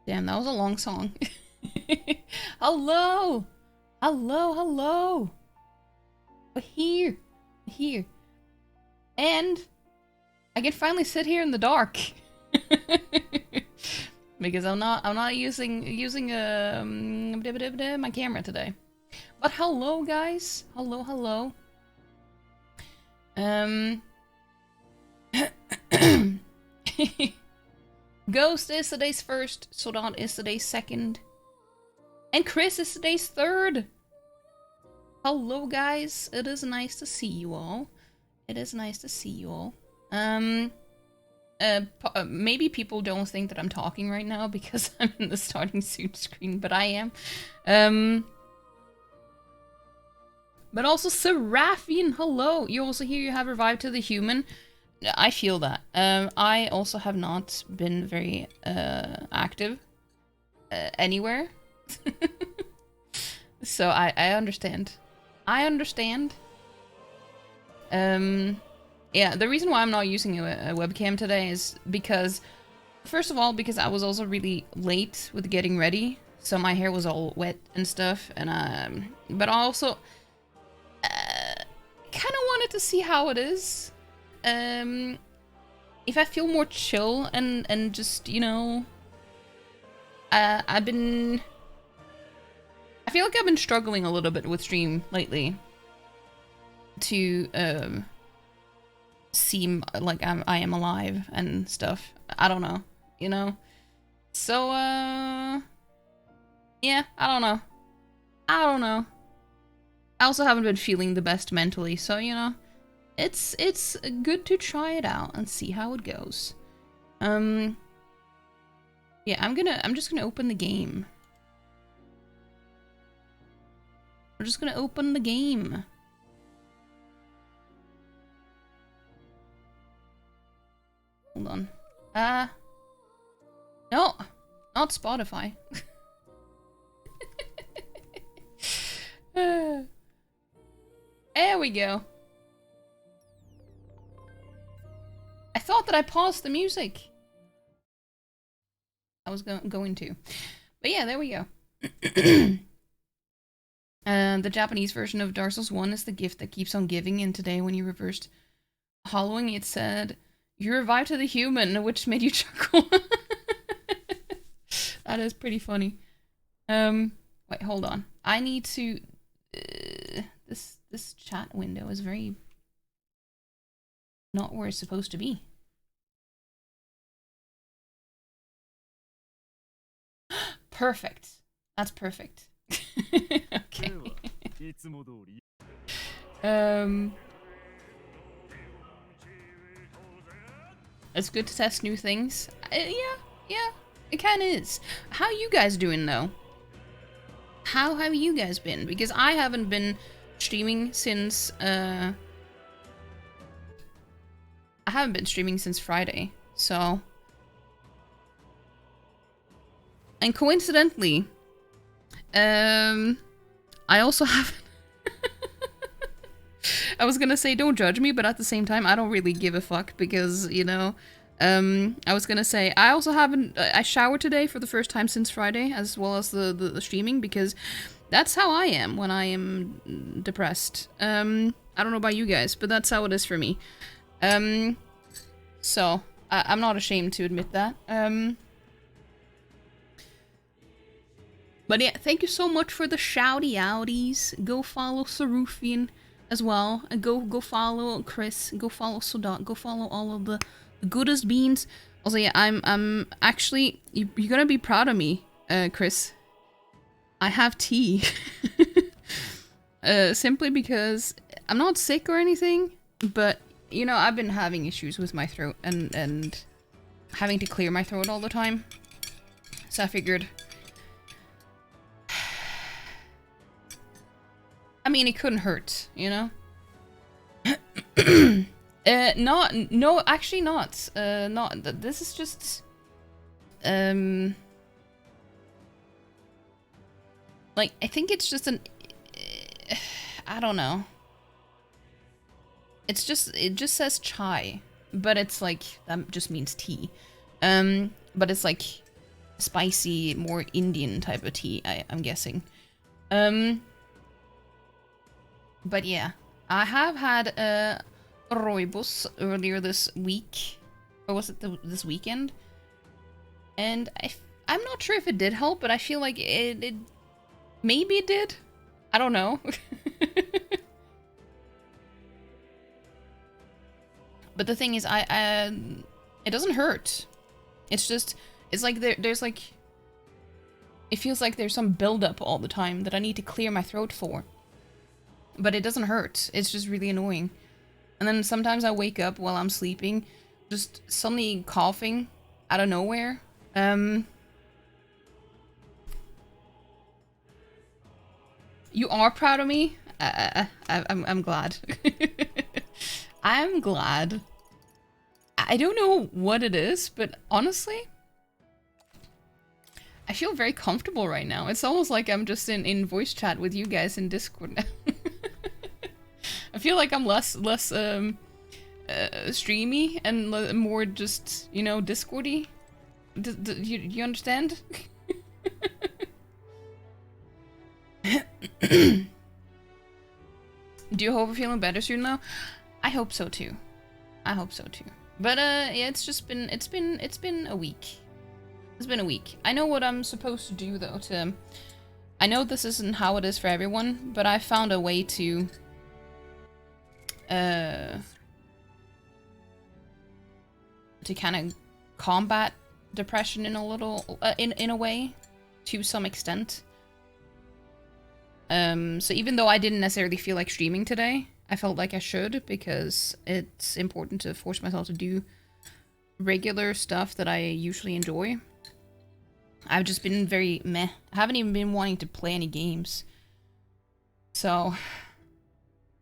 Damn, that was a long song. Hello! Hello, hello! We're here. Here. And I can finally sit here in the dark. Because I'm not using my camera today. But hello guys. Hello, hello. Ghost is today's first, Sodan is today's second, and Chris is today's third. Hello guys, it is nice to see you all. It is nice to see you all. Maybe people don't think that I'm talking right now because I'm in the starting soon screen, but I am. But also Seraphian, hello. You also hear you have revived to the human. I feel that. I also have not been very active anywhere. So I understand. I understand. Yeah, the reason why I'm not using a webcam today is because, first of all, because I was also really late with getting ready, so my hair was all wet and stuff, and but I also kind of wanted to see how it is. If I feel more chill and just, you know, I feel like I've been struggling a little bit with stream lately to seem like I am alive and stuff. I don't know, you know. So yeah, I don't know. I also haven't been feeling the best mentally, so you know, it's good to try it out and see how it goes. Yeah, I'm just gonna open the game. I'm just gonna open the game. Hold on. No, not Spotify. There we go. I thought that I paused the music. I was going to. But yeah, there we go. The Japanese version of Dark Souls 1 is the gift that keeps on giving, and today when you reversed hollowing, it said, "You revived to the human," which made you chuckle. That is pretty funny. Wait, hold on. I need to... This chat window is very... not where it's supposed to be. Perfect. That's perfect. Okay. It's good to test new things. Yeah, it kind of is. How you guys doing though? How have you guys been? Because I haven't been streaming since I haven't been streaming since Friday, so. And coincidentally, I also haven't. I was gonna say don't judge me, but at the same time, I don't really give a fuck because, you know, I was gonna say I also haven't. I showered today for the first time since Friday, as well as the streaming, because that's how I am when I am depressed. I don't know about you guys, but that's how it is for me. So I'm not ashamed to admit that. But yeah, thank you so much for the shouty outies. Go follow Sarufian as well. And go follow Chris. Go follow Sodat. Go follow all of the goodest beans. Also, yeah, I'm actually... You're gonna be proud of me, Chris. I have tea. Simply because I'm not sick or anything, but, you know, I've been having issues with my throat and having to clear my throat all the time. So I figured... I mean, it couldn't hurt, you know? No, actually not. This is just... like, I think it's just an... I don't know. It's just, it just says chai, but it's like, that just means tea. But it's like spicy, more Indian type of tea, I'm guessing. But yeah, I have had a rooibos earlier this week, or was it this weekend? And I'm not sure if it did help, but I feel like it maybe it did. I don't know. But the thing is, it doesn't hurt. It's just, it's like there's like, it feels like there's some buildup all the time that I need to clear my throat for. But it doesn't hurt. It's just really annoying. And then sometimes I wake up while I'm sleeping, just suddenly coughing out of nowhere. You are proud of me? I'm glad. I'm glad. I don't know what it is, but honestly, I feel very comfortable right now. It's almost like I'm just in voice chat with you guys in Discord now. I feel like I'm less streamy and more just, you know, Discordy. You understand? Do you hope you're feeling better soon though? I hope so too. I hope so too. But yeah, it's been a week. It's been a week. I know what I'm supposed to do though I know this isn't how it is for everyone, but I found a way to kind of combat depression in a little in a way, to some extent. So even though I didn't necessarily feel like streaming today, I felt like I should, because it's important to force myself to do regular stuff that I usually enjoy. I've just been very meh. I haven't even been wanting to play any games. So,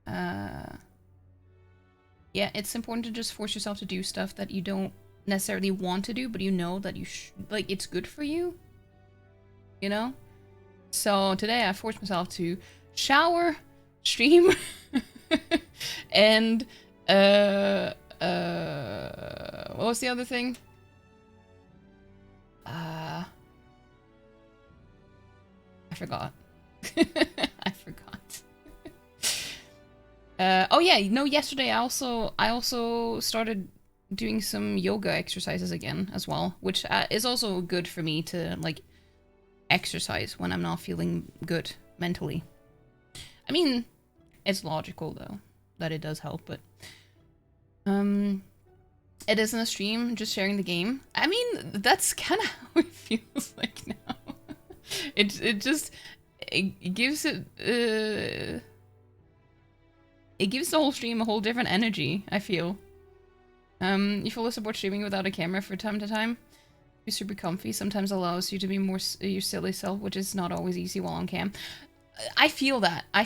yeah, it's important to just force yourself to do stuff that you don't necessarily want to do, but you know that you like it's good for you. You know? So today I forced myself to shower, stream, and what was the other thing? I forgot. I forgot. Oh yeah, no, yesterday I also started doing some yoga exercises again as well, which is also good for me to like exercise when I'm not feeling good mentally. I mean, it's logical though that it does help, but it isn't a stream, just sharing the game. I mean, that's kind of how it feels like now. It gives it gives the whole stream a whole different energy, I feel. You fully support streaming without a camera for time to time. You're super comfy, sometimes allows you to be more your silly self, which is not always easy while on cam. I feel that. I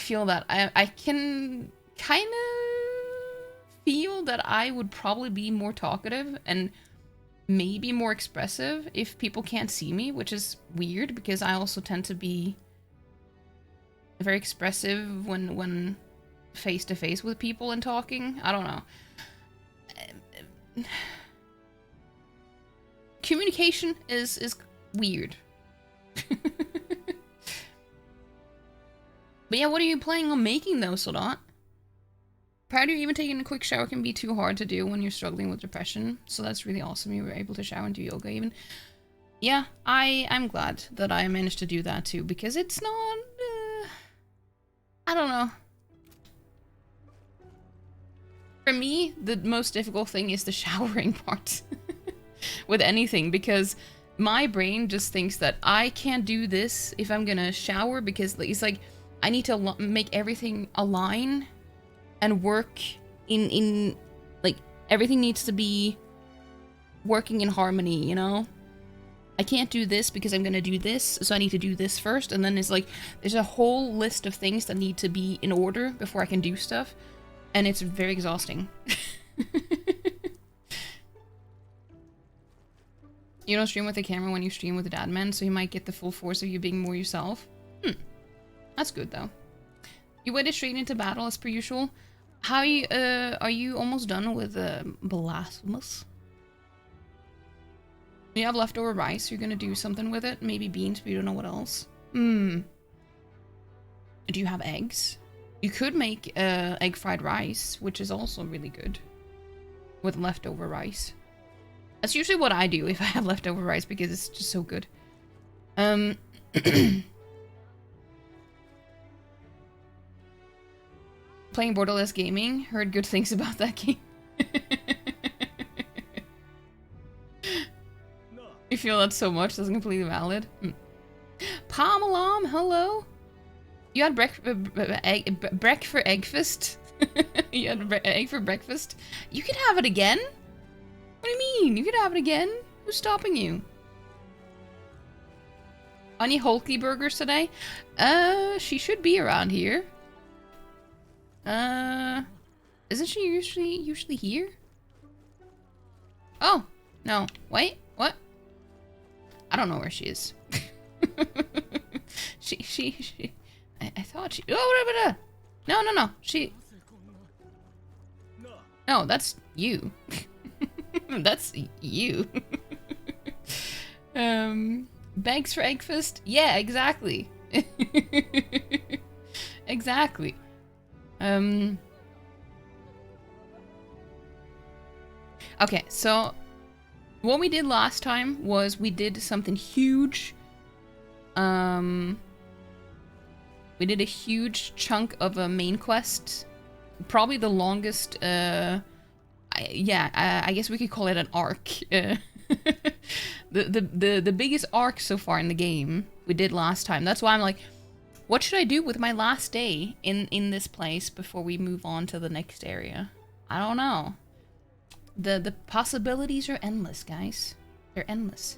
can kind of feel that I would probably be more talkative and maybe more expressive if people can't see me, which is weird because I also tend to be very expressive when face to face with people and talking. I don't know. Communication is weird. But yeah, what are you planning on making though, Soldat? Proud of you. Even taking a quick shower can be too hard to do when you're struggling with depression, so that's really awesome you were able to shower and do yoga even. Yeah, I'm glad that I managed to do that too, because it's not... I don't know. For me, the most difficult thing is the showering part. With anything, because my brain just thinks that I can't do this if I'm gonna shower, because it's like I need to make everything align and work in like everything needs to be working in harmony, you know? I can't do this because I'm gonna do this, so I need to do this first, and then it's like there's a whole list of things that need to be in order before I can do stuff, and it's very exhausting. You don't stream with a camera when you stream with a dadman, so you might get the full force of you being more yourself. That's good though. You waded straight into battle as per usual. How are you almost done with Blasphemous? You have leftover rice, you're gonna do something with it. Maybe beans, but you don't know what else. Hmm. Do you have eggs? You could make egg fried rice, which is also really good. With leftover rice. That's usually what I do if I have leftover rice because it's just so good. Playing Borderless Gaming. Heard good things about that game. You feel that so much, that's completely valid. Palm hello? You had break for egg-fist? You had egg for breakfast? You could have it again? What do you mean? You could have it again? Who's stopping you? Any Hulky burgers today? She should be around here. Isn't she usually here? Oh, no. Wait, what? I don't know where she is. I thought she... Oh, no. No, that's you. That's you. Bags for Eggfest? Yeah, exactly. Exactly. Okay, so what we did last time was we did something huge. We did a huge chunk of a main quest. Probably the longest, I guess we could call it an arc. The biggest arc so far in the game we did last time. That's why I'm like, what should I do with my last day in this place before we move on to the next area? I don't know. The possibilities are endless, guys. They're endless.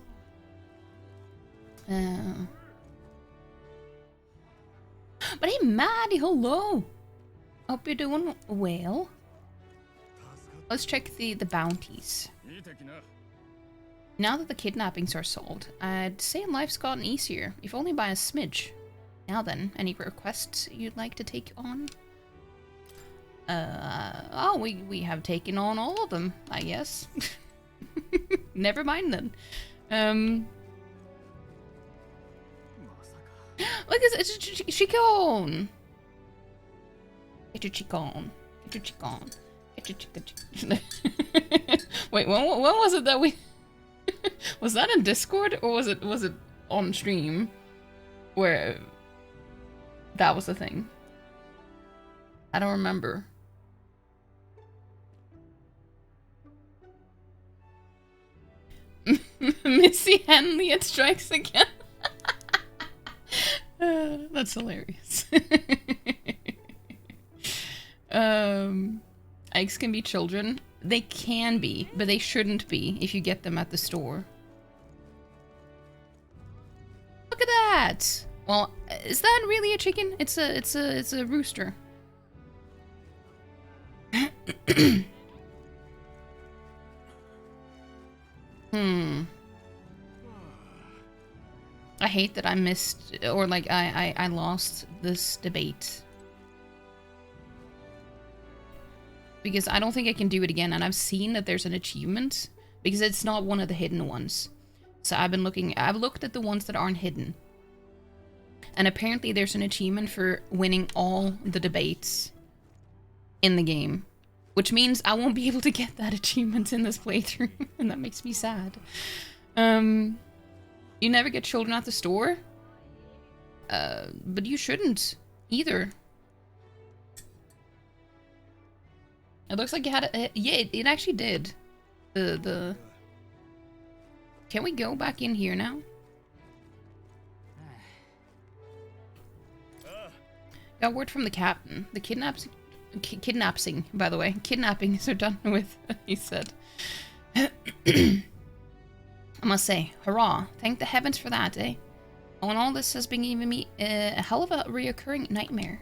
But hey, Maddie, hello. Hope you're doing well. Let's check the bounties. Now that the kidnappings are solved, I'd say life's gotten easier, if only by a smidge. Now then, any requests you'd like to take on? Oh, we have taken on all of them, I guess. Never mind then. Look, it's a chicken! It's a chicken. It's a chicken. It's a chicken. Wait, when was it that we... Was that in Discord, or was it on stream? Where... that was the thing. I don't remember. Missy Henley, it strikes again. That's hilarious. Eggs can be children. They can be, but they shouldn't be if you get them at the store. Look at that! Well, is that really a chicken? It's a rooster. I hate that I missed, or like I lost this debate. Because I don't think I can do it again, and I've seen that there's an achievement, because it's not one of the hidden ones. So I've looked at the ones that aren't hidden. And apparently there's an achievement for winning all the debates in the game. Which means I won't be able to get that achievement in this playthrough, and that makes me sad. You never get children at the store? But you shouldn't, either. It looks like you had a... yeah, it actually did. Can we go back in here now? Got word from the captain. The kidnapping, by the way. Kidnappings are done with, he said. I must say, hurrah. Thank the heavens for that, eh? Oh, and all this has been giving me a hell of a reoccurring nightmare.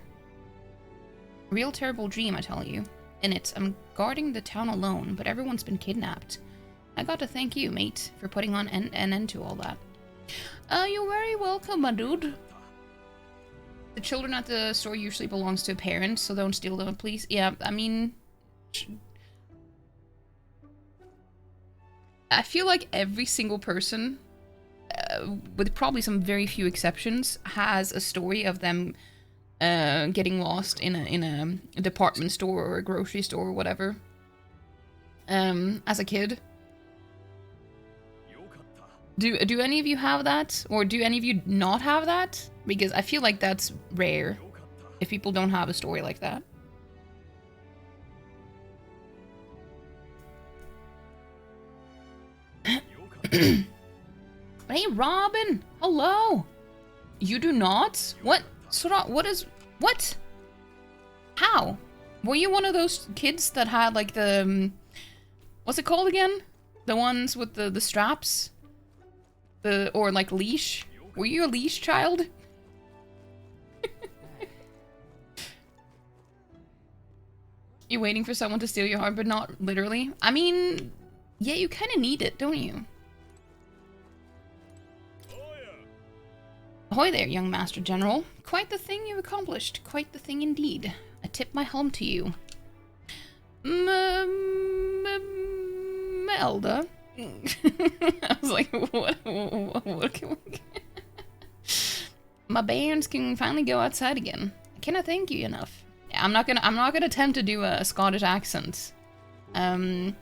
A real terrible dream, I tell you. In it, I'm guarding the town alone, but everyone's been kidnapped. I got to thank you, mate, for putting on an end to all that. You're very welcome, my dude. The children at the store usually belongs to a parent, so don't steal them, please. Yeah, I mean... I feel like every single person, with probably some very few exceptions, has a story of them getting lost in a department store or a grocery store or whatever. As a kid. Do any of you have that? Or do any of you not have that? Because I feel like that's rare if people don't have a story like that. Hey, Robin! Hello! You do not? What? Sora, what is... What? How? Were you one of those kids that had, like, the... what's it called again? The ones with the straps? Or, like, leash? Were you a leash child? You're waiting for someone to steal your heart, but not literally? I mean, yeah, you kind of need it, don't you? Ahoy there, young Master General. Quite the thing you've accomplished. Quite the thing indeed. I tip my helm to you. Melda? I was like, what can we... My bands can finally go outside again. I cannot thank you enough. I'm not gonna attempt to do a Scottish accent. But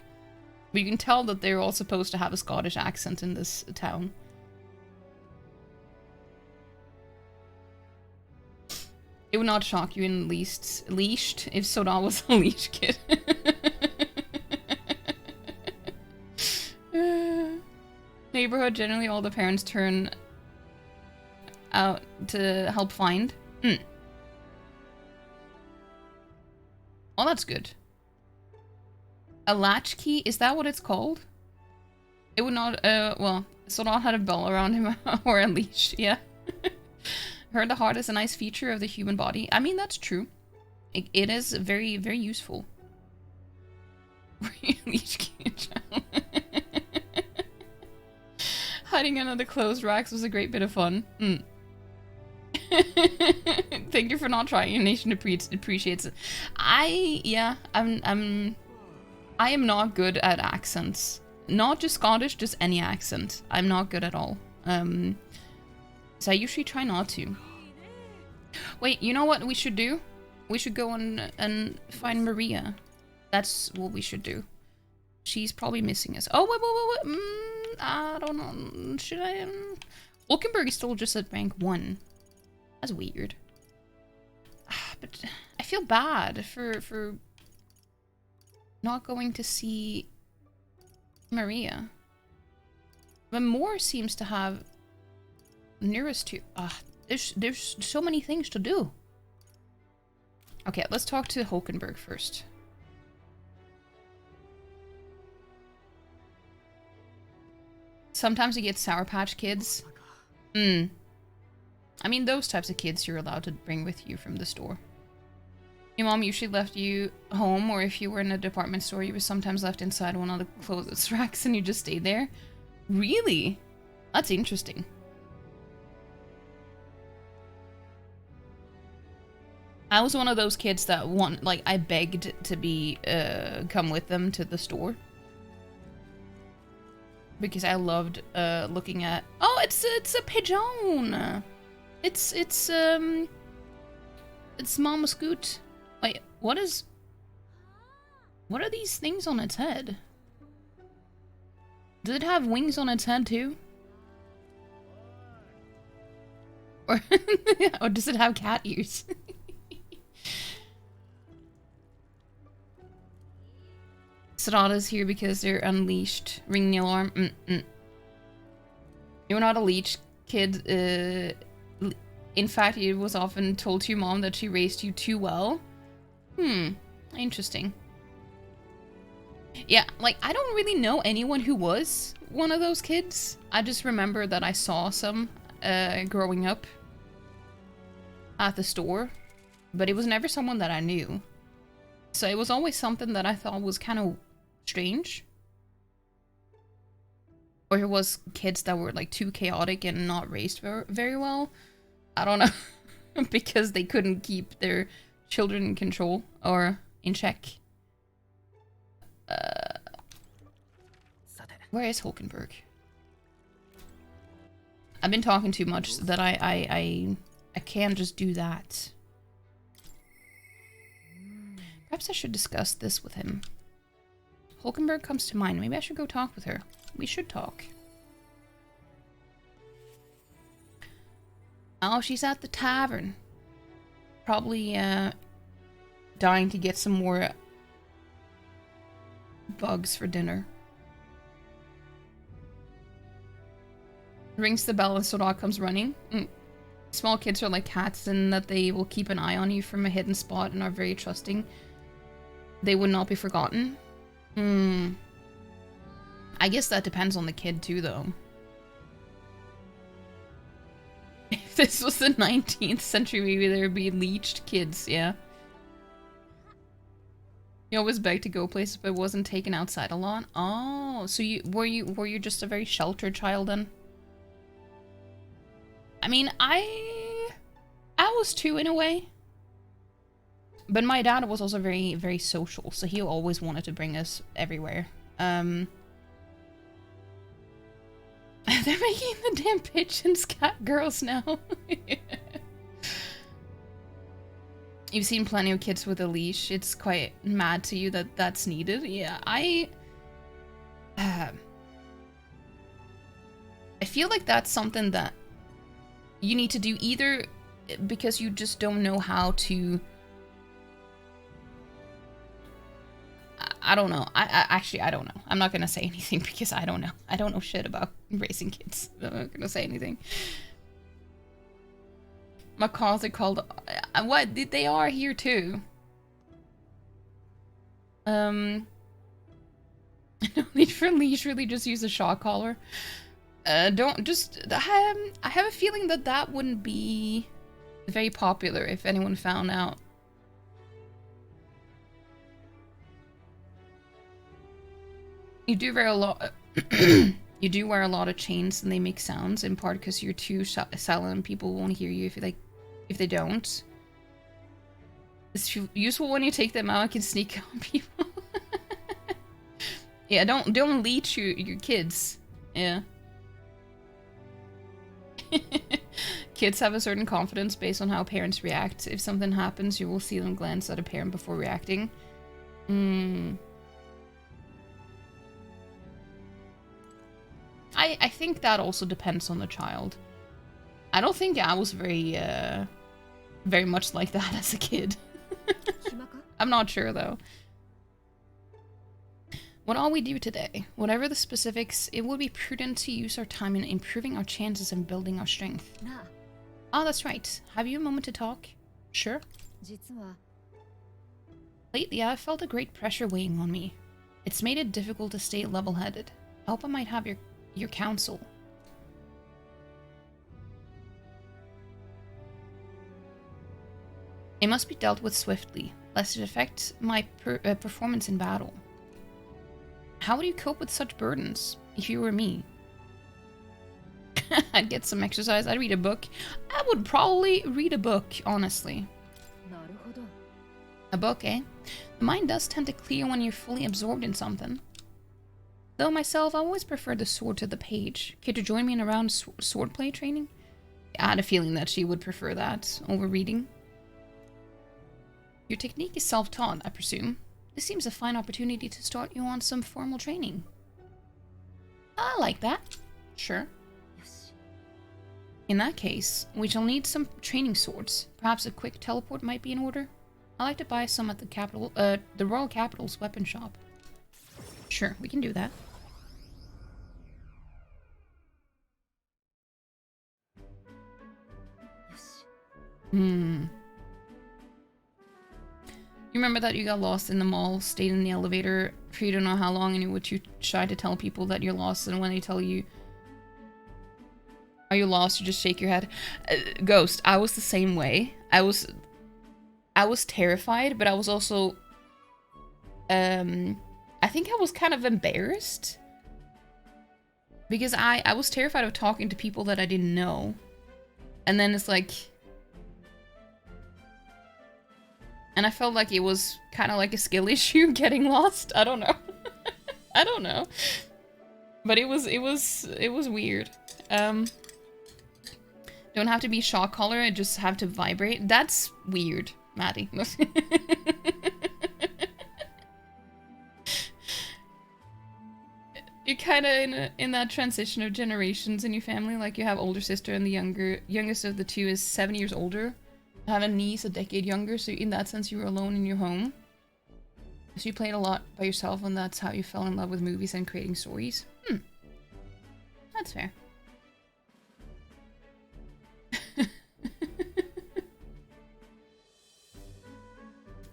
you can tell that they're all supposed to have a Scottish accent in this town. It would not shock you in the least if Soda was a leash kid. Neighborhood, generally all the parents turn out to help find. Oh, that's good. A latchkey? Is that what it's called? It would not, well, Soda had a bell around him or a leash, yeah. Heard the heart is a nice feature of the human body. I mean, that's true. It is very, very useful. Hiding under the clothes racks was a great bit of fun. Thank you for not trying. Your nation appreciates it. I am not good at accents. Not just Scottish, just any accent. I'm not good at all. So I usually try not to. Wait, you know what we should do? We should go and find Maria. That's what we should do. She's probably missing us. Oh, wait. I don't know. Should I? Hulkenberg is still just at rank 1. That's weird. But I feel bad for not going to see Maria. But Moore seems to have nearest to... there's so many things to do. Okay, let's talk to Hulkenberg first. Sometimes you get Sour Patch Kids. I mean, those types of kids you're allowed to bring with you from the store. Your mom usually left you home, or if you were in a department store, you were sometimes left inside one of the clothes racks and you just stayed there. Really? That's interesting. I was one of those kids that I begged to be, come with them to the store. Because I loved, looking at... Oh, it's a pigeon! It's Mama Scoot. Wait, what are these things on its head? Does it have wings on its head too? Or, or does it have cat ears? Sarada's here because they're unleashed. Ring the alarm. You're not a leech, kid. In fact, it was often told to your mom that she raised you too well. Interesting. Yeah, like, I don't really know anyone who was one of those kids. I just remember that I saw some growing up at the store, but it was never someone that I knew. So it was always something that I thought was kind of strange. Or it was kids that were like too chaotic and not raised very well. I don't know. Because they couldn't keep their children in control or in check. Where is Hulkenberg? I've been talking too much so that I can't just do that. Perhaps I should discuss this with him. Hulkenberg comes to mind. Maybe I should go talk with her. We should talk. Oh, she's at the tavern. Probably dying to get some more bugs for dinner. Rings the bell and Sodok comes running. Small kids are like cats in that they will keep an eye on you from a hidden spot and are very trusting. They would not be forgotten. I guess that depends on the kid too, though. If this was the 19th century, maybe there would be leeched kids, yeah. You always begged to go places, but wasn't taken outside a lot. Oh, so were you just a very sheltered child then? I mean, I was too in a way. But my dad was also very, very social, so he always wanted to bring us everywhere. They're making the damn pigeons cat girls now. You've seen plenty of kids with a leash. It's quite mad to you that that's needed. Yeah, I feel like that's something that you need to do either because you just don't know how to... I don't know. Actually, I don't know. I'm not gonna say anything because I don't know. I don't know shit about raising kids. I'm not gonna say anything. Macaws are called... What? They are here too. No need for leash, really just use a shock collar. Don't just... I have a feeling that that wouldn't be very popular if anyone found out. You do wear a lot... you do wear a lot of chains and they make sounds, in part because you're too silent and people won't hear you if they don't. It's useful when you take them out and can sneak on people. Yeah, don't leech your kids. Yeah. Kids have a certain confidence based on how parents react. If something happens, you will see them glance at a parent before reacting. I think that also depends on the child. I don't think I was very much like that as a kid. I'm not sure though. What all we do today, whatever the specifics, it would be prudent to use our time in improving our chances and building our strength. Oh, that's right. Have you a moment to talk? Sure. Lately, I've felt a great pressure weighing on me. It's made it difficult to stay level-headed. I hope I might have your counsel. It must be dealt with swiftly, lest it affect my performance in battle. How would you cope with such burdens, if you were me? I'd get some exercise, I'd read a book. I would probably read a book, honestly. A book, eh? The mind does tend to clear when you're fully absorbed in something. Though myself, I always preferred the sword to the page. Care to join me in a round swordplay training? I had a feeling that she would prefer that over reading. Your technique is self-taught, I presume. This seems a fine opportunity to start you on some formal training. I like that. Sure. In that case, we shall need some training swords. Perhaps a quick teleport might be in order. I'd like to buy some at the Royal Capital's weapon shop. Sure, we can do that. You remember that you got lost in the mall, stayed in the elevator for you don't know how long, and you were too shy to tell people that you're lost, and when they tell you, are you lost, you just shake your head. Ghost, I was the same way. I was terrified, but I was also, I think I was kind of embarrassed. Because I was terrified of talking to people that I didn't know. And then it's like... And I felt like it was kind of like a skill issue getting lost. I don't know. I don't know. But it was weird. Don't have to be shock collar, I just have to vibrate. That's weird, Maddie. You're kind of in that transition of generations in your family. Like you have older sister and the youngest of the two is 7 years older. I have a niece a decade younger, so in that sense you were alone in your home. So you played a lot by yourself, and that's how you fell in love with movies and creating stories. That's fair.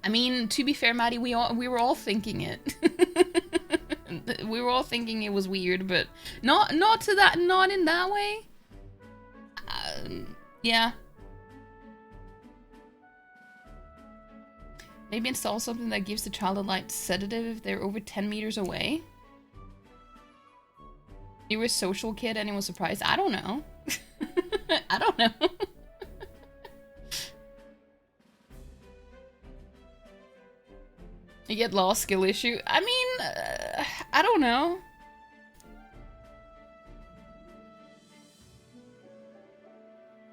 I mean, to be fair, Maddie, we were all thinking it. We were all thinking it was weird, but not in that way. Yeah. Maybe install something that gives the child a light sedative if they're over 10 meters away. You were a social kid, anyone surprised? I don't know. I don't know. You get lost skill issue. I mean, I don't know.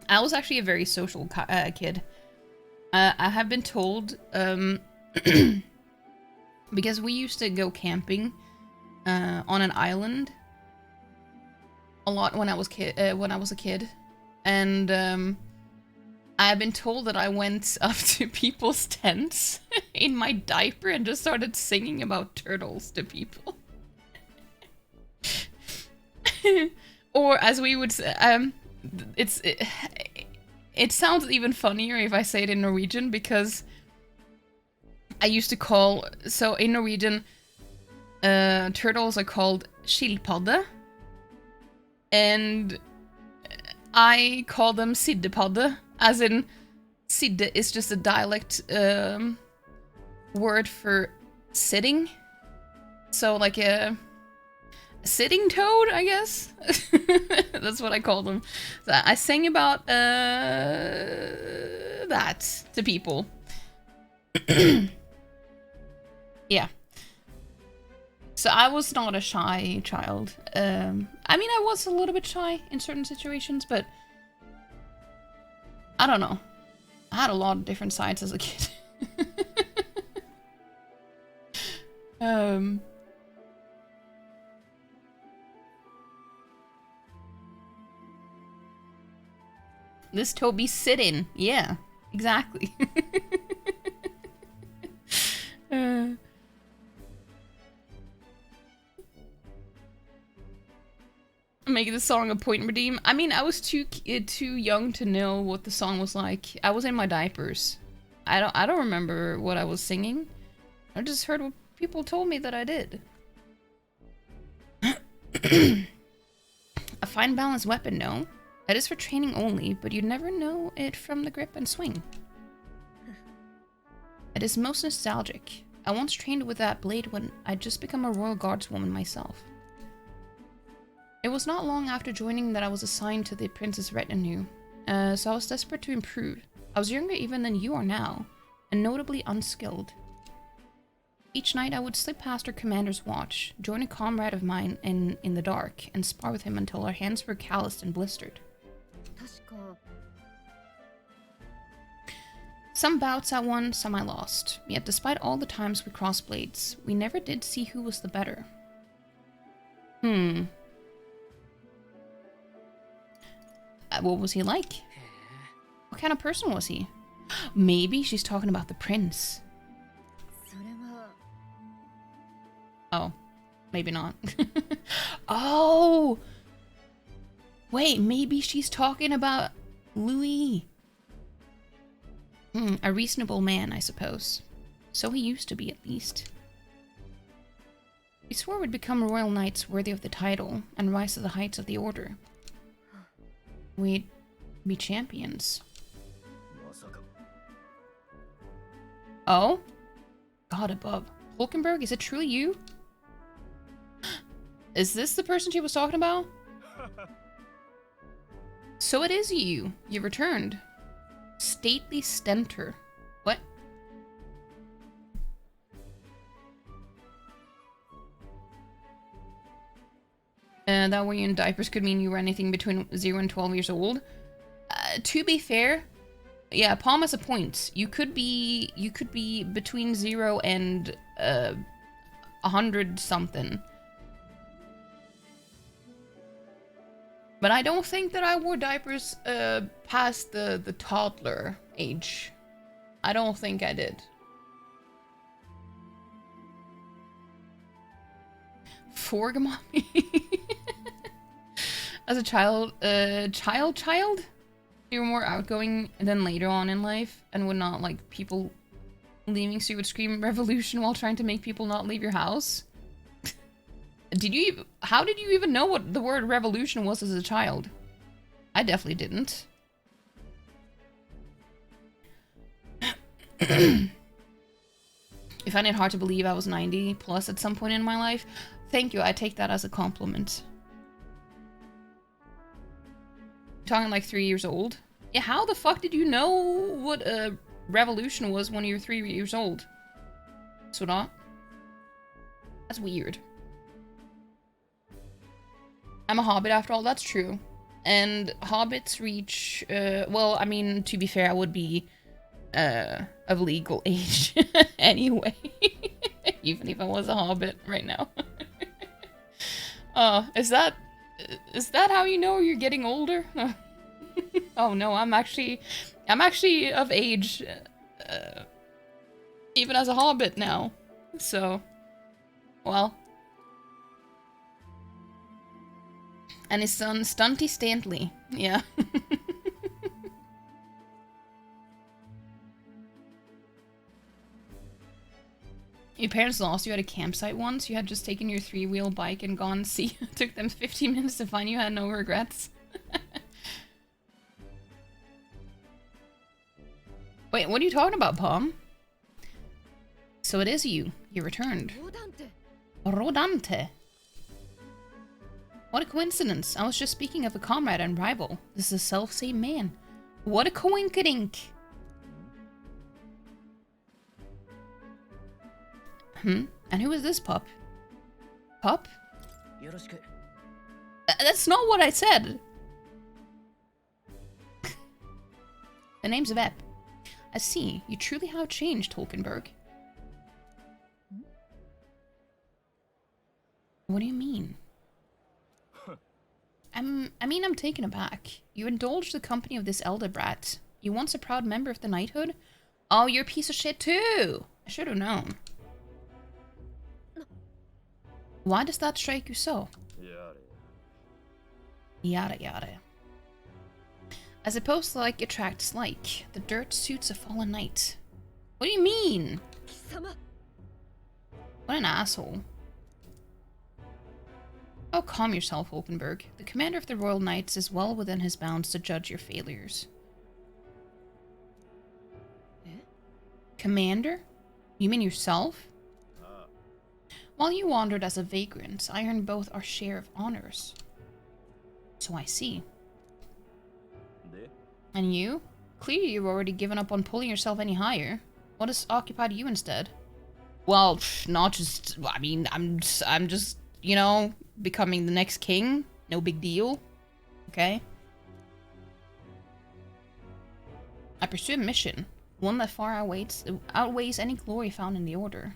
I was actually a very social kid. I have been told, because we used to go camping on an island a lot when I was a kid, and I've been told that I went up to people's tents in my diaper and just started singing about turtles to people. Or as we would say, it sounds even funnier if I say it in Norwegian, because I used to call, so in Norwegian, turtles are called skilpadde, and I call them siddepadde, as in sidde is just a dialect word for sitting. So like a sitting toad, I guess. That's what I call them. So I sang about that to people. Yeah. So I was not a shy child. I mean, I was a little bit shy in certain situations, but I don't know. I had a lot of different sides as a kid. This Toby sit-in. Yeah, exactly. Make the song a point and redeem. I mean, I was too young to know what the song was like. I was in my diapers. I don't remember what I was singing. I just heard what people told me that I did. A fine balanced weapon, no. That is for training only, but you'd never know it from the grip and swing. It is most nostalgic. I once trained with that blade when I'd just become a royal guardswoman myself. It was not long after joining that I was assigned to the prince's retinue, so I was desperate to improve. I was younger even than you are now, and notably unskilled. Each night I would slip past our commander's watch, join a comrade of mine in the dark, and spar with him until our hands were calloused and blistered. Some bouts I won, some I lost, yet despite all the times we crossed blades, we never did see who was the better. What was he like? What kind of person was he? Maybe she's talking about the prince. Oh, maybe not. Oh! Wait, maybe she's talking about Louis. A reasonable man, I suppose. So he used to be, at least. We swore we'd become royal knights worthy of the title and rise to the heights of the order. We'd be champions. Oh? God above. Hulkenberg, is it truly you? Is this the person she was talking about? So it is you. You returned. Stately Stentor. What? That way in diapers could mean you were anything between 0 and 12 years old. To be fair, yeah, Palm has a point. You could be between 0 and 100 something. But I don't think that I wore diapers past the toddler age. I don't think I did. Forgamami. As a child, you were more outgoing than later on in life and would not like people leaving, so you would scream revolution while trying to make people not leave your house. How did you even know what the word revolution was as a child? I definitely didn't. You find it hard to believe I was 90 plus at some point in my life? Thank you, I take that as a compliment. Talking like 3 years old? Yeah, how the fuck did you know what a revolution was when you were 3 years old? So not? That's weird. I'm a hobbit after all, that's true. And hobbits reach, well, I mean, to be fair, I would be of legal age anyway. Even if I was a hobbit right now. Is that how you know you're getting older? Oh no, I'm actually of age, even as a hobbit now. So, well. And his son, Stunty Stantley. Yeah. Your parents lost you at a campsite once? You had just taken your 3-wheel bike and gone see. It took them 15 minutes to find you, had no regrets. Wait, what are you talking about, Palm? So it is you. You returned. Rodante. What a coincidence. I was just speaking of a comrade and rival. This is the self-same man. What a coinkadink. And who is this pup? Pup? That's not what I said. The name's Vep. I see. You truly have changed, Hulkenberg. What do you mean? I'm taken aback. You indulged the company of this elder brat. You once a proud member of the knighthood? Oh, you're a piece of shit too! I should have known. Why does that strike you so? Yada yada. I suppose like attracts like. The dirt suits a fallen knight. What do you mean? What an asshole. Oh, calm yourself, Hulkenberg. The commander of the Royal Knights is well within his bounds to judge your failures. Commander? You mean yourself? While you wandered as a vagrant, I earned both our share of honors. So I see. And you? Clearly you've already given up on pulling yourself any higher. What has occupied you instead? Well, not just... I mean, I'm just, you know, becoming the next king. No big deal. Okay? I pursue a mission. One that far outweighs any glory found in the Order.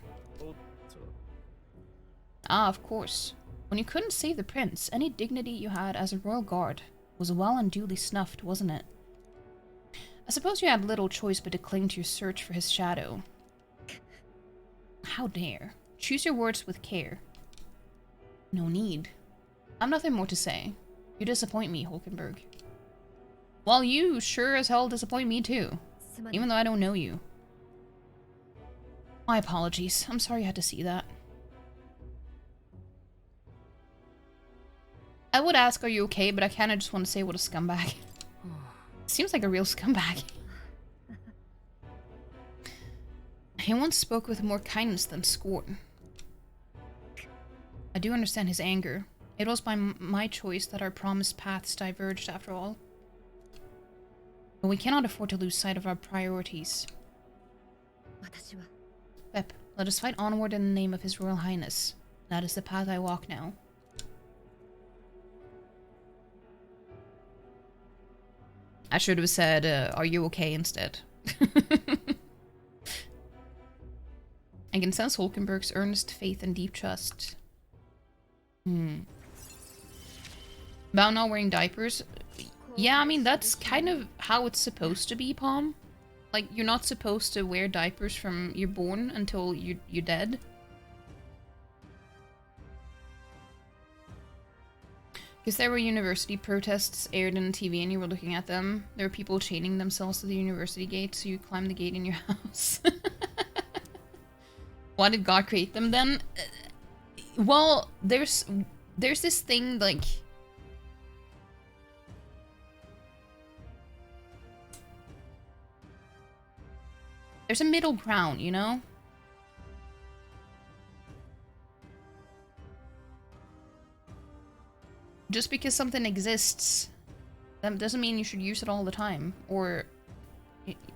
Ah, of course. When you couldn't save the prince, any dignity you had as a royal guard was well and duly snuffed, wasn't it? I suppose you had little choice but to cling to your search for his shadow. How dare. Choose your words with care. No need. I've nothing more to say. You disappoint me, Hulkenberg. Well, you sure as hell disappoint me too. Even though I don't know you. My apologies. I'm sorry you had to see that. I would ask, are you okay? But I kinda just want to say what a scumbag. Seems like a real scumbag. He once spoke with more kindness than scorn. I do understand his anger. It was by my choice that our promised paths diverged after all. But we cannot afford to lose sight of our priorities. Pep, let us fight onward in the name of His Royal Highness. That is the path I walk now. I should have said, are you okay instead? I can sense Hulkenberg's earnest faith and deep trust. About not wearing diapers? Yeah, I mean, that's kind of how it's supposed to be, Palm. Like, you're not supposed to wear diapers from you're born until you're dead. Because there were university protests aired on TV and you were looking at them. There were people chaining themselves to the university gate, so you climb the gate in your house. Why did God create them then? Well, there's this thing, like... There's a middle ground, you know? Just because something exists, that doesn't mean you should use it all the time. Or,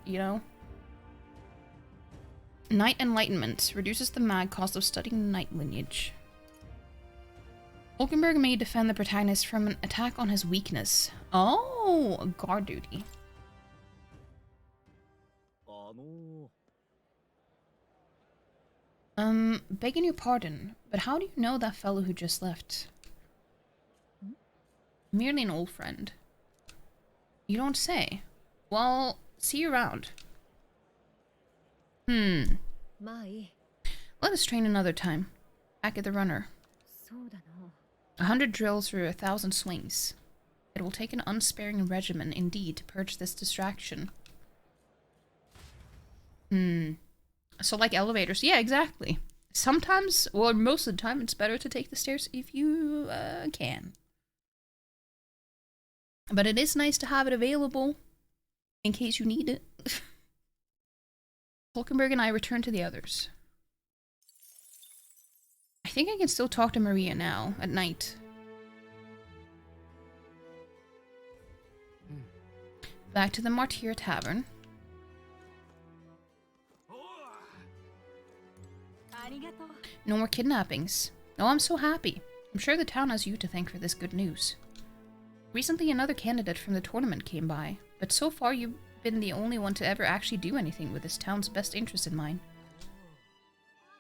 you know? Night Enlightenment reduces the mag cost of studying the Night lineage. Hulkenberg may defend the protagonist from an attack on his weakness. Oh, guard duty. Begging your pardon, but how do you know that fellow who just left? Merely an old friend. You don't say. Well, see you around. Let us train another time. Back at the runner. 100 drills for 1,000 swings. It will take an unsparing regimen indeed to purge this distraction. So like elevators. Yeah, exactly. Sometimes, or most of the time, it's better to take the stairs if you can. But it is nice to have it available in case you need it. Hulkenberg and I return to the others. I think I can still talk to Maria now, at night. Back to the Martyr Tavern. No more kidnappings. Oh, I'm so happy. I'm sure the town has you to thank for this good news. Recently, another candidate from the tournament came by, but so far you've been the only one to ever actually do anything with this town's best interest in mind.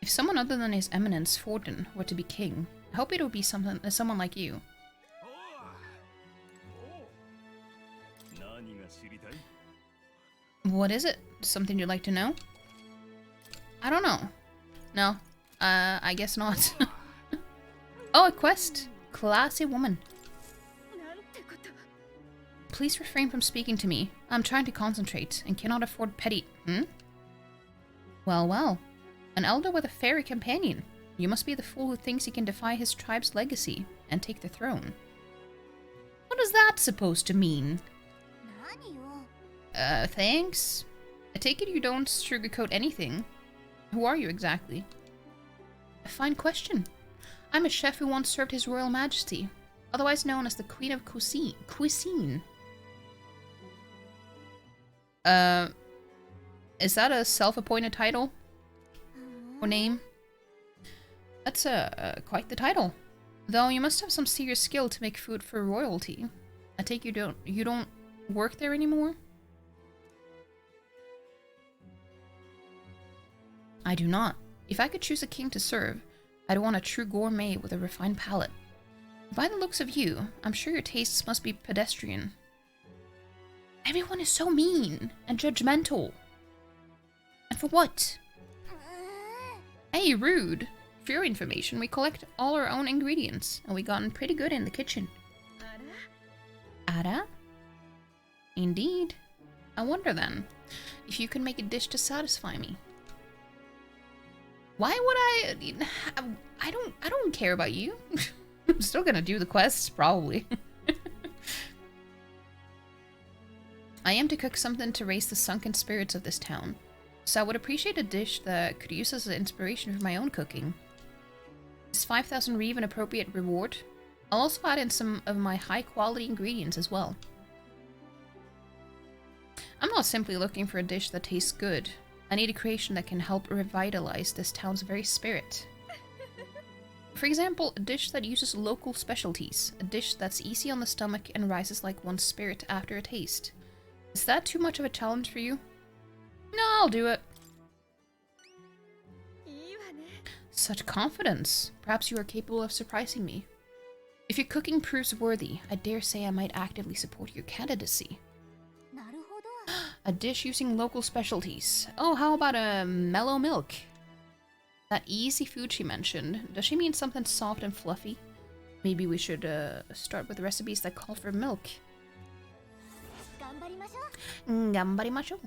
If someone other than His Eminence Forden were to be king, I hope it would be someone like you. What is it? Something you'd like to know? I don't know. No. I guess not. Oh, a quest. Classy woman. Please refrain from speaking to me. I'm trying to concentrate and cannot afford petty... Well, well. An elder with a fairy companion. You must be the fool who thinks he can defy his tribe's legacy and take the throne. What is that supposed to mean? Thanks? I take it you don't sugarcoat anything. Who are you exactly? A fine question. I'm a chef who once served His Royal Majesty, otherwise known as the Queen of Cuisine. Is that a self-appointed title? Or name? That's quite the title. Though you must have some serious skill to make food for royalty. I take you don't work there anymore? I do not. If I could choose a king to serve, I'd want a true gourmet with a refined palate. By the looks of you, I'm sure your tastes must be pedestrian. Everyone is so mean and judgmental. And for what? Hey, rude. For your information, we collect all our own ingredients, and we gotten pretty good in the kitchen. Ada? Indeed. I wonder then, if you can make a dish to satisfy me. Why would I don't care about you. I'm still gonna do the quests, probably. I am to cook something to raise the sunken spirits of this town, so I would appreciate a dish that could use as an inspiration for my own cooking. Is 5,000 reeve an appropriate reward? I'll also add in some of my high-quality ingredients as well. I'm not simply looking for a dish that tastes good. I need a creation that can help revitalize this town's very spirit. For example, a dish that uses local specialties. A dish that's easy on the stomach and rises like one's spirit after a taste. Is that too much of a challenge for you? No, I'll do it. Such confidence. Perhaps you are capable of surprising me. If your cooking proves worthy, I dare say I might actively support your candidacy. A dish using local specialties. Oh, how about a mellow milk? That easy food she mentioned. Does she mean something soft and fluffy? Maybe we should start with recipes that call for milk. Gambarimacho.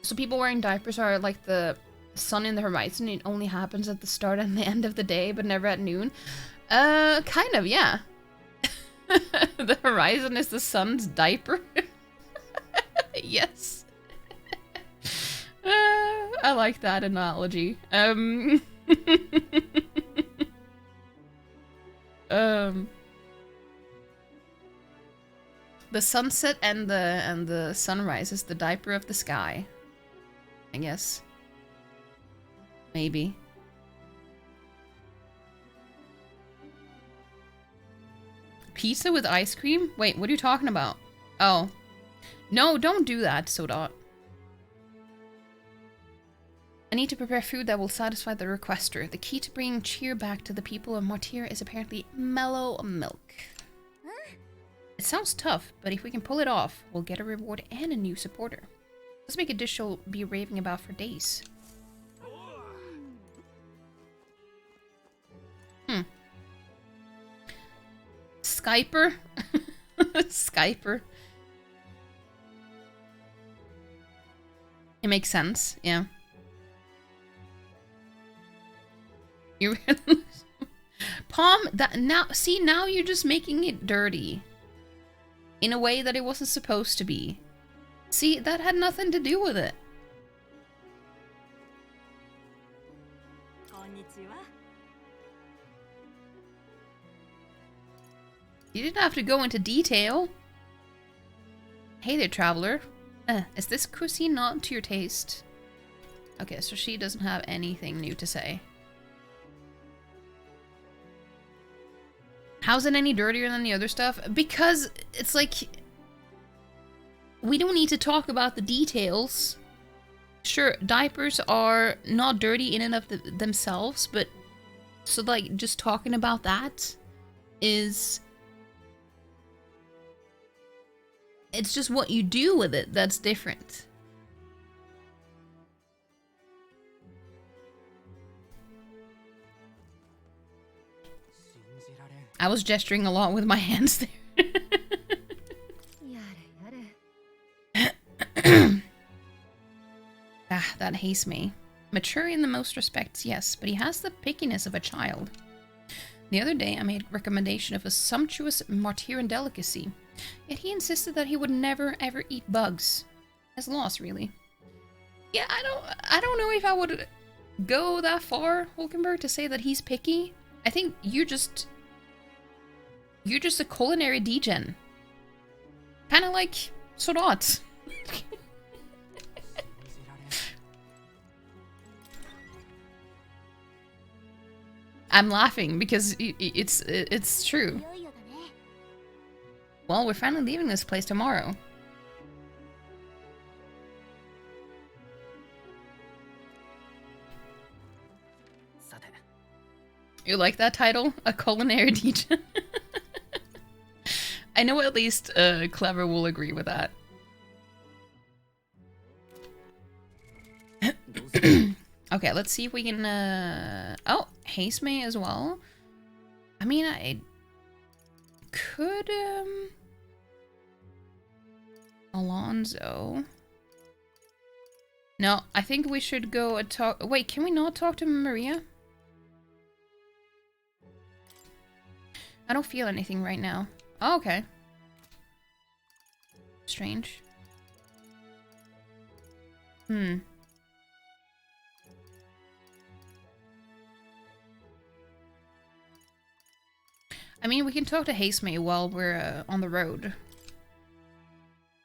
So people wearing diapers are like the sun in the horizon. It only happens at the start and the end of the day, but never at noon. Kind of, yeah. The horizon is the sun's diaper. Yes. I like that analogy. The sunset and the sunrise is the diaper of the sky, I guess. Maybe. Pizza with ice cream? Wait, what are you talking about? Oh. No, don't do that, Sodot. I need to prepare food that will satisfy the requester. The key to bringing cheer back to the people of Martyr is apparently mellow milk. It sounds tough, but if we can pull it off, we'll get a reward and a new supporter. Let's make a dish she'll be raving about for days. Skyper? Skyper. It makes sense, yeah. You really... Palm, that now, see, now you're just making it dirty. In a way that it wasn't supposed to be. See, that had nothing to do with it. You didn't have to go into detail. Hey there, traveler. Is this cuisine not to your taste? Okay, so she doesn't have anything new to say. How's it any dirtier than the other stuff? Because it's like... we don't need to talk about the details. Sure, diapers are not dirty in and of themselves, but... so, like, just talking about that is... it's just what you do with it that's different. I was gesturing a lot with my hands there. That hates me. Mature in the most respects, yes, but he has the pickiness of a child. The other day I made a recommendation of a sumptuous Martyrian delicacy, yet he insisted that he would never ever eat bugs. His loss, really. Yeah, I don't know if I would go that far, Hulkenberg, to say that he's picky. I think you're just a culinary degen. Kinda like Sodot. I'm laughing because it's true. Well, we're finally leaving this place tomorrow. You like that title? A culinary degen? I know at least Clever will agree with that. Okay, let's see if we can, oh, haste me as well. I mean, I could, Alonso. No, I think we should go and talk. Wait, can we not talk to Maria? I don't feel anything right now. Oh, okay. Strange. I mean, we can talk to Hasme while we're on the road.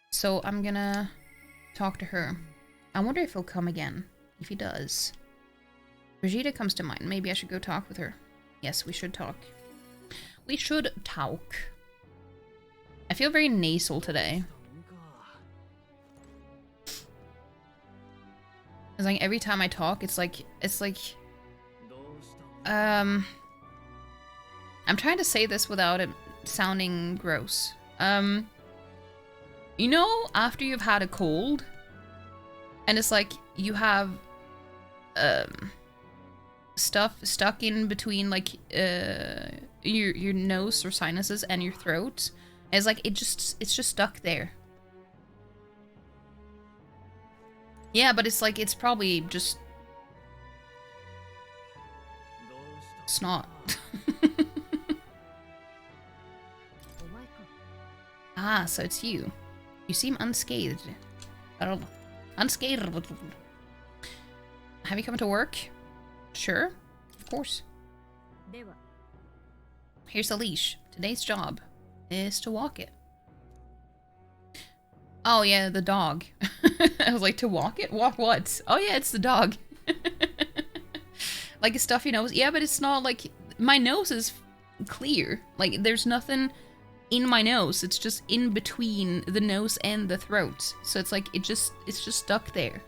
So I'm gonna talk to her. I wonder if he'll come again. If he does. Brigitte comes to mind. Maybe I should go talk with her. Yes, we should talk. We should talk. I feel very nasal today. It's like every time I talk, it's like I'm trying to say this without it sounding gross. You know, after you've had a cold, and it's like you have stuff stuck in between like your nose or sinuses and your throat. It's like it's just stuck there. Yeah, but it's like it's probably just snot. Ah, so it's you. You seem unscathed. Unscathed. Have you come to work? Sure, of course. Here's the leash. Today's job is to walk it. Oh yeah, the dog. I was like, to walk it? Walk what? Oh yeah, it's the dog. Like a stuffy nose. Yeah, but it's not like... My nose is clear. Like, there's nothing in my nose. It's just in between the nose and the throat. So it's like, it's just stuck there.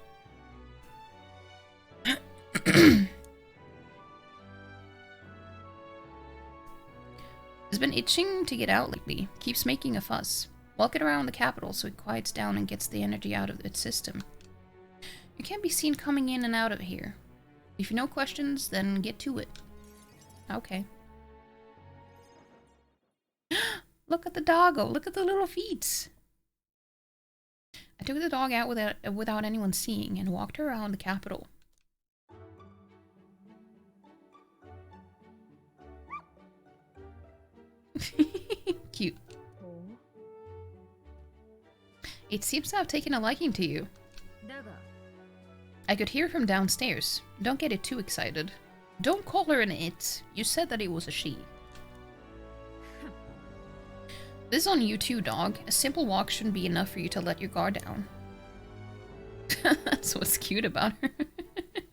It's been itching to get out lately. Keeps making a fuss. Walk it around the capital so it quiets down and gets the energy out of its system. You can't be seen coming in and out of here. If you know questions, then get to it. Okay. Look at the doggo. Look at the little feet. I took the dog out without anyone seeing and walked her around the capital. Cute. It seems to have taken a liking to you. I could hear from downstairs. Don't get it too excited. Don't call her an it. You said that it was a she. This is on you too, dog. A simple walk shouldn't be enough for you to let your guard down. That's what's cute about her.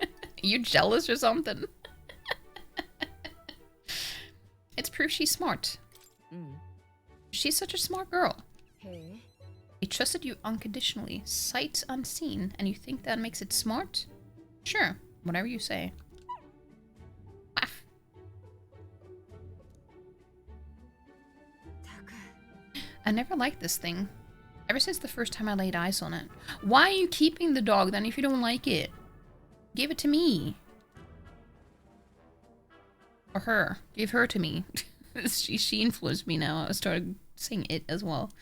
Are you jealous or something? It's proof she's smart. She's such a smart girl. Hey. I trusted you unconditionally, sight unseen, and you think that makes it smart? Sure, whatever you say. Laugh. I never liked this thing. Ever since the first time I laid eyes on it. Why are you keeping the dog then if you don't like it? Give it to me. Or her. Give her to me. She influenced me now. I started saying it as well.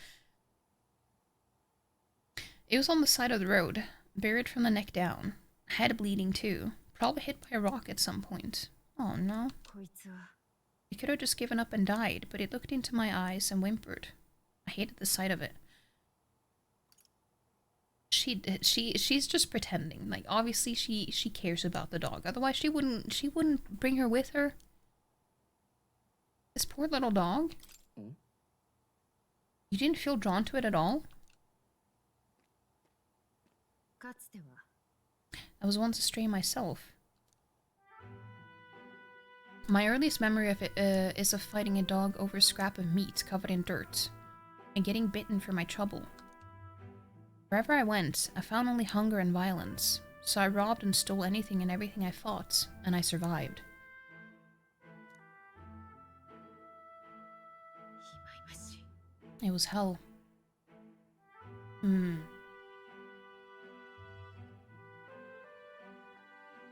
It was on the side of the road, buried from the neck down. Head bleeding too. Probably hit by a rock at some point. Oh no. It could have just given up and died, but it looked into my eyes and whimpered. I hated the sight of it. She's just pretending. Like obviously she cares about the dog. Otherwise she wouldn't bring her with her. This poor little dog. You didn't feel drawn to it at all? I was once a stray myself. My earliest memory of it is of fighting a dog over a scrap of meat covered in dirt, and getting bitten for my trouble. Wherever I went, I found only hunger and violence, so I robbed and stole anything and everything I fought, and I survived. It was hell.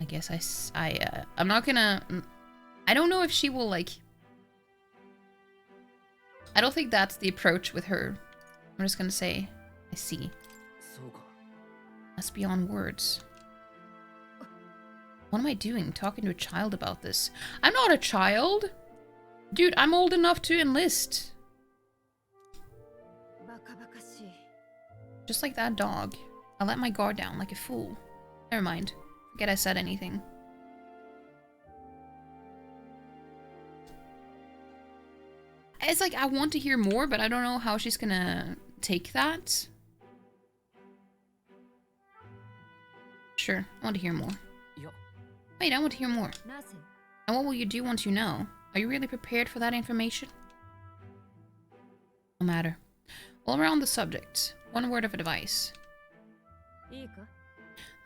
I guess I'm not gonna... I don't know if she will, like... I don't think that's the approach with her. I'm just gonna say, I see. That's beyond words. What am I doing, talking to a child about this? I'm not a child! Dude, I'm old enough to enlist. Just like that dog. I let my guard down like a fool. Never mind. Forget I said anything. It's like, I want to hear more, but I don't know how she's gonna take that. Sure, I want to hear more. Wait, I want to hear more. And what will you do once you know? Are you really prepared for that information? No matter. All around the subject, one word of advice.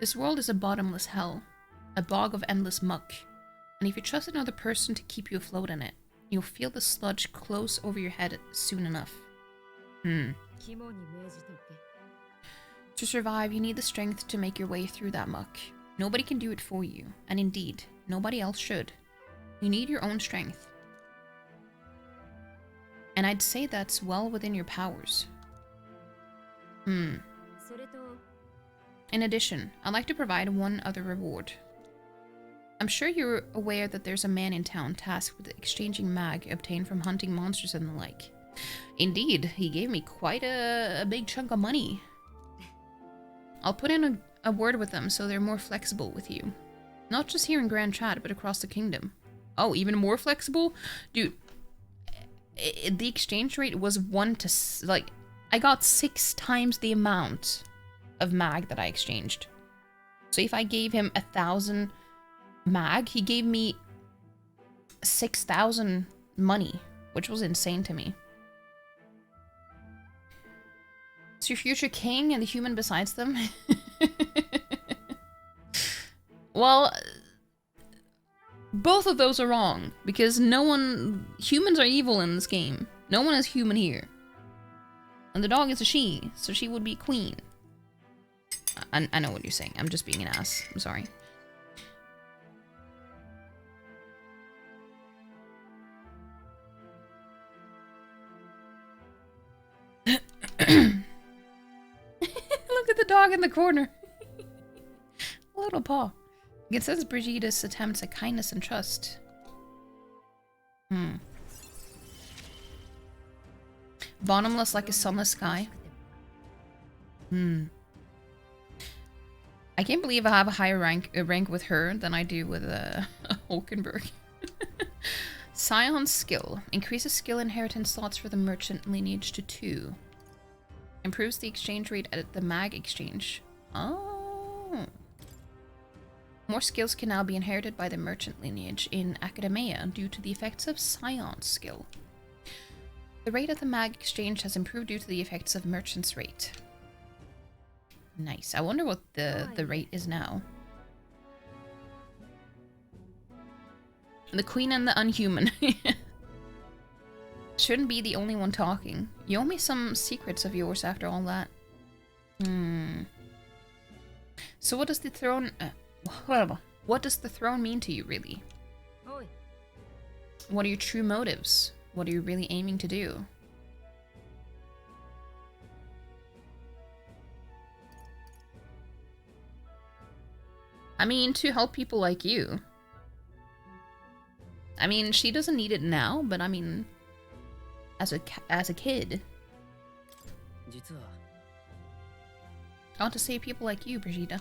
This world is a bottomless hell, a bog of endless muck, and if you trust another person to keep you afloat in it, you'll feel the sludge close over your head soon enough. To survive, you need the strength to make your way through that muck. Nobody can do it for you, and indeed, nobody else should. You need your own strength. And I'd say that's well within your powers. In addition, I'd like to provide one other reward. I'm sure you're aware that there's a man in town tasked with exchanging mag obtained from hunting monsters and the like. Indeed, he gave me quite a big chunk of money. I'll put in a word with them so they're more flexible with you. Not just here in Grand Chat, but across the kingdom. Oh, even more flexible? Dude, the exchange rate was 1 to... like, I got 6 times the amount of mag that I exchanged. So if I gave him 1,000 mag, he gave me 6,000 money, which was insane to me. Is your future king and the human besides them? Well, both of those are wrong, because humans are evil in this game. No one is human here. And the dog is a she, so she would be queen. I know what you're saying. I'm just being an ass. I'm sorry. Look at the dog in the corner. Little paw. It says Brigida's attempts at kindness and trust. Bottomless like a sunless sky. I can't believe I have a higher rank with her than I do with Hulkenberg. Scion's skill. Increases skill inheritance slots for the merchant lineage to 2. Improves the exchange rate at the mag exchange. Oh. More skills can now be inherited by the merchant lineage in Academia due to the effects of Scion's skill. The rate of the mag exchange has improved due to the effects of merchant's rate. Nice. I wonder what the rate is now. The queen and the unhuman. Shouldn't be the only one talking. You owe me some secrets of yours after all that. So what does the throne... what does the throne mean to you, really? What are your true motives? What are you really aiming to do? I mean, to help people like you. I mean, she doesn't need it now, but I mean... As a kid. I want to save people like you, Brigitte.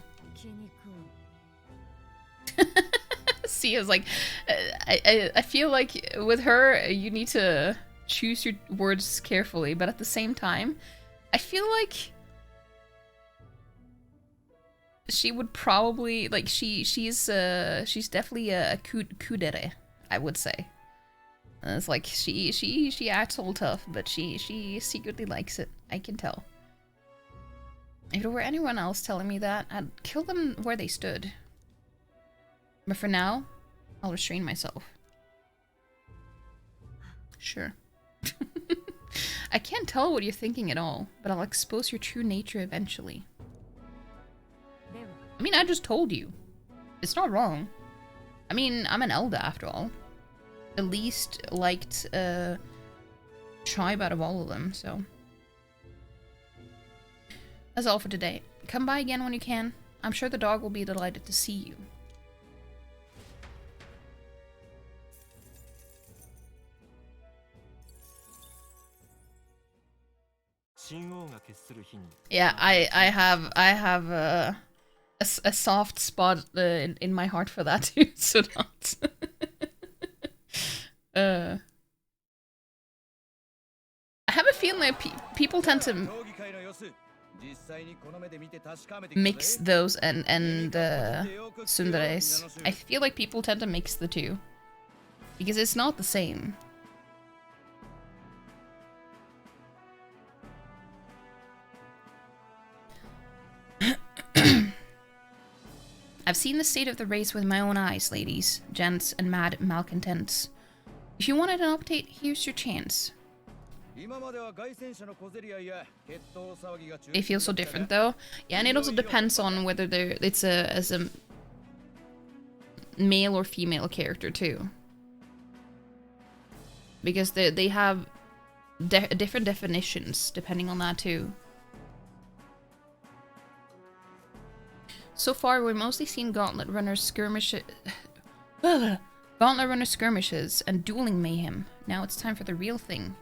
See, I was like, I feel like with her, you need to choose your words carefully, but at the same time, I feel like she would probably, like, she's definitely a kudere, I would say. It's like she acts all tough, but she secretly likes it. I can tell. If it were anyone else telling me that, I'd kill them where they stood. But for now, I'll restrain myself. Sure. I can't tell what you're thinking at all, but I'll expose your true nature eventually. I mean, I just told you. It's not wrong. I mean, I'm an Elder after all. The least liked tribe out of all of them, so. That's all for today. Come by again when you can. I'm sure the dog will be delighted to see you. Yeah, I have a soft spot in my heart for that too, so not. I have a feeling that people tend to mix those and tsunderes. I feel like people tend to mix the two because it's not the same. I've seen the state of the race with my own eyes, ladies, gents, and mad malcontents. If you wanted an update, here's your chance. They feel so different though. Yeah, and it also depends on whether it's a male or female character too. Because they have different definitions depending on that too. So far, we've mostly seen Gauntlet Runner skirmishes and dueling mayhem. Now it's time for the real thing.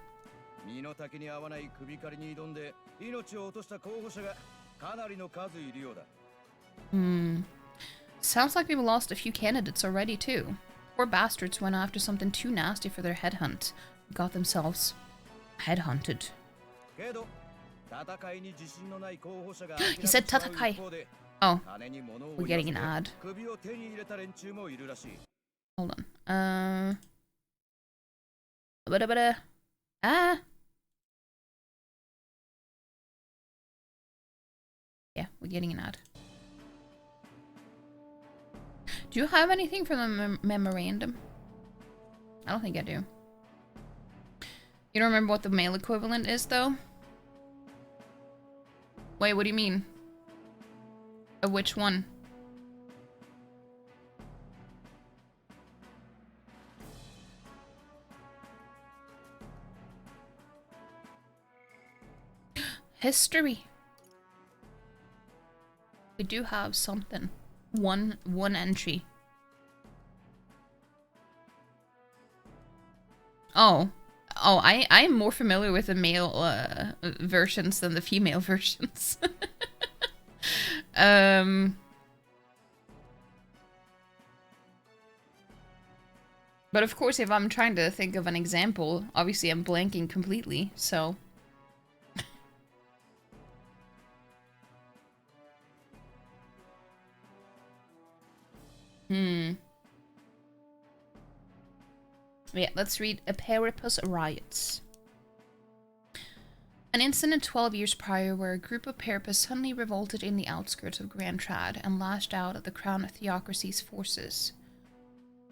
Sounds like we've lost a few candidates already too. Poor bastards went after something too nasty for their headhunt. Got themselves headhunted. He said Tatakai. Oh, we're getting an ad. Hold on. Yeah, we're getting an ad. Do you have anything from the memorandum? I don't think I do. You don't remember what the male equivalent is, though? Wait, what do you mean? Of which one? History. We do have something. One entry. Oh, I'm more familiar with the male versions than the female versions. But of course, if I'm trying to think of an example, obviously I'm blanking completely, so. Yeah, let's read Eperipus Riots. An incident 12 years prior where a group of Peripus suddenly revolted in the outskirts of Grand Trad and lashed out at the Crown Theocracy's forces.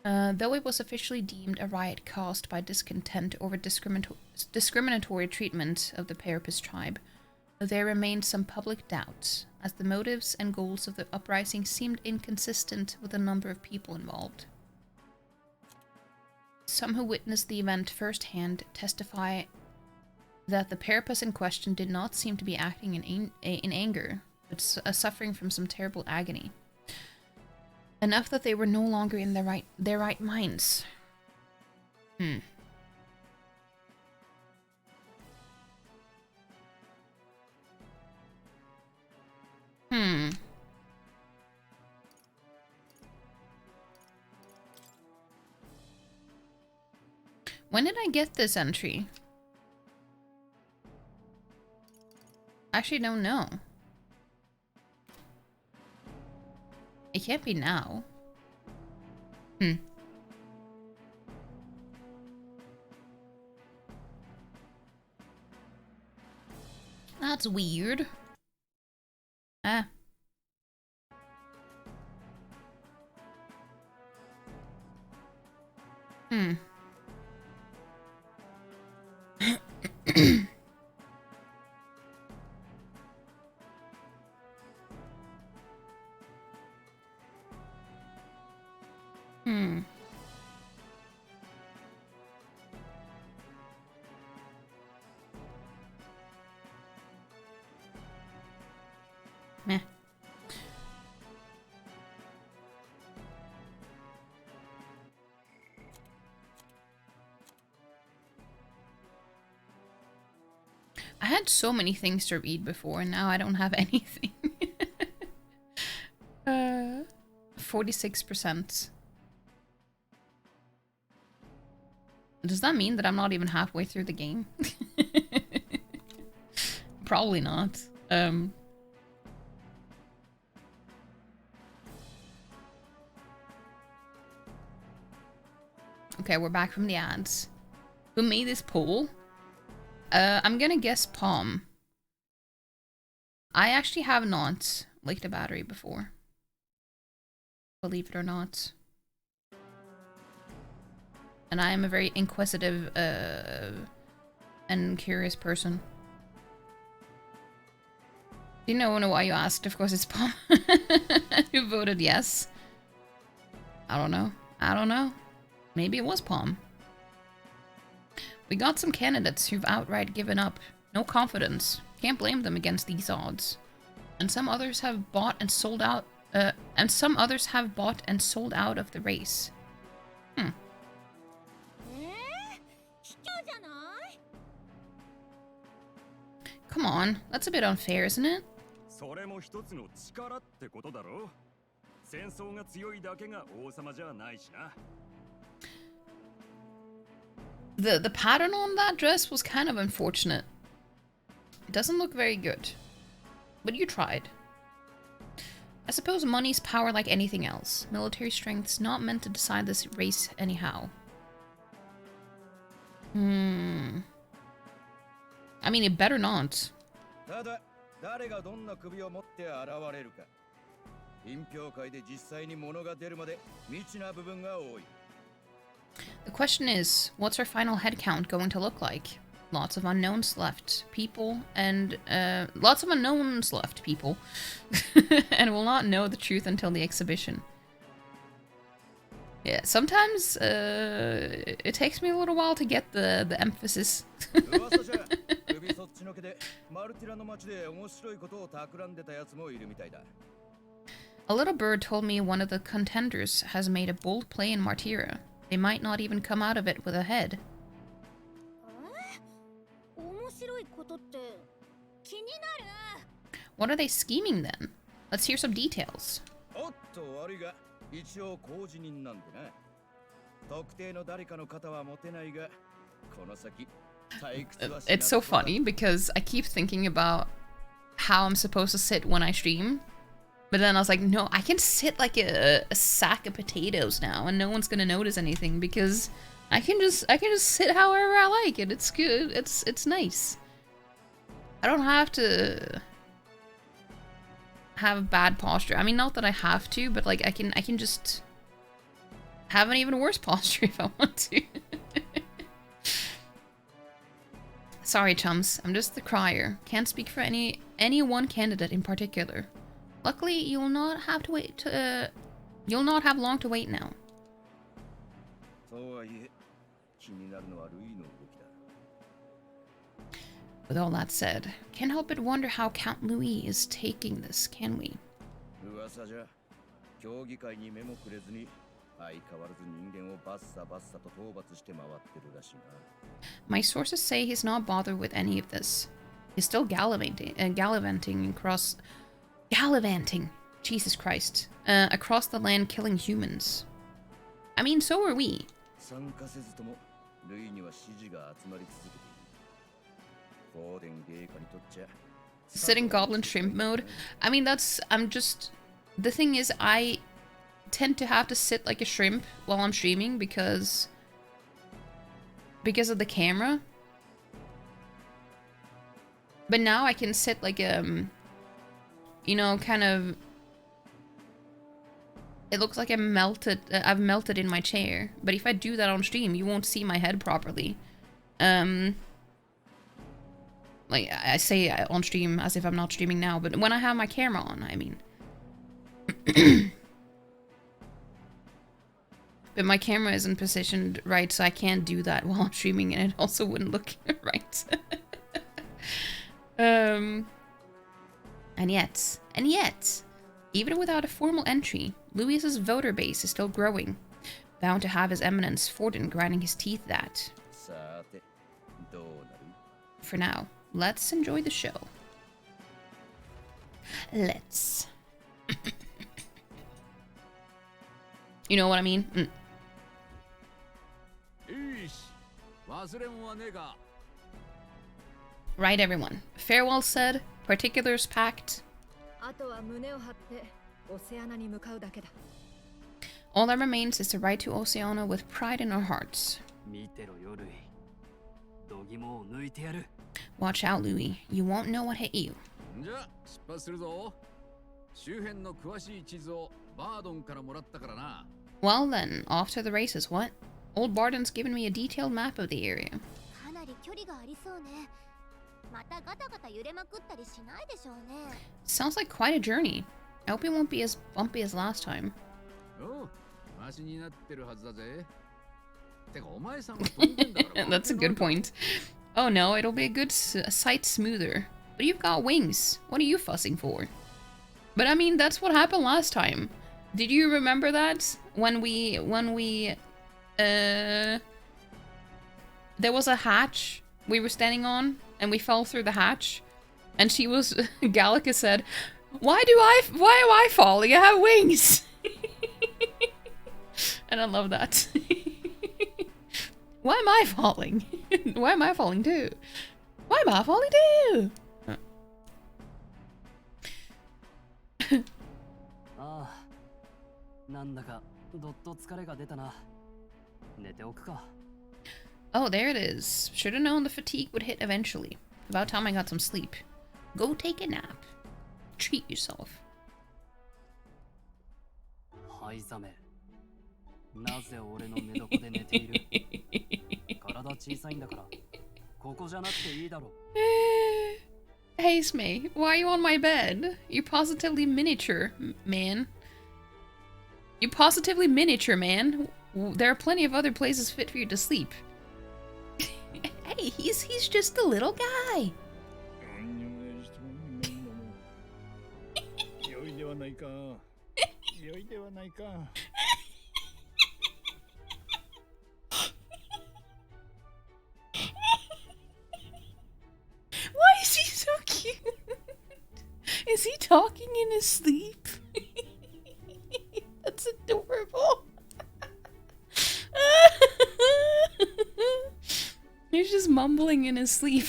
Though it was officially deemed a riot caused by discontent over discriminatory treatment of the Peripus tribe, there remained some public doubts, as the motives and goals of the uprising seemed inconsistent with the number of people involved. Some who witnessed the event firsthand testify that the Peripus in question did not seem to be acting in anger, but suffering from some terrible agony. Enough that they were no longer in their right minds. When did I get this entry? I actually don't know. It can't be now. That's weird. Ah. Meh. I had so many things to read before, and now I don't have anything. 46%. Does that mean that I'm not even halfway through the game? Probably not. Okay, we're back from the ads. Who made this poll? I'm gonna guess Palm. I actually have not licked a battery before. believe it or not. And I am a very inquisitive and curious person. Do you know why you asked? Of course it's Palm. Who voted yes? I don't know. I don't know. Maybe it was Palm. We got some candidates who've outright given up. No confidence. Can't blame them against these odds. And some others have bought and sold out. Of the race. Come on, that's a bit unfair, isn't it? The pattern on that dress was kind of unfortunate. It doesn't look very good. But you tried. I suppose money's power like anything else. Military strength's not meant to decide this race anyhow. I mean, it better not. The question is, what's our final headcount going to look like? Lots of unknowns left, people, and and will not know the truth until the exhibition. Yeah, sometimes it takes me a little while to get the emphasis. A little bird told me one of the contenders has made a bold play in Martyra. They might not even come out of it with a head. What are they scheming then? Let's hear some details. It's so funny because I keep thinking about how I'm supposed to sit when I stream. But then I was like, no, I can sit like a sack of potatoes now and no one's gonna notice anything because I can just sit however I like it. It's good. It's nice. I don't have to have bad posture. I mean, not that I have to, but like I can just have an even worse posture if I want to. Sorry, chums. I'm just the crier. Can't speak for any one candidate in particular. Luckily, you'll not have to wait. You'll not have long to wait now. With all that said, can't help but wonder how Count Louis is taking this, can we? My sources say he's not bothered with any of this. He's still gallivanting across... Gallivanting! Jesus Christ. Across the land killing humans. I mean, so are we. Sit in goblin shrimp mode. I mean, the thing is, I tend to have to sit like a shrimp while I'm streaming because of the camera. But now I can sit like you know, kind of. It looks like I've melted in my chair. But if I do that on stream, you won't see my head properly. Like, I say on stream as if I'm not streaming now, but when I have my camera on, I mean. But my camera isn't positioned right, so I can't do that while I'm streaming, and it also wouldn't look right. And yet, even without a formal entry, Louis's voter base is still growing. Bound to have His Eminence Forden grinding his teeth at. For now, let's enjoy the show. Let's. You know what I mean? Right, everyone. Farewell said, particulars packed. All that remains is to ride to Oceana with pride in our hearts. Watch out, Louis. You won't know what hit you. Well then, off to the races, what? Old Barden's given me a detailed map of the area. Sounds like quite a journey. I hope it won't be as bumpy as last time. That's a good point. Oh no, it'll be a sight smoother. But you've got wings. What are you fussing for? But I mean, that's what happened last time. Did you remember that? When we there was a hatch we were standing on, and we fell through the hatch, and she was, Gallica said, why am I falling? I have wings. And I love that. Why am I falling? Why am I falling too? Why am I falling too? Oh, there it is. Should have known the fatigue would hit eventually. About time I got some sleep. Go take a nap. Treat yourself. Hey Smee, why are you on my bed? You're positively miniature, man. You're positively miniature, man. There are plenty of other places fit for you to sleep. Hey, he's just a little guy. Why is he so cute? Is he talking in his sleep? That's adorable. He's just mumbling in his sleep.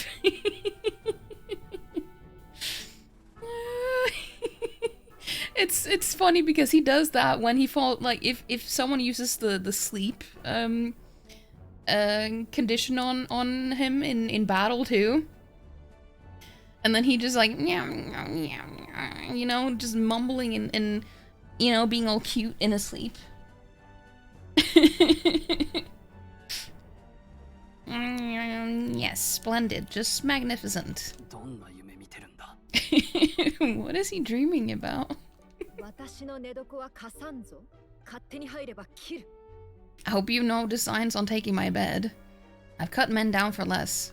It's funny because he does that when he falls. Like if someone uses the sleep condition on him in battle too, and then he just like you know, just mumbling and you know, being all cute in his sleep. Yes, splendid, just magnificent. What is he dreaming about? I hope you know designs on taking my bed. I've cut men down for less.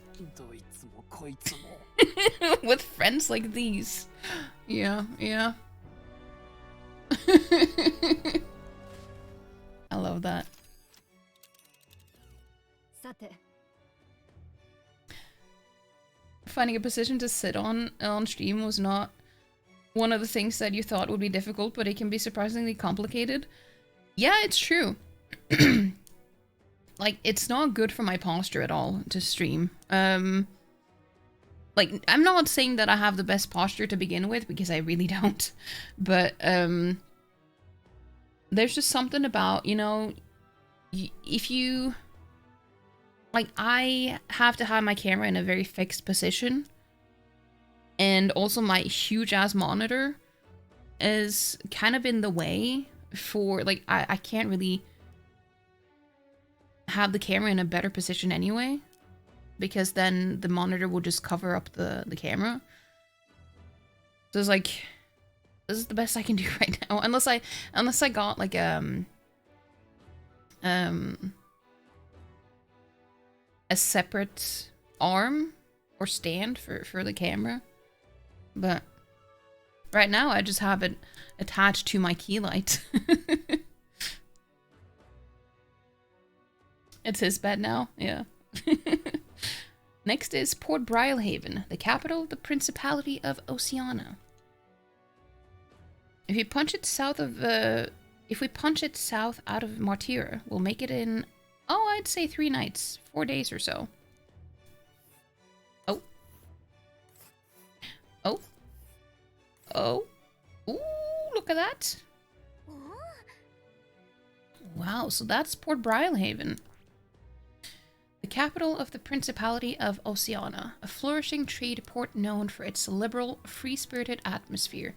With friends like these. Yeah. I love that. Finding a position to sit on stream was not one of the things that you thought would be difficult, but it can be surprisingly complicated. Yeah, it's true. Like, it's not good for my posture at all to stream. Like, I'm not saying that I have the best posture to begin with, because I really don't. But, there's just something about, you know, if you... Like, I have to have my camera in a very fixed position. And also my huge-ass monitor is kind of in the way for... Like, I can't really have the camera in a better position anyway. Because then the monitor will just cover up the camera. So it's like... This is the best I can do right now. Unless I got, like, a separate arm or stand for the camera. But right now I just have it attached to my key light. It's his bed now, yeah. Next is Port Brilehaven, the capital of the Principality of Oceania. If we punch it south out of Martyra, we'll make it in, oh, I'd say 3 nights, 4 days or so. Oh. Oh. Oh. Ooh, look at that. Wow, so that's Port Brilehaven. The capital of the Principality of Oceania, a flourishing trade port known for its liberal, free-spirited atmosphere.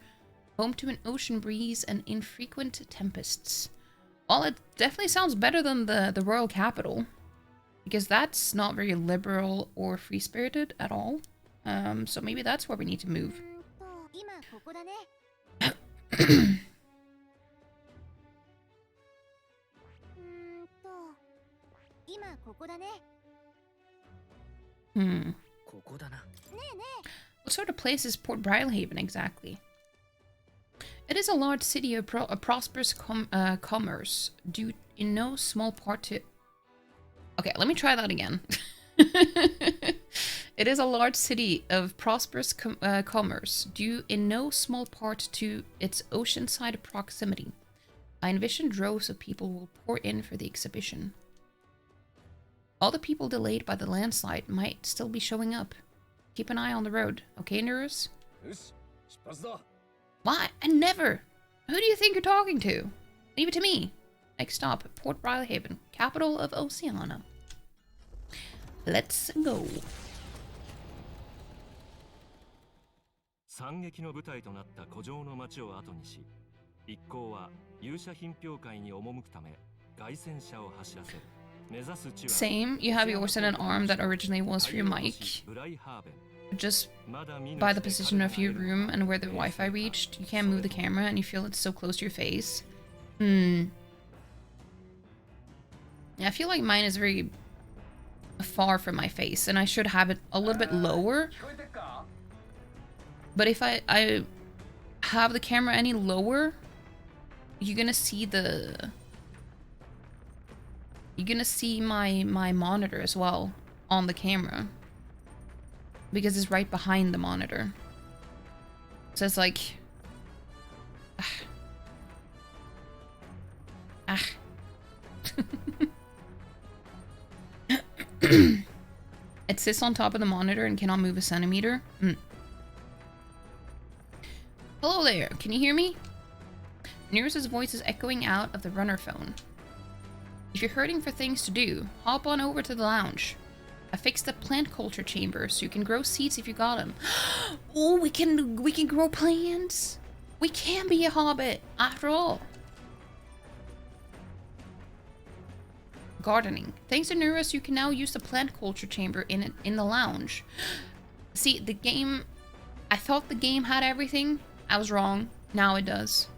Home to an ocean breeze and infrequent tempests. Well, it definitely sounds better than the royal capital. Because that's not very liberal or free-spirited at all. So maybe that's where we need to move. What sort of place is Port Brilehaven exactly? It is a large city of prosperous commerce, due in no small part to... Okay, let me try that again. It is a large city of prosperous commerce, due in no small part to its oceanside proximity. I envision droves of people will pour in for the exhibition. All the people delayed by the landslide might still be showing up. Keep an eye on the road, okay, Nurus? Why? I never! Who do you think you're talking to? Leave it to me. Next stop, Port Brilehaven, capital of Oceania. Let's go. 惨劇の舞台となった古城の町を後にし、一行は勇者品評会に赴くため凱旋車を走らせる。Same, you have yours in an arm that originally was for your mic. Just by the position of your room and where the Wi-Fi reached, you can't move the camera and you feel it's so close to your face. Yeah, I feel like mine is very far from my face and I should have it a little bit lower. But if I have the camera any lower, you're gonna see the... You're gonna see my monitor as well on the camera. Because it's right behind the monitor. So it's like... It sits on top of the monitor and cannot move a centimeter. Hello there, can you hear me? Nurse's voice is echoing out of the runner phone. If you're hurting for things to do, hop on over to the lounge. I fixed the plant culture chamber so you can grow seeds if you got them. Oh, we can grow plants. We can be a hobbit after all. Gardening. Thanks to Nurus, you can now use the plant culture chamber in the lounge. See, the game... I thought the game had everything. I was wrong. Now it does.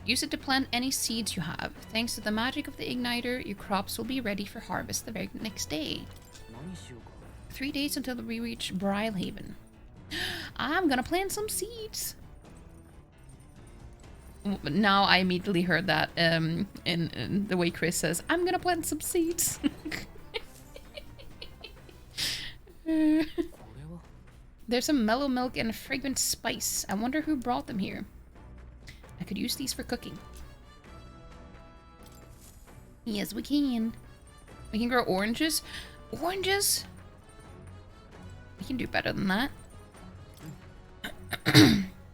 Use it to plant any seeds you have. Thanks to the magic of the igniter, your crops will be ready for harvest the very next day. 3 days until we reach Brilehaven. I'm gonna plant some seeds. Now I immediately heard that in the way Chris says, I'm gonna plant some seeds. There's some mellow milk and fragrant spice. I wonder who brought them here. I could use these for cooking. Yes, we can. We can grow oranges. Oranges? We can do better than that.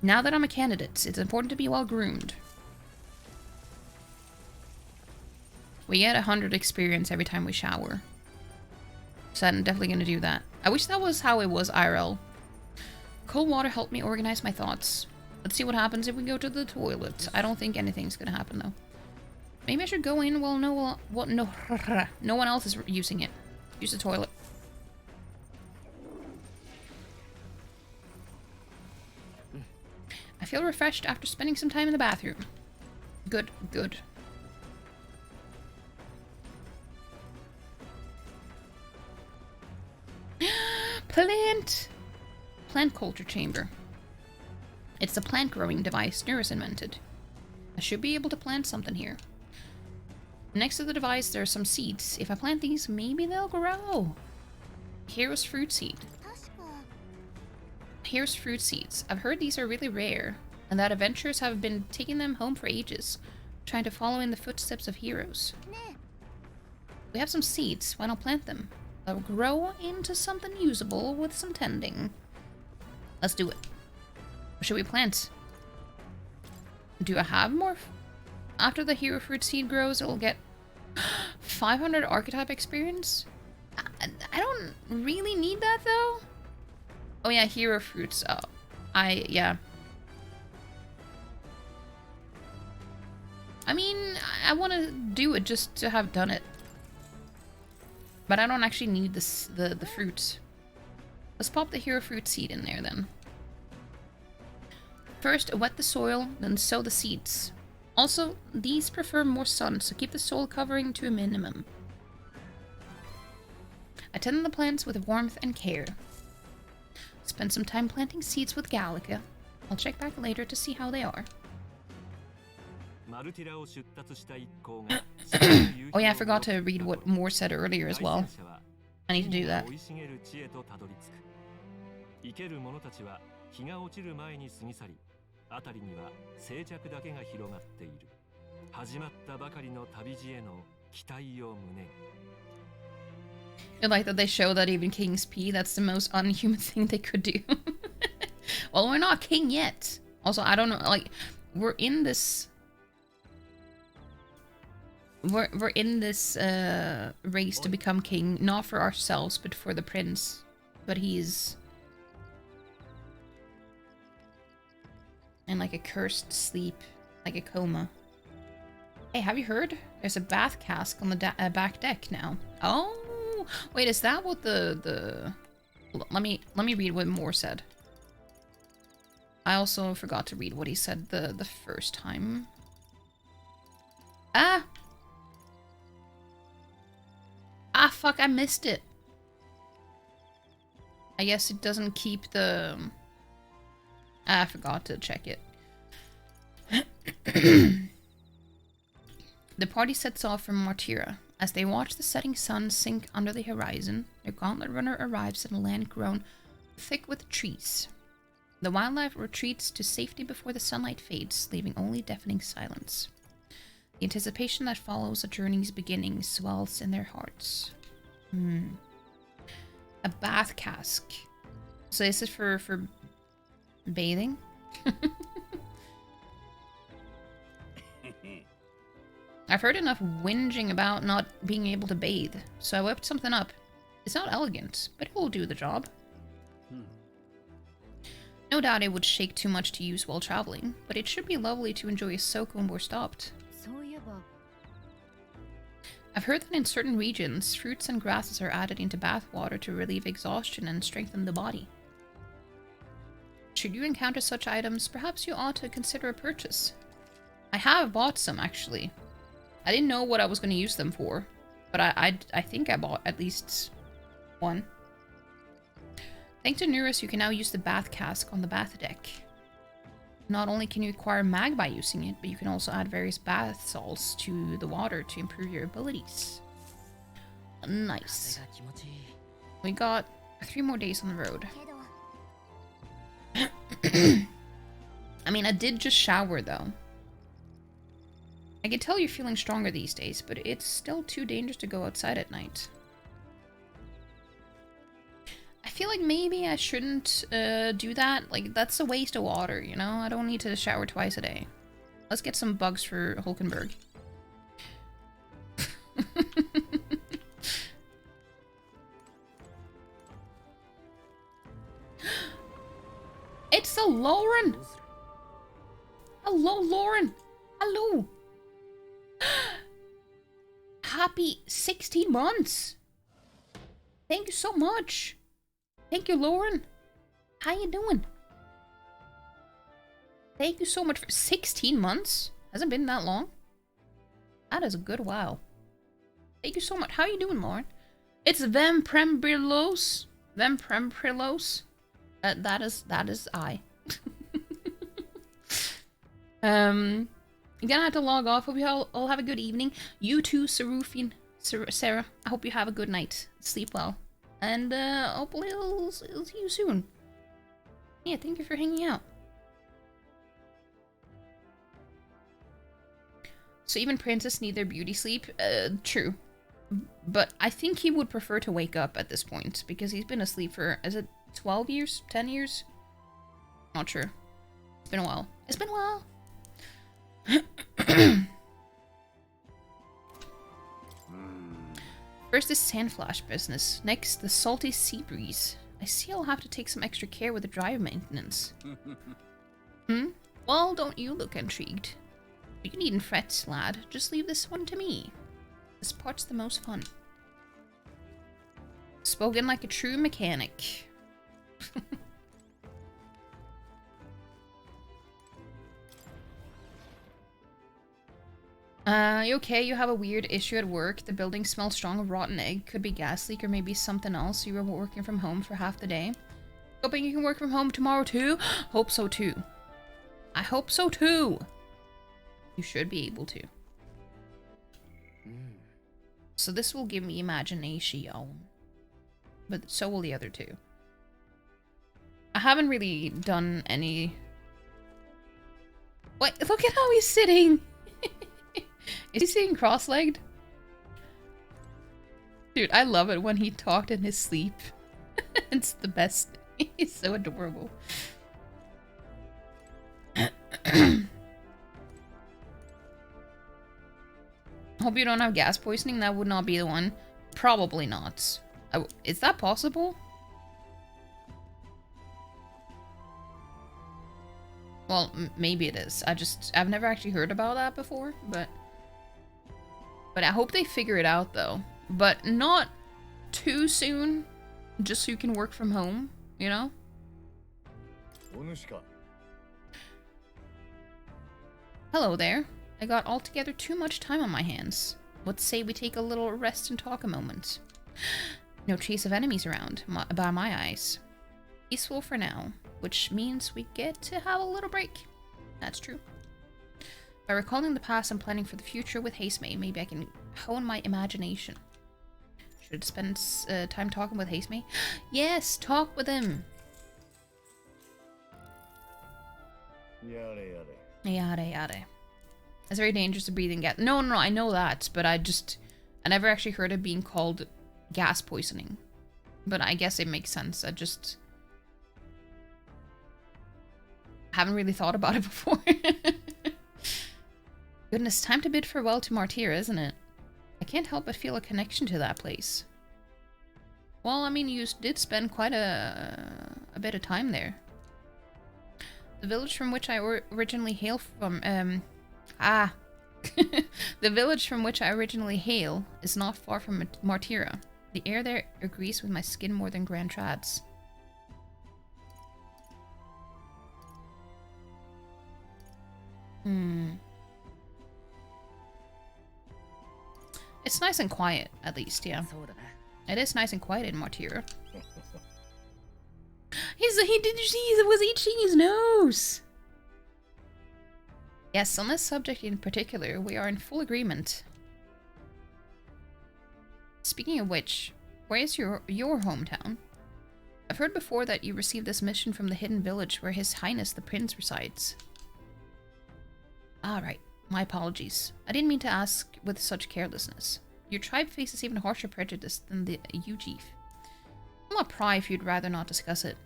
Now that I'm a candidate, it's important to be well groomed. We get 100 experience every time we shower. So I'm definitely going to do that. I wish that was how it was IRL. Cold water helped me organize my thoughts. Let's see what happens if we go to the toilet. I don't think anything's gonna happen though. Maybe I should go in while no one else is using it. Use the toilet. I feel refreshed after spending some time in the bathroom. Good, good. Plant culture chamber. It's the plant growing device Nurus invented. I should be able to plant something here. Next to the device, there are some seeds. If I plant these, maybe they'll grow. Here's fruit seed. Here's fruit seeds. I've heard these are really rare, and that adventurers have been taking them home for ages, trying to follow in the footsteps of heroes. We have some seeds. Why not plant them? They'll grow into something usable with some tending. Let's do it. What should we plant? Do I have more? After the hero fruit seed grows, it'll get 500 archetype experience? I don't really need that though. Oh yeah, hero fruits. Oh, Yeah. I mean, I want to do it just to have done it. But I don't actually need this, the fruit. Let's pop the hero fruit seed in there then. First, wet the soil, then sow the seeds. Also, these prefer more sun, so keep the soil covering to a minimum. Attend the plants with warmth and care. Spend some time planting seeds with Gallica. I'll check back later to see how they are. Oh yeah, I forgot to read what Moore said earlier as well. I need to do that. I like that they show that even kings pee. That's the most unhuman thing they could do. Well, we're not king yet. Also, I don't know, like, we're in this race to become king, not for ourselves, but for the prince. But he's in like a cursed sleep, like a coma. Hey, have you heard? There's a bath cask on the back deck now. Oh, wait, is that what the... Let me read what Moore said. I also forgot to read what he said the first time. Ah! Ah, fuck, I missed it. I guess it doesn't keep the... I forgot to check it. The party sets off from Martira. As they watch the setting sun sink under the horizon, their gauntlet runner arrives at a land grown thick with trees. The wildlife retreats to safety before the sunlight fades, leaving only deafening silence. The anticipation that follows a journey's beginning swells in their hearts. A bath cask. So this is for bathing? I've heard enough whinging about not being able to bathe, so I whipped something up. It's not elegant, but it will do the job. No doubt it would shake too much to use while traveling, but it should be lovely to enjoy a soak when we're stopped. I've heard that in certain regions, fruits and grasses are added into bath water to relieve exhaustion and strengthen the body. Should you encounter such items, perhaps you ought to consider a purchase. I have bought some, actually. I didn't know what I was going to use them for, but I think I bought at least one. Thanks to Nurus, you can now use the bath cask on the bath deck. Not only can you acquire mag by using it, but you can also add various bath salts to the water to improve your abilities. Nice. We got 3 more days on the road. I mean, I did just shower, though. I can tell you're feeling stronger these days, but it's still too dangerous to go outside at night. I feel like maybe I shouldn't do that. Like, that's a waste of water, you know? I don't need to shower twice a day. Let's get some bugs for Hulkenberg. It's the Lauren! Hello, Lauren! Hello! Happy 16 months! Thank you so much! Thank you, Lauren! How you doing? Thank you so much for 16 months? Hasn't been that long. That is a good while. Thank you so much. How you doing, Lauren? It's Vem Prembrilos. Vem Prembrilos. That is I. I'm gonna have to log off. Hope you all have a good evening. You too, Sarufin, Sarah. I hope you have a good night. Sleep well. And hopefully I'll see you soon. Yeah, thank you for hanging out. So even princes need their beauty sleep? True. But I think he would prefer to wake up at this point, because he's been asleep for, is it 12 years? 10 years? Not sure. It's been a while. It's been a while. First is sand flash business. Next, the salty sea breeze. I see I'll have to take some extra care with the drive maintenance. Well, don't you look intrigued. You needn't fret, lad. Just leave this one to me. This part's the most fun. Spoken like a true mechanic. You okay? You have a weird issue at work. The building smells strong of rotten egg. Could be gas leak or maybe something else. You were working from home for half the day. Hoping you can work from home tomorrow too? Hope so too. I hope so too. You should be able to. So this will give me imagination. But so will the other two. I haven't really done any... What? Look at how he's sitting! Is he sitting cross-legged? Dude, I love it when he talked in his sleep. It's the best. He's so adorable. Hope you don't have gas poisoning. That would not be the one. Probably not. Is that possible? Well, maybe it is. I've never actually heard about that before, but I hope they figure it out though. But not too soon, just so you can work from home, you know? Hello there. I got altogether too much time on my hands. Let's say we take a little rest and talk a moment. No trace of enemies around, by my eyes. Peaceful for now, which means we get to have a little break. That's true. By recalling the past and planning for the future with Hastemay, maybe I can hone my imagination. Should spend time talking with Hastemay? Yes, talk with him. Yada yada. Yada yada. It's very dangerous to breathe in gas. No, I know that, but I never actually heard it being called gas poisoning. But I guess it makes sense. I just haven't really thought about it before. Goodness, time to bid farewell to Martyr, isn't it? I can't help but feel a connection to that place. Well, I mean, you did spend quite a bit of time there. The village from which I originally hail from, the village from which I originally hail is not far from Martyra. The air there agrees with my skin more than Grand Trads. It's nice and quiet, at least, yeah. It is nice and quiet in Martyra. Did you see he was itching his nose? Yes, on this subject in particular, we are in full agreement. Speaking of which, where is your hometown? I've heard before that you received this mission from the hidden village where His Highness the Prince resides. Alright, my apologies. I didn't mean to ask with such carelessness. Your tribe faces even harsher prejudice than the Ujif. I'll not pry if you'd rather not discuss it.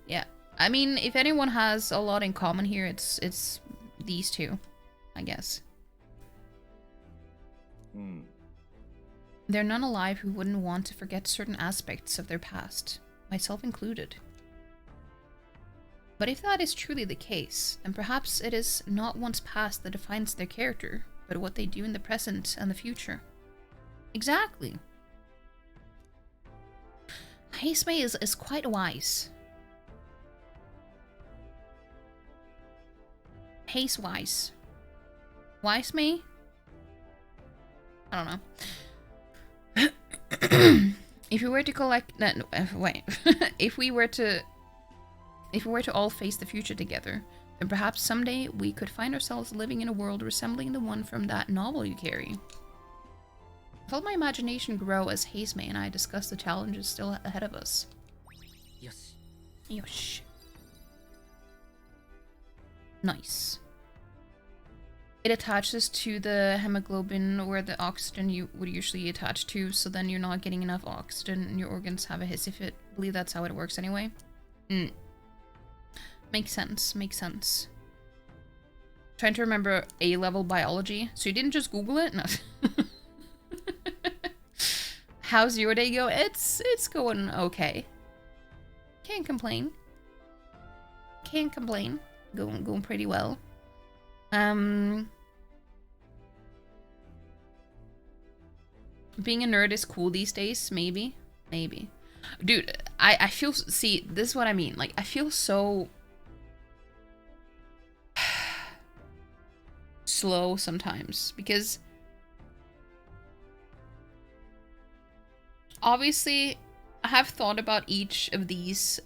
Yeah, I mean, if anyone has a lot in common here, it's these two, I guess. There are none alive who wouldn't want to forget certain aspects of their past, myself included. But if that is truly the case, then perhaps it is not one's past that defines their character, but what they do in the present and the future. Exactly. Hastemay is quite wise. Wise. Wise-may? I don't know. If we were to collect... wait. If we were to all face the future together, then perhaps someday we could find ourselves living in a world resembling the one from that novel you carry. I felt my imagination grow as Hastemay and I discussed the challenges still ahead of us. Yosh. Nice. It attaches to the hemoglobin where the oxygen you would usually attach to, so then you're not getting enough oxygen and your organs have a hissy fit. I believe that's how it works anyway. Makes sense, makes sense. Trying to remember A-level biology. So you didn't just Google it? No. How's your day go? It's going okay. Can't complain. Can't complain. Going pretty well. Being a nerd is cool these days, maybe. Maybe. Dude, I feel, see, this is what I mean. Like, I feel so slow sometimes because obviously I have thought about each of these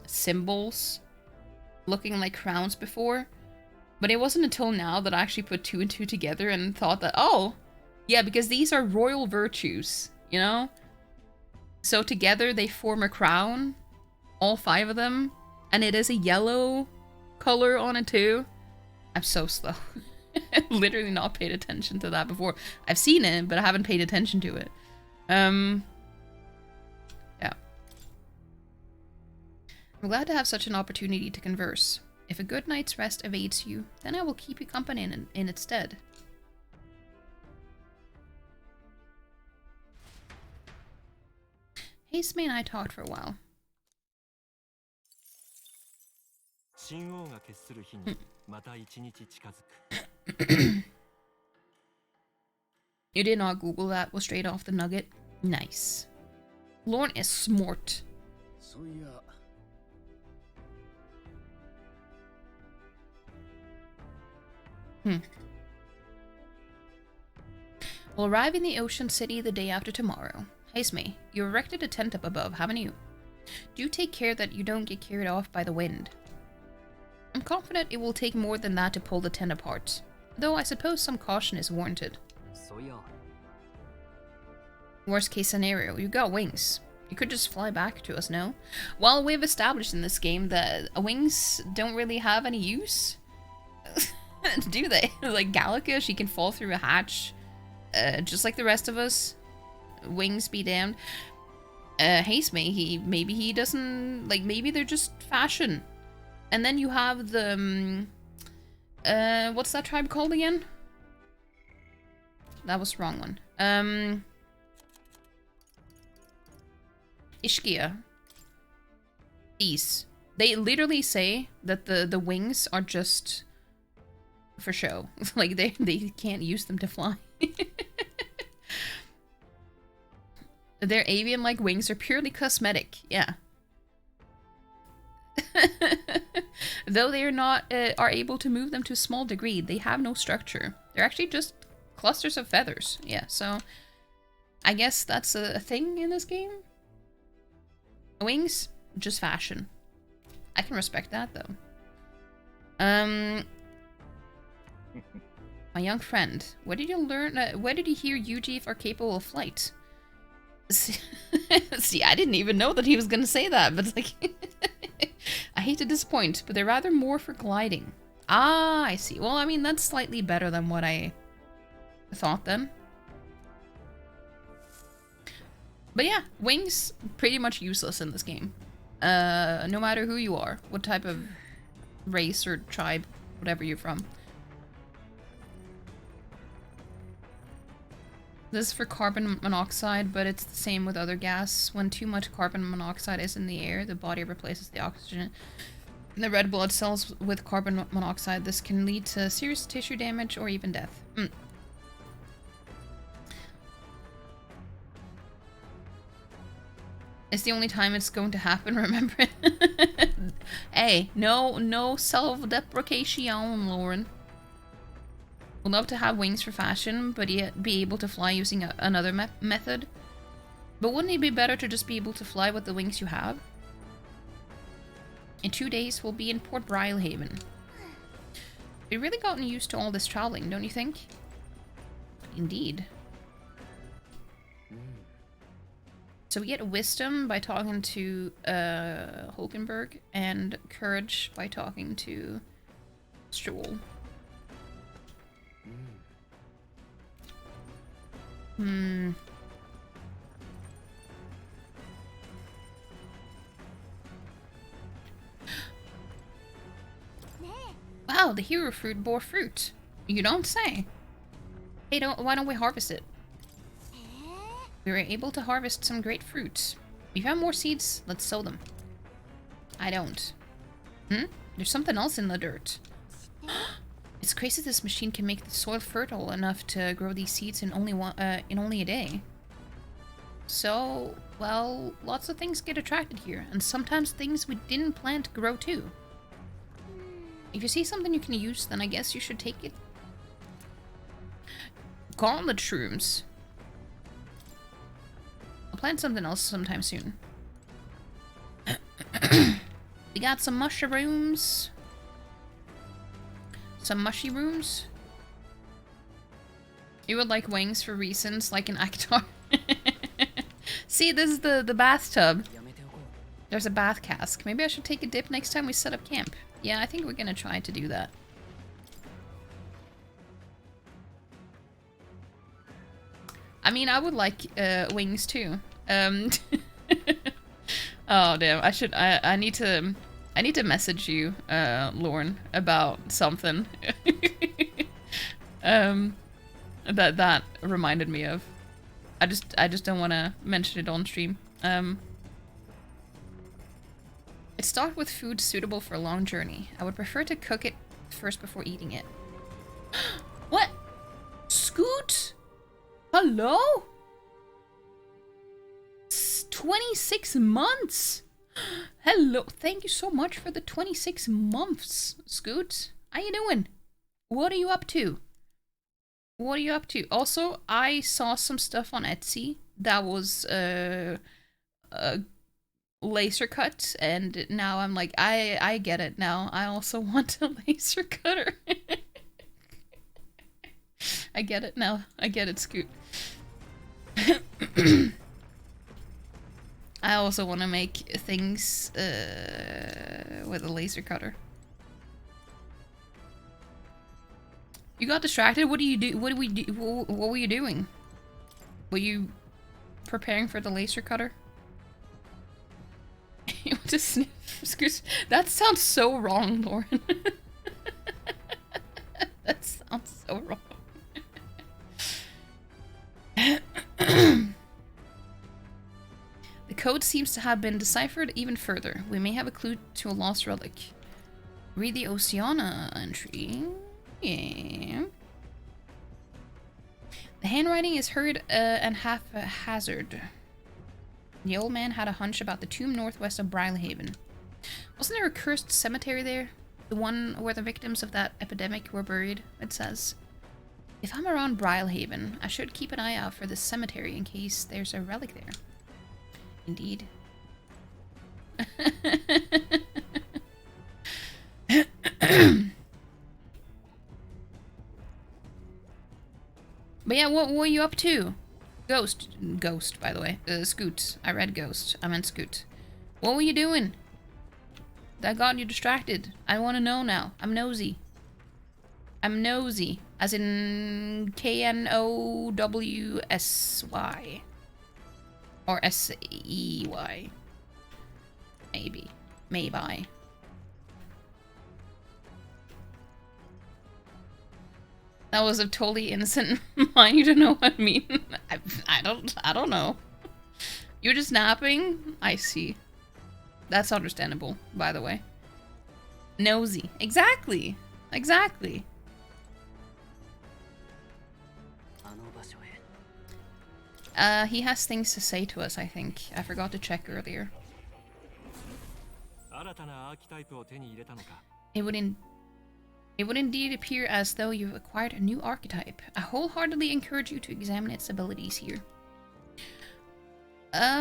symbols looking like crowns before, but it wasn't until now that I actually put 2 and 2 together and thought that, oh, yeah, because these are royal virtues, you know? So together they form a crown, all 5 of them, and it is a yellow color on it too. I'm so slow. I've literally not paid attention to that before. I've seen it, but I haven't paid attention to it. Yeah. I'm glad to have such an opportunity to converse. If a good night's rest awaits you, then I will keep you company in its stead. Hasemay and I talked for a while. You did not Google that, was straight off the nugget. Nice. Lorne is smart. We'll arrive in the Ocean City the day after tomorrow. Hasemay, you erected a tent up above, haven't you? Do take care that you don't get carried off by the wind. I'm confident it will take more than that to pull the tent apart, though I suppose some caution is warranted. Worst case scenario, you got wings. You could just fly back to us, no? Well, we've established in this game that wings don't really have any use. Do they? Like Gallica, she can fall through a hatch, just like the rest of us. Wings be damned. Hasemay, maybe he doesn't, like, maybe they're just fashion. And then you have the, what's that tribe called again? That was the wrong one. Ishkia. These. They literally say that the wings are just for show. Like, they can't use them to fly. Their avian-like wings are purely cosmetic, yeah. Though they are able to move them to a small degree, they have no structure. They're actually just clusters of feathers, yeah, so I guess that's a thing in this game. Wings, just fashion. I can respect that, though. My young friend, where did you learn, where did you hear Yuji are capable of flight? See, I didn't even know that he was gonna say that, but it's like... I hate to disappoint, but they're rather more for gliding. Ah, I see. Well, I mean, that's slightly better than what I thought then. But yeah, wings, pretty much useless in this game. No matter who you are, what type of race or tribe, whatever you're from. This is for carbon monoxide, but it's the same with other gas. When too much carbon monoxide is in the air, the body replaces the oxygen in the red blood cells with carbon monoxide. This can lead to serious tissue damage or even death. It's the only time it's going to happen, remember it? Hey, no self-deprecation, Lauren. Would love to have wings for fashion, but yet be able to fly using another method. But wouldn't it be better to just be able to fly with the wings you have? In 2 days, we'll be in Port Brilehaven. We've really gotten used to all this traveling, don't you think? Indeed. So we get wisdom by talking to Hulkenberg, and courage by talking to Stroll. Wow, the hero fruit bore fruit. You don't say. Hey, why don't we harvest it? We were able to harvest some great fruit. We found more seeds. Let's sow them. I don't. There's something else in the dirt. It's crazy this machine can make the soil fertile enough to grow these seeds in only a day. So, well, lots of things get attracted here, and sometimes things we didn't plan to grow too. If you see something you can use, then I guess you should take it. Gauntlet shrooms. I'll plant something else sometime soon. We got some mushrooms. Some mushy rooms. You would like wings for reasons like an actor. See, this is the bathtub. There's a bath cask. Maybe I should take a dip next time we set up camp. Yeah, I think we're gonna try to do that. I mean, I would like wings too. Oh damn! I need to message you, Lauren, about something. That reminded me of. I just don't want to mention it on stream. It's stocked with food suitable for a long journey. I would prefer to cook it first before eating it. What? Scoot? Hello? 26 months? Hello. Thank you so much for the 26 months, Scoot. How you doing? What are you up to? What are you up to? Also, I saw some stuff on Etsy that was laser cut, and now I'm like, I get it now. I also want a laser cutter. I get it now. I get it, Scoot. I also want to make things with a laser cutter. You got distracted? What do you do? What do we do? What were you doing? Were you preparing for the laser cutter? You want to sniff? That sounds so wrong, Lauren. That sounds so wrong. The code seems to have been deciphered even further. We may have a clue to a lost relic. Read the Oceana entry. Yeah. The handwriting is hurried and haphazard. The old man had a hunch about the tomb northwest of Brilehaven. Wasn't there a cursed cemetery there? The one where the victims of that epidemic were buried, it says. If I'm around Brilehaven, I should keep an eye out for this cemetery in case there's a relic there. Indeed. But yeah, what were you up to? Ghost, by the way. Scoot. I read Ghost. I meant Scoot. What were you doing? That got you distracted. I want to know now. I'm nosy. I'm nosy. As in Knowsy. Or SEY. Maybe. Maybe. That was a totally innocent mind. You don't know what I mean. I don't know. You're just napping? I see. That's understandable, by the way. Nosy. Exactly. Exactly. He has things to say to us, I think. I forgot to check earlier. It would indeed appear as though you've acquired a new archetype. I wholeheartedly encourage you to examine its abilities here.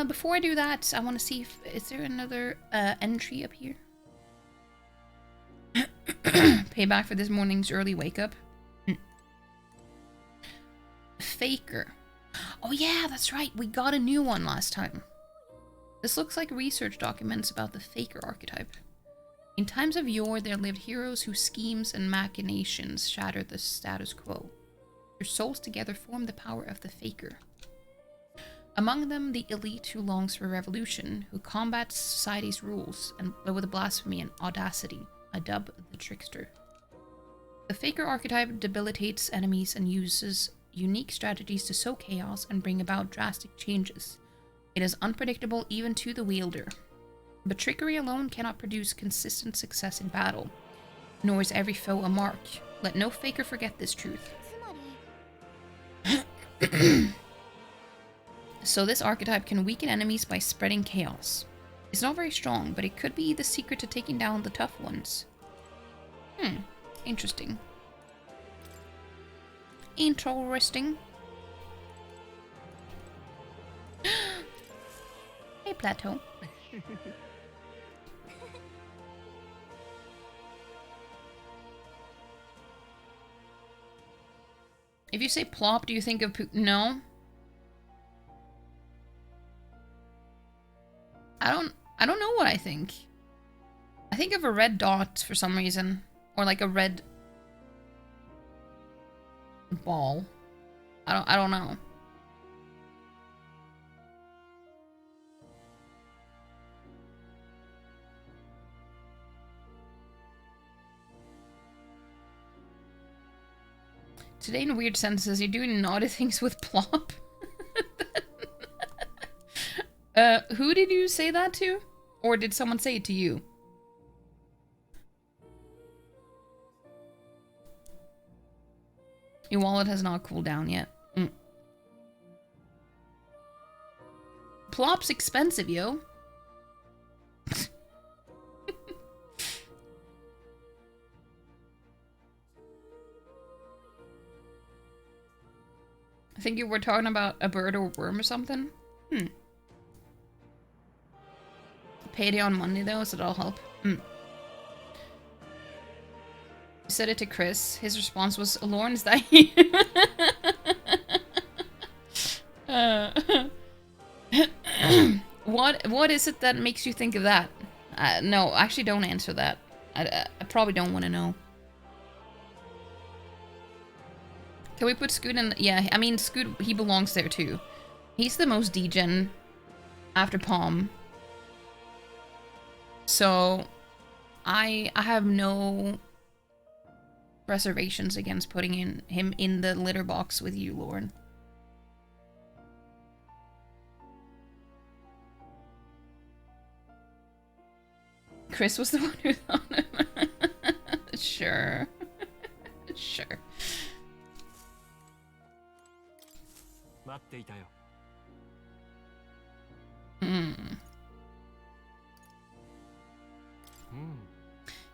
Before I do that, I want to see if... Is there another entry up here? Payback for this morning's early wake-up. Faker. Oh yeah, that's right. We got a new one last time. This looks like research documents about the Faker archetype. In times of yore, there lived heroes whose schemes and machinations shattered the status quo. Their souls together form the power of the Faker. Among them, the elite who longs for revolution, who combats society's rules and with blasphemy and audacity, I dub the Trickster. The Faker archetype debilitates enemies and uses unique strategies to sow chaos and bring about drastic changes. It is unpredictable even to the wielder. But trickery alone cannot produce consistent success in battle, nor is every foe a mark. Let no faker forget this truth. So this archetype can weaken enemies by spreading chaos. It's not very strong, but it could be the secret to taking down the tough ones. Interesting. Interesting. Hey, Plateau. If you say plop, do you think of No. I don't know what I think. I think of a red dot for some reason. Or like a red ball. I don't know. Today in weird sentences, you're doing naughty things with plop. Who did you say that to? Or did someone say it to you? Your wallet has not cooled down yet. Plop's expensive, yo. I think you were talking about a bird or a worm or something. Payday on Monday though, so that'll help. I said it to Chris. His response was, Lauren, is that you? What is it that makes you think of that? No, actually don't answer that. I probably don't want to know. Can we put Scoot in? Yeah, I mean, Scoot, he belongs there too. He's the most degen after Palm. So, I have no reservations against putting him in the litter box with you, Lauren. Chris was the one who thought him. Sure. Sure.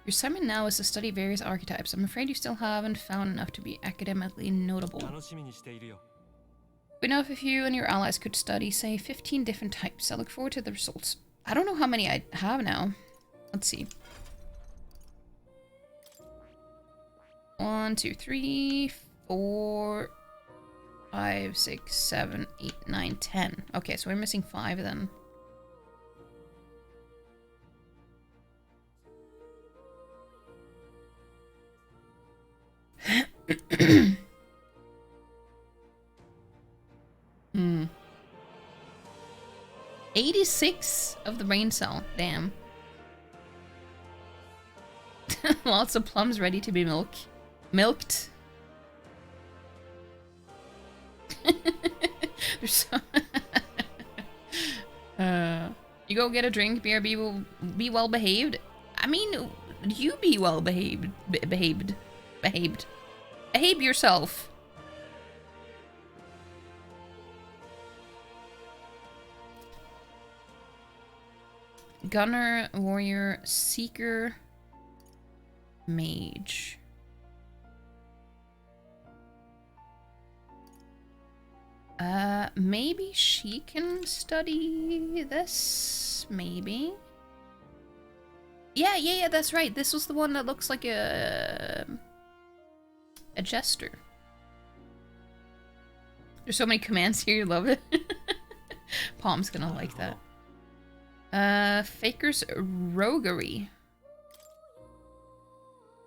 Your assignment now is to study various archetypes. I'm afraid you still haven't found enough to be academically notable. We know if you and your allies could study, say, 15 different types. I look forward to the results. I don't know how many I have now. Let's see. 1, 2, 3, 4, 5, 6, 7, 8, 9, 10. Okay, so we're missing 5 then. Hmm. 86 of the brain cell. Damn. Lots of plums ready to be milked. There's so you go get a drink, BRB will be well behaved. I mean, you be well behaved. Behave yourself. Gunner, warrior, seeker, mage. Maybe she can study this? Maybe? Yeah, that's right. This was the one that looks like a jester. There's so many commands here, you love it. Palm's gonna like that. Faker's roguery.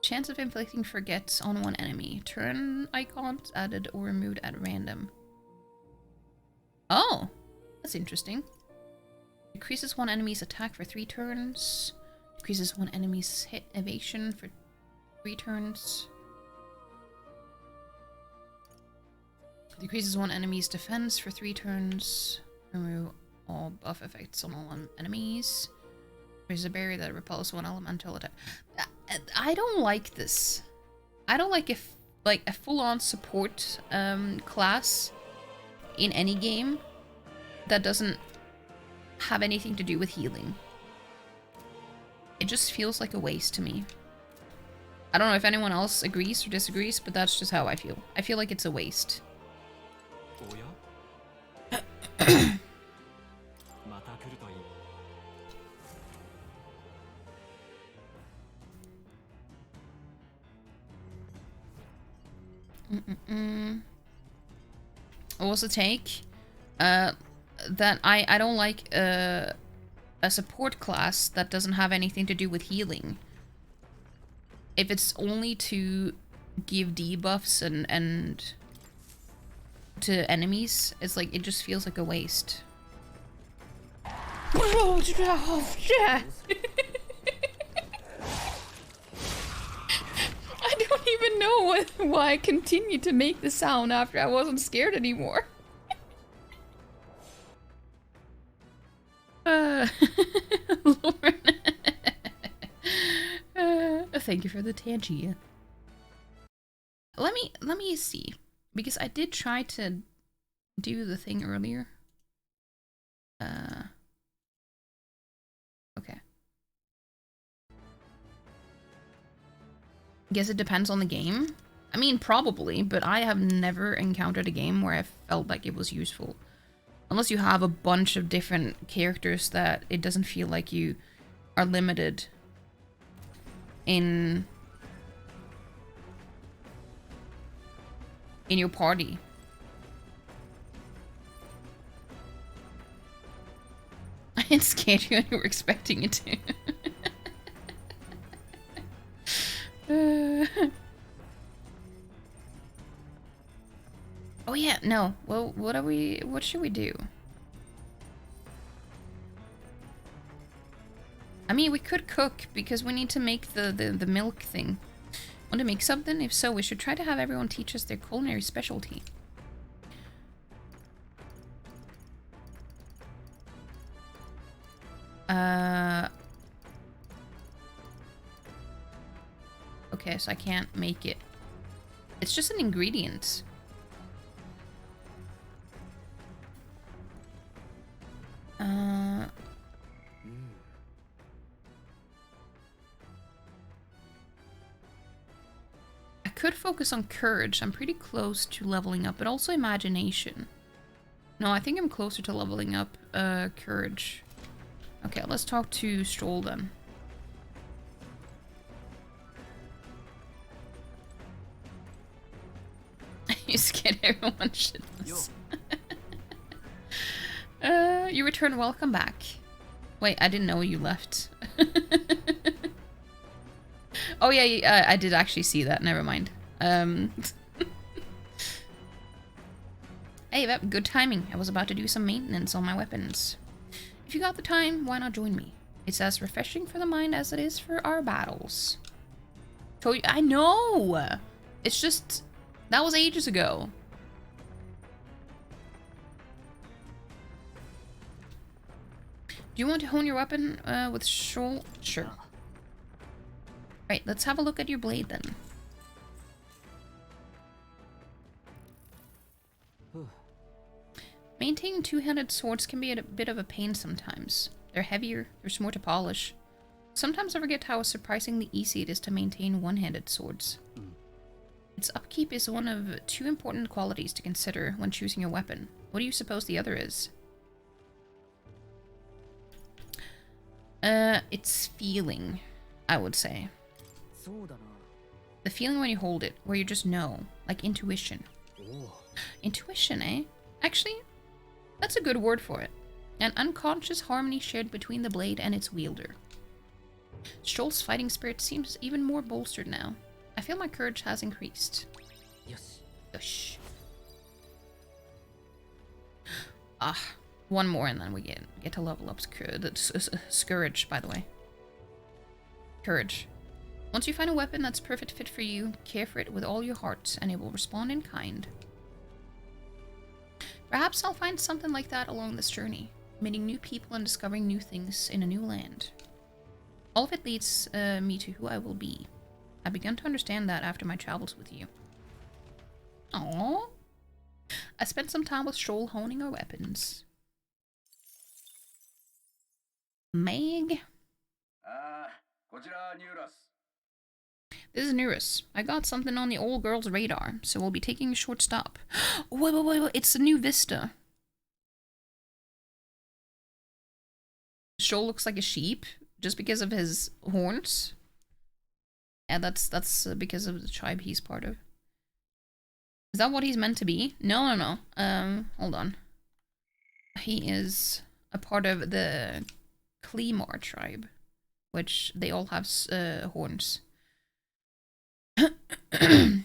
Chance of inflicting forgets on one enemy. Turn icons added or removed at random. Oh, that's interesting. Decreases one enemy's attack for 3 turns. Decreases one enemy's hit evasion for 3 turns. Decreases one enemy's defense for 3 turns. Remove all buff effects on all enemies. There's a barrier that repels one elemental attack. I don't like this. I don't like a full-on support class in any game that doesn't have anything to do with healing. It just feels like a waste to me. I don't know if anyone else agrees or disagrees, but that's just how I feel. I feel like it's a waste. What was the take? That I don't like a support class that doesn't have anything to do with healing. If it's only to give debuffs and to enemies, it's like, it just feels like a waste. Oh, yeah. I don't even know why I continued to make the sound after I wasn't scared anymore. Lauren. Thank you for the Tangia. Let me see, because I did try to do the thing earlier. Okay. Guess it depends on the game. I mean, probably, but I have never encountered a game where I felt like it was useful. Unless you have a bunch of different characters that it doesn't feel like you are limited in your party. It scared you and you were expecting it to. Oh yeah, no. Well, what should we do? I mean, we could cook because we need to make the milk thing. Want to make something? If so, we should try to have everyone teach us their culinary specialty. Okay, so I can't make it. It's just an ingredient. I could focus on courage. I'm pretty close to leveling up, but also imagination. No, I think I'm closer to leveling up courage. Okay, let's talk to Stroll then. You scared everyone shitless. You return, welcome back. Wait, I didn't know you left. Oh yeah, I did actually see that, never mind. Hey, Vep, good timing. I was about to do some maintenance on my weapons. If you got the time, why not join me? It's as refreshing for the mind as it is for our battles. I know! It's just... that was ages ago. Do you want to hone your weapon with Shoal? Sure. Right, let's have a look at your blade then. Maintaining two-handed swords can be a bit of a pain sometimes. They're heavier, there's more to polish. Sometimes I forget how surprisingly easy it is to maintain one-handed swords. Its upkeep is one of 2 important qualities to consider when choosing your weapon. What do you suppose the other is? It's feeling, I would say. The feeling when you hold it, where you just know, like intuition. Intuition, eh? Actually, that's a good word for it. An unconscious harmony shared between the blade and its wielder. Stroll's fighting spirit seems even more bolstered now. I feel my courage has increased. Yosh. Ah, one more and then we get to level up Scourge, by the way. Courage. Once you find a weapon that's perfect fit for you, care for it with all your heart, and it will respond in kind. Perhaps I'll find something like that along this journey, meeting new people and discovering new things in a new land. All of it leads me to who I will be. I began to understand that after my travels with you. Aww. I spent some time with Stroll honing our weapons. Meg? This is Nurus. I got something on the old girl's radar, so we'll be taking a short stop. Wait, it's the new Vista. Stroll looks like a sheep, just because of his horns. Yeah, that's because of the tribe he's part of. Is that what he's meant to be? No. Hold on. He is a part of the Clemar tribe, which they all have horns. The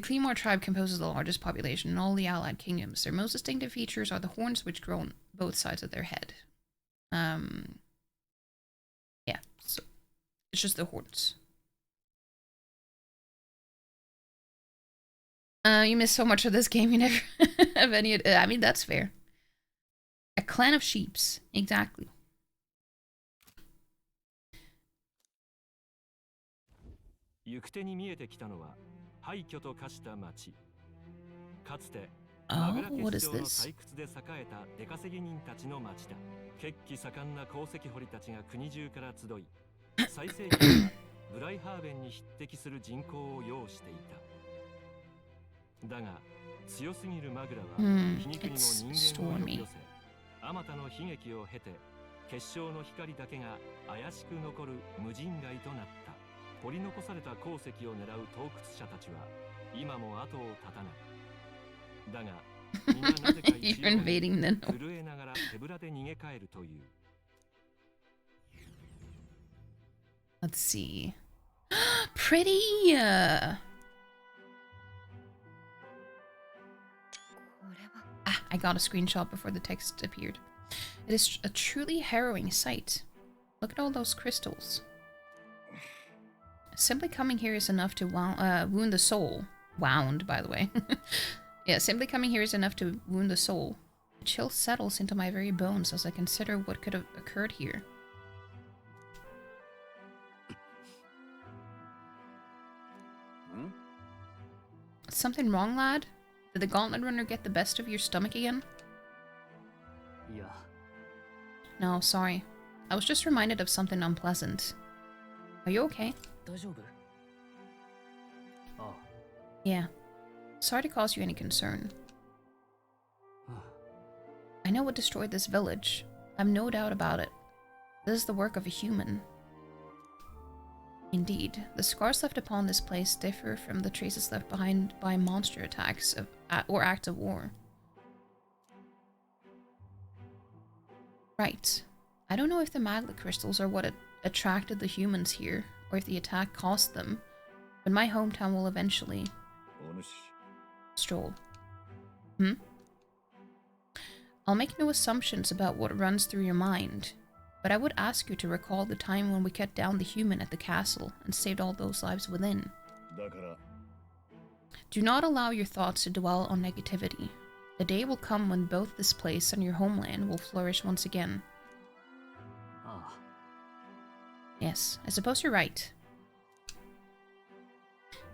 Clemar tribe composes the largest population in all the allied kingdoms. Their most distinctive features are the horns, which grow on both sides of their head. Yeah, so it's just the horns. You missed so much of this game, you never have any. I mean, that's fair. A clan of sheeps, exactly. Oh, what is this? It's stormy. You're invading the north. Let's see. Pretty! I got a screenshot before the text appeared. It is a truly harrowing sight. Look at all those crystals. Simply coming here is enough to wound the soul. Wound, by the way. Yeah, simply coming here is enough to wound the soul. A chill settles into my very bones as I consider what could have occurred here. Something wrong, lad? Did the Gauntlet Runner get the best of your stomach again? Yeah. No, sorry. I was just reminded of something unpleasant. Are you okay? Oh. Yeah. Sorry to cause you any concern. I know what destroyed this village. I've no doubt about it. This is the work of a human. Indeed, the scars left upon this place differ from the traces left behind by monster attacks or acts of war. Right. I don't know if the maglet crystals are what attracted the humans here, or if the attack cost them, but my hometown will eventually... Stroll. I'll make no assumptions about what runs through your mind, but I would ask you to recall the time when we cut down the human at the castle and saved all those lives within. Do not allow your thoughts to dwell on negativity. The day will come when both this place and your homeland will flourish once again. Ah. Yes, I suppose you're right.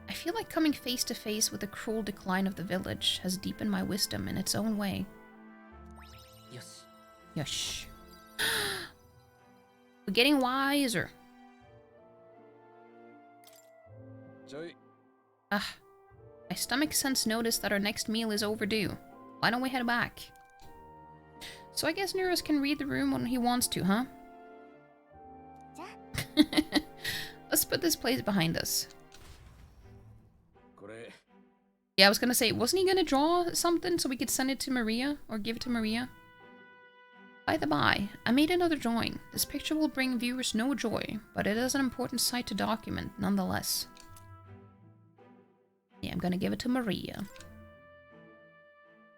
I feel like coming face to face with the cruel decline of the village has deepened my wisdom in its own way. Yes. Yush. We're getting wiser. Ah, my stomach sense noticed that our next meal is overdue. Why don't we head back? So I guess Nurus can read the room when he wants to, huh? Let's put this place behind us. Yeah, I was gonna say, wasn't he gonna draw something so we could send it to Maria? Or give it to Maria? By the by, I made another drawing. This picture will bring viewers no joy, but it is an important sight to document, nonetheless. Yeah, I'm gonna give it to Maria.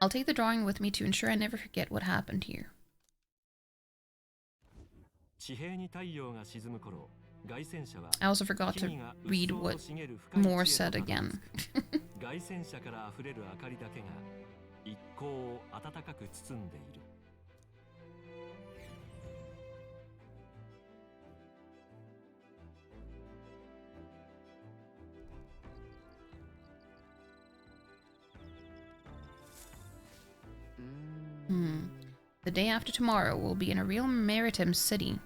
I'll take the drawing with me to ensure I never forget what happened here. I also forgot to read what Moore said again. 一行を温かく包んでいる。The day after tomorrow will be in a real maritime city.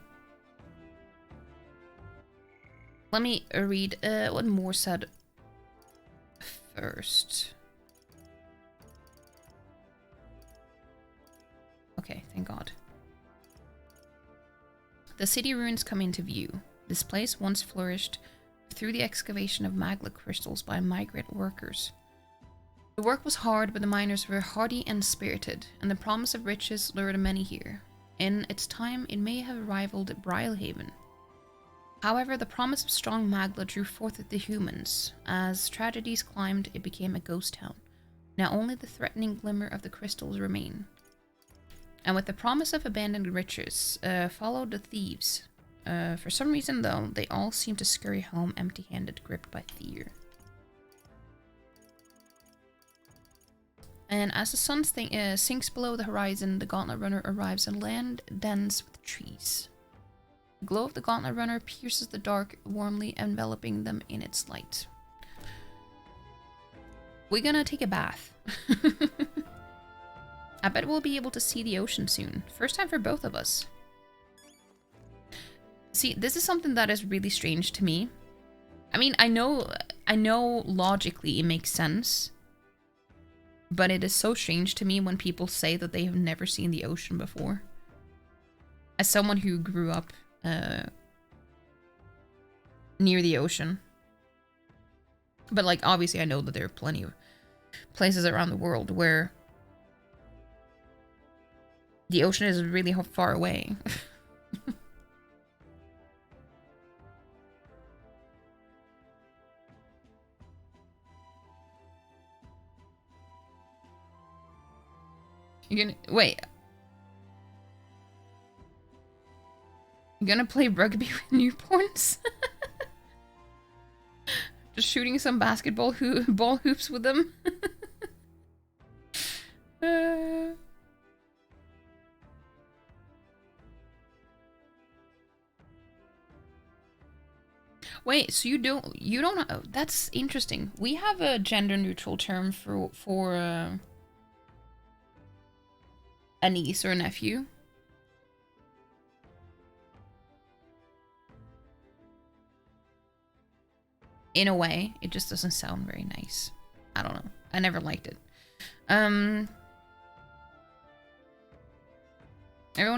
Let me read what Moore said first. Okay, thank God. The city ruins come into view. This place once flourished through the excavation of magma crystals by migrant workers. The work was hard, but the miners were hardy and spirited, and the promise of riches lured many here. In its time, it may have rivaled Brilehaven. However, the promise of strong magma drew forth the humans. As tragedies climbed, it became a ghost town. Now only the threatening glimmer of the crystals remain. And with the promise of abandoned riches, followed the thieves. For some reason, though, they all seem to scurry home empty-handed, gripped by fear. And as the sun sinks below the horizon, the Gauntlet Runner arrives on land dense with trees. The glow of the Gauntlet Runner pierces the dark, warmly enveloping them in its light. We're gonna take a bath. I bet we'll be able to see the ocean soon. First time for both of us. See, this is something that is really strange to me. I mean, I know logically it makes sense. But it is so strange to me when people say that they have never seen the ocean before. As someone who grew up near the ocean. But like, obviously I know that there are plenty of places around the world where the ocean is really far away. You're gonna wait. You're gonna play rugby with newborns? Just shooting some basketball ball hoops with them? Wait, so you don't know? That's interesting. We have a gender neutral term for a niece or a nephew. In a way, it just doesn't sound very nice. I don't know. I never liked it. Everyone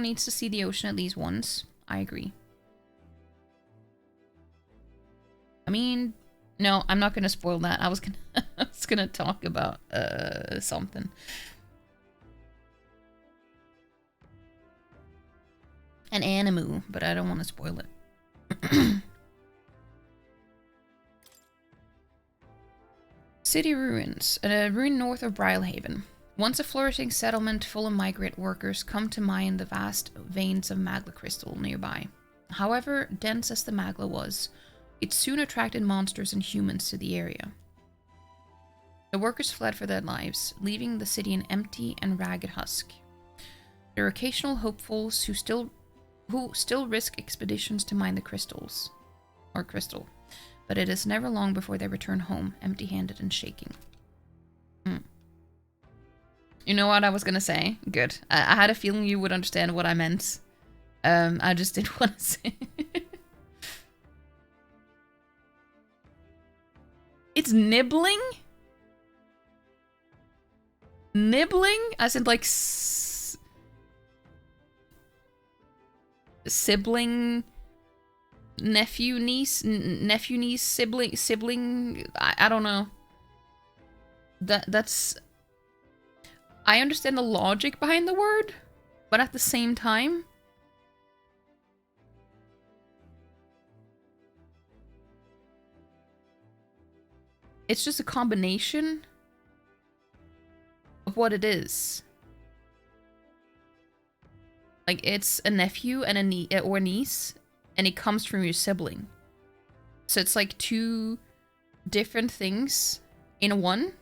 needs to see the ocean at least once. I agree. I mean, no, I'm not gonna spoil that. I was gonna talk about something. An animu, but I don't want to spoil it. City ruins. A ruin north of Brilehaven. Once a flourishing settlement full of migrant workers come to mine the vast veins of magma crystal nearby. However dense as the magma was, it soon attracted monsters and humans to the area. The workers fled for their lives, leaving the city an empty and ragged husk. There are occasional hopefuls who still risk expeditions to mine the crystal, but it is never long before they return home, empty-handed and shaking. You know what I was gonna say? Good. I had a feeling you would understand what I meant. I just didn't want to say. It's nibbling? Nibbling? As in like sibling, nephew, niece, sibling. I don't know. That's. I understand the logic behind the word, but at the same time, it's just a combination of what it is. Like, it's a nephew and a niece, and it comes from your sibling. So it's like two different things in one.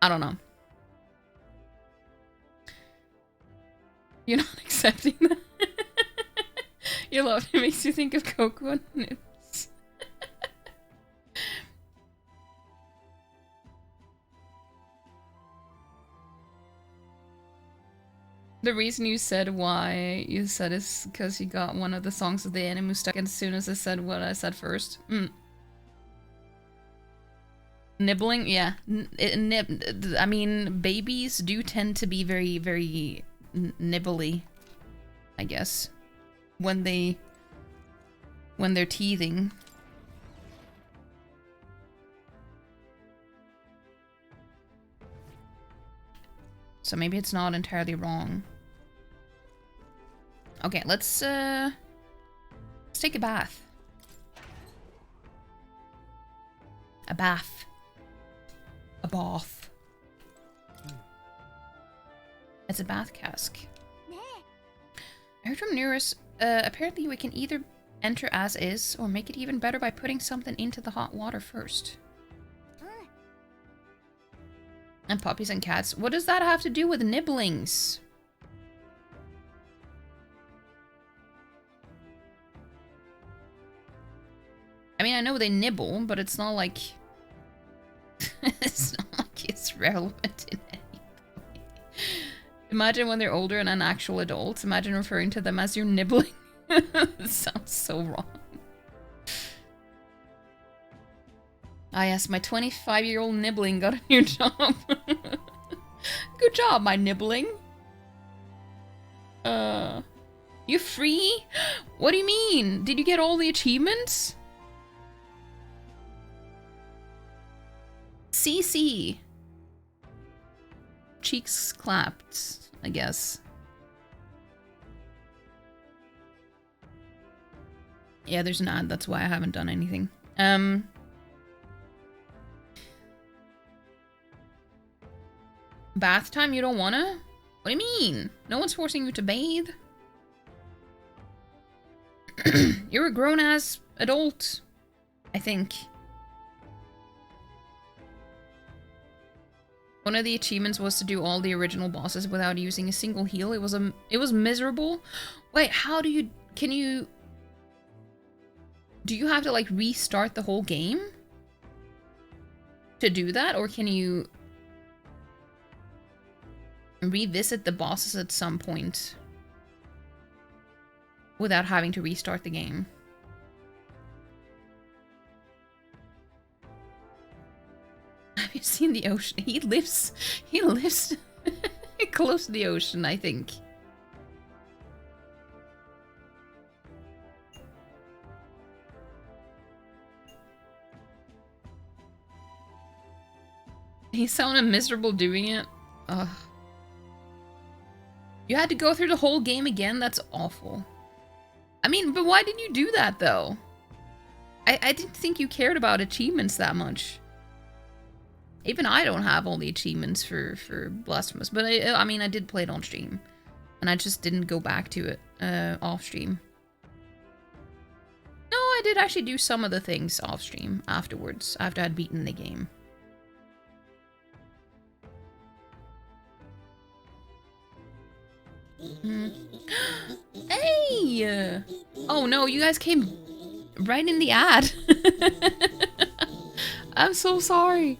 I don't know. You're not accepting that? You love it. It makes you think of cocoa nips. The reason you said why you said is because you got one of the songs of the anime stuck as soon as I said what I said first. Nibbling? Yeah. I mean, babies do tend to be very, very nibbly, I guess. When they're teething. So maybe it's not entirely wrong. Okay, let's take a bath. A bath. A bath. It's a bath cask. I heard from Neurus, apparently we can either enter as is, or make it even better by putting something into the hot water first. And puppies and cats. What does that have to do with nibblings? I mean, I know they nibble, but it's not like... it's not like it's relevant in any way. Imagine when they're older and an actual adult. Imagine referring to them as you're nibbling. It sounds so wrong. Ah yes, my 25-year-old nibbling got a new job. Good job, my nibbling. You free? What do you mean? Did you get all the achievements? CC. Cheeks clapped, I guess. Yeah, there's an ad, that's why I haven't done anything. Bath time? You don't wanna? What do you mean? No one's forcing you to bathe. You're a grown-ass adult, I think. One of the achievements was to do all the original bosses without using a single heal. It was miserable. Wait, how do you... Can you... Do you have to, like, restart the whole game to do that? Or can you revisit the bosses at some point without having to restart the game? Have you seen the ocean? He lives close to the ocean, I think. He sounded miserable doing it. Ugh. You had to go through the whole game again? That's awful. I mean, but why did you do that, though? I didn't think you cared about achievements that much. Even I don't have all the achievements for Blasphemous, but I mean, I did play it on stream. And I just didn't go back to it off stream. No, I did actually do some of the things off stream afterwards, after I'd beaten the game. Hey! Oh no, you guys came right in the ad. I'm so sorry.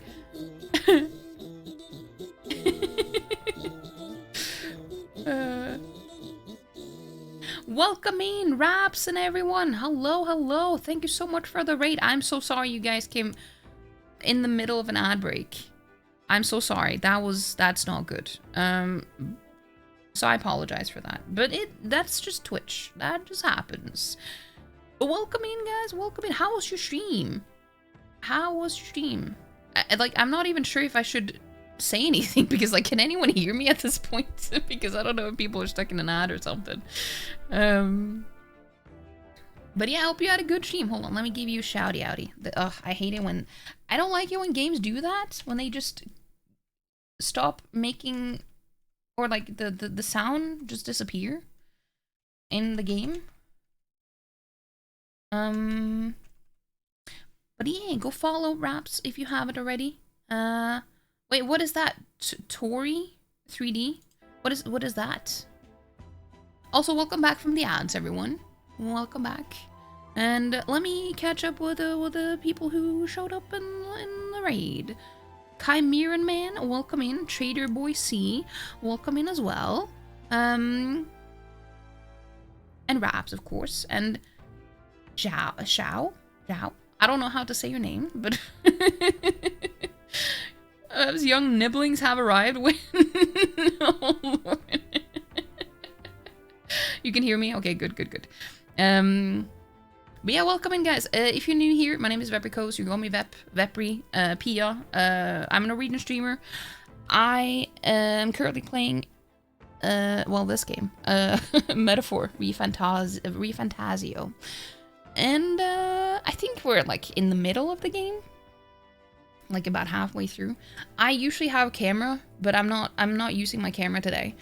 Welcome in, Raps and everyone. Hello, hello. Thank you so much for the raid. I'm so sorry you guys came in the middle of an ad break. I'm so sorry. That's not good. So I apologize for that. But that's just Twitch. That just happens. But welcome in, guys. Welcome in. How was your stream? How was your stream? I'm not even sure if I should say anything because, like, can anyone hear me at this point? Because I don't know if people are stuck in an ad or something. But yeah, I hope you had a good stream. Hold on, let me give you a shouty outy. I hate it when... I don't like it when games do that. When they just stop making... Or, like, the sound just disappear in the game. But yeah, go follow Raps if you haven't already. Wait, what is that? Tori 3D? What is that? Also, welcome back from the ads, everyone. Welcome back. And let me catch up with the people who showed up in the raid. Chimeran Man, welcome in. Trader Boy C, welcome in as well. And Raps, of course. And Xiao. I don't know how to say your name, but as young nibblings have arrived. Oh, Lord. You can hear me? Okay, good. But yeah, welcome in, guys. If you're new here, my name is Vepricos. You call me Vepri, Pia. I'm a Norwegian streamer. I am currently playing, this game. Metaphor, ReFantazio. And I think we're like in the middle of the game. Like about halfway through. I usually have a camera, but I'm not using my camera today.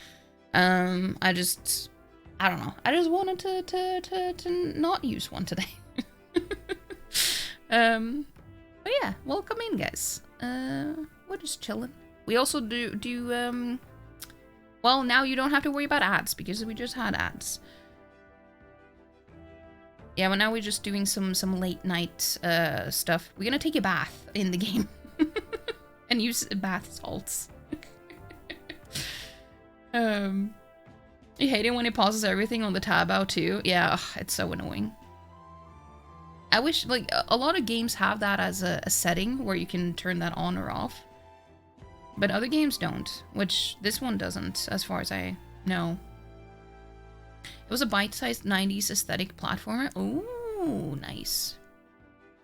I don't know. I just wanted to not use one today. But yeah, welcome in, guys. We're just chilling. We also do well, now you don't have to worry about ads because we just had ads. Yeah, well, now we're just doing some late night stuff. We're gonna take a bath in the game and use bath salts. You hate it when it pauses everything on the tab out too. Yeah, ugh, it's so annoying. I wish, like, a lot of games have that as a setting where you can turn that on or off. But other games don't, which this one doesn't, as far as I know. It was a bite-sized 90s aesthetic platformer. Ooh, nice.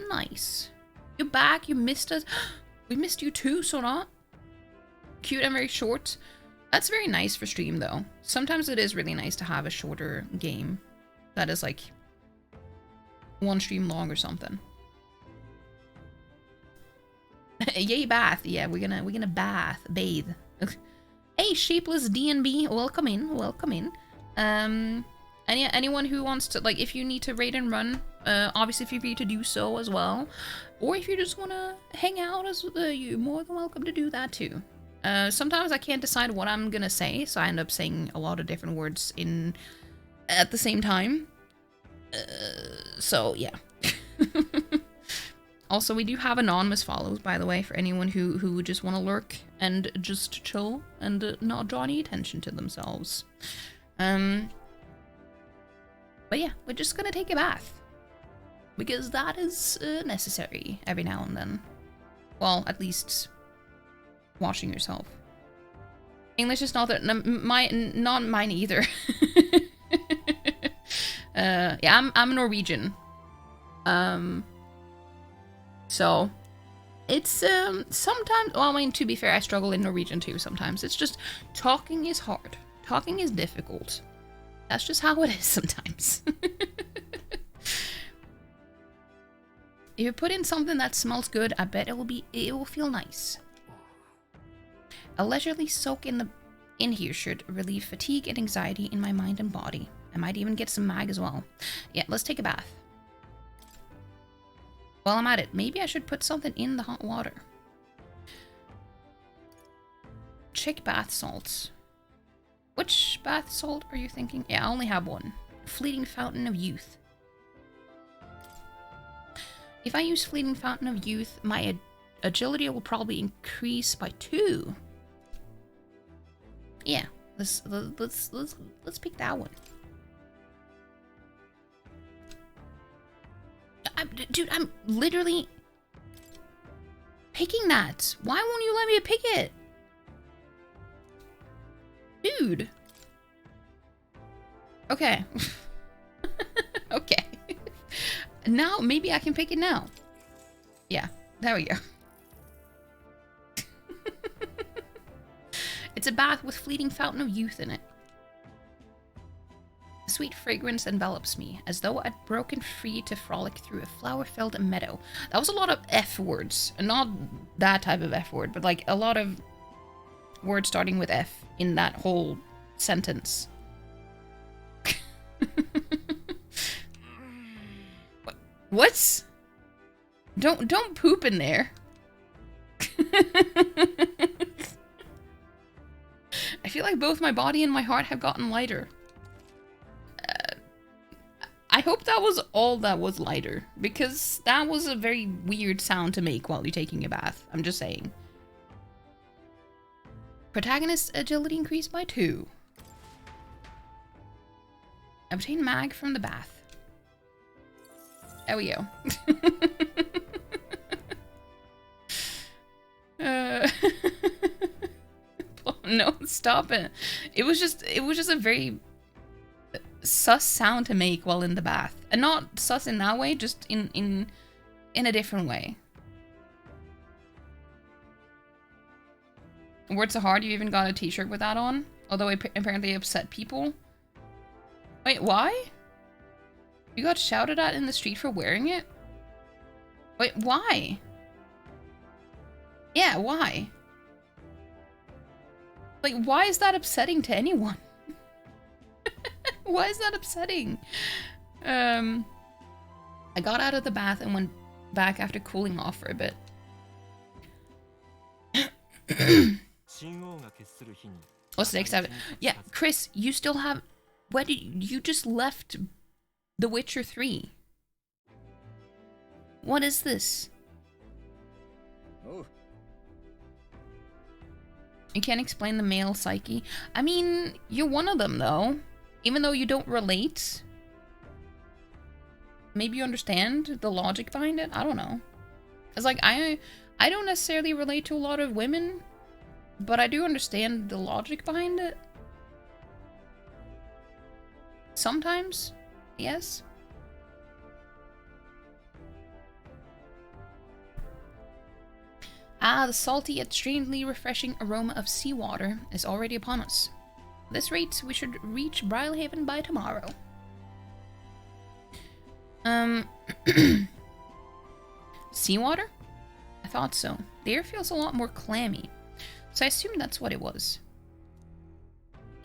Nice. You're back, you missed us. We missed you too, Sora. Cute and very short. That's very nice for stream, though. Sometimes it is really nice to have a shorter game that is like one stream long or something. Yay, bath! Yeah, we're gonna bathe. Hey, shapeless DNB, welcome in. Anyone who wants to, like, if you need to raid and run, obviously feel free to do so as well. Or if you just wanna hang out, you're more than welcome to do that too. Sometimes I can't decide what I'm gonna say, so I end up saying a lot of different words at the same time. So yeah. Also, we do have anonymous follows, by the way, for anyone who just want to lurk and just chill and not draw any attention to themselves. But yeah, we're just gonna take a bath because that is necessary every now and then. Well, at least washing yourself. English is not not mine either. Yeah, I'm Norwegian. So it's sometimes, well, I mean, to be fair, I struggle in Norwegian too sometimes. It's just talking is hard. Talking is difficult. That's just how it is sometimes. If you put in something that smells good, I bet it will feel nice. A leisurely soak in here should relieve fatigue and anxiety in my mind and body. I might even get some mag as well. Yeah, let's take a bath. While I'm at it, maybe I should put something in the hot water. Check bath salts. Which bath salt are you thinking? Yeah, I only have one. Fleeting Fountain of Youth. If I use Fleeting Fountain of Youth, my agility will probably increase by 2. Yeah, let's pick that one. Dude, I'm literally picking that. Why won't you let me pick it? Dude. Okay. Okay. Now, maybe I can pick it now. Yeah, there we go. It's a bath with Fleeting Fountain of Youth in it. A sweet fragrance envelops me, as though I'd broken free to frolic through a flower-filled meadow. That was a lot of F words. Not that type of F word, but like a lot of words starting with F in that whole sentence. What? Don't poop in there. I feel like both my body and my heart have gotten lighter. hope that was all that was lighter, because that was a very weird sound to make while you're taking a bath. I'm just saying. Protagonist agility increased by 2. Obtain mag from the bath. There we go. No, stop it. It was just a very sus sound to make while in the bath. And not sus in that way, just in a different way. Words so hard, you even got a t-shirt with that on? Although it apparently upset people. Wait, why? You got shouted at in the street for wearing it? Wait, why? Yeah, why? Like, why is that upsetting to anyone? Why is that upsetting? I got out of the bath and went back after cooling off for a bit. What's the next step? Yeah, Chris, you still have... What did you just left The Witcher 3? What is this? Oh. You can't explain the male psyche. I mean, you're one of them though. Even though you don't relate. Maybe you understand the logic behind it? I don't know. It's like, I don't necessarily relate to a lot of women, but I do understand the logic behind it. Sometimes, yes. Ah, the salty yet strangely refreshing aroma of seawater is already upon us. At this rate, we should reach Brilehaven by tomorrow. Seawater? I thought so. The air feels a lot more clammy, so I assumed that's what it was.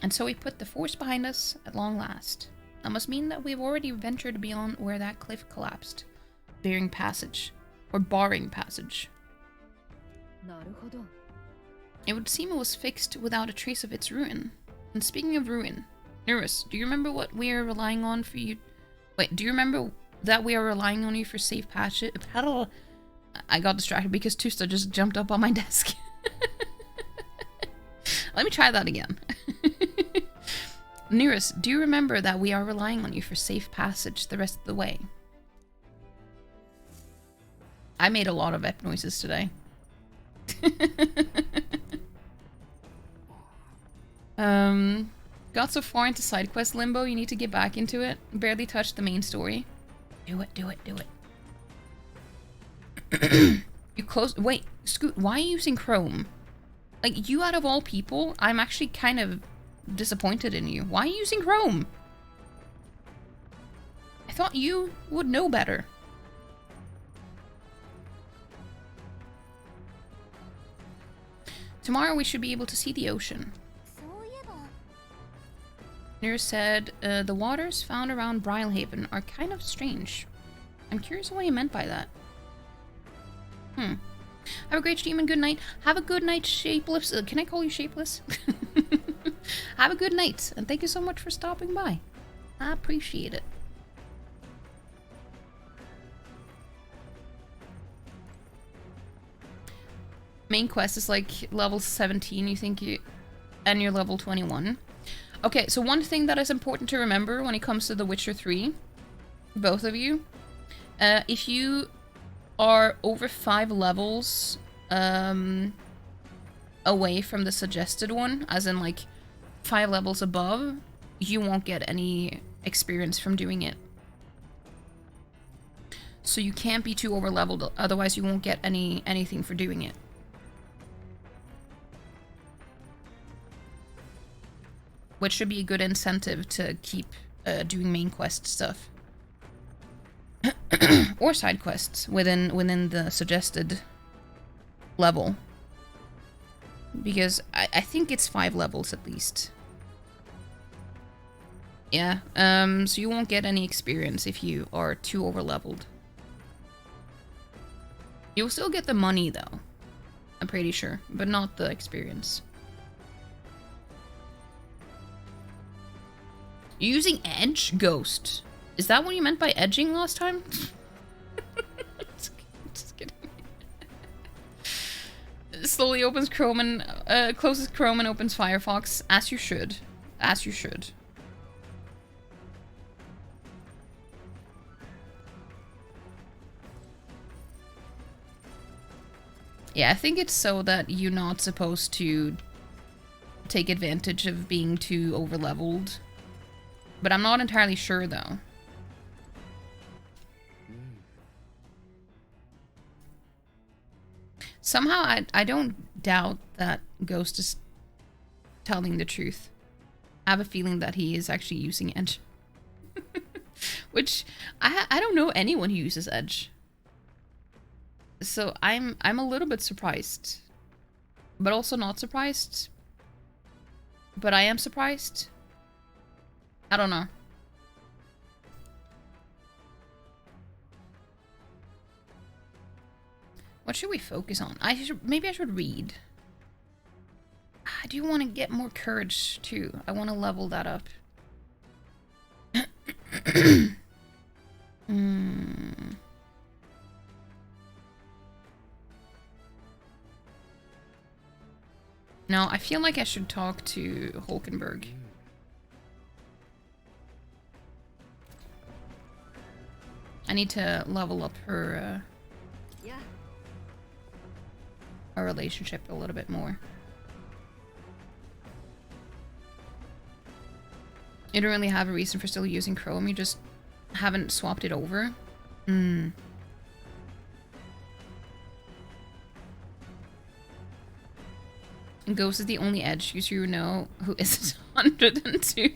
And so we put the force behind us at long last. That must mean that we've already ventured beyond where that cliff collapsed, barring passage. It would seem it was fixed without a trace of its ruin. And speaking of ruin, Nurus, do you remember what we are relying on for you? Wait, do you remember that we are relying on you for safe passage? I got distracted because Tusta just jumped up on my desk. Let me try that again. Nurus, do you remember that we are relying on you for safe passage the rest of the way? I made a lot of ep noises today. Got so far into side quest limbo, you need to get back into it. Barely touched the main story. Do it, do it, do it. You close. Wait, Scoot, why are you using Chrome? Like, you out of all people, I'm actually kind of disappointed in you. Why are you using Chrome? I thought you would know better. Tomorrow we should be able to see the ocean. Nurse said, the waters found around Brilehaven are kind of strange. I'm curious what he meant by that. Have a great stream and good night. Have a good night, Shapeless. Can I call you Shapeless? Have a good night, and thank you so much for stopping by. I appreciate it. Main quest is like level 17, you think you... and you're level 21. Okay, so one thing that is important to remember when it comes to The Witcher 3, both of you, if you are over 5 levels away from the suggested one, as in like 5 levels above, you won't get any experience from doing it. So you can't be too over leveled, otherwise you won't get anything for doing it. Which should be a good incentive to keep doing main quest stuff. Or side quests within the suggested level. Because I think it's 5 levels at least. Yeah, so you won't get any experience if you are too over leveled. You'll still get the money though. I'm pretty sure, but not the experience. Using Edge? Ghost. Is that what you meant by edging last time? Just kidding. Slowly opens Chrome and closes Chrome and opens Firefox, as you should. As you should. Yeah, I think it's so that you're not supposed to take advantage of being too overleveled. But I'm not entirely sure, though. Somehow, I don't doubt that Ghost is telling the truth. I have a feeling that he is actually using Edge. Which, I don't know anyone who uses Edge. So I'm a little bit surprised. But also not surprised. But I am surprised. I don't know. What should we focus on? Maybe I should read. I do want to get more courage too. I want to level that up. No, I feel like I should talk to Hulkenberg. I need to level up her our relationship a little bit more. You don't really have a reason for still using Chrome, you just haven't swapped it over. And Ghost is the only Edge user you know who isn't 102.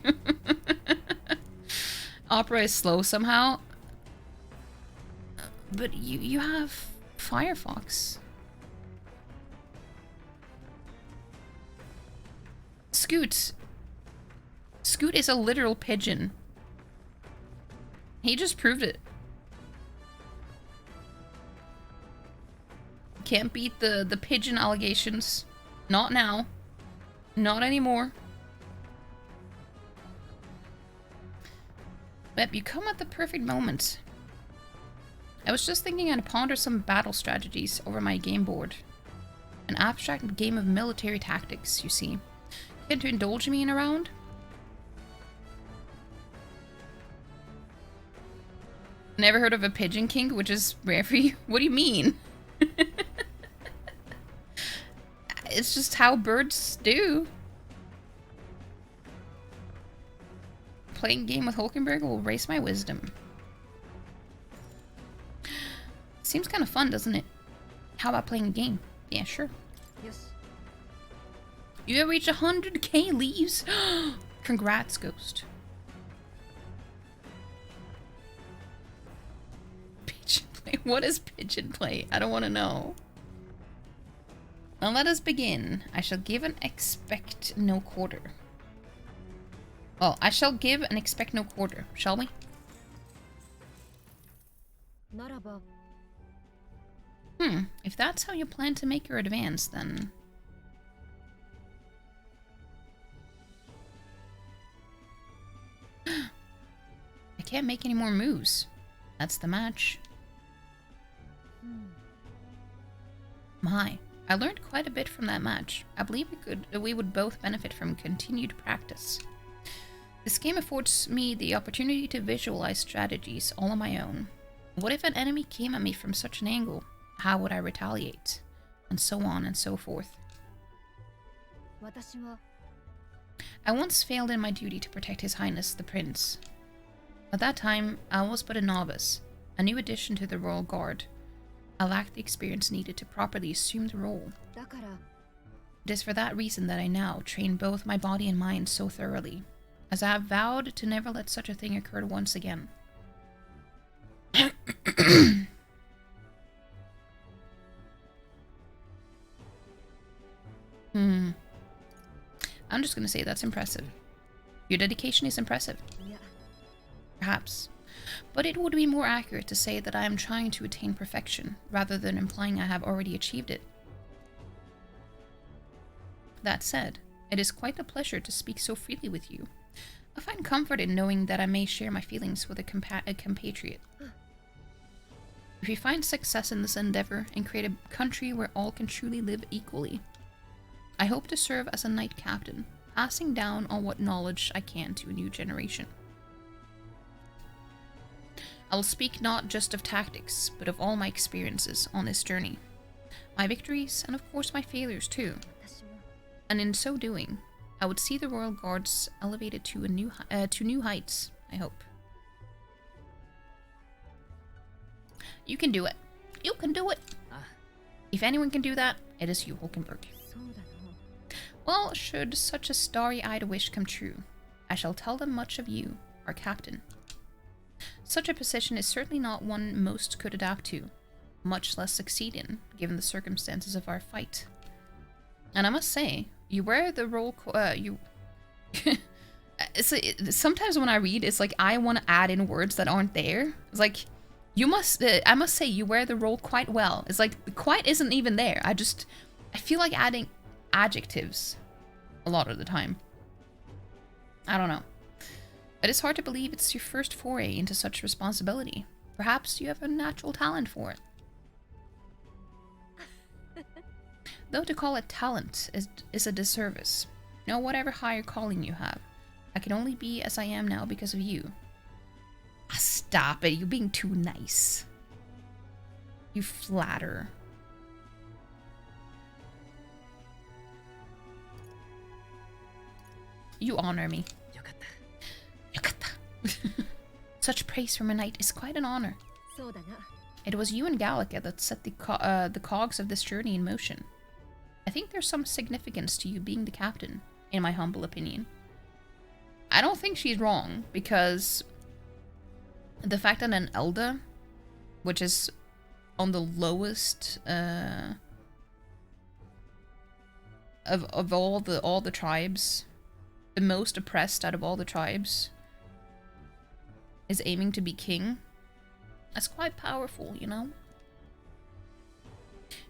Opera is slow somehow. But you have Firefox. Scoot. Scoot is a literal pigeon. He just proved it. Can't beat the pigeon allegations. Not now. Not anymore. But you come at the perfect moment. I was just thinking I'd ponder some battle strategies over my game board. An abstract game of military tactics, you see. Care to indulge me in a round? Never heard of a pigeon king, which is rare for you? What do you mean? It's just how birds do. Playing a game with Hulkenberg will raise my wisdom. Seems kind of fun, doesn't it? How about playing a game? Yeah, sure. Yes. You have reached 100k leaves. Congrats, Ghost. Pigeon play? What is pigeon play? I don't want to know. Now let us begin. I shall give and expect no quarter. Well, I shall give and expect no quarter, shall we? If that's how you plan to make your advance, then... I can't make any more moves. That's the match. My, I learned quite a bit from that match. I believe we would both benefit from continued practice. This game affords me the opportunity to visualize strategies all on my own. What if an enemy came at me from such an angle? How would I retaliate? And so on and so forth. I once failed in my duty to protect His Highness the Prince. At that time, I was but a novice, a new addition to the Royal Guard. I lacked the experience needed to properly assume the role. It is for that reason that I now train both my body and mind so thoroughly, as I have vowed to never let such a thing occur once again. I'm just gonna say that's impressive. Your dedication is impressive. Perhaps. But it would be more accurate to say that I am trying to attain perfection, rather than implying I have already achieved it. That said, it is quite a pleasure to speak so freely with you. I find comfort in knowing that I may share my feelings with a compatriot. If we find success in this endeavor and create a country where all can truly live equally, I hope to serve as a knight captain, passing down on what knowledge I can to a new generation. I will speak not just of tactics, but of all my experiences on this journey. My victories, and of course my failures too. And in so doing, I would see the Royal Guards elevated to new heights, I hope. You can do it. You can do it. If anyone can do that, it is you, Hulkenberg. Well, should such a starry-eyed wish come true, I shall tell them much of you, our captain. Such a position is certainly not one most could adapt to, much less succeed in, given the circumstances of our fight. And I must say, you wear the role. Sometimes when I read, it's like I want to add in words that aren't there. It's like you must. I must say, you wear the role quite well. It's like the quite isn't even there. I feel like adding adjectives a lot of the time. I don't know. But it's hard to believe it's your first foray into such responsibility. Perhaps you have a natural talent for it. Though to call it talent is a disservice. No, whatever higher calling you have, I can only be as I am now because of you. Ah, stop it, you're being too nice. You flatter. You honor me. Such praise from a knight is quite an honor. It was you and Gallica that set the cogs of this journey in motion. I think there's some significance to you being the captain, in my humble opinion. I don't think she's wrong, because the fact that an Elder, which is on the lowest of all the tribes, the most oppressed out of all the tribes, is aiming to be king. That's quite powerful, you know?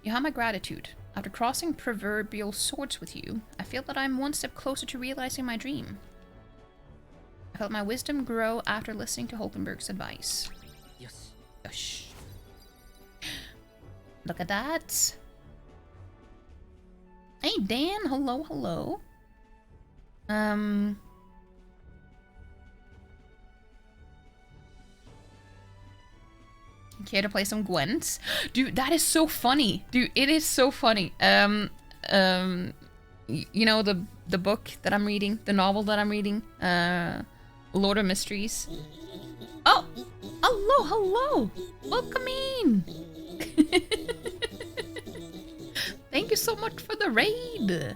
You have my gratitude. After crossing proverbial swords with you, I feel that I'm one step closer to realizing my dream. I felt my wisdom grow after listening to Hulkenberg's advice. Yosh. Look at that. Hey, Dan. Hello, hello. Care to play some Gwents? Dude, that is so funny. Dude, it is so funny. You know the book that I'm reading, the novel that I'm reading, Lord of Mysteries. Oh, hello. Welcome in. Thank you so much for the raid.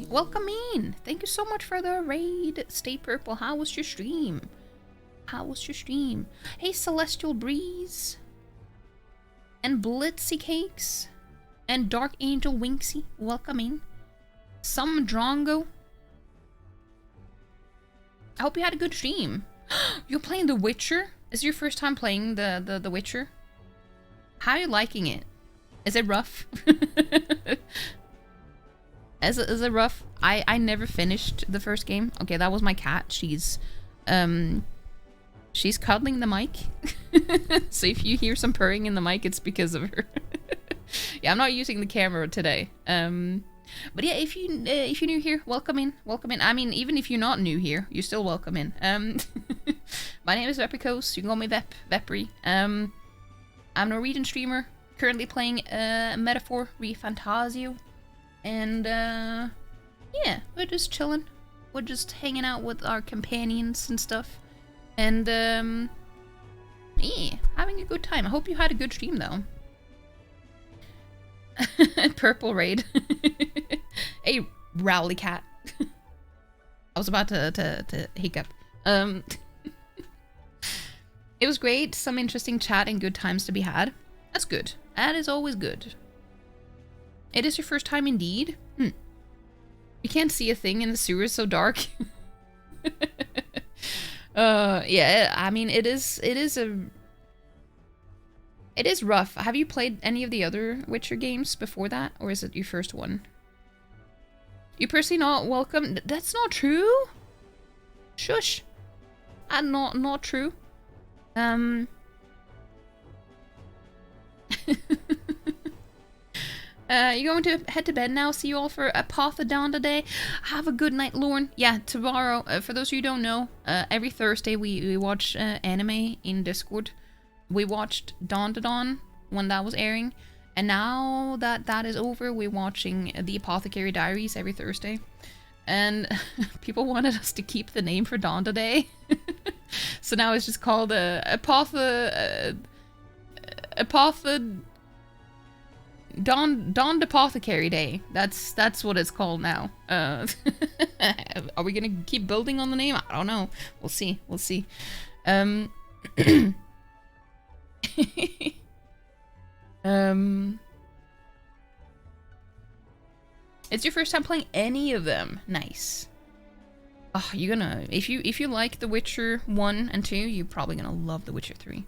Welcome in. Thank you so much for the raid. Stay Purple. How was your stream? Hey, Celestial Breeze. And Blitzy Cakes. And Dark Angel Winksy. Welcome in. Some Drongo. I hope you had a good stream. You're playing The Witcher? Is it your first time playing the Witcher? How are you liking it? Is it rough? Is it rough? I never finished the first game. Okay, that was my cat. She's cuddling the mic. So if you hear some purring in the mic, it's because of her. Yeah, I'm not using the camera today. But yeah, if you're new here, welcome in. I mean, even if you're not new here, you're still welcome in. My name is Vepricos. You can call me Vepri. I'm a Norwegian streamer, currently playing Metaphor ReFantazio. And, yeah, we're just chilling. We're just hanging out with our companions and stuff. And, yeah, having a good time. I hope you had a good stream, though. Purple raid. Hey, Rowley cat. I was about to hiccup. It was great. Some interesting chat and good times to be had. That's good. That is always good. It is your first time indeed? You can't see a thing in the sewers, so dark. Yeah, I mean, it is It is rough. Have you played any of the other Witcher games before that, or is it your first one? You personally not welcome? That's not true. Shush. Not true. You're going to head to bed now. See you all for a Apothedon today. Have a good night, Lorne. Yeah, tomorrow, for those of you who don't know, every Thursday we watch anime in Discord. We watched Dawn to Dawn when that was airing. And now that that is over, we're watching The Apothecary Diaries every Thursday. And people wanted us to keep the name for Dawn today. So now it's just called Dawn Apothecary Day. That's what it's called now. Are we gonna keep building on the name? I don't know. We'll see. We'll see. It's your first time playing any of them. Nice. Oh, you're gonna if you like The Witcher 1 and 2, you're probably gonna love The Witcher 3.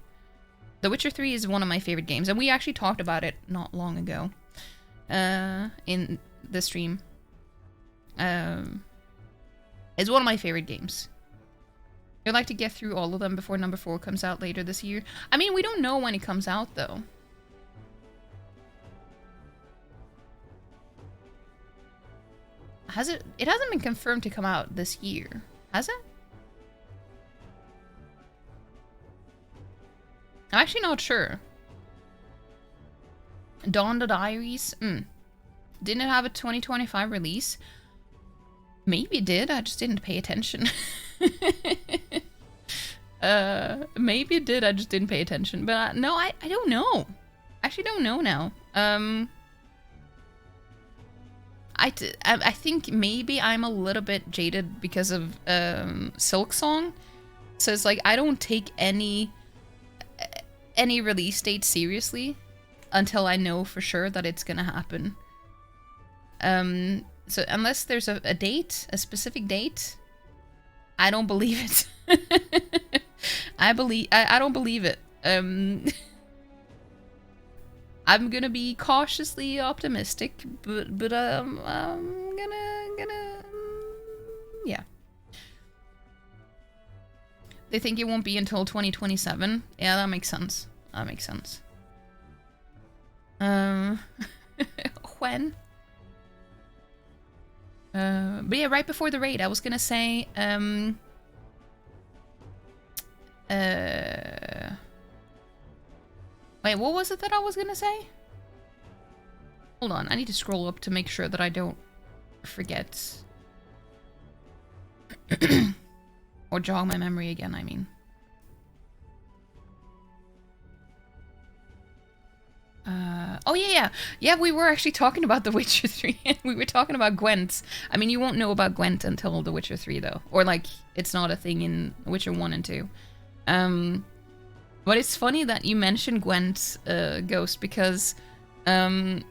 The Witcher 3 is one of my favorite games, and we actually talked about it not long ago in the stream. It's one of my favorite games. I'd like to get through all of them before number 4 comes out later this year. I mean, we don't know when it comes out, though. Has it? It hasn't been confirmed to come out this year, has it? I'm actually not sure. Dawn the Diaries? Didn't it have a 2025 release? Maybe it did, I just didn't pay attention. Maybe it did, I just didn't pay attention. But no, I don't know. I actually don't know now. I think maybe I'm a little bit jaded because of Silk Song. So it's like I don't take any release date seriously until I know for sure that it's gonna happen. So unless there's a date, a specific date, I don't believe it. I don't believe it. I'm gonna be cautiously optimistic, but I'm gonna yeah. They think it won't be until 2027. Yeah, that makes sense. That makes sense. When? But yeah, right before the raid, I was gonna say, wait, what was it that I was gonna say? Hold on, I need to scroll up to make sure that I don't forget. Or jog my memory again, I mean. Oh yeah. Yeah, we were actually talking about The Witcher 3, and we were talking about Gwent. I mean, you won't know about Gwent until The Witcher 3, though. Or, like, it's not a thing in Witcher 1 and 2. But it's funny that you mentioned Gwent, Ghost, because the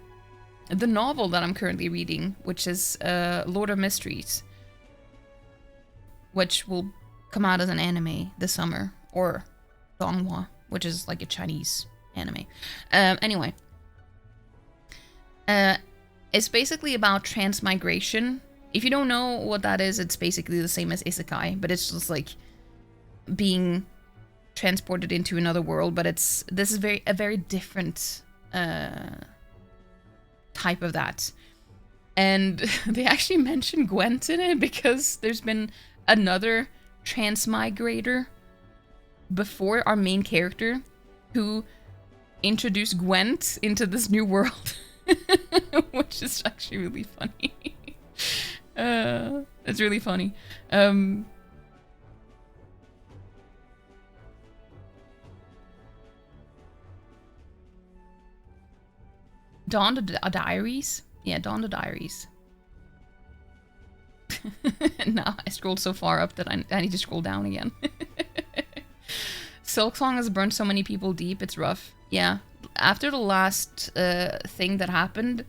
novel that I'm currently reading, which is Lord of Mysteries, which will come out as an anime this summer, or Donghua, which is like a Chinese anime. Anyway, it's basically about transmigration. If you don't know what that is, it's basically the same as isekai, but it's just like being transported into another world. But this is a very different type of that. And they actually mentioned Gwent in it because there's been another transmigrator before our main character who introduced Gwent into this new world, which is actually really funny. It's really funny. Dawn the Diaries? Yeah, Dawn the Diaries. Nah, I scrolled so far up that I need to scroll down again. Silk Song has burned so many people deep, it's rough. Yeah, after the last thing that happened,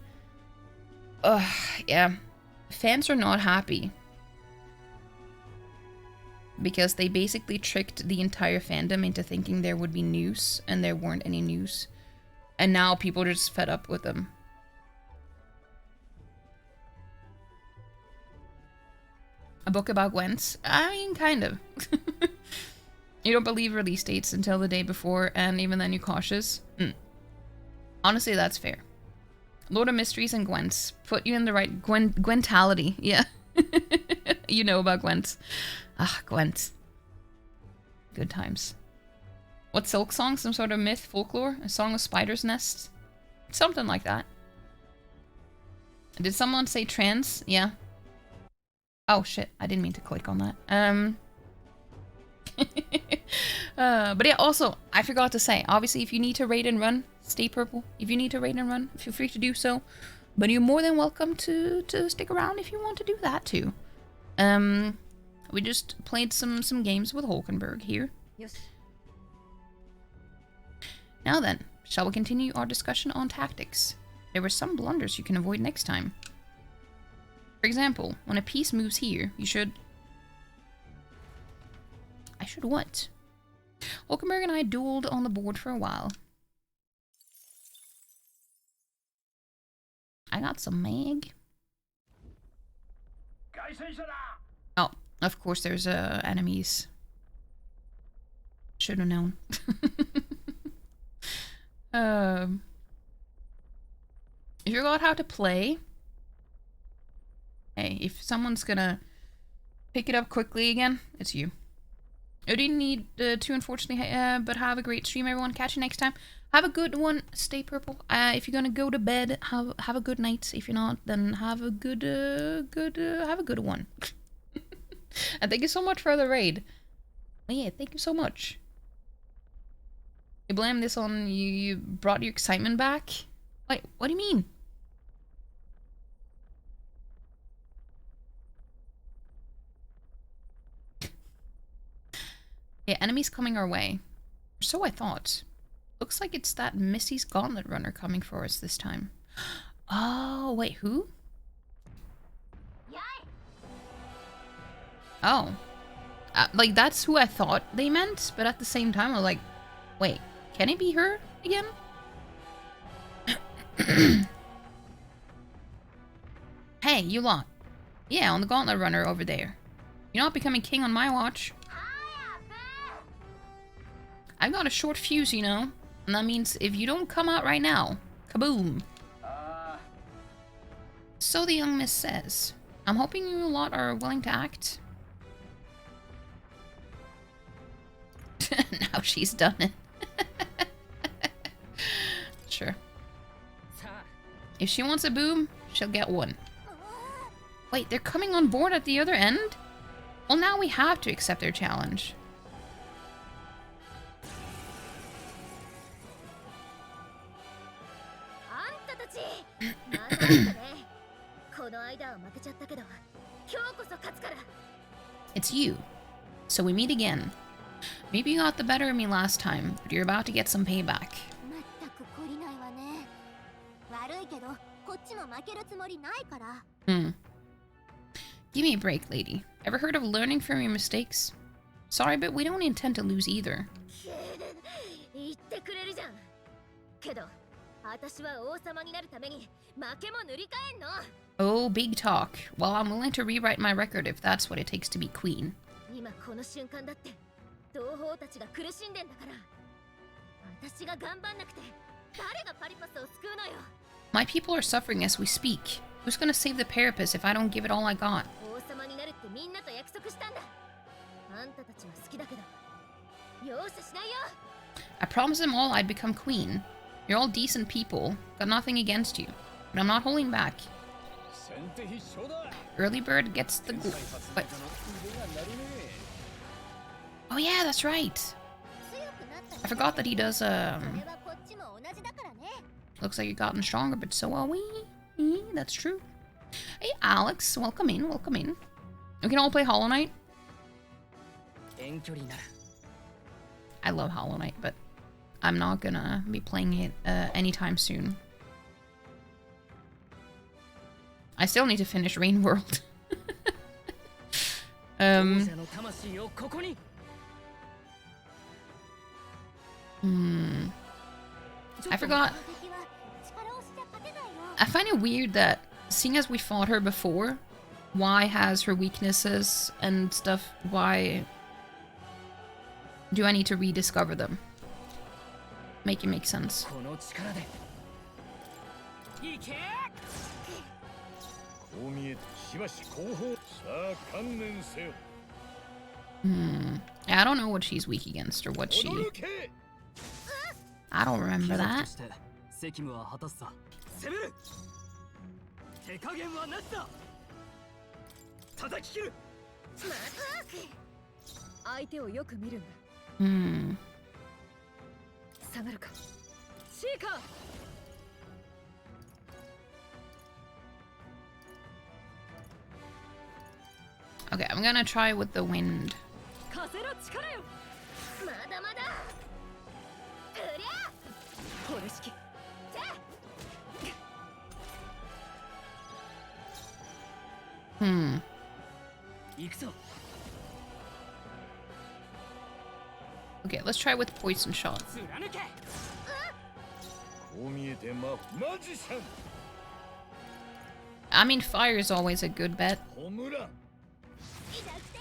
yeah, fans are not happy. Because they basically tricked the entire fandom into thinking there would be news, and there weren't any news. And now people are just fed up with them. A book about Gwent? I mean, kind of. You don't believe release dates until the day before, and even then you're cautious. Honestly, that's fair. Lord of Mysteries and Gwents. Put you in the right Gwentality. Yeah. You know about Gwent. Ah, Gwent. Good times. What Silk Song? Some sort of myth, folklore? A song of spider's nests? Something like that. Did someone say trans? Yeah. Oh shit, I didn't mean to click on that. But yeah, also, I forgot to say, obviously if you need to raid and run, stay purple. If you need to raid and run, feel free to do so. But you're more than welcome to stick around if you want to do that too. We just played some games with Hulkenberg here. Yes. Now then, shall we continue our discussion on tactics? There were some blunders you can avoid next time. For example, when a piece moves here, you should... I should what? Hulkenberg and I dueled on the board for a while. I got some mag. Oh, of course there's enemies. Should have known. You forgot how to play? Hey, if someone's gonna pick it up quickly again, it's you. I didn't need to, unfortunately, but have a great stream, everyone. Catch you next time. Have a good one. Stay purple. If you're gonna go to bed, have a good night. If you're not, then have a good one. And thank you so much for the raid. Yeah, thank you so much. You blame this on you brought your excitement back? Wait, what do you mean? Yeah, enemies coming our way. So I thought. Looks like it's that Missy's Gauntlet Runner coming for us this time. Oh, wait, who? Oh. Like, that's who I thought they meant, but at the same time, I was like, wait, can it be her again? Hey, you lot. Yeah, on the Gauntlet Runner over there. You're not becoming king on my watch. I've got a short fuse, you know. And that means if you don't come out right now, kaboom. So the young miss says. I'm hoping you lot are willing to act. Now she's done it. Sure. If she wants a boom, she'll get one. Wait, they're coming on board at the other end? Well, now we have to accept their challenge. It's you. So we meet again. Maybe you got the better of me last time, but you're about to get some payback. Give me a break, lady. Ever heard of learning from your mistakes? Sorry, but we don't intend to lose either. Oh, big talk. Well, I'm willing to rewrite my record if that's what it takes to be queen. My people are suffering as we speak. Who's gonna save the Parapus if I don't give it all I got? I promised them all I'd become queen. You're all decent people. Got nothing against you. But I'm not holding back. Early bird gets the what? Oh yeah, that's right. I forgot that he does, looks like you've gotten stronger, but so are we. That's true. Hey, Alex, welcome in, welcome in. We can all play Hollow Knight. I love Hollow Knight, but I'm not gonna be playing it anytime soon. I still need to finish Rain World. I forgot. I find it weird that, seeing as we fought her before, why has her weaknesses and stuff, why do I need to rediscover them? Make it make sense. I don't know what she's weak against or what she... I don't remember that. Okay, I'm gonna try with the wind. Okay, let's try with poison shot. I mean, fire is always a good bet.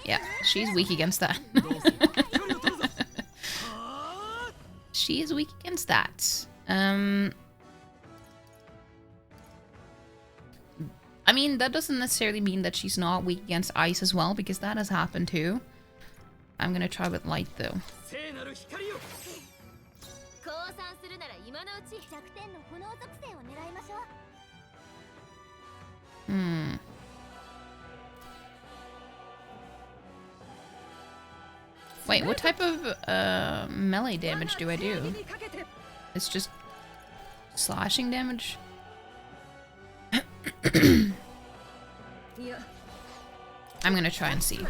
Yeah, she's weak against that. She is weak against that. I mean, that doesn't necessarily mean that she's not weak against ice as well, because that has happened too. I'm gonna try with light though. Wait, what type of melee damage do I do? It's just slashing damage? I'm gonna try and see.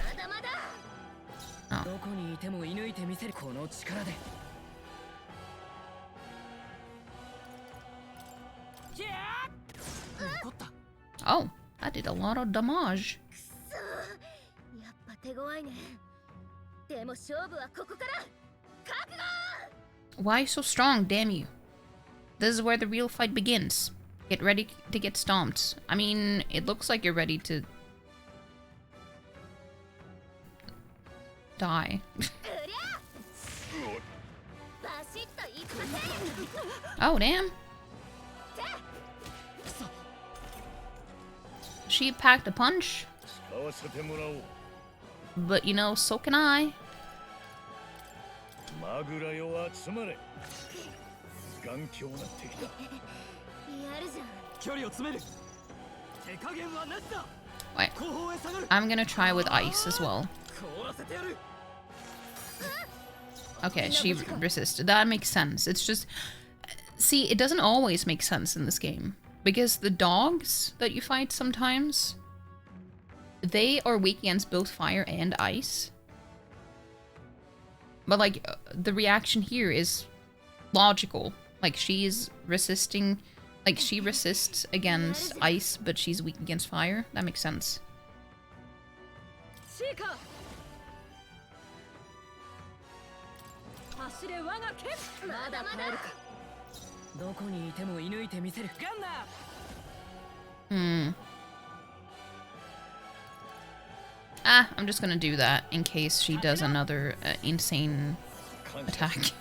Oh. Oh, that did a lot of damage. Why so strong, damn you? This is where the real fight begins. Get ready to get stomped. I mean, it looks like you're ready to... die. Oh, damn. She packed a punch. But, you know, so can I. Wait, I'm gonna try with ice as well. Okay, she resisted. That makes sense. It's just... See, it doesn't always make sense in this game. Because the dogs that you fight sometimes, they are weak against both fire and ice. But, like, the reaction here is logical. Like, she is resisting... Like, she resists against ice, but she's weak against fire. That makes sense. I'm just gonna do that in case she does another insane attack.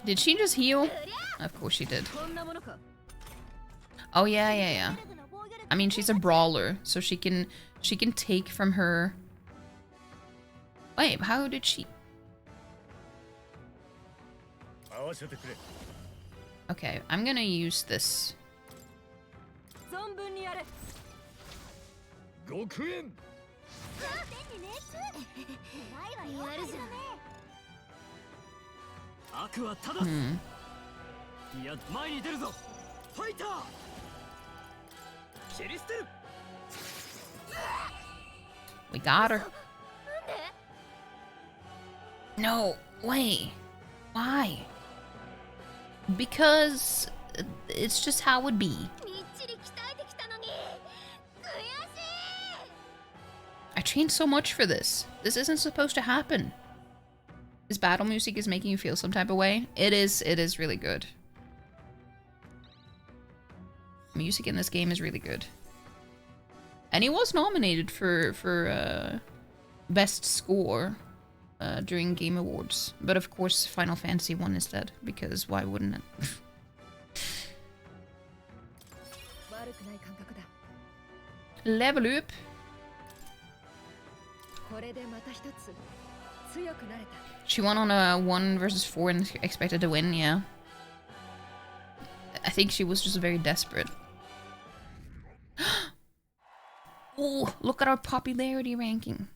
Did she just heal? Of course she did. Oh yeah. I mean, she's a brawler, so she can take from her. Wait, how did she? Okay, I'm gonna use this. We got her. No, wait. Why? Because it's just how it would be. changed so much for this. This isn't supposed to happen. This battle music is making you feel some type of way. It is really good. Music in this game is really good. And he was nominated for best score during Game Awards. But of course Final Fantasy won instead, because why wouldn't it? Level up. She won on a 1 versus 4 and expected to win, yeah. I think she was just very desperate. Oh, look at our popularity ranking.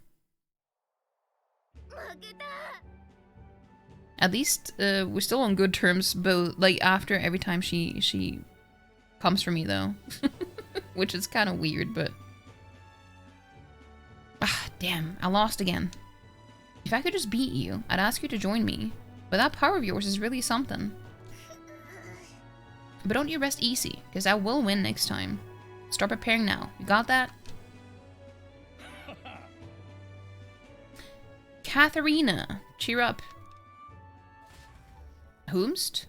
At least we're still on good terms, both like after every time she comes for me though. Which is kind of weird, but damn, I lost again. If I could just beat you, I'd ask you to join me. But that power of yours is really something. But don't you rest easy, because I will win next time. Start preparing now. You got that? Katharina, cheer up. Whomst?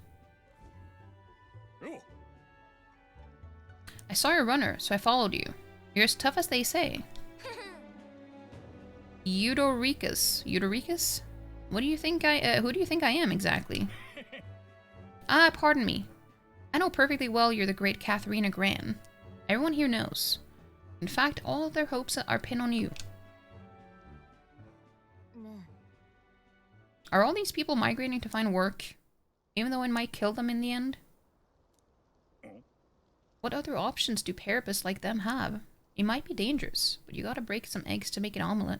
I saw your runner, so I followed you. You're as tough as they say. Eudoricus. Eudoricus? What do you think who do you think I am exactly? Pardon me. I know perfectly well you're the great Katharina Gran. Everyone here knows. In fact, all of their hopes are pinned on you. Are all these people migrating to find work, even though it might kill them in the end? What other options do therapists like them have? It might be dangerous, but you gotta break some eggs to make an omelet.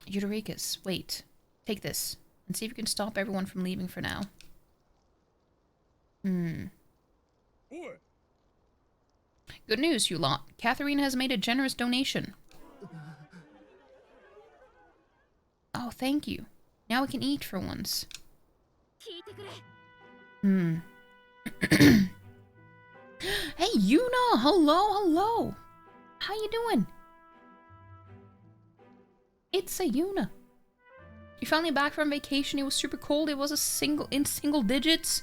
Eudoricus, wait. Take this, and see if you can stop everyone from leaving for now. Good news, you lot. Katharina has made a generous donation. Oh, thank you. Now we can eat for once. Hey, Yuna! Hello, hello! How you doing? It's a Yuna. You finally back from vacation. It was super cold. It was in single digits.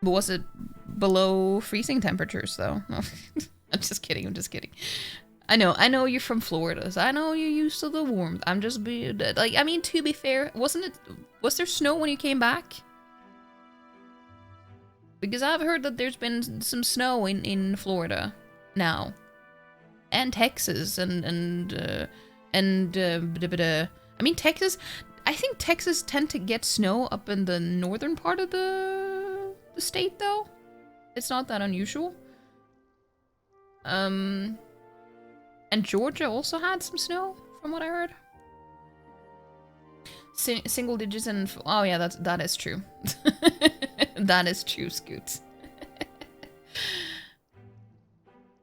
But was it below freezing temperatures, though? I'm just kidding, I'm just kidding. I know you're from Florida, so I know you're used to the warmth. I'm just being, like, I mean, to be fair, was there snow when you came back? Because I've heard that there's been some snow in Florida now. And Texas, I mean, Texas, I think Texas tend to get snow up in the northern part of the state, though. It's not that unusual. And Georgia also had some snow, from what I heard. Single digits and... Oh yeah, that is true. That is true, Scoots.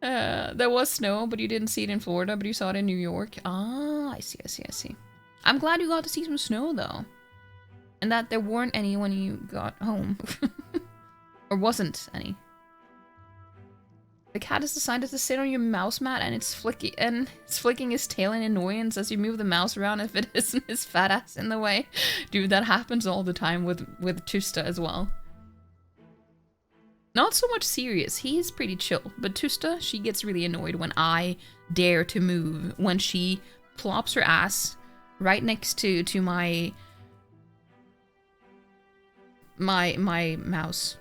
There was snow, but you didn't see it in Florida, but you saw it in New York. Ah, I see. I'm glad you got to see some snow, though. And that there weren't any when you got home. Or wasn't any. The cat has decided to sit on your mouse mat and it's flicking his tail in annoyance as you move the mouse around if it isn't his fat ass in the way. Dude, that happens all the time with Tusta as well. Not so much Sirius, he's pretty chill, but Tusta, she gets really annoyed when I dare to move, when she plops her ass right next to my mouse.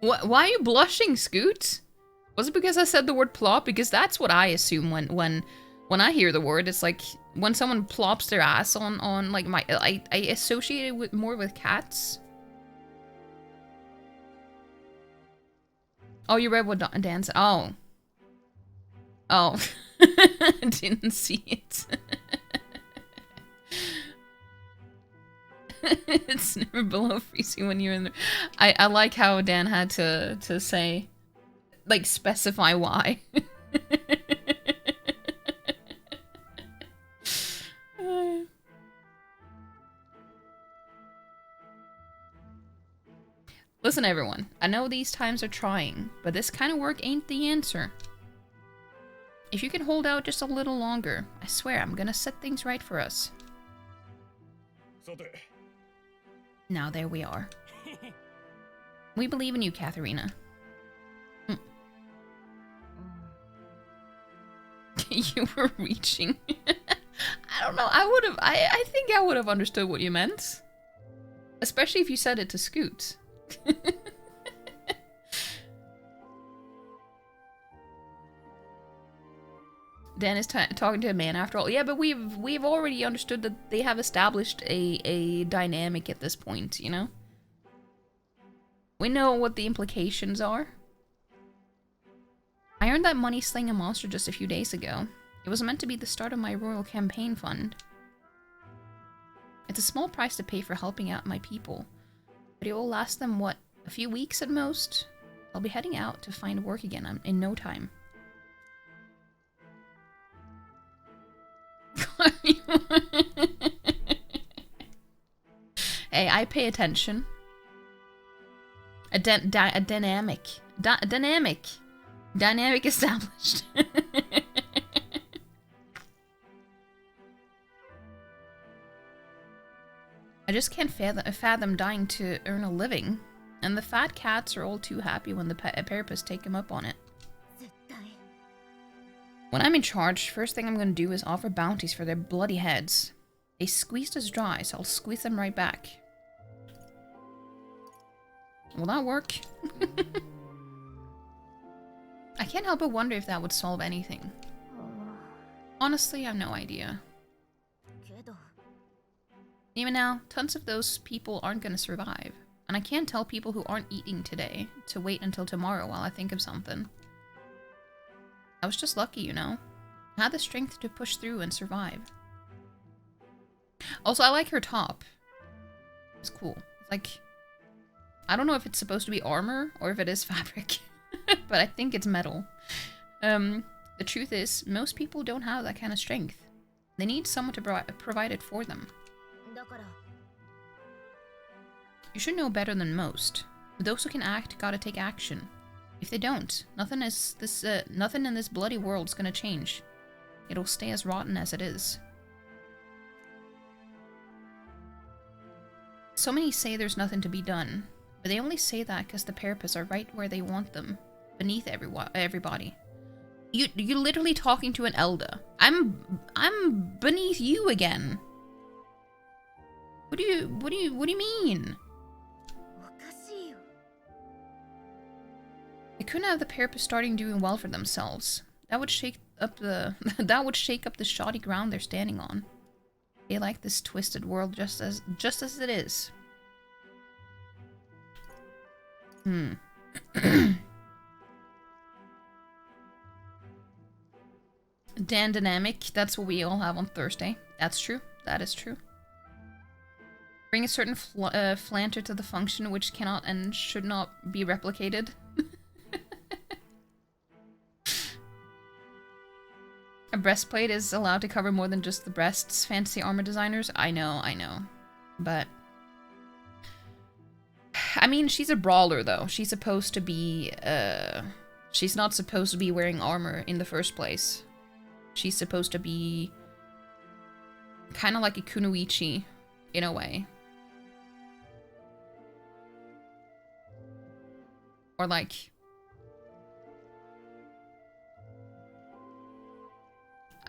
Why are you blushing, Scoot? Was it because I said the word plop? Because that's what I assume when I hear the word. It's like when someone plops their ass on like my... I associate it with more with cats. Oh, you read what Dan said? Oh. Oh. Didn't see it. It's never below freezing when you're in there. I like how Dan had to say, like, specify why. Listen, everyone. I know these times are trying, but this kind of work ain't the answer. If you can hold out just a little longer, I swear I'm gonna set things right for us. Now there we are. We believe in you, Katharina. You were reaching. I don't know. I think I would have understood what you meant. Especially if you said it to Scoot. Dan is talking to a man after all. Yeah, but we've already understood that they have established a dynamic at this point, you know? We know what the implications are. I earned that money slaying a monster just a few days ago. It was meant to be the start of my royal campaign fund. It's a small price to pay for helping out my people, but it will last them, what, a few weeks at most? I'll be heading out to find work again in no time. Hey, I pay attention. A dynamic established. I just can't fathom dying to earn a living, and the fat cats are all too happy when the therapists take them up on it. When I'm in charge, first thing I'm gonna do is offer bounties for their bloody heads. They squeezed us dry, so I'll squeeze them right back. Will that work? I can't help but wonder if that would solve anything. Honestly, I have no idea. Even now, tons of those people aren't gonna survive. And I can't tell people who aren't eating today to wait until tomorrow while I think of something. I was just lucky, you know? I had the strength to push through and survive. Also, I like her top. It's cool. It's like, I don't know if it's supposed to be armor or if it is fabric. But I think it's metal. The truth is, most people don't have that kind of strength. They need someone to provide it for them. You should know better than most. Those who can act gotta take action. If they don't, nothing in this bloody world's gonna change. It'll stay as rotten as it is. So many say there's nothing to be done, but they only say that because the therapists are right where they want them, beneath everybody. You're literally talking to an elder. I'm beneath you again. What do you mean? I couldn't have the therapist starting doing well for themselves. That would shake up the shoddy ground they're standing on. They like this twisted world just as it is. Dan dynamic, that's what we all have on Thursday. That's true. That is true. Bring a certain flanter to the function which cannot and should not be replicated. A breastplate is allowed to cover more than just the breasts, fantasy armor designers. I know. But I mean, she's a brawler though. She's supposed to be she's not supposed to be wearing armor in the first place. She's supposed to be kind of like a kunoichi in a way. Or like,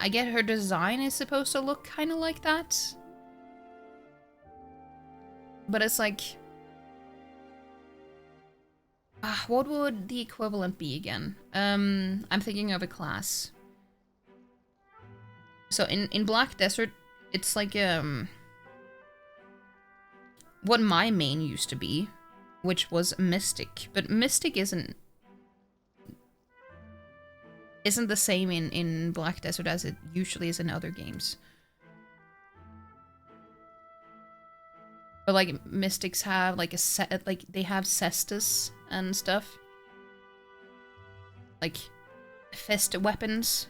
I get her design is supposed to look kind of like that. But it's like, what would the equivalent be again? I'm thinking of a class. So in Black Desert, it's like what my main used to be, which was Mystic. But Mystic isn't the same in Black Desert as it usually is in other games. But like Mystics have like a set, like they have cestus and stuff, like fist weapons.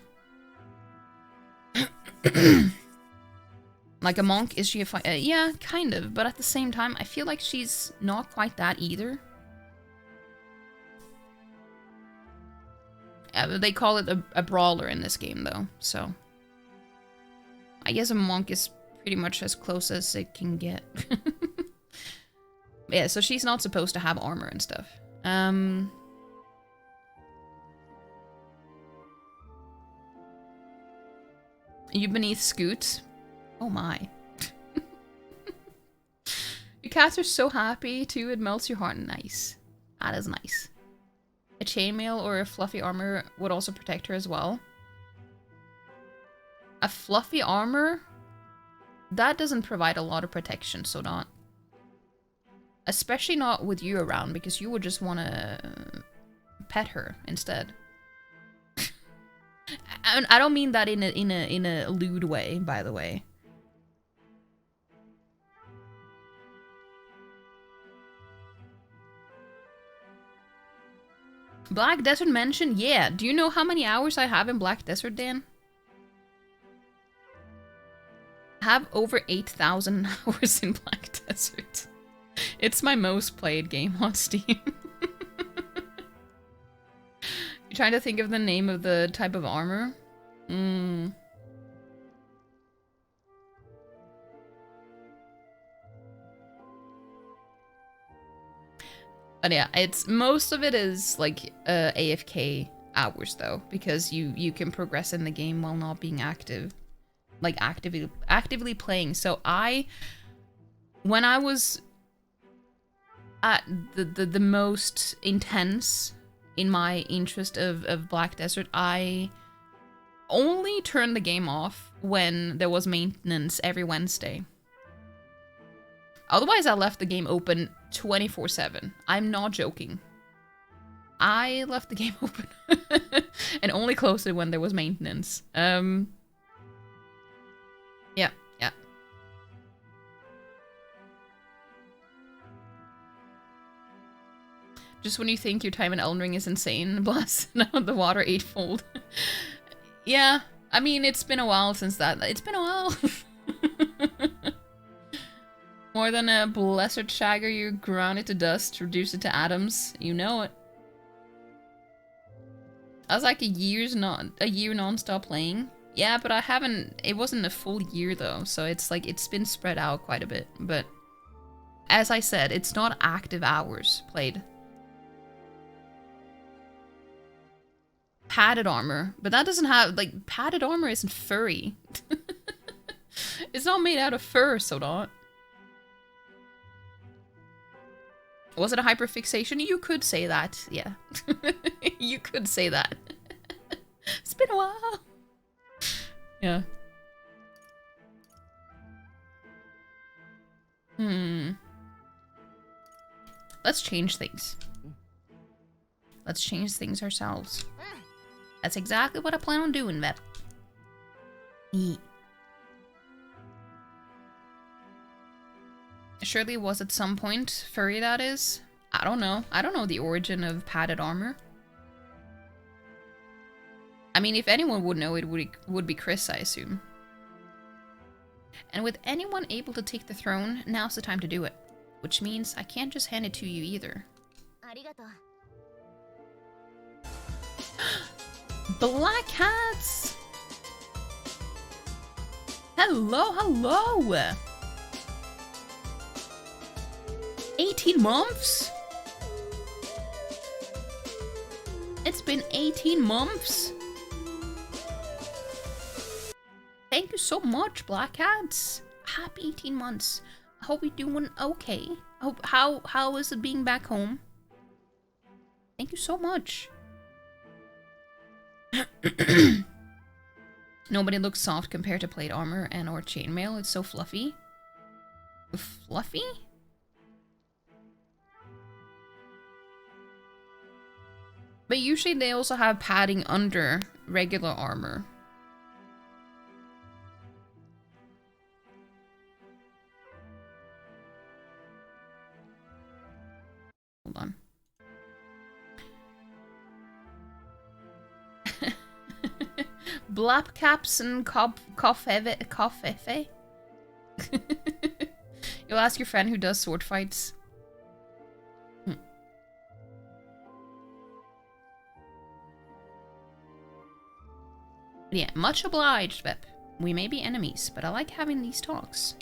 Like a monk, is she a yeah, kind of, but at the same time I feel like she's not quite that either. They call it a brawler in this game, though, so... I guess a monk is pretty much as close as it can get. Yeah, so she's not supposed to have armor and stuff. You beneath Scoot? Oh my. Your cats are so happy too, it melts your heart. Nice. That is nice. A chainmail or a fluffy armor would also protect her as well. A fluffy armor? That doesn't provide a lot of protection, so not. Especially not with you around, because you would just want to pet her instead. I don't mean that in a lewd way, by the way. Black Desert Mansion? Yeah. Do you know how many hours I have in Black Desert, Dan? I have over 8,000 hours in Black Desert. It's my most played game on Steam. You're trying to think of the name of the type of armor? But yeah, it's most of it is like AFK hours though, because you can progress in the game while not being active, like actively playing. So when I was at the most intense in my interest of Black Desert, I only turned the game off when there was maintenance every Wednesday. Otherwise, I left the game open 24/7. I'm not joking. I left the game open and only closed it when there was maintenance. Yeah. Just when you think your time in Elden Ring is insane, blast out the water eightfold. Yeah, I mean, it's been a while since that. It's been a while. More than a blessed shagger, you ground it to dust, reduce it to atoms. You know it. I was like a year non-stop playing. Yeah, but I haven't. It wasn't a full year though, so it's like it's been spread out quite a bit. But as I said, it's not active hours played. Padded armor, but that doesn't have like padded armor isn't furry. It's not made out of fur, so not. Was it a hyperfixation? You could say that, yeah. You could say that. It's been a while. Yeah. Let's change things. Let's change things ourselves. That's exactly what I plan on doing, Vet. Surely was at some point furry, that is. I don't know. I don't know the origin of padded armor. I mean, if anyone would know, it would be Chris, I assume. And with anyone able to take the throne, now's the time to do it. Which means I can't just hand it to you either. Black hats! Hello, hello! 18 months? It's been 18 months? Thank you so much, Black Hats. Happy 18 months. I hope you're doing okay. How is it being back home? Thank you so much. Nobody looks soft compared to plate armor and or chainmail. It's so fluffy. Fluffy? But usually they also have padding under regular armor. Hold on. Blap caps and coffee. You'll ask your friend who does sword fights. But yeah, much obliged, Bep. We may be enemies, but I like having these talks.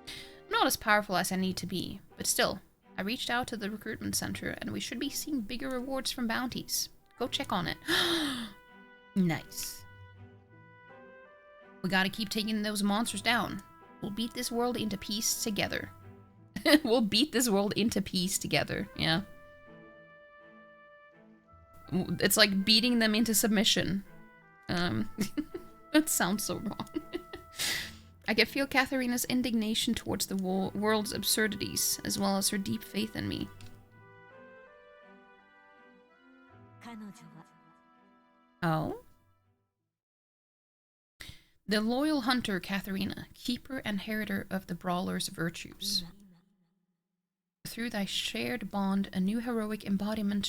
I'm not as powerful as I need to be, but still, I reached out to the recruitment center and we should be seeing bigger rewards from bounties. Go check on it. Nice. We gotta keep taking those monsters down. We'll beat this world into peace together. We'll beat this world into peace together, yeah. It's like beating them into submission. That sounds so wrong. I can feel Katharina's indignation towards the world's absurdities, as well as her deep faith in me. Oh? The loyal hunter Katharina, keeper and heriter of the brawler's virtues. Through thy shared bond, a new heroic embodiment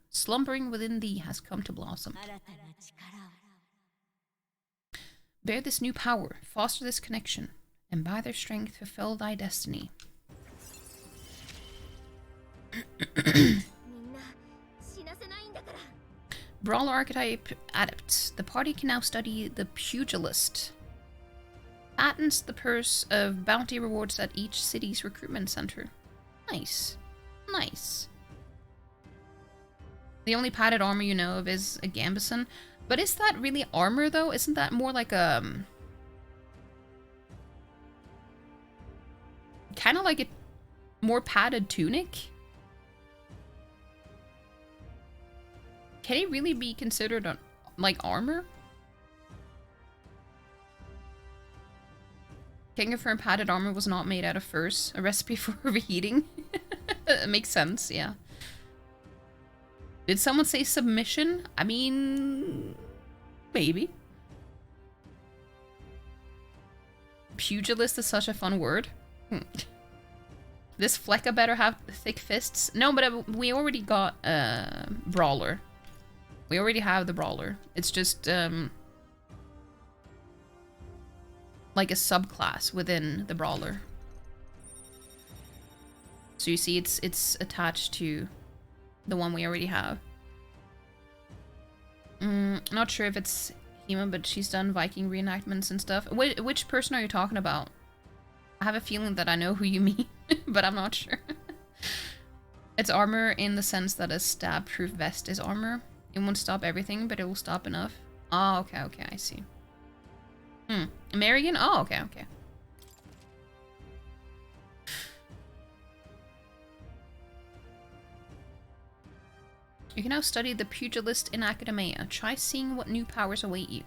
slumbering within thee has come to blossom. Bear this new power, foster this connection, and by their strength fulfill thy destiny. Brawler archetype adept. The party can now study the pugilist. Fattens the purse of bounty rewards at each city's recruitment center. Nice. Nice. The only padded armor you know of is a gambeson. But is that really armor, though? Isn't that more like a... kind of like a more padded tunic? Can it really be considered like armor? Can confirm padded armor was not made out of furs. A recipe for overheating? It makes sense, yeah. Did someone say submission? I mean... maybe. Pugilist is such a fun word. This Flecka better have thick fists. No, but we already got Brawler. We already have the Brawler. It's just like a subclass within the Brawler. So you see it's attached to the one we already have. Not sure if it's Hema, but she's done Viking reenactments and stuff. Which person are you talking about? I have a feeling that I know who you mean, but I'm not sure. It's armor in the sense that a stab-proof vest is armor. It won't stop everything, but it will stop enough. Oh, okay, I see. Marion? Oh, okay. You can now study the pugilist in academia. Try seeing what new powers await you.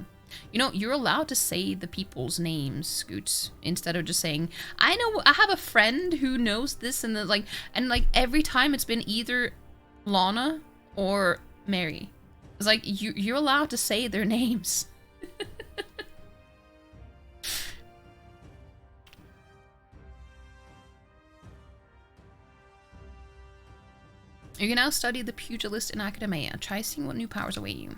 You know, you're allowed to say the people's names, Scoots, instead of just saying, I have a friend who knows this, and every time it's been either Lana or Mary. It's like, you're allowed to say their names. You can now study the pugilist in academia. Try seeing what new powers await you.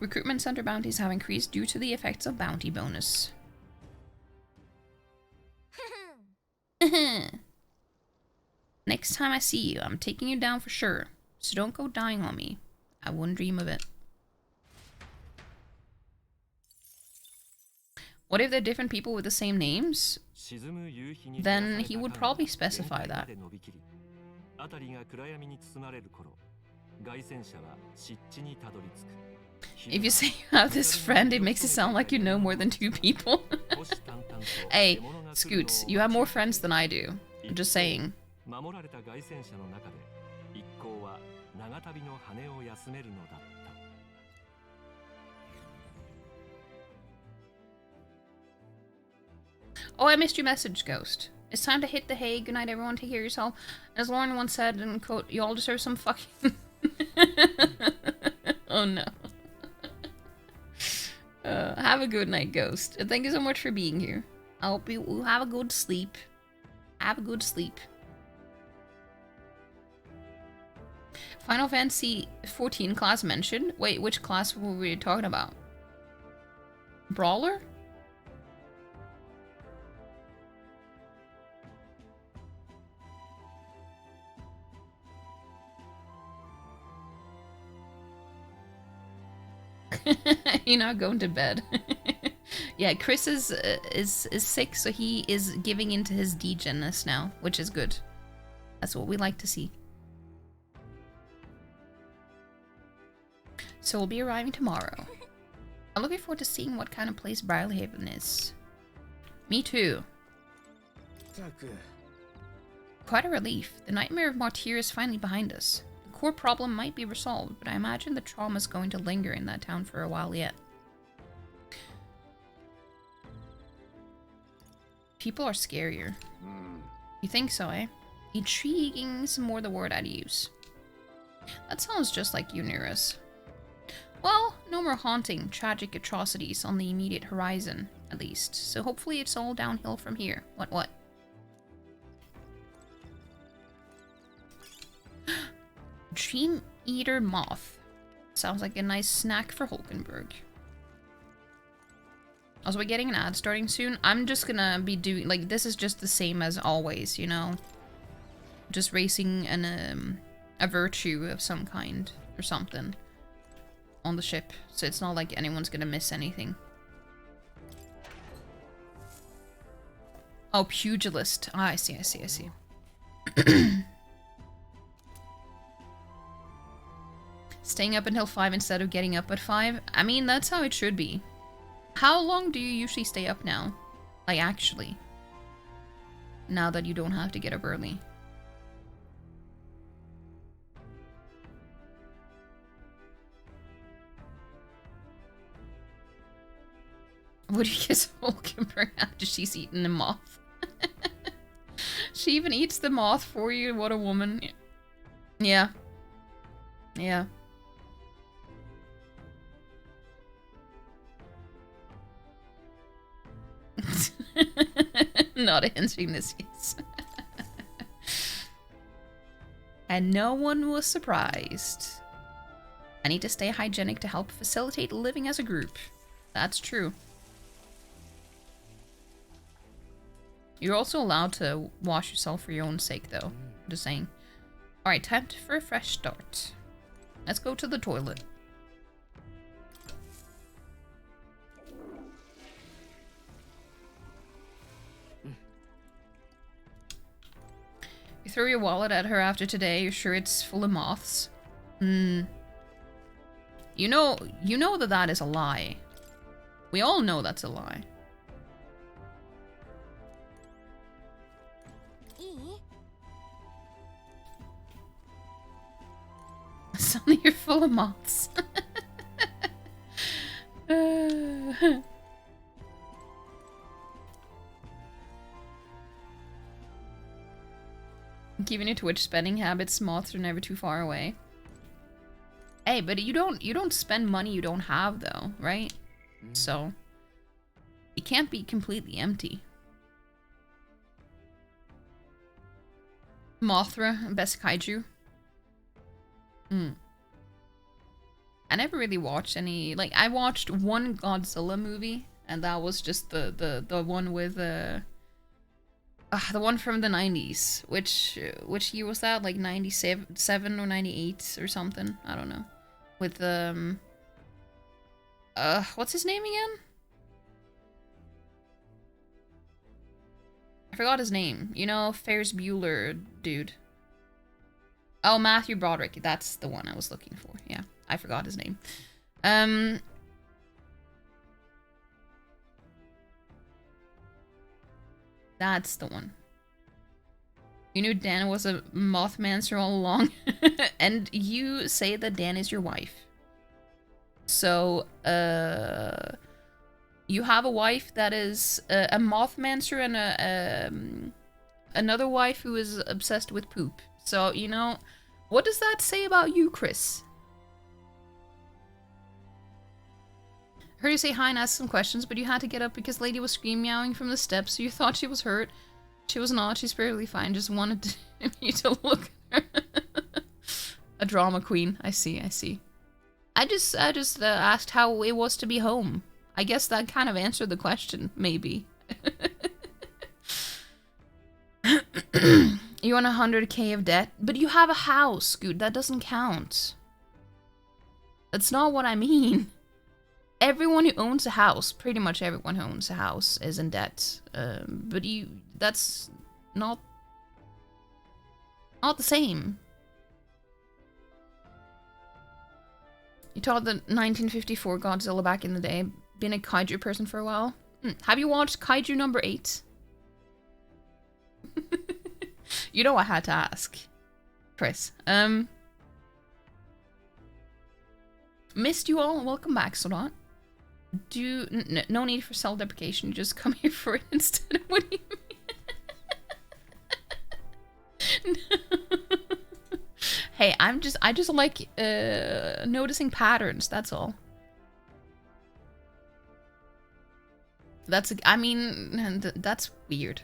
Recruitment center bounties have increased due to the effects of bounty bonus. Next time I see you, I'm taking you down for sure. So don't go dying on me. I wouldn't dream of it. What if they're different people with the same names? Then he would probably specify that. If you say you have this friend, it makes it sound like you know more than 2 people. Hey, Scoots, you have more friends than I do. I'm just saying. Oh, I missed your message, Ghost. It's time to hit the hay. Good night, everyone. Take care of yourself. As Lauren once said, and quote, you all deserve some fucking... Oh, no. Have a good night, Ghost. Thank you so much for being here. I hope you will have a good sleep. Have a good sleep. Final Fantasy 14 class mentioned. Wait, which class were we talking about? Brawler? You're not going to bed. Yeah, Chris is sick, so he is giving into his degenness now, which is good. That's what we like to see. So we'll be arriving tomorrow. I'm looking forward to seeing what kind of place Brilehaven is. Me too. Quite a relief. The nightmare of Martyr is finally behind us. The core problem might be resolved, but I imagine the trauma is going to linger in that town for a while yet. People are scarier. You think so, eh? Intriguing's more the word I'd use. That sounds just like you, Nearus. Well, no more haunting, tragic atrocities on the immediate horizon, at least. So hopefully it's all downhill from here. What? Dream Eater Moth. Sounds like a nice snack for Hulkenberg. Also, we're getting an ad starting soon. I'm just gonna be doing, like, this is just the same as always, you know? Just racing a virtue of some kind or something on the ship. So it's not like anyone's gonna miss anything. Oh, pugilist. Ah, I see. Staying up until 5 instead of getting up at 5? I mean, that's how it should be. How long do you usually stay up now? Like, actually. Now that you don't have to get up early. Would you kiss Hulkenberg after she's eaten the moth? She even eats the moth for you? What a woman. Yeah. Yeah. Not answering this, yes. And no one was surprised. I need to stay hygienic to help facilitate living as a group. That's true. You're also allowed to wash yourself for your own sake, though. Just saying. Alright, time for a fresh start. Let's go to the toilet. You throw your wallet at her after today, you're sure it's full of moths? You know that is a lie. We all know that's a lie. Suddenly you're full of moths. Given your Twitch spending habits, moths are never too far away. Hey, but you don't spend money you don't have though, right? So it can't be completely empty. Mothra, best kaiju. I never really watched any, like, I watched one Godzilla movie, and that was just the one with the one from the 90s. Which year was that? Like 97 or 98 or something? I don't know. With what's his name again? I forgot his name. You know, Ferris Bueller dude. Oh, Matthew Broderick. That's the one I was looking for. Yeah, I forgot his name. That's the one. You knew Dan was a Mothmancer all along? And you say that Dan is your wife. So, you have a wife that is a Mothmancer and another wife who is obsessed with poop. So, you know, what does that say about you, Chris? I heard you say hi and ask some questions, but you had to get up because Lady was scream-meowing from the steps, so you thought she was hurt. She was not. She's perfectly fine. Just wanted you to look at her. A drama queen. I see. I just asked how it was to be home. I guess that kind of answered the question, maybe. You on 100k of debt? But you have a house, Scoot. That doesn't count. That's not what I mean. everyone who owns a house, pretty much everyone who owns a house, is in debt. But that's not the same. You taught the 1954 Godzilla back in the day. Been a kaiju person for a while. Have you watched Kaiju number 8? You know I had to ask. Chris. Missed you all. Welcome back, Solot. No need for self-deprecation. Just come here for it instead. What do you mean? Hey, I just like noticing patterns. That's all. I mean, that's weird.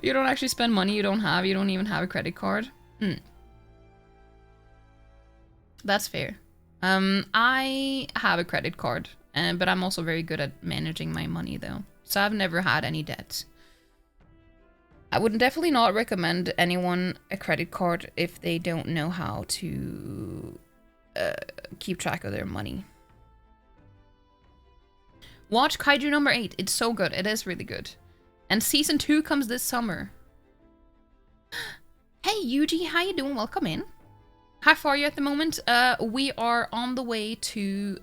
You don't actually spend money you don't even have a credit card. That's fair. I have a credit card, but I'm also very good at managing my money though. So I've never had any debt. I would definitely not recommend anyone a credit card if they don't know how to keep track of their money. Watch Kaiju number 8. It's so good. It is really good. And season 2 comes this summer. Hey Yuji, how you doing? Welcome in. How far are you at the moment? We are on the way to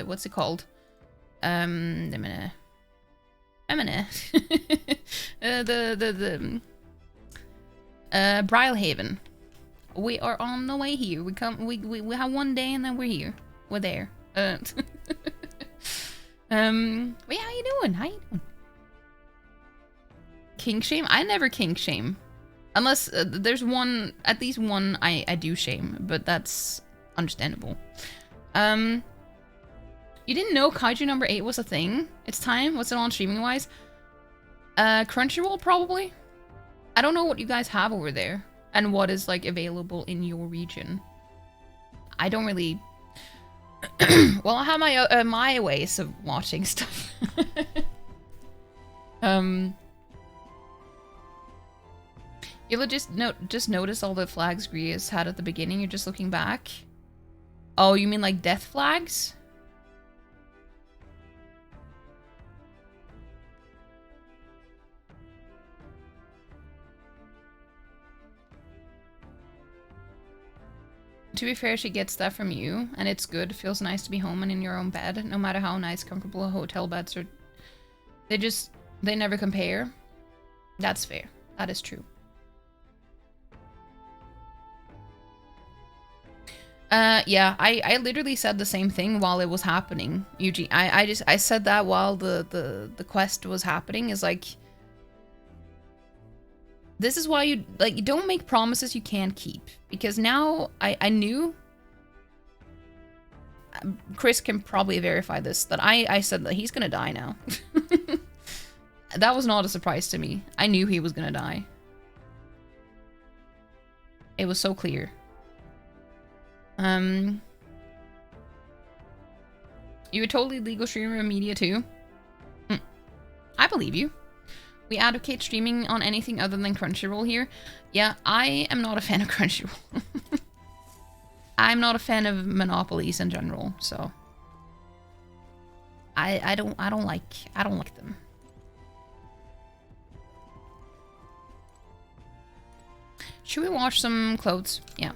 what's it called? The Brilehaven. We are on the way here. We have one day and then we're here. We're there. Wait, how you doing? How you doing? Kink shame? I never kink shame. Unless there's one, at least one I do shame, but that's understandable. You didn't know Kaiju number 8 was a thing? It's time? What's it on streaming wise? Crunchyroll probably? I don't know what you guys have over there and what is like available in your region. I don't really... Well, I have my my ways of watching stuff. You'll just notice all the flags Grievous had at the beginning. You're just looking back. Oh, you mean like death flags? To be fair, she gets that from you, and it's good. It feels nice to be home and in your own bed, no matter how nice, comfortable hotel beds are. They never compare. That's fair. That is true. Yeah, I literally said the same thing while it was happening, Yuji. I said that while the quest was happening, is like, this is why you don't make promises you can't keep. Because now I knew, Chris can probably verify this, that I said that he's gonna die now. That was not a surprise to me. I knew he was gonna die. It was so clear. You a totally legal streamer of media too? I believe you. We advocate streaming on anything other than Crunchyroll here. Yeah, I am not a fan of Crunchyroll. I'm not a fan of monopolies in general, so I don't like them. Should we wash some clothes? Yeah.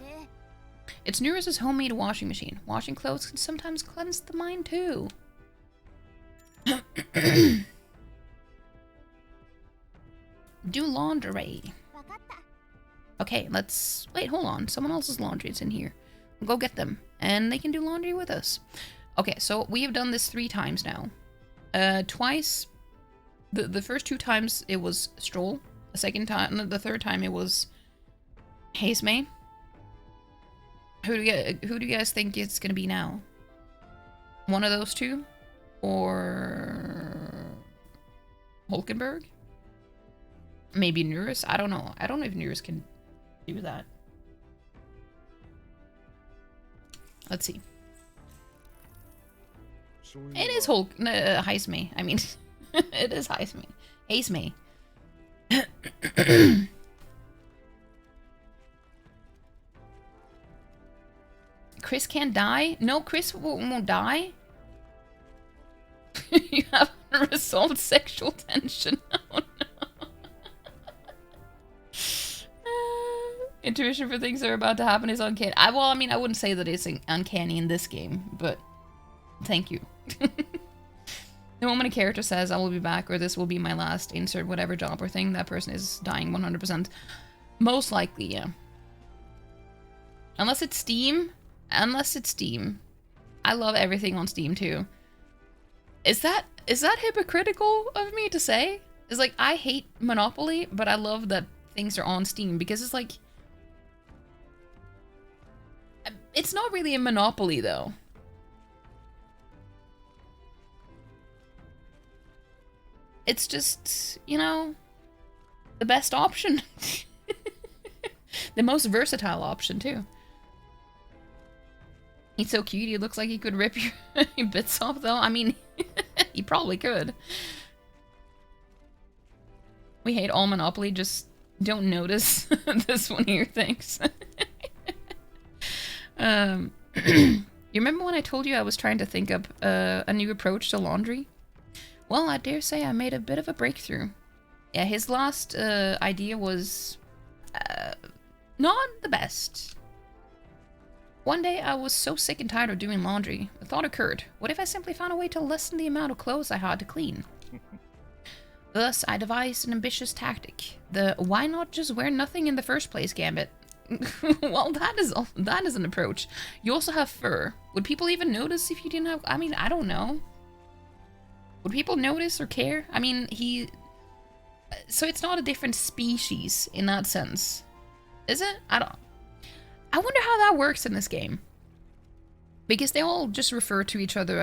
It's Nura's homemade washing machine. Washing clothes can sometimes cleanse the mind too. Do laundry. Okay, let's... Wait, hold on. Someone else's laundry is in here. We'll go get them. And they can do laundry with us. Okay, so we have done this 3 times now. Twice. The first 2 times it was Stroll. The third time it was Hazemay. Who do you guys think it's gonna be now? One of those 2? Or... Hulkenberg? Maybe Nurus? I don't know. I don't know if Nurus can do that. Let's see. It is Hazemay. I mean, It is Haze me. Haze me. Chris can't die? No, Chris won't die. You have unresolved sexual tension. Oh no. Intuition for things that are about to happen is uncanny. Well, I mean, I wouldn't say that it's uncanny in this game, but thank you. The moment a character says, I will be back, or this will be my last, insert whatever job or thing, that person is dying 100%. Most likely, yeah. Unless it's Steam. Unless it's Steam. I love everything on Steam, too. Is that hypocritical of me to say? It's like, I hate Monopoly, but I love that things are on Steam, because it's like... It's not really a Monopoly, though. It's just, you know, the best option. The most versatile option, too. He's so cute, he looks like he could rip your bits off, though. I mean, he probably could. We hate all Monopoly, just don't notice this one here, thanks. You remember when I told you I was trying to think up a new approach to laundry? Well, I dare say I made a bit of a breakthrough. Yeah, his last idea was not the best. One day I was so sick and tired of doing laundry, a thought occurred. What if I simply found a way to lessen the amount of clothes I had to clean? Thus, I devised an ambitious tactic. The why not just wear nothing in the first place gambit. Well, that is an approach. You also have fur. Would people even notice if you didn't have... I mean, I don't know. Would people notice or care? I mean, so it's not a different species in that sense. Is it? I wonder how that works in this game. Because they all just refer to each other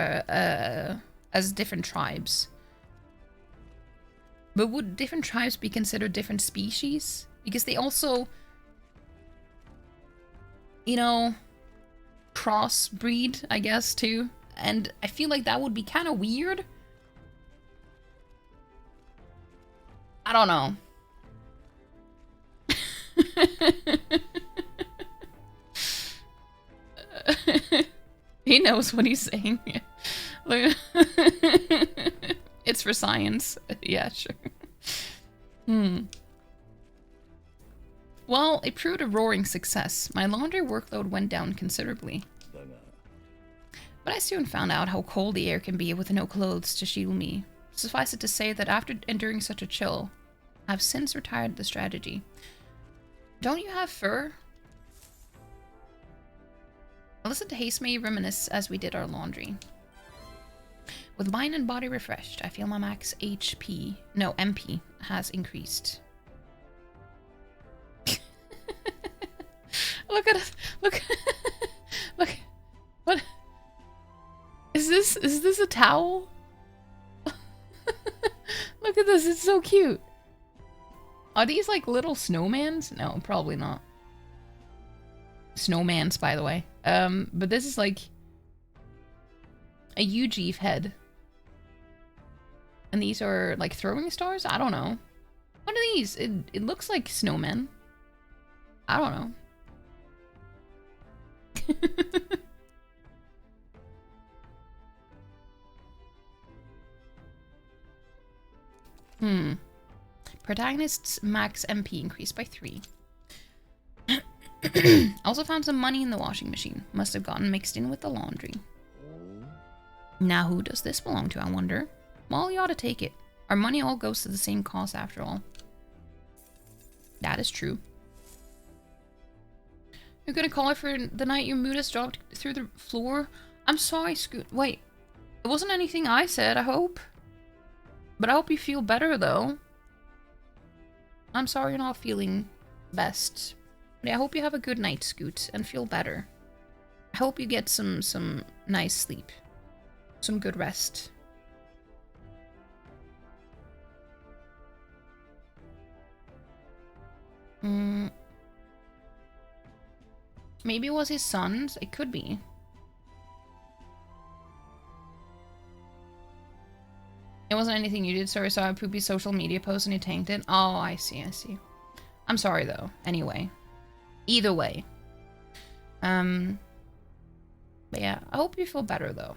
as different tribes. But would different tribes be considered different species? Because they also, you know, crossbreed, I guess, too. And I feel like that would be kind of weird. I don't know. He knows what he's saying. It's for science. Yeah, sure. Well, it proved a roaring success. My laundry workload went down considerably. But I soon found out how cold the air can be with no clothes to shield me. Suffice it to say that after enduring such a chill, I've since retired the strategy. Don't you have fur? I listened to Haste Me reminisce as we did our laundry. With mind and body refreshed, I feel my max MP has increased. Look at it! Look! Look! What? Is this a towel? Look at this! It's so cute. Are these like little snowmans? No, probably not. Snowmans, by the way. But this is like a UGF head. And these are like throwing stars? I don't know. What are these? It looks like snowmen. I don't know. Protagonist's max MP increased by 3. Also found some money in the washing machine. Must have gotten mixed in with the laundry. Now who does this belong to, I wonder? Well, you ought to take it. Our money all goes to the same cause after all. That is true. You're gonna call it for the night your mood has dropped through the floor? I'm sorry, Scoot. Wait. It wasn't anything I said, I hope. But I hope you feel better, though. I'm sorry you're not feeling best. But I hope you have a good night, Scoot, and feel better. I hope you get some nice sleep. Some good rest. Maybe it was his son's? It could be. It wasn't anything you did, sorry. I saw a poopy social media post and you tanked it. Oh, I see, I see. I'm sorry though. Anyway. Either way. But yeah, I hope you feel better though.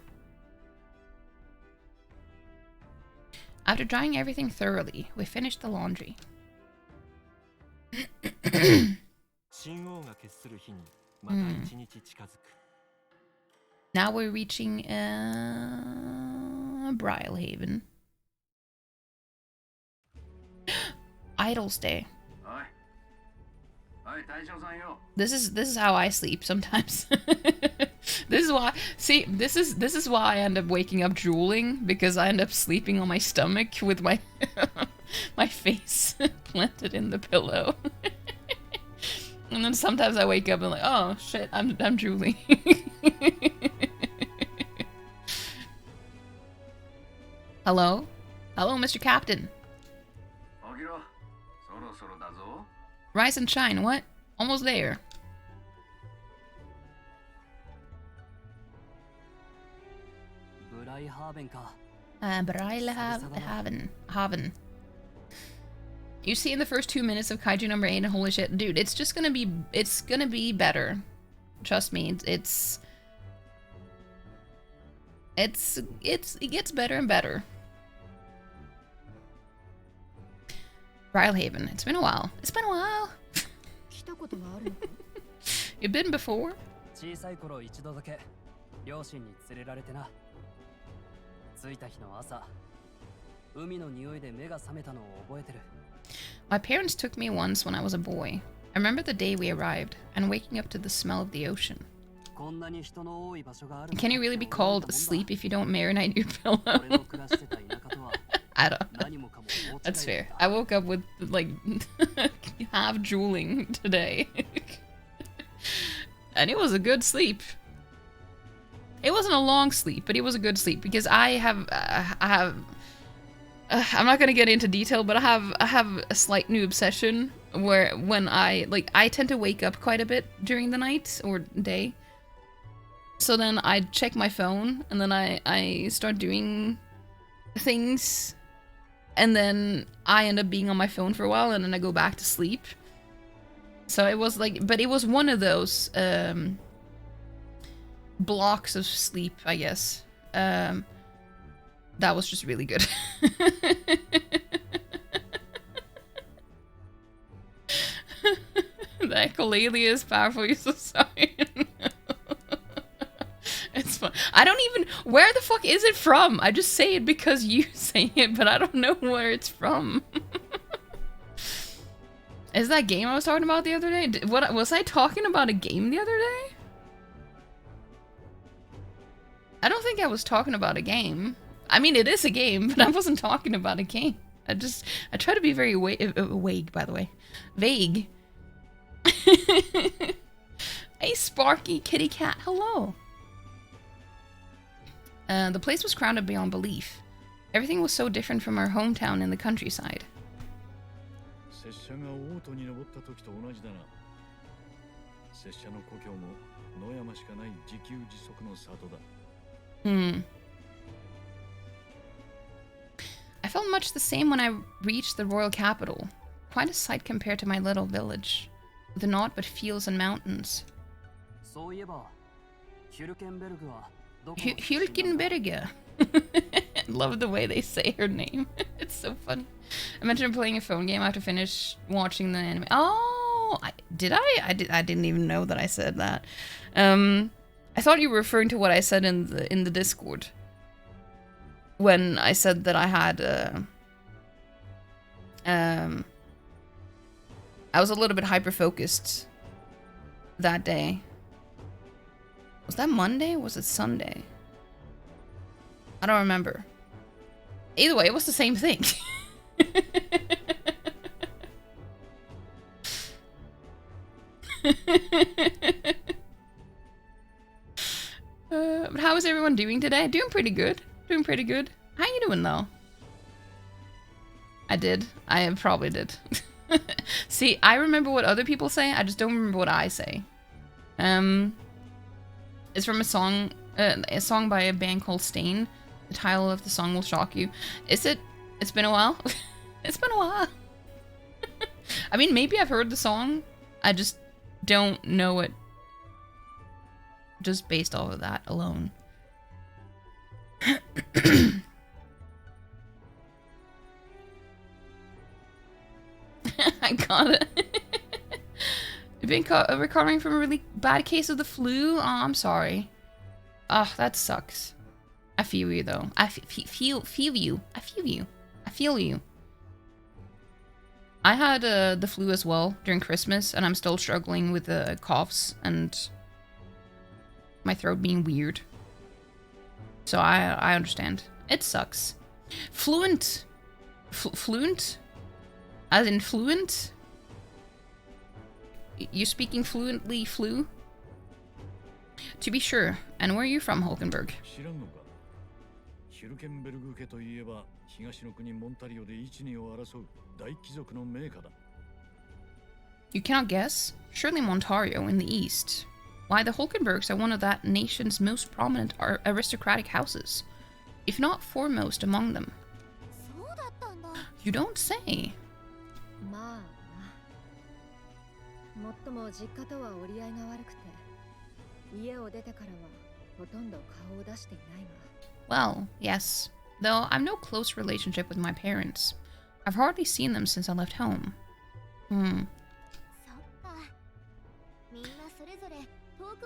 After drying everything thoroughly, we finished the laundry. Now we're reaching Brilehaven. Idle's Day. This is how I sleep sometimes. This is why, see, this is why I end up waking up drooling, because I end up sleeping on my stomach with my my face planted in the pillow. And then sometimes I wake up and like, oh shit, I'm drooling. Hello? Hello, Mr. Captain. Rise and shine, what? Almost there. Brilehaven. You see in the first 2 minutes of Kaiju number 8 and holy shit, dude, it's just gonna be, it's gonna be better. Trust me, it gets better and better. Brilehaven, it's been a while. It's been a while. You've been before? My parents took me once when I was a boy. I remember the day we arrived, and waking up to the smell of the ocean. Can you really be called asleep if you don't marinate your pillow? I don't know. That's fair. I woke up with, like, half drooling today. And it was a good sleep. It wasn't a long sleep, but it was a good sleep, because I'm not gonna get into detail, but I have a slight new obsession where when I tend to wake up quite a bit during the night or day. So then I check my phone and then I start doing things, and then I end up being on my phone for a while and then I go back to sleep. So it was like, but it was one of those blocks of sleep, I guess. That was just really good. The echolalia is powerful, you're so sorry. It's fun. I don't even... Where the fuck is it from? I just say it because you say it, but I don't know where it's from. Is that game I was talking about the other day? What was I talking about a game the other day? I don't think I was talking about a game. I mean, it is a game, but I wasn't talking about a game. I try to be very vague, by the way. Vague. Hey, Sparky Kitty Cat, hello. The place was crowded beyond belief. Everything was so different from our hometown in the countryside. I felt much the same when I reached the royal capital. Quite a sight compared to my little village, with naught but fields and mountains. Hülkenberger. Love the way they say her name. It's so funny. I mentioned playing a phone game after finish watching the anime. Oh, did I? I didn't even know that I said that. I thought you were referring to what I said in the Discord. When I said that I had I was a little bit hyper-focused that day. Was that Monday or was it Sunday? I don't remember. Either way, it was the same thing. But how is everyone doing today? Doing pretty good. Doing pretty good. How you doing though? I did. I probably did. See, I remember what other people say. I just don't remember what I say. It's from a song by a band called Stain. The title of the song will shock you. Is it? It's been a while? It's been a while. I mean, maybe I've heard the song. I just don't know it just based off of that alone. I got it. You've been recovering from a really bad case of the flu? Oh, I'm sorry. Oh, that sucks. I feel you though. I feel you. I feel you. I feel you. I had the flu as well during Christmas, and I'm still struggling with the coughs and my throat being weird. So I understand. It sucks. Fluent. Fluent? As in fluent? You're speaking fluently flu? To be sure. And where are you from, Hulkenberg? You cannot guess? Surely Montario in the east. Why, the Hulkenbergs are one of that nation's most prominent aristocratic houses, if not foremost among them. You don't say. Well, yes. Though I've no close relationship with my parents. I've hardly seen them since I left home.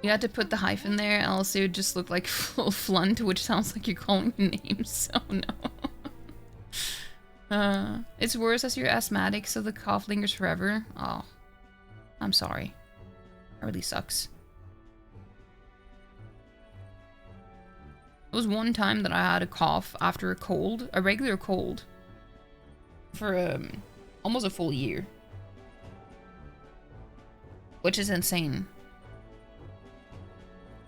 You had to put the hyphen there, else it would just look like full flunt, which sounds like you're calling names, so no. It's worse as you're asthmatic, so the cough lingers forever. Oh, I'm sorry. That really sucks. It was one time that I had a cough after a cold, a regular cold, for almost a full year. Which is insane.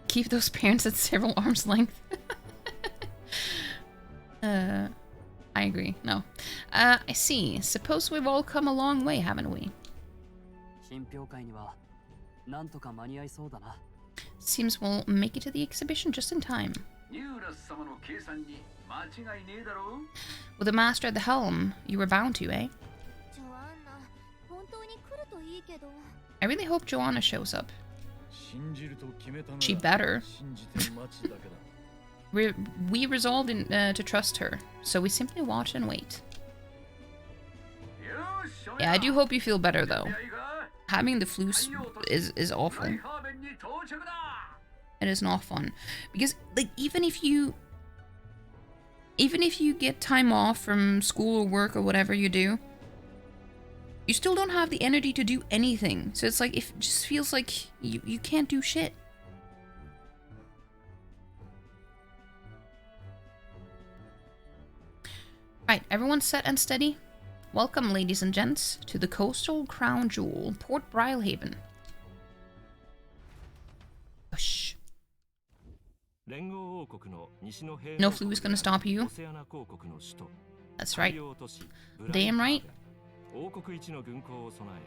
Keep those parents at several arm's length. I agree. No. I see. Suppose we've all come a long way, haven't we? Seems we'll make it to the exhibition just in time. With the master at the helm, you were bound to, eh? I really hope Joanna shows up. She better. We resolved to trust her, so we simply watch and wait. Yeah, I do hope you feel better though. Having the flu is awful. It is not fun. Because like even if you get time off from school or work or whatever you do, you still don't have the energy to do anything. So it's like, it just feels like you can't do shit. Right, everyone set and steady? Welcome, ladies and gents, to the coastal crown jewel, Port Brilehaven. Shh. No flu is gonna stop you. That's right. Damn right. 王国一の軍港を備え、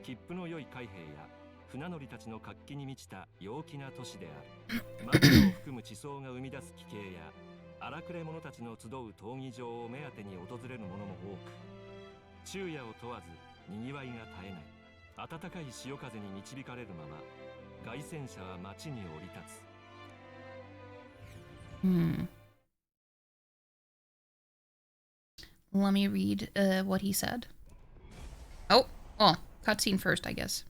切符の良い海兵や船乗りたちの活気に満ちた陽気な都市である。マグロを含む地層が生み出す奇景や荒くれ者たちの集う闘技場を目当てに訪れる者も多く、昼夜を問わず賑わいが絶えない。暖かい潮風に導かれるまま、凱旋車は街に降り立つ。Let me read what he said. Oh, well, cutscene first, I guess.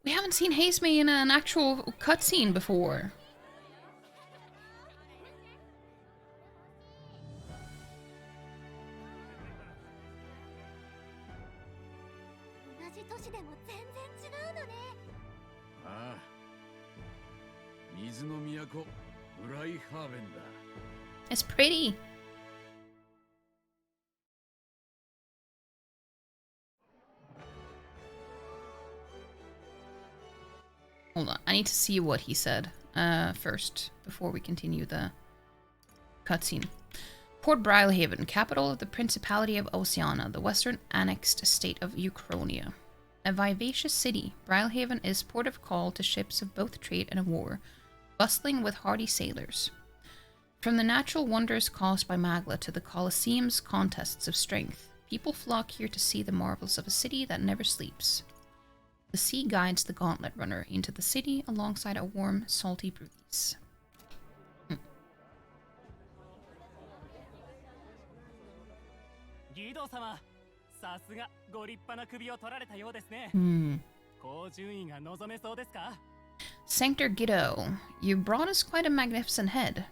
We haven't seen Hazeme in an actual cutscene before. It's pretty. Hold on, I need to see what he said. first, before we continue the cutscene. Port Brilehaven, capital of the Principality of Oceania, the western annexed state of Uchronia. A vivacious city, Brilehaven is port of call to ships of both trade and war, bustling with hardy sailors. From the natural wonders caused by Magla to the Colosseum's contests of strength, people flock here to see the marvels of a city that never sleeps. The sea guides the gauntlet runner into the city alongside a warm, salty breeze. ギド様、さすがご立派な首を取られたようですね。高順位が望めそうですか? Sanctor Giddo, you brought us quite a magnificent head.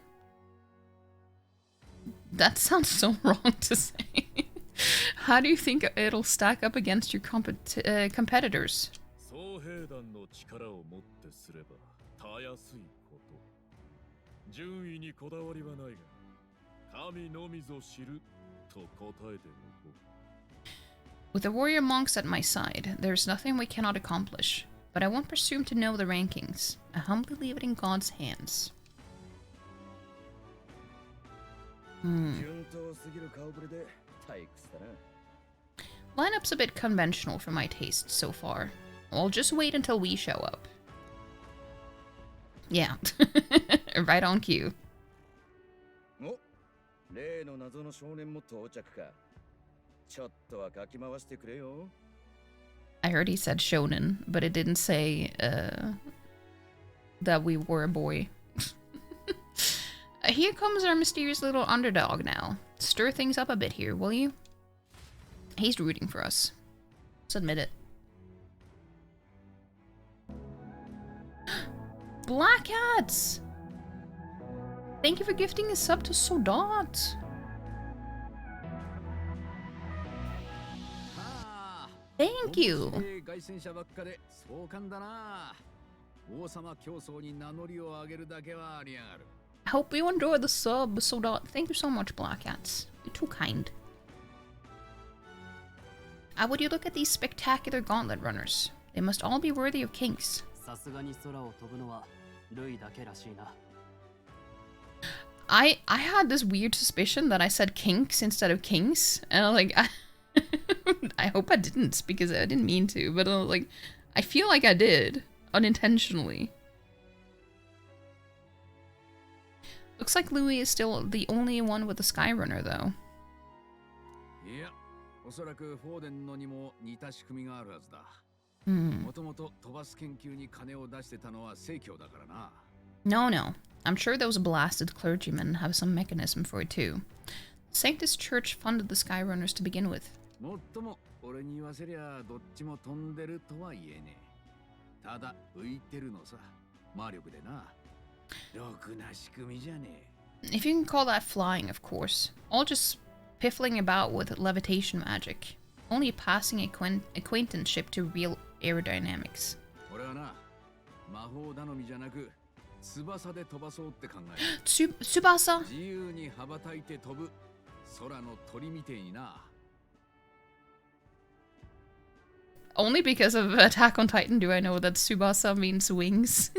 That sounds so wrong to say. How do you think it'll stack up against your competitors? 総兵団の力をもってすればたやすいこと。順位にこだわりはないが、神のみぞ知ると答えておこう。 With the warrior monks at my side, there's nothing we cannot accomplish. But I won't presume to know the rankings. I humbly leave it in God's hands. Lineup's a bit conventional for my taste so far. I'll just wait until we show up. Yeah. Right on cue. I heard he said shonen, but it didn't say that we were a boy. Here comes our mysterious little underdog now. Stir things up a bit here, will you? He's rooting for us. Let's admit it. Black Hats! Thank you for gifting a sub to Sodat. Thank you. I hope you enjoy the sub, Sodat. Thank you so much, Black Hats. You're too kind. How would you look at these spectacular gauntlet runners? They must all be worthy of kings. I had this weird suspicion that I said kinks instead of kings, and I was like, I hope I didn't, because I didn't mean to, but I was like, I feel like I did, unintentionally. Looks like Louis is still the only one with the Skyrunner, though. No. I'm sure those blasted clergymen have some mechanism for it too. Sanctus Church funded the Skyrunners to begin with. If you can call that flying, of course. All just piffling about with levitation magic. Only passing acquaintanceship to real aerodynamics. Tsubasa? Only because of Attack on Titan do I know that Tsubasa means wings.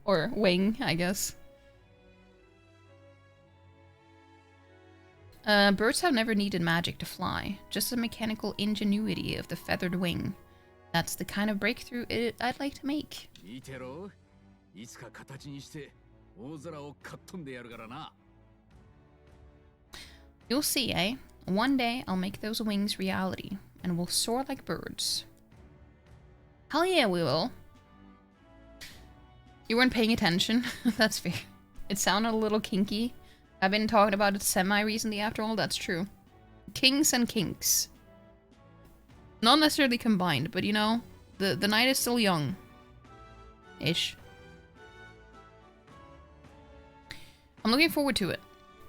Or wing, I guess. Birds have never needed magic to fly, just the mechanical ingenuity of the feathered wing. That's the kind of breakthrough I'd like to make. You'll see, eh? One day I'll make those wings reality, and we'll soar like birds. Hell yeah, we will. You weren't paying attention? That's fair. It sounded a little kinky. I've been talking about it semi-recently after all, that's true. Kings and kinks. Not necessarily combined, but you know, the night is still young. Ish. I'm looking forward to it.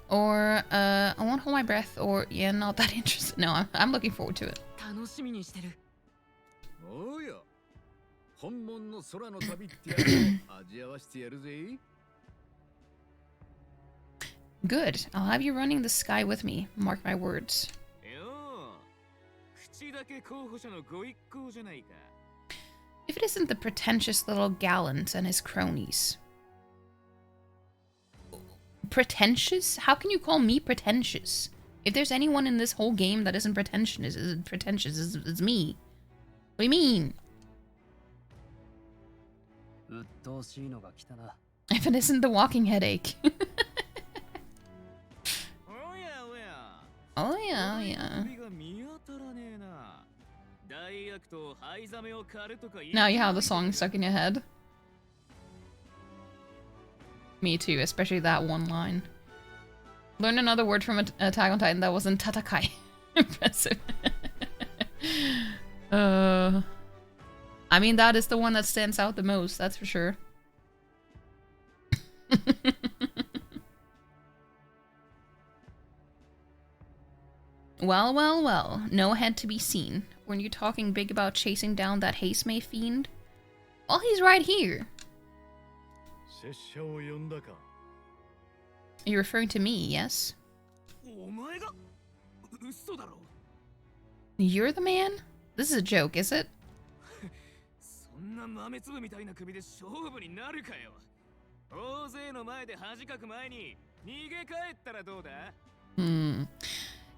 Or, I won't hold my breath, or, yeah, not that interested. No, I'm looking forward to it. Good. I'll have you running the sky with me. Mark my words. If it isn't the pretentious little gallant and his cronies. Pretentious? How can you call me pretentious? If there's anyone in this whole game that isn't pretentious, it's me. What do you mean? If it isn't the walking headache. Oh yeah, yeah. Now you have the song stuck in your head. Me too, especially that one line. Learn another word from Attack on Titan that wasn't tatakai. Impressive. I mean, that is the one that stands out the most, that's for sure. Well, well, well. No head to be seen. Weren't you talking big about chasing down that Hasemay fiend? Well, he's right here. You're referring to me, yes? You're the man? This is a joke, is it?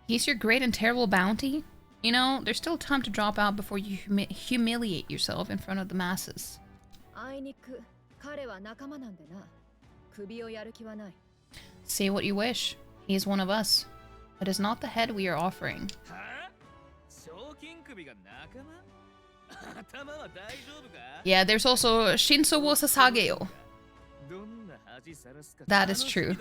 He's your great and terrible bounty? You know, there's still time to drop out before you humiliate yourself in front of the masses. Say what you wish. He is one of us. It is not the head we are offering. Yeah, there's also Shinso wo Sasageo. That is true.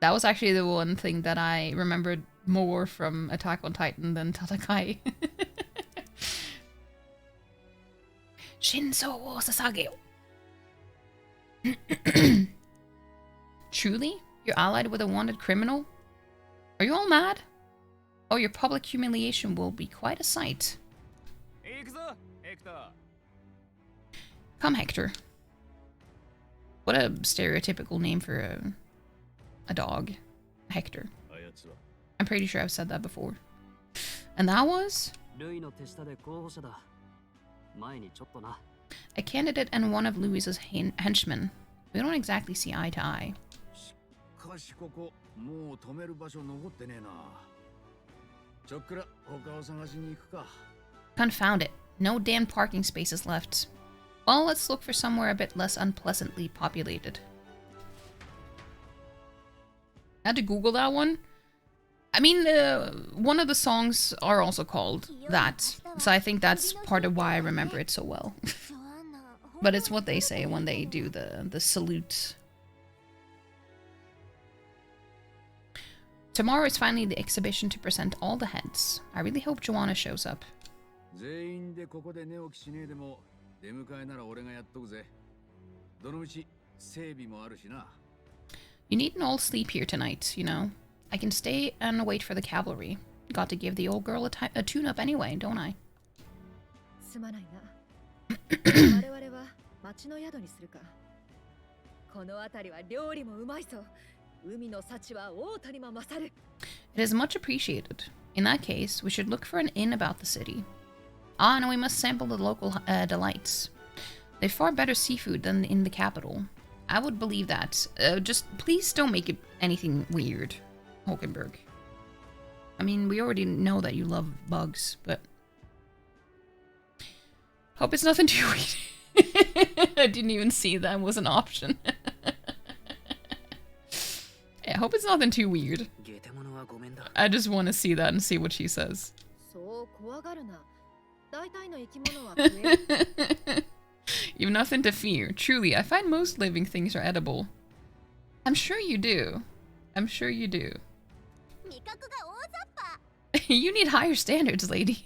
That was actually the one thing that I remembered more from Attack on Titan than Tatakai. Shinso wo Sasageo. Truly? You're allied with a wanted criminal? Are you all mad? Oh, your public humiliation will be quite a sight. Come, Hector. What a stereotypical name for a dog. Hector. I'm pretty sure I've said that before. And that was? A candidate and one of Louis's henchmen. We don't exactly see eye to eye. Confound it. No damn parking spaces left. Well, let's look for somewhere a bit less unpleasantly populated. I had to Google that one. I mean, one of the songs are also called that. So I think that's part of why I remember it so well. But it's what they say when they do the salute. Tomorrow is finally the exhibition to present all the heads. I really hope Joanna shows up. You needn't all sleep here tonight, you know. I can stay and wait for the cavalry. Got to give the old girl a tune-up anyway, don't I? It is much appreciated. In that case, we should look for an inn about the city. Ah, and we must sample the local delights. They've far better seafood than in the capital. I would believe that. Just please don't make it anything weird, Hulkenberg. I mean, we already know that you love bugs, but... Hope it's nothing too weird. I didn't even see that was an option. I hope it's nothing too weird. I just want to see that and see what she says. You've nothing to fear. Truly, I find most living things are edible. I'm sure you do. I'm sure you do. You need higher standards, lady.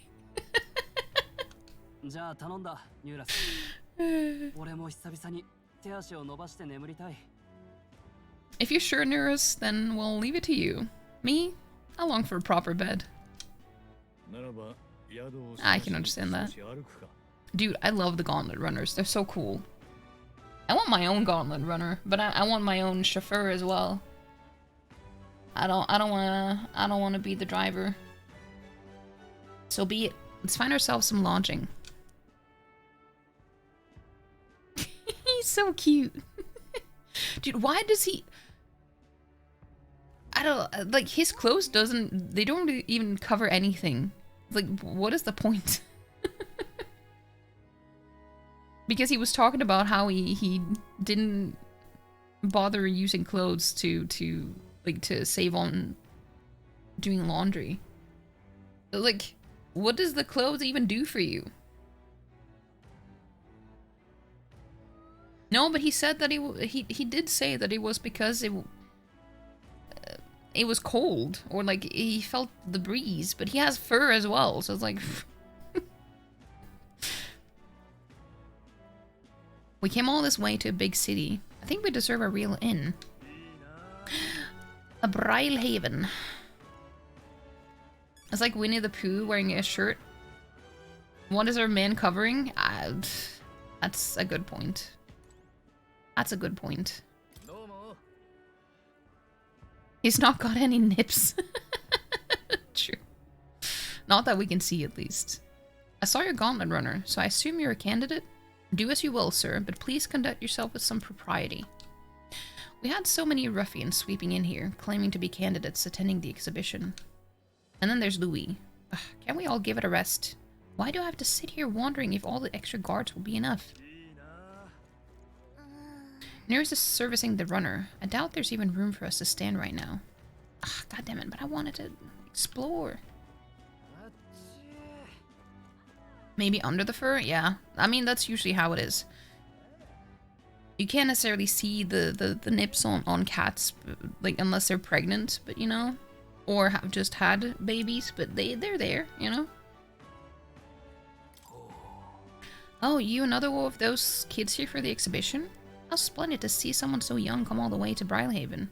If you're sure, Nurus, then we'll leave it to you. Me? I long for a proper bed. I can understand that. Dude, I love the gauntlet runners. They're so cool. I want my own gauntlet runner, but I want my own chauffeur as well. I don't wanna be the driver. So be it. Let's find ourselves some lodging. He's so cute. Dude, why does he... I don't... Like, his clothes doesn't... They don't even cover anything. Like, what is the point? Because he was talking about how he didn't bother using clothes to save on doing laundry. Like, what does the clothes even do for you? No, but he said that he did say that it was because it was cold, or like he felt the breeze, but he has fur as well, so it's like... We came all this way to a big city. I think we deserve a real inn. A Brilehaven. It's like Winnie the Pooh wearing a shirt. What is our man covering? That's a good point. That's a good point. He's not got any nips. True. Not that we can see, at least. I saw your gauntlet runner, so I assume you're a candidate? Do as you will, sir, but please conduct yourself with some propriety. We had so many ruffians sweeping in here, claiming to be candidates attending the exhibition. And then there's Louis. Ugh, can't we all give it a rest? Why do I have to sit here wondering if all the extra guards will be enough? Nurse is servicing the runner. I doubt there's even room for us to stand right now. Ugh, God damn it, but I wanted to explore. Maybe under the fur? Yeah. I mean, that's usually how it is. You can't necessarily see the nips on cats, like, unless they're pregnant, but you know? Or have just had babies, but they're there, you know? Oh, you another one of those kids here for the exhibition? How splendid to see someone so young come all the way to Brilehaven.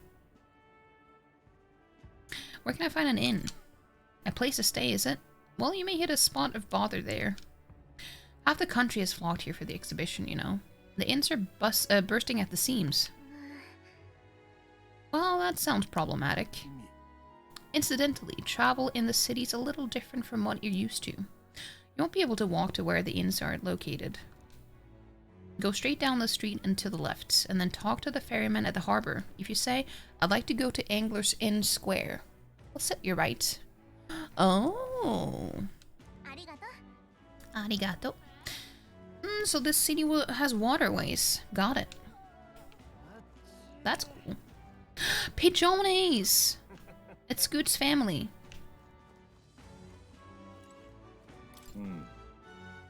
Where can I find an inn? A place to stay, is it? Well, you may hit a spot of bother there. Half the country has flocked here for the exhibition, you know. The inns are bursting at the seams. Well, that sounds problematic. Incidentally, travel in the city's a little different from what you're used to. You won't be able to walk to where the inns are located. Go straight down the street and to the left, and then talk to the ferryman at the harbor. If you say, I'd like to go to Angler's Inn Square, they'll set you right. Oh. Arigato. So this city has waterways. Got it. That's cool. Pigeones! It's Scoot's family.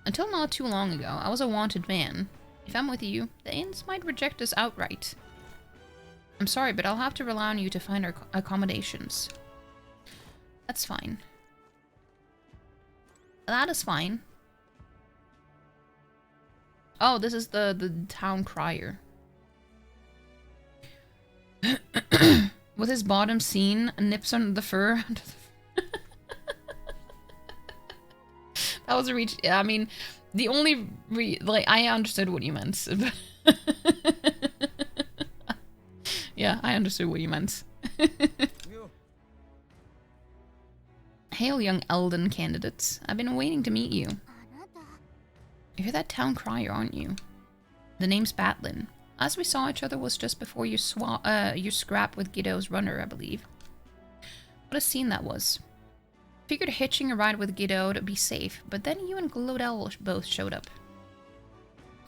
Until not too long ago, I was a wanted man. If I'm with you, the inns might reject us outright. I'm sorry, but I'll have to rely on you to find our accommodations. That's fine. That is fine. Oh, this is the town crier. With his bottom seen, nips under the fur. That was a reach. Yeah, I mean, the only like I understood what you meant. Yeah, I understood what you meant. Hail, young Elden candidates. I've been waiting to meet you. You're that town crier, aren't you? The name's Batlin. As we saw each other was just before your scrap with Guido's runner, I believe. What a scene that was. Figured hitching a ride with Guido to be safe, but then you and Glodell both showed up.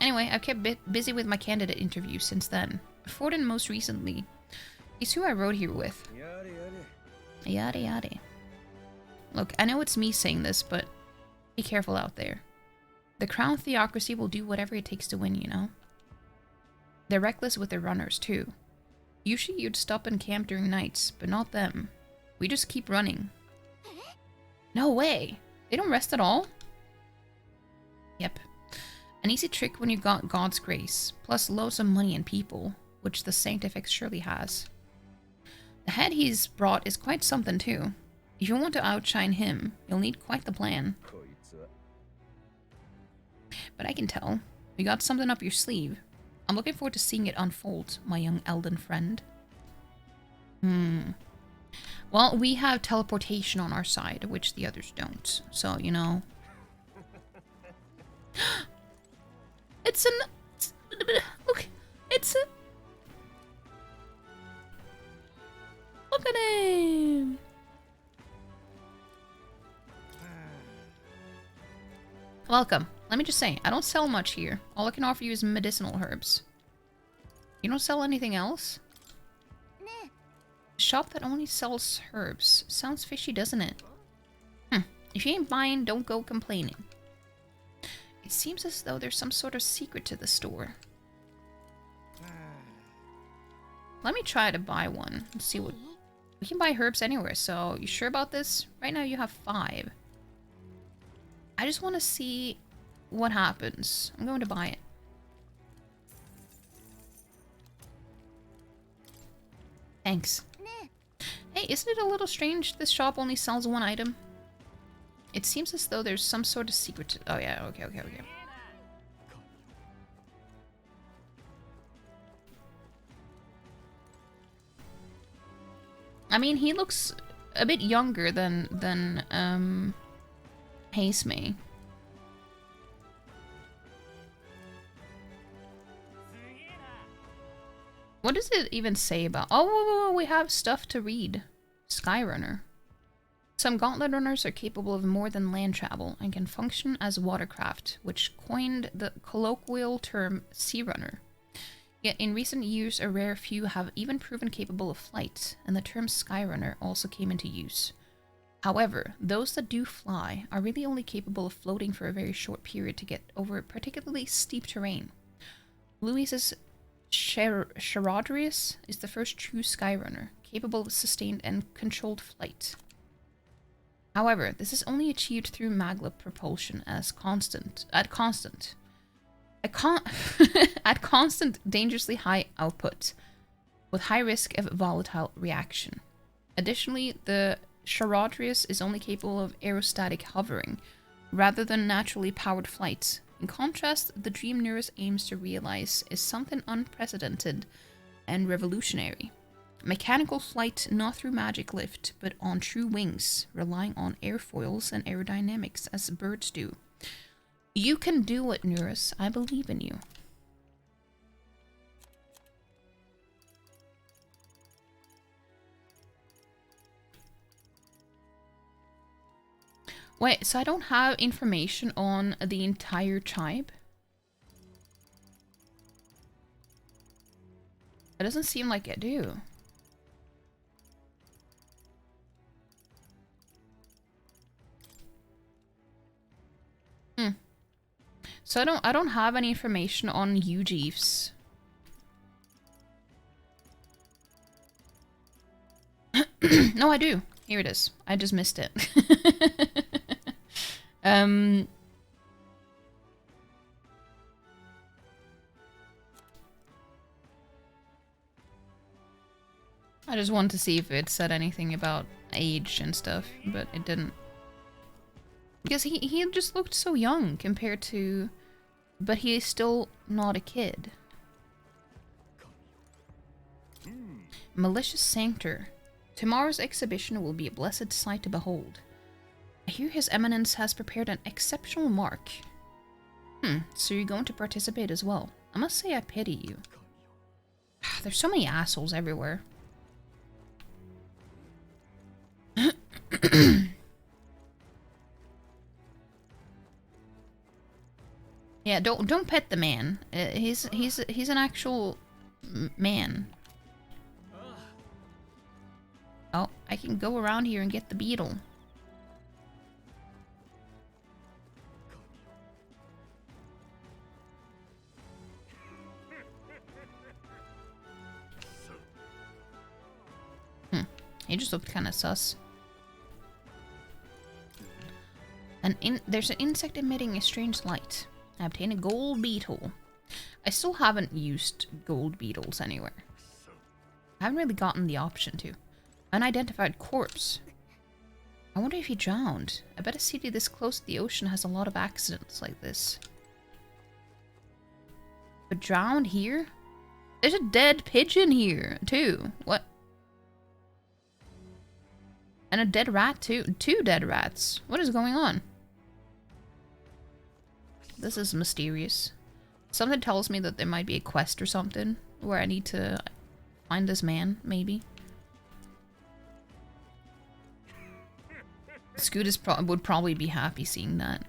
Anyway, I've kept busy with my candidate interview since then. Forden most recently. He's who I rode here with. Yada yada. Look, I know it's me saying this, but be careful out there. The Crown Theocracy will do whatever it takes to win, you know? They're reckless with their runners, too. Usually you'd stop and camp during nights, but not them. We just keep running. No way! They don't rest at all? Yep. An easy trick when you got God's grace, plus loads of money and people, which the Sanctifex surely has. The head he's brought is quite something, too. If you want to outshine him, you'll need quite the plan. But I can tell. You got something up your sleeve. I'm looking forward to seeing it unfold, my young Elden friend. Well, we have teleportation on our side, which the others don't. So, you know. Look! Welcome. Let me just say, I don't sell much here. All I can offer you is medicinal herbs. You don't sell anything else? A shop that only sells herbs. Sounds fishy, doesn't it? If you ain't buying, don't go complaining. It seems as though there's some sort of secret to the store. Let me try to buy one and see what... We can buy herbs anywhere, so you sure about this? Right now you have 5. I just want to see what happens. I'm going to buy it. Thanks. Hey, isn't it a little strange this shop only sells 1 item? It seems as though there's some sort of secret to... Oh yeah, okay. I mean, he looks a bit younger than Haze-May. What does it even say about... Oh, we have stuff to read. Skyrunner. Some gauntlet runners are capable of more than land travel and can function as watercraft, which coined the colloquial term sea runner. Yet in recent years, a rare few have even proven capable of flight, and the term skyrunner also came into use. However, those that do fly are really only capable of floating for a very short period to get over particularly steep terrain. Louis's Charadrius is the first true skyrunner, capable of sustained and controlled flight. However, this is only achieved through maglev propulsion at constant, dangerously high output, with high risk of volatile reaction. Additionally, the Charadrius is only capable of aerostatic hovering, rather than naturally powered flight. In contrast, the dream Nurus aims to realize is something unprecedented and revolutionary. Mechanical flight not through magic lift, but on true wings, relying on airfoils and aerodynamics as birds do. You can do it, Nurus. I believe in you. Wait, so I don't have information on the entire tribe? It doesn't seem like I do. So I don't have any information on you, Jeeves. No, I do. Here it is. I just missed it. I just wanted to see if it said anything about age and stuff, but it didn't. Because he just looked so young compared to... But he is still not a kid. Malicious Sanctor. Tomorrow's exhibition will be a blessed sight to behold. I hear His Eminence has prepared an exceptional mark. So you're going to participate as well. I must say I pity you. There's so many assholes everywhere. Yeah, don't pet the man. He's an actual man. Oh, I can go around here and get the beetle. He just looked kind of sus. There's an insect emitting a strange light. I obtain a gold beetle. I still haven't used gold beetles anywhere. I haven't really gotten the option to. Unidentified corpse. I wonder if he drowned. I bet a city this close to the ocean has a lot of accidents like this. But drowned here? There's a dead pigeon here, too. What? And a dead rat, too. 2 dead rats. What is going on? This is mysterious. Something tells me that there might be a quest or something where I need to find this man, maybe. Scoot would probably be happy seeing that.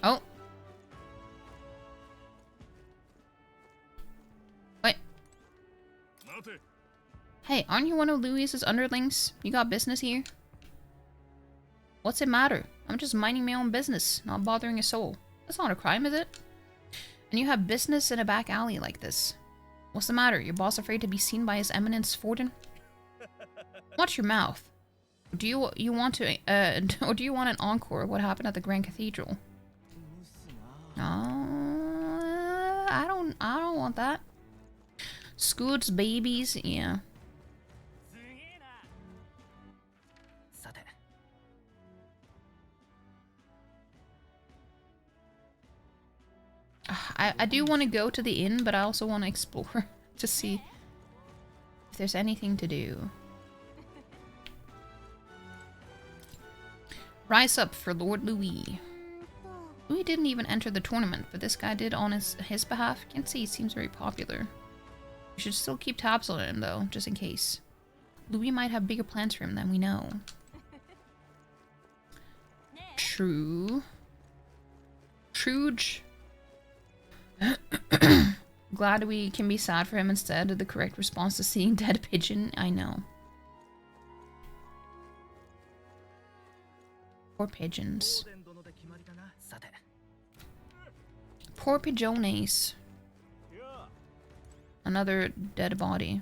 Oh. Wait. Hey, aren't you one of Louis's underlings? You got business here? What's it matter? I'm just minding my own business, not bothering a soul. That's not a crime, is it? And you have business in a back alley like this. What's the matter? Your boss afraid to be seen by His Eminence Forden? Watch your mouth. Do you want to or do you want an encore of what happened at the Grand Cathedral? I don't want that. Scoots, babies, yeah. I do want to go to the inn, but I also want to explore to see if there's anything to do. Rise up for Lord Louis. Louis didn't even enter the tournament, but this guy did on his behalf. Can't say he seems very popular. We should still keep tabs on him, though, just in case. Louis might have bigger plans for him than we know. True. Truge. Glad we can be sad for him instead of the correct response to seeing dead pigeon. I know. Poor pigeons. Poor pigeones. Another dead body.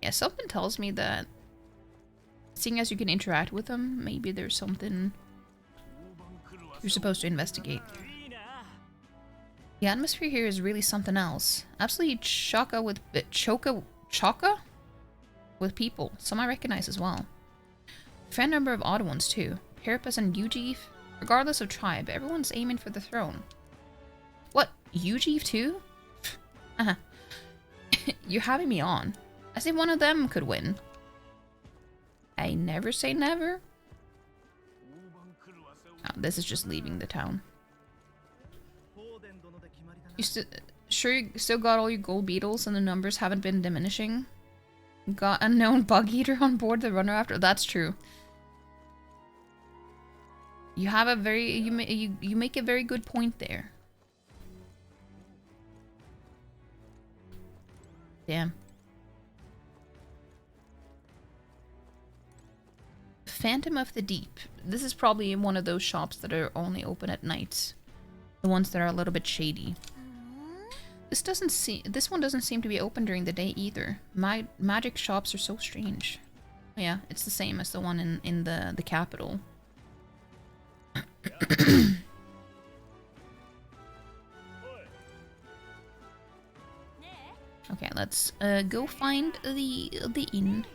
Yeah, something tells me that seeing as you can interact with them, maybe there's something you're supposed to investigate. The atmosphere here is really something else. Absolutely choka with people. Some I recognize as well. Fair number of odd ones too. Carapace and Ujeef. Regardless of tribe, everyone's aiming for the throne. What? Ujeef too? You're having me on. I say one of them could win. I never say never. Oh, this is just leaving the town. Sure you still got all your gold beetles and the numbers haven't been diminishing? Got a known bug eater on board the runner after? That's true. You have a very you make a very good point there. Damn. Phantom of the Deep. This is probably one of those shops that are only open at night. The ones that are a little bit shady. This one doesn't seem to be open during the day either. Magic shops are so strange. Yeah, it's the same as the one in the capital. Okay, let's go find the inn.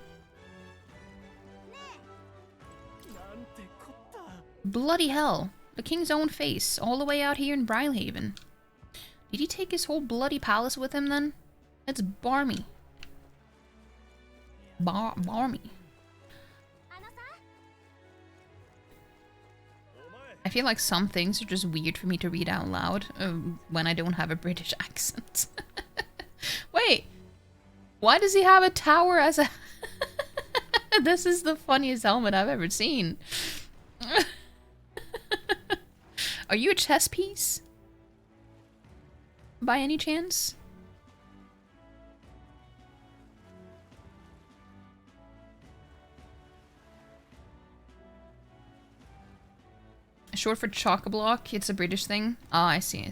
Bloody hell! The king's own face, all the way out here in Brilehaven. Did he take his whole bloody palace with him then? It's barmy. Barmy. I feel like some things are just weird for me to read out loud when I don't have a British accent. Wait, why does he have a tower as a... This is the funniest helmet I've ever seen. Are you a chess piece? By any chance? Short for chock-a-block, it's a British thing. Ah, I see.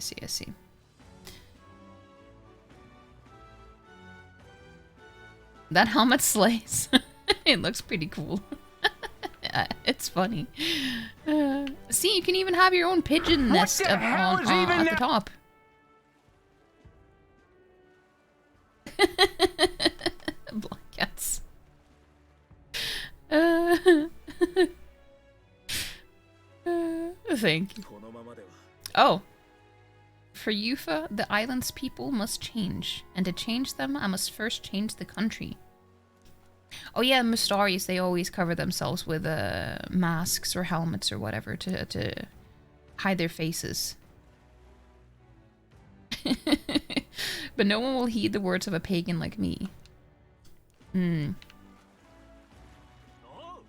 That helmet slays. It looks pretty cool. It's funny. See, you can even have your own pigeon nest up at the top. Black cats. Thank you. Oh. For Yufa, the island's people must change. And to change them, I must first change the country. Oh yeah, Mustaris, they always cover themselves with masks or helmets or whatever to hide their faces. But no one will heed the words of a pagan like me. Hmm.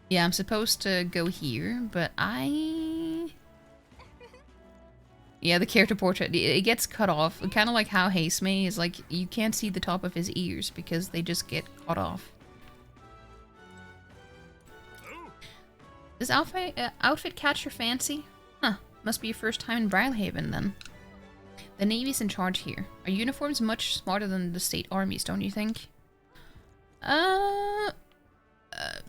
Yeah, I'm supposed to go here, but yeah, the character portrait, it gets cut off. Kind of like how Hasemay is like, you can't see the top of his ears because they just get cut off. Does outfit catch your fancy? Huh, must be your first time in Brilehaven then. The Navy's in charge here. Our uniforms much smarter than the state armies, don't you think?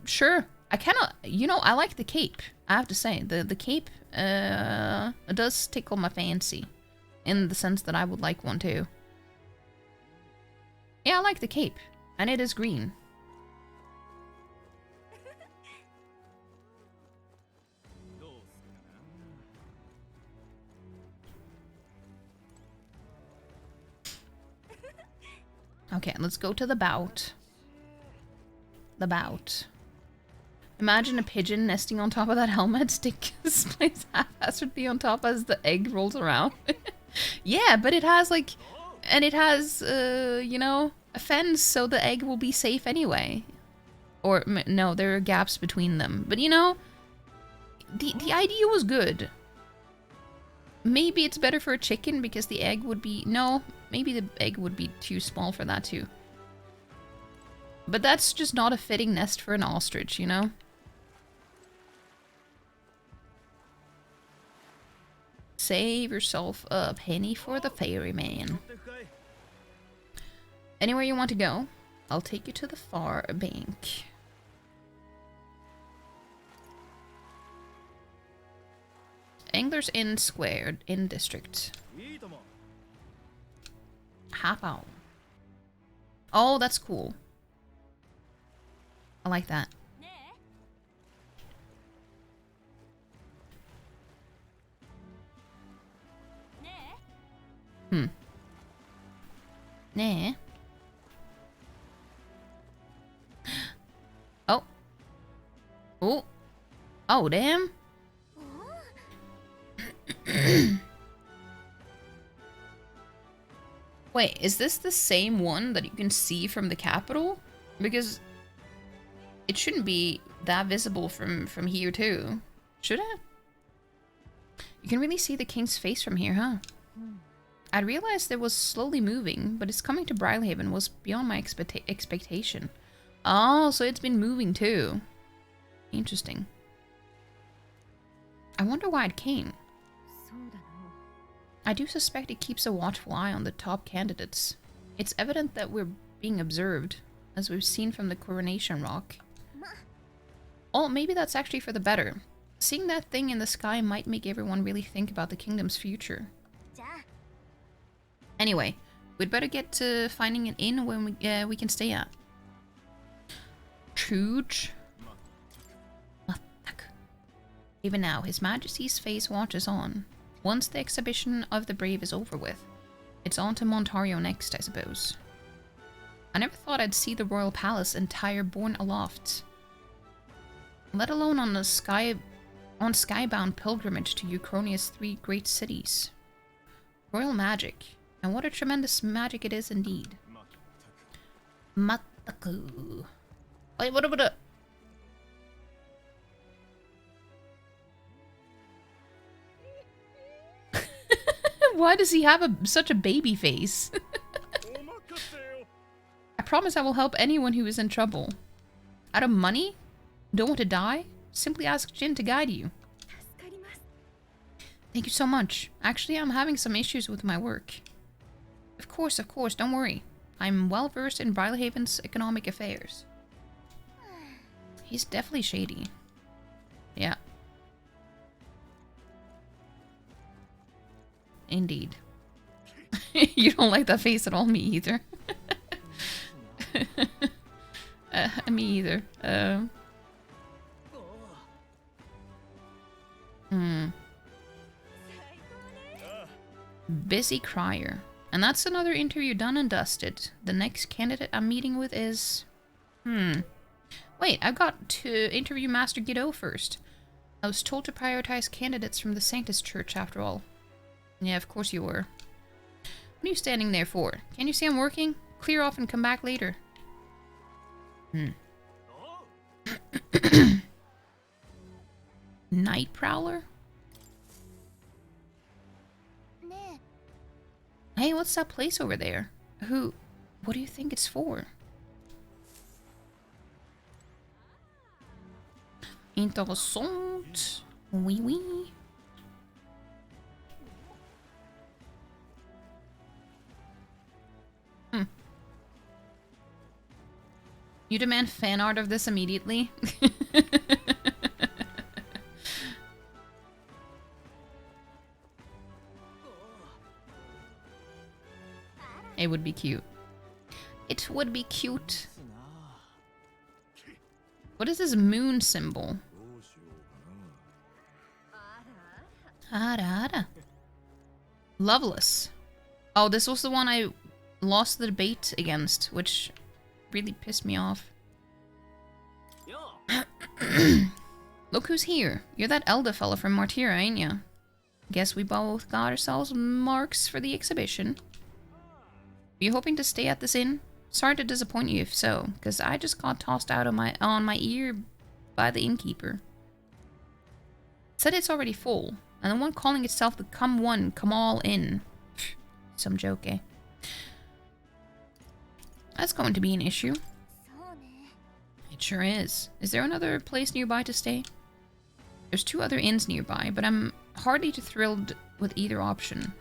Sure. I cannot, you know, I like the cape. I have to say, the cape, it does tickle my fancy. In the sense that I would like one too. Yeah, I like the cape. And it is green. Okay, let's go to the bout. The bout. Imagine a pigeon nesting on top of that helmet. Stick displays half-hazardly on top as the egg rolls around. Yeah, but it has like... And it has, you know, a fence so the egg will be safe anyway. Or, no, there are gaps between them. But, you know, the idea was good. Maybe it's better for a chicken because the egg would be... No, maybe the egg would be too small for that too. But that's just not a fitting nest for an ostrich, you know? Save yourself a penny for the ferryman. Anywhere you want to go, I'll take you to the far bank. Anglers Inn Square in District. Hop on. Oh, that's cool. I like that. Hmm. Nah. Oh. Oh. Oh, damn. Wait, is this the same one that you can see from the capital? Because it shouldn't be that visible from here too. Should it? You can really see the king's face from here, huh? I realized it was slowly moving, but its coming to Brilehaven was beyond my expectation. Oh, so it's been moving too. Interesting. I wonder why it came. I do suspect it keeps a watchful eye on the top candidates. It's evident that we're being observed, as we've seen from the coronation rock. Oh, maybe that's actually for the better. Seeing that thing in the sky might make everyone really think about the kingdom's future. Anyway, we'd better get to finding an inn when we can stay at. Chooch. Even now, His Majesty's face watches on. Once the exhibition of the brave is over with, it's on to Montario next, I suppose. I never thought I'd see the royal palace entire borne aloft, let alone on a skybound pilgrimage to Uchronia's 3 great cities. Royal magic, and what a tremendous magic it is indeed. Mataku. Wait, what? Why does he have such a baby face? I promise I will help anyone who is in trouble. Out of money? Don't want to die? Simply ask Jin to guide you. Thank you so much. Actually, I'm having some issues with my work. Of course, don't worry. I'm well versed in Brilehaven's economic affairs. He's definitely shady. Yeah. Indeed. You don't like that face at all, me either. Me either. Busy crier. And that's another interview done and dusted. The next candidate I'm meeting with is... Wait, I've got to interview Master Guido first. I was told to prioritize candidates from the Sanctus Church after all. Yeah, of course you were. What are you standing there for? Can't you see I'm working? Clear off and come back later. Night Prowler? Hey, what's that place over there? What do you think it's for? Interessant. Oui, oui. You demand fan art of this immediately? It would be cute. It would be cute. What is this moon symbol? Ara. Loveless. Oh, this was the one I lost the debate against, which really pissed me off. Look who's here. You're that elder fella from Martyra, ain't ya? Guess we both got ourselves marks for the exhibition. Are you hoping to stay at this inn? Sorry to disappoint you if so, because I just got tossed out on my ear by the innkeeper. Said it's already full, and the one calling itself the Come All Inn. Some joke, eh? That's going to be an issue. It sure is. Is there another place nearby to stay? There's 2 other inns nearby, but I'm hardly too thrilled with either option.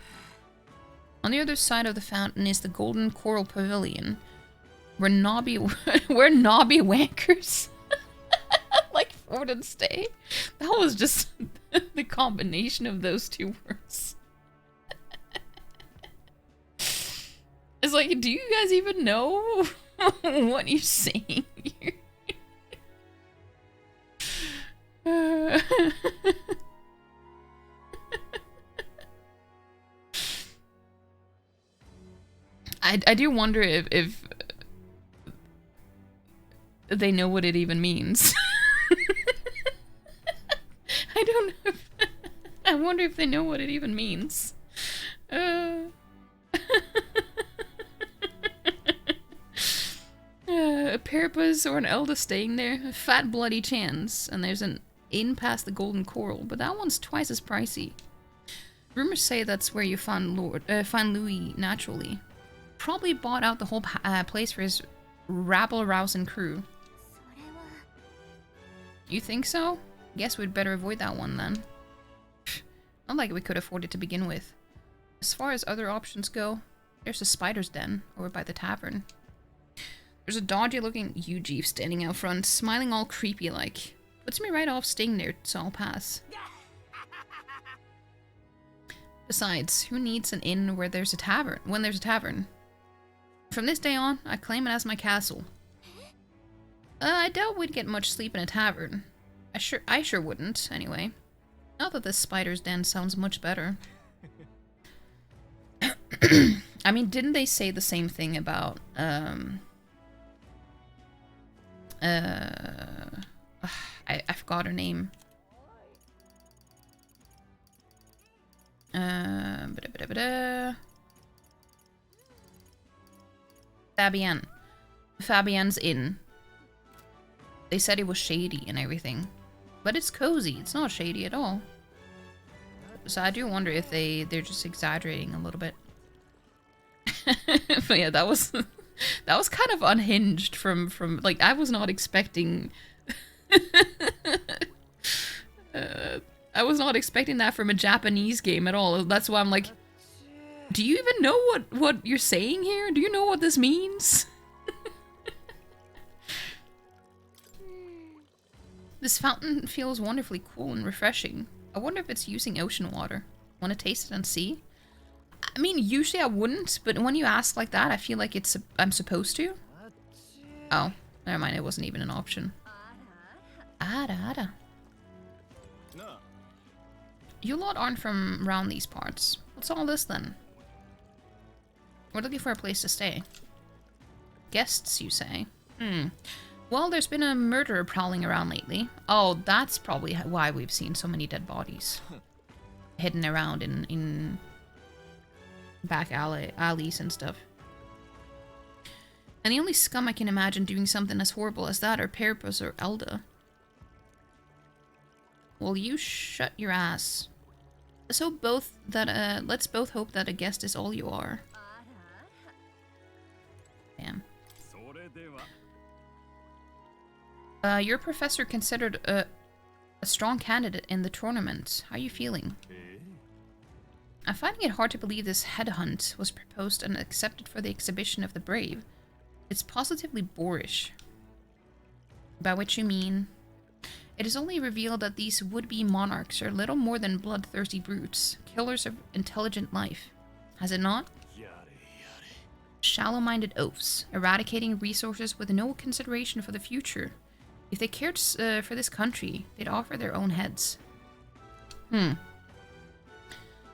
On the other side of the fountain is the Golden Coral Pavilion, where knobby wankers like Ford and Stay. That was just the combination of those 2 words. It's like, do you guys even know what you're saying here? I do wonder if they know what it even means. I don't know. I wonder if they know what it even means. A Parapaz or an Elder staying there. A fat bloody chance. And there's an inn past the Golden Coral, but that one's twice as pricey. Rumors say that's where you find Louis naturally. Probably bought out the whole place for his rabble-rousing crew. You think so? Guess we'd better avoid that one then. Not like we could afford it to begin with. As far as other options go, there's a spider's den over by the tavern. There's a dodgy-looking Eugene standing out front, smiling all creepy-like. Puts me right off staying there, so I'll pass. Besides, who needs an inn where there's a tavern? When there's a tavern? From this day on, I claim it as my castle. I doubt we'd get much sleep in a tavern. I sure wouldn't, anyway. Not that this spider's den sounds much better. I mean, didn't they say the same thing about, I forgot her name. Fabienne's Inn. They said it was shady and everything. But it's cozy. It's not shady at all. So I do wonder if they're just exaggerating a little bit. But yeah, that was kind of unhinged from like, I was not expecting I was not expecting that from a Japanese game at all. That's why I'm like, do you even know what you're saying here? Do you know what this means? This fountain feels wonderfully cool and refreshing. I wonder if it's using ocean water. Want to taste it and see? I mean, usually I wouldn't, but when you ask like that, I feel like I'm supposed to. Oh, never mind. It wasn't even an option. Ada. You lot aren't from around these parts. What's all this then? We're looking for a place to stay. Guests, you say? Well, there's been a murderer prowling around lately. Oh, that's probably why we've seen so many dead bodies. Hidden around in back alleys and stuff. And the only scum I can imagine doing something as horrible as that are Peripus or Elda. Well, you shut your ass. Let's hope let's both hope that a guest is all you are. Damn. Your professor considered a strong candidate in the tournament. How are you feeling? I'm finding it hard to believe this headhunt was proposed and accepted for the exhibition of the brave. It's positively boorish. By which you mean... It is only revealed that these would-be monarchs are little more than bloodthirsty brutes, killers of intelligent life. Has it not? Shallow-minded oafs, eradicating resources with no consideration for the future. If they cared for this country, they'd offer their own heads.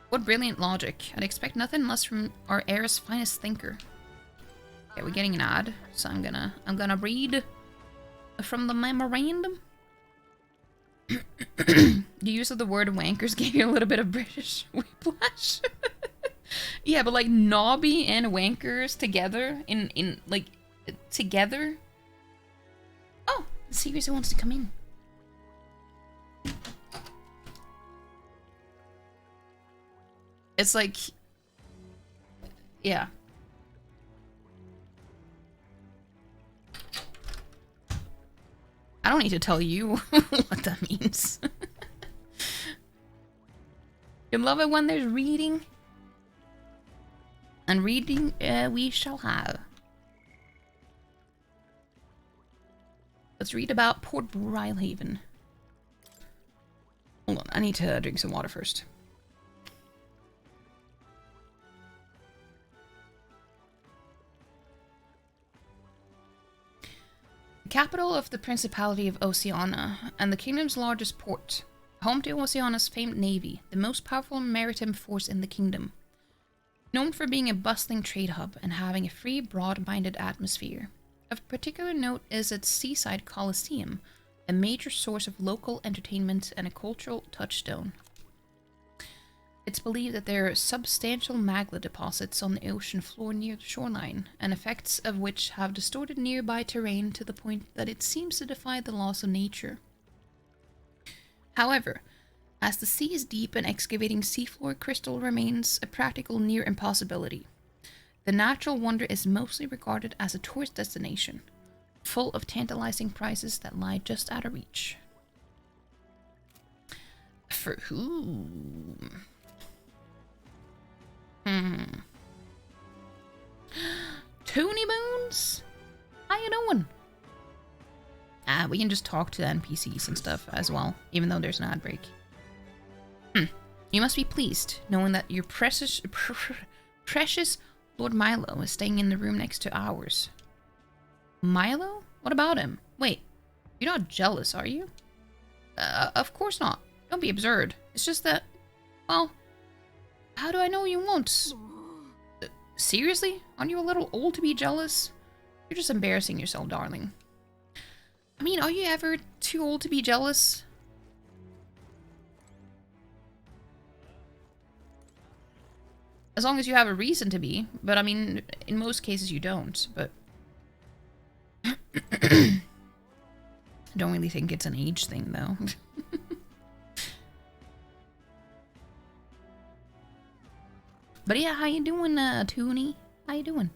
What brilliant logic. I'd expect nothing less from our era's finest thinker. Okay, we're getting an ad, so I'm gonna read from the memorandum. The use of the word wankers gave you a little bit of British whiplash. Yeah, but like knobby and wankers together in like together. Oh, the series wants to come in. It's like, yeah. I don't need to tell you what that means. You love it when there's reading. And reading we shall have. Let's read about Port Brilehaven. Hold on, I need to drink some water first. The capital of the Principality of Oceania, and the kingdom's largest port, home to Oceania's famed navy, the most powerful maritime force in the kingdom. Known for being a bustling trade hub and having a free, broad-minded atmosphere. Of particular note is its seaside coliseum, a major source of local entertainment and a cultural touchstone. It's believed that there are substantial magma deposits on the ocean floor near the shoreline, and effects of which have distorted nearby terrain to the point that it seems to defy the laws of nature. However, as the sea is deep and excavating seafloor crystal remains a practical near impossibility, the natural wonder is mostly regarded as a tourist destination, full of tantalizing prizes that lie just out of reach. For whom? Tony Bones? How you doing? We can just talk to the NPCs and stuff as well, even though there's an ad break. You must be pleased, knowing that your precious Lord Milo is staying in the room next to ours. Milo? What about him? Wait, you're not jealous, are you? Of course not. Don't be absurd. It's just that, well, how do I know you won't? Seriously? Aren't you a little old to be jealous? You're just embarrassing yourself, darling. I mean, are you ever too old to be jealous? As long as you have a reason to be. But I mean, in most cases you don't, but... I don't really think it's an age thing, though. But yeah, how you doing, Toonie? How you doing?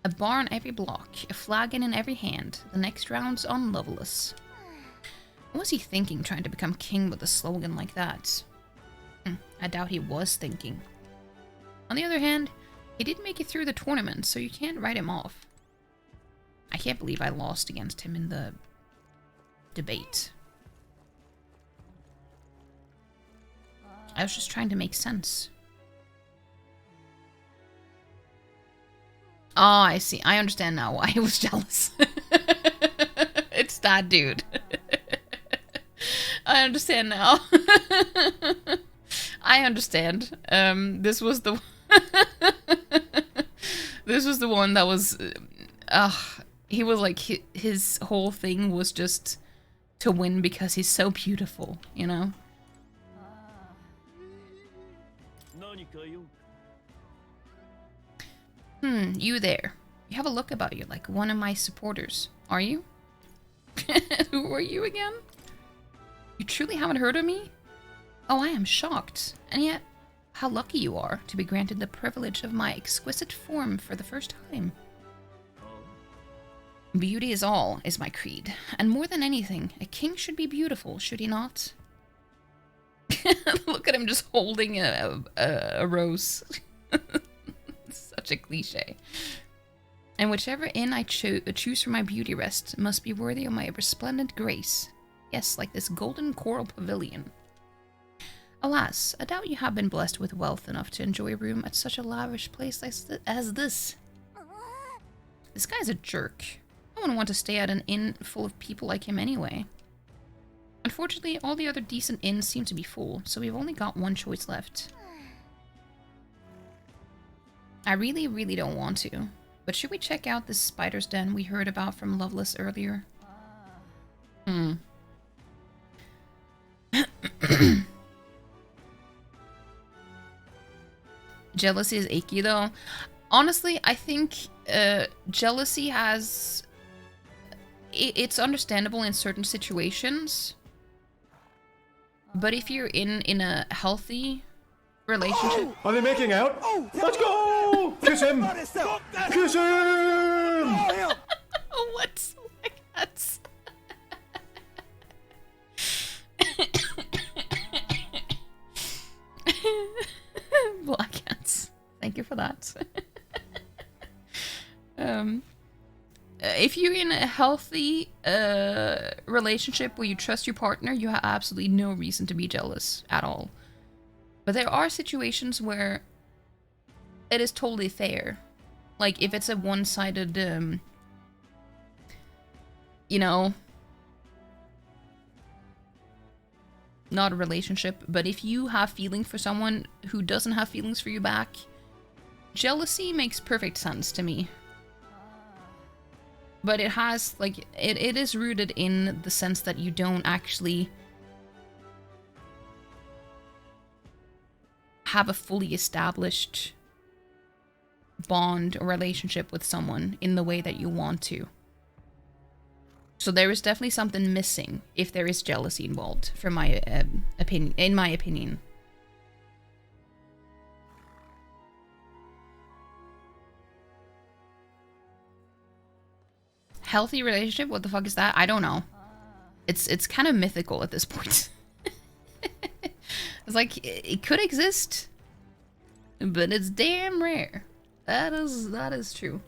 A bar on every block, a flagon in every hand. The next round's on Loveless. What was he thinking, trying to become king with a slogan like that? I doubt he was thinking. On the other hand, he did make it through the tournament, so you can't write him off. I can't believe I lost against him in the debate. I was just trying to make sense. Oh, I see. I understand now why he was jealous. It's that dude. I understand now. I understand. This was the this was the one that was he was like his whole thing was just to win because he's so beautiful, you know? You there. You have a look about you like one of my supporters. Are you? Who are you again? You truly haven't heard of me? Oh, I am shocked. And yet, how lucky you are to be granted the privilege of my exquisite form for the first time. Beauty is all, is my creed. And more than anything, a king should be beautiful, should he not? Look at him just holding a rose. Such a cliche. And whichever inn I choose for my beauty rest must be worthy of my resplendent grace. Yes, like this golden coral pavilion. Alas, I doubt you have been blessed with wealth enough to enjoy a room at such a lavish place as this. This guy's a jerk. I wouldn't want to stay at an inn full of people like him anyway. Unfortunately, all the other decent inns seem to be full, so we've only got one choice left. I really, really don't want to. But should we check out this spider's den we heard about from Loveless earlier? Jealousy is icky though. Honestly, I think jealousy has... It's understandable in certain situations. But if you're in a healthy relationship... Are they making out? Let's go! Kiss him! Kiss him! What's my guts? Black cats. Thank you for that. If you're in a healthy relationship where you trust your partner, you have absolutely no reason to be jealous at all. But there are situations where it is totally fair. Like if it's a one-sided, you know, not a relationship, but if you have feeling for someone who doesn't have feelings for you back, jealousy makes perfect sense to me. But it has, like, it is rooted in the sense that you don't actually have a fully established bond or relationship with someone in the way that you want to. So there is definitely something missing if there is jealousy involved, from my opinion. In my opinion. Healthy relationship? What the fuck is that? I don't know. It's kind of mythical at this point. It's like it could exist, but it's damn rare. That is true.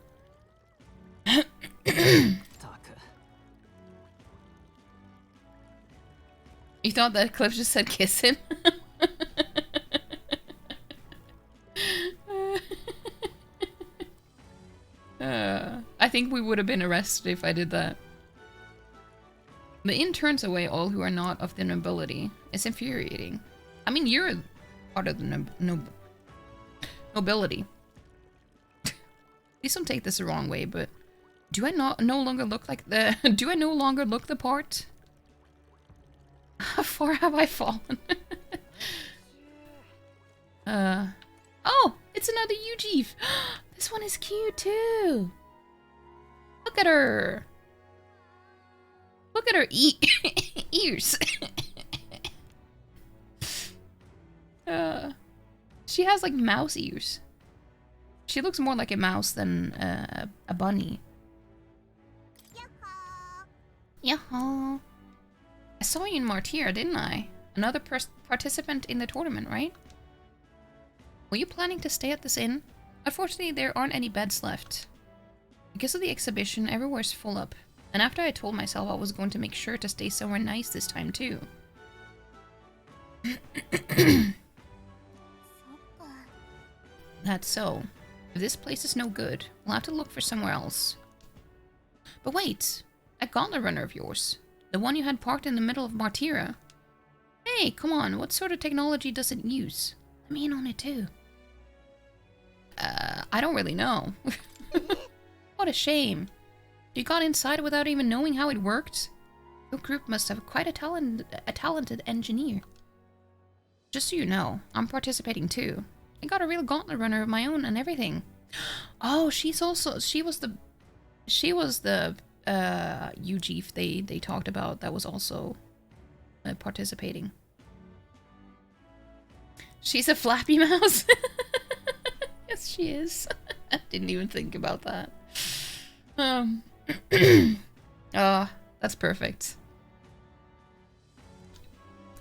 You thought that Cliff just said kiss him? I think we would have been arrested if I did that. The inn turns away all who are not of the nobility. It's infuriating. I mean, you're part of the nobility. Please don't take this the wrong way, but do I no longer look like the? Do I no longer look the part? How far have I fallen? Oh, it's another Ujeef. This one is cute too. Look at her. Look at her ears. She has like mouse ears. She looks more like a mouse than a bunny. Yahoo! I saw you in Martyr, didn't I? Another participant in the tournament, right? Were you planning to stay at this inn? Unfortunately, there aren't any beds left. Because of the exhibition, everywhere's full up. And after I told myself I was going to make sure to stay somewhere nice this time too. That's so. If this place is no good, we'll have to look for somewhere else. But wait! That gauntlet runner of yours. The one you had parked in the middle of Martyra. Hey, come on, what sort of technology does it use? Let me in on it too. I don't really know. What a shame. You got inside without even knowing how it worked? Your group must have quite a talented engineer. Just so you know, I'm participating too. I got a real gauntlet runner of my own and everything. Oh, she was the UGF they talked about that was also participating. She's a Flappy Mouse. Yes, she is. I didn't even think about that. Oh, that's perfect.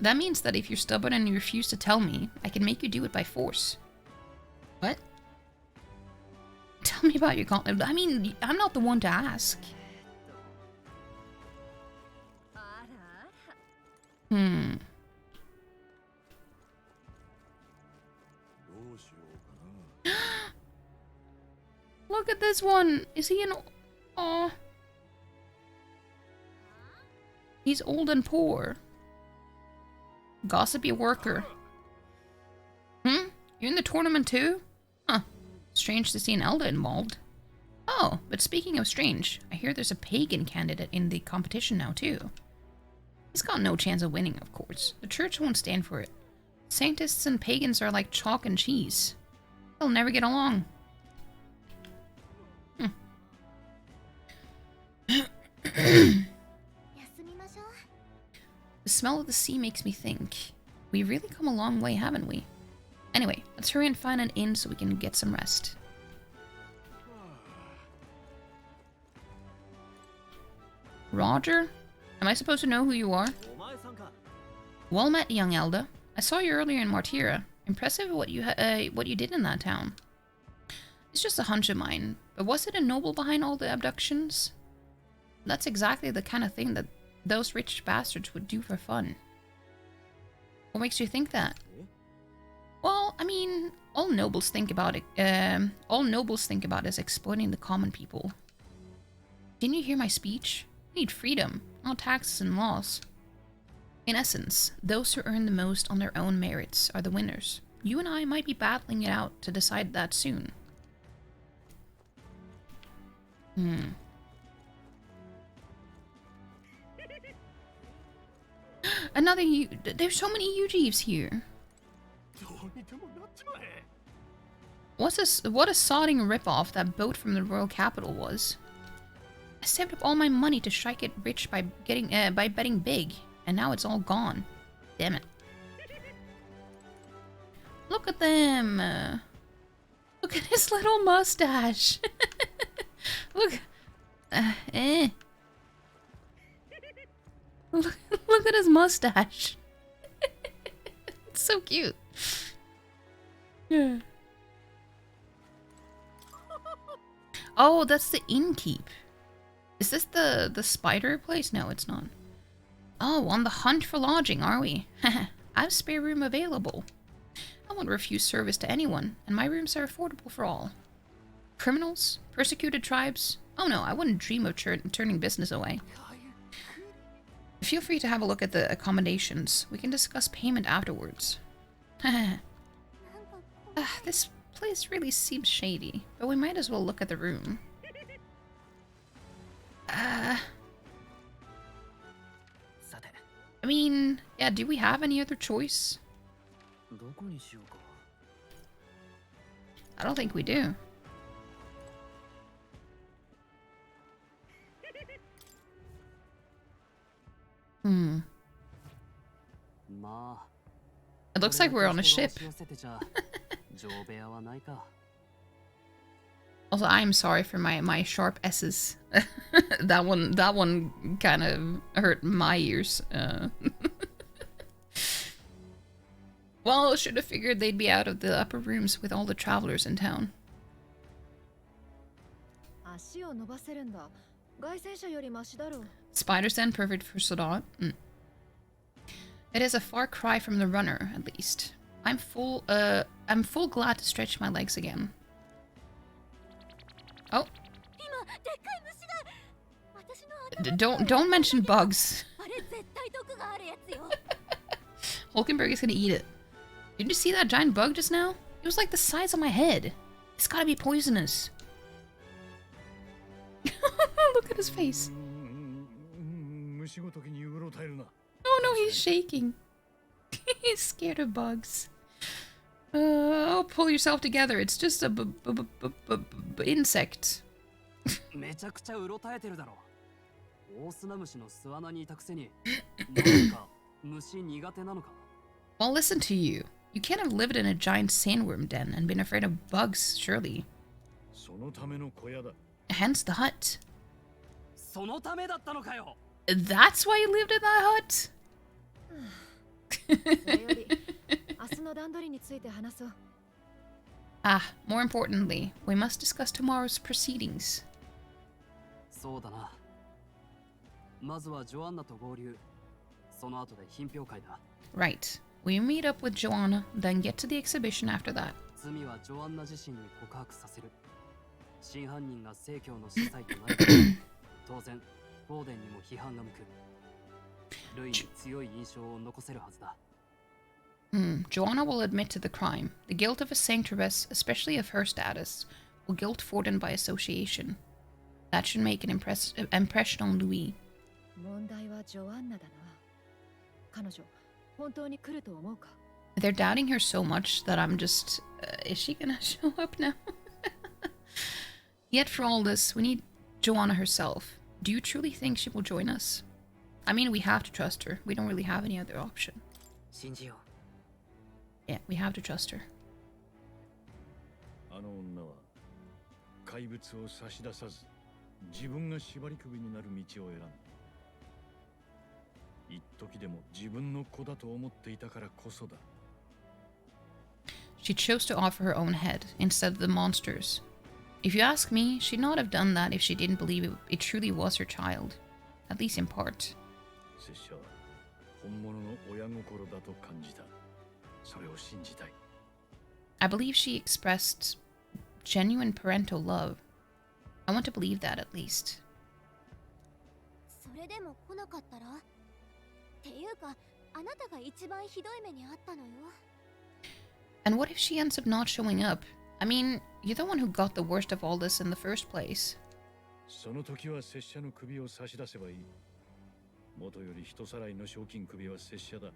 That means that if you're stubborn and you refuse to tell me, I can make you do it by force. What? Tell me about your conflict. I mean, I'm not the one to ask. Look at this one. Is he an... Aw. He's old and poor. Gossipy worker. You're in the tournament too? Huh. Strange to see an Elder involved. Oh, but speaking of strange, I hear there's a pagan candidate in the competition now too. He's got no chance of winning, of course. The church won't stand for it. Sanctists and pagans are like chalk and cheese. They'll never get along. The smell of the sea makes me think. We've really come a long way, haven't we? Anyway, let's hurry and find an inn so we can get some rest. Roger? Am I supposed to know who you are? Well met, young Elder. I saw you earlier in Martira. Impressive what you did in that town. It's just a hunch of mine, but was it a noble behind all the abductions? That's exactly the kind of thing that those rich bastards would do for fun. What makes you think that? Well, I mean, all nobles think about is exploiting the common people. Didn't you hear my speech? We need freedom, not taxes and laws. In essence, those who earn the most on their own merits are the winners. You and I might be battling it out to decide that soon. Another there's so many UGs here. What a sodding ripoff that boat from the royal capital was. I saved up all my money to strike it rich by betting big, and now it's all gone. Damn it. Look at them. Look at his little mustache. Look. Look at his mustache. It's so cute. Yeah. Oh, that's the innkeep. Is this the spider place? No, it's not. Oh, on the hunt for lodging, are we? I have spare room available. I won't refuse service to anyone, and my rooms are affordable for all. Criminals? Persecuted tribes? Oh no, I wouldn't dream of turning business away. Feel free to have a look at the accommodations. We can discuss payment afterwards. This place really seems shady, but we might as well look at the room. I mean, yeah, do we have any other choice? I don't think we do. It looks like we're on a ship. Also, I'm sorry for my sharp S's. that one kind of hurt my ears. Well, I should have figured they'd be out of the upper rooms with all the travelers in town. Spider's Den, perfect for Sodat. It is a far cry from the runner, at least. I'm full glad to stretch my legs again. Oh. Don't mention bugs. Hulkenberg is gonna eat it. Did you see that giant bug just now? It was like the size of my head. It's gotta be poisonous. Look at his face. Oh no, he's shaking. He's scared of bugs. Oh, pull yourself together. It's just a insect. めちゃくちゃうろたえてるだろ。オオスナムシの巣穴にいたくせに、なんか虫苦手なのか。Well, listen to you. You can't have lived in a giant sandworm den and been afraid of bugs, surely. そのための小屋だ。 Hence the hut. そのためだったのかよ。That's why you lived in that hut? それより明日の段取りについて話そう。Ah, more importantly, we must discuss tomorrow's proceedings. そうだな。まずはジョアンナと合流。その後で品評会だ。Right. We meet up with Joanna, then get to the exhibition after that. 罪はジョアンナ自身に告白させる。真犯人が正教の司祭となる。当然、フォーデンにも批判が向く。ルイに強い印象を残せるはずだ。Joanna will admit to the crime. The guilt of a sanctuaress, especially of her status, will guilt Forden by association. That should make an impression on Louis. 問題はジョアンナだな。彼女、本当に来ると思うか？ They're doubting her so much that I'm just... is she gonna show up now? Yet for all this, we need Joanna herself. Do you truly think she will join us? I mean, we have to trust her. We don't really have any other option. 信じよ Yeah, we have to trust her. あの女は怪物を差し出さず、自分が縛り首になる道を選んだ。一時でも自分の子だと思っていたからこそだ。She chose to offer her own head instead of the monster's. If you ask me, she'd not have done that if she didn't believe it truly was her child. At least in part. 拙者は本物の親心だと感じた。それを信じたい。I believe she expressed genuine parental love. I want to believe that at least. それでも来なかったら？っていうか、あなたが一番ひどい目にあったのよ。And what if she ends up not showing up? I mean, you're the one who got the worst of all this in the first place. その時は拙者の首を差し出せばいい。元より人さらいの賞金首は拙者だ。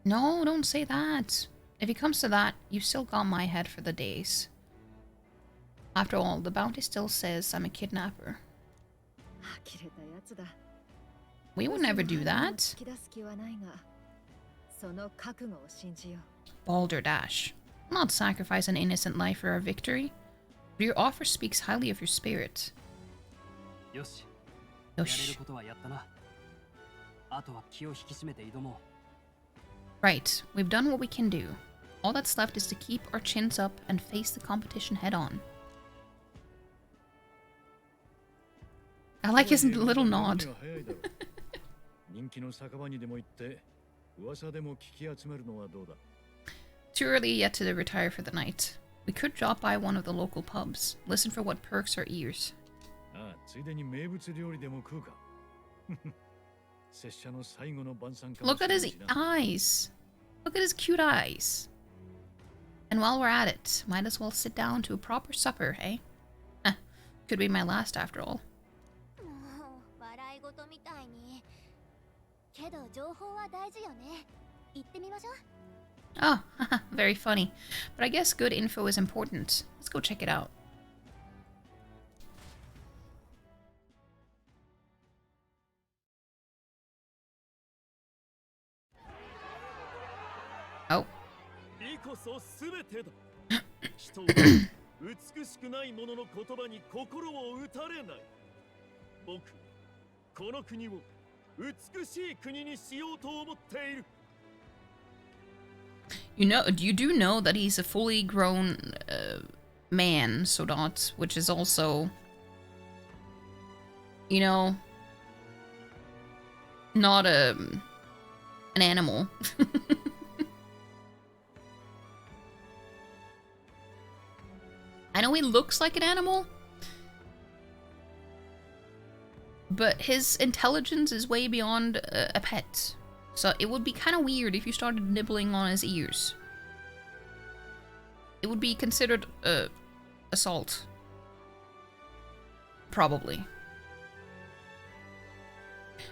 No, don't say that. If it comes to that, you still got my head for the days. After all, the bounty still says I'm a kidnapper. 呆れたやつだ。 We would never do that. 突き出す気はないが、その覚悟を信じよう。 Balderdash. I'll not sacrifice an innocent life for our victory. But your offer speaks highly of your spirit. よし。やれる Yosh. ことはやったな。あとは気を引き締めて挑も Right, we've done what we can do. All that's left is to keep our chins up and face the competition head on. I like his little nod. 人気の酒場にでも行って噂でも聞き集めるのはどうだ。 Too early yet to retire for the night. We could drop by one of the local pubs, listen for what perks our ears. ああ、ついでに名物料理でも食うか。拙者の最後の晩餐かもし Look れ at な his いしな。 eyes. Look at his cute eyes. And while we're at it, might as well sit down to a proper supper, eh? Could be my last after all. もう笑い事みたいに。けど情報は大事よね。行ってみましょう。 Oh, very funny. But I guess good info is important. Let's go check it out. Oh. 美こそ全てだ。人は美しくないものの言葉に心を打たれない。僕、この国を美しい国にしようと思っている。You do know that he's a fully grown man, Sodot, which is also, you know, not an animal. I know he looks like an animal, but his intelligence is way beyond a pet. So it would be kind of weird if you started nibbling on his ears. It would be considered assault. Probably.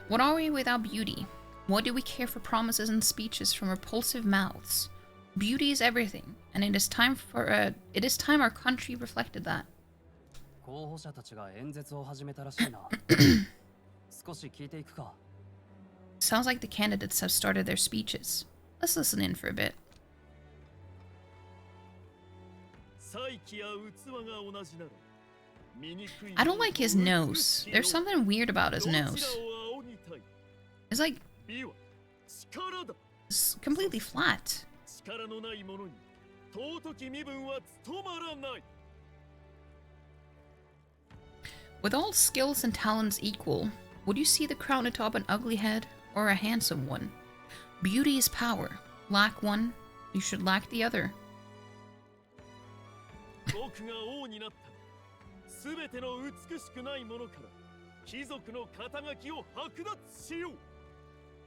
What are we without beauty? What do we care for promises and speeches from repulsive mouths? Beauty is everything, and it is time our country reflected that. 候補者たちが演説を始めたらしいな。少し聞いていくか。Sounds like the candidates have started their speeches. Let's listen in for a bit. I don't like his nose. There's something weird about his nose. It's like... it's completely flat. With all skills and talents equal, would you see the crown atop an ugly head or a handsome one? Beauty is power. Lack one, you should lack the other.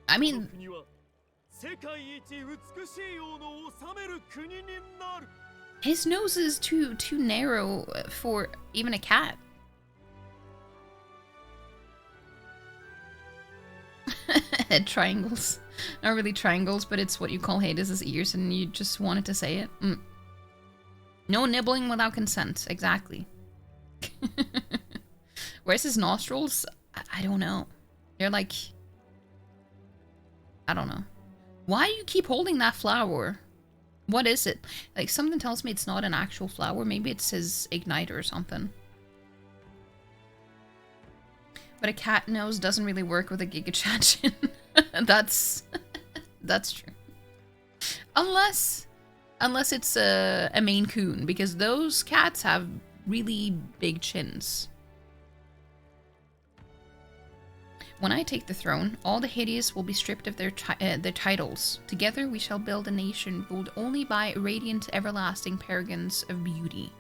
I mean, his nose is too narrow for even a cat. Head triangles. Not really triangles, but it's what you call Hades' ears, and you just wanted to say it. No nibbling without consent. Exactly. Where's his nostrils? I don't know. They're like... I don't know. Why do you keep holding that flower? What is it? Like, something tells me it's not an actual flower. Maybe it's his igniter or something. But a cat nose doesn't really work with a Giga Chachin. That's true. Unless it's a Maine Coon, because those cats have really big chins. When I take the throne, all the hideous will be stripped of their titles. Together we shall build a nation ruled only by radiant, everlasting paragons of beauty.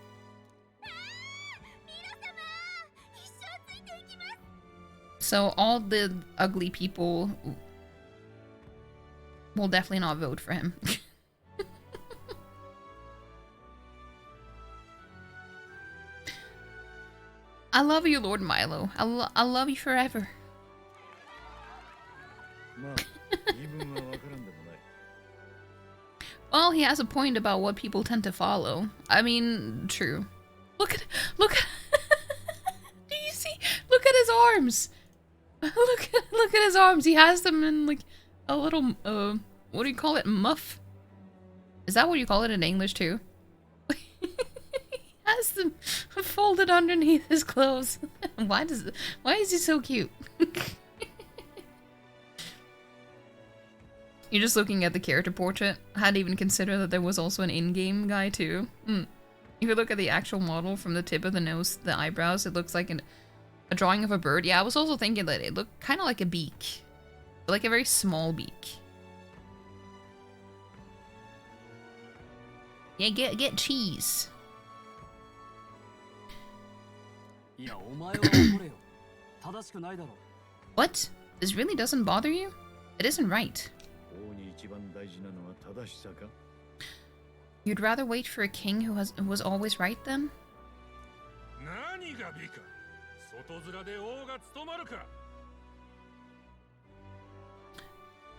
So all the ugly people will definitely not vote for him. I love you, Lord Milo. I love you forever. Well, he has a point about what people tend to follow. I mean, true. Look at do you see? Look at his arms. Look at his arms. He has them in like a little what do you call it? Muff? Is that what you call it in English too? He has them folded underneath his clothes. Why is he so cute? You're just looking at the character portrait. I hadn't even considered that there was also an in-game guy too. If you look at the actual model from the tip of the nose to the eyebrows, it looks like a drawing of a bird. Yeah, I was also thinking that it looked kind of like a beak. But like a very small beak. Yeah, get cheese. What? This really doesn't bother you? It isn't right. You'd rather wait for a king who was always right then?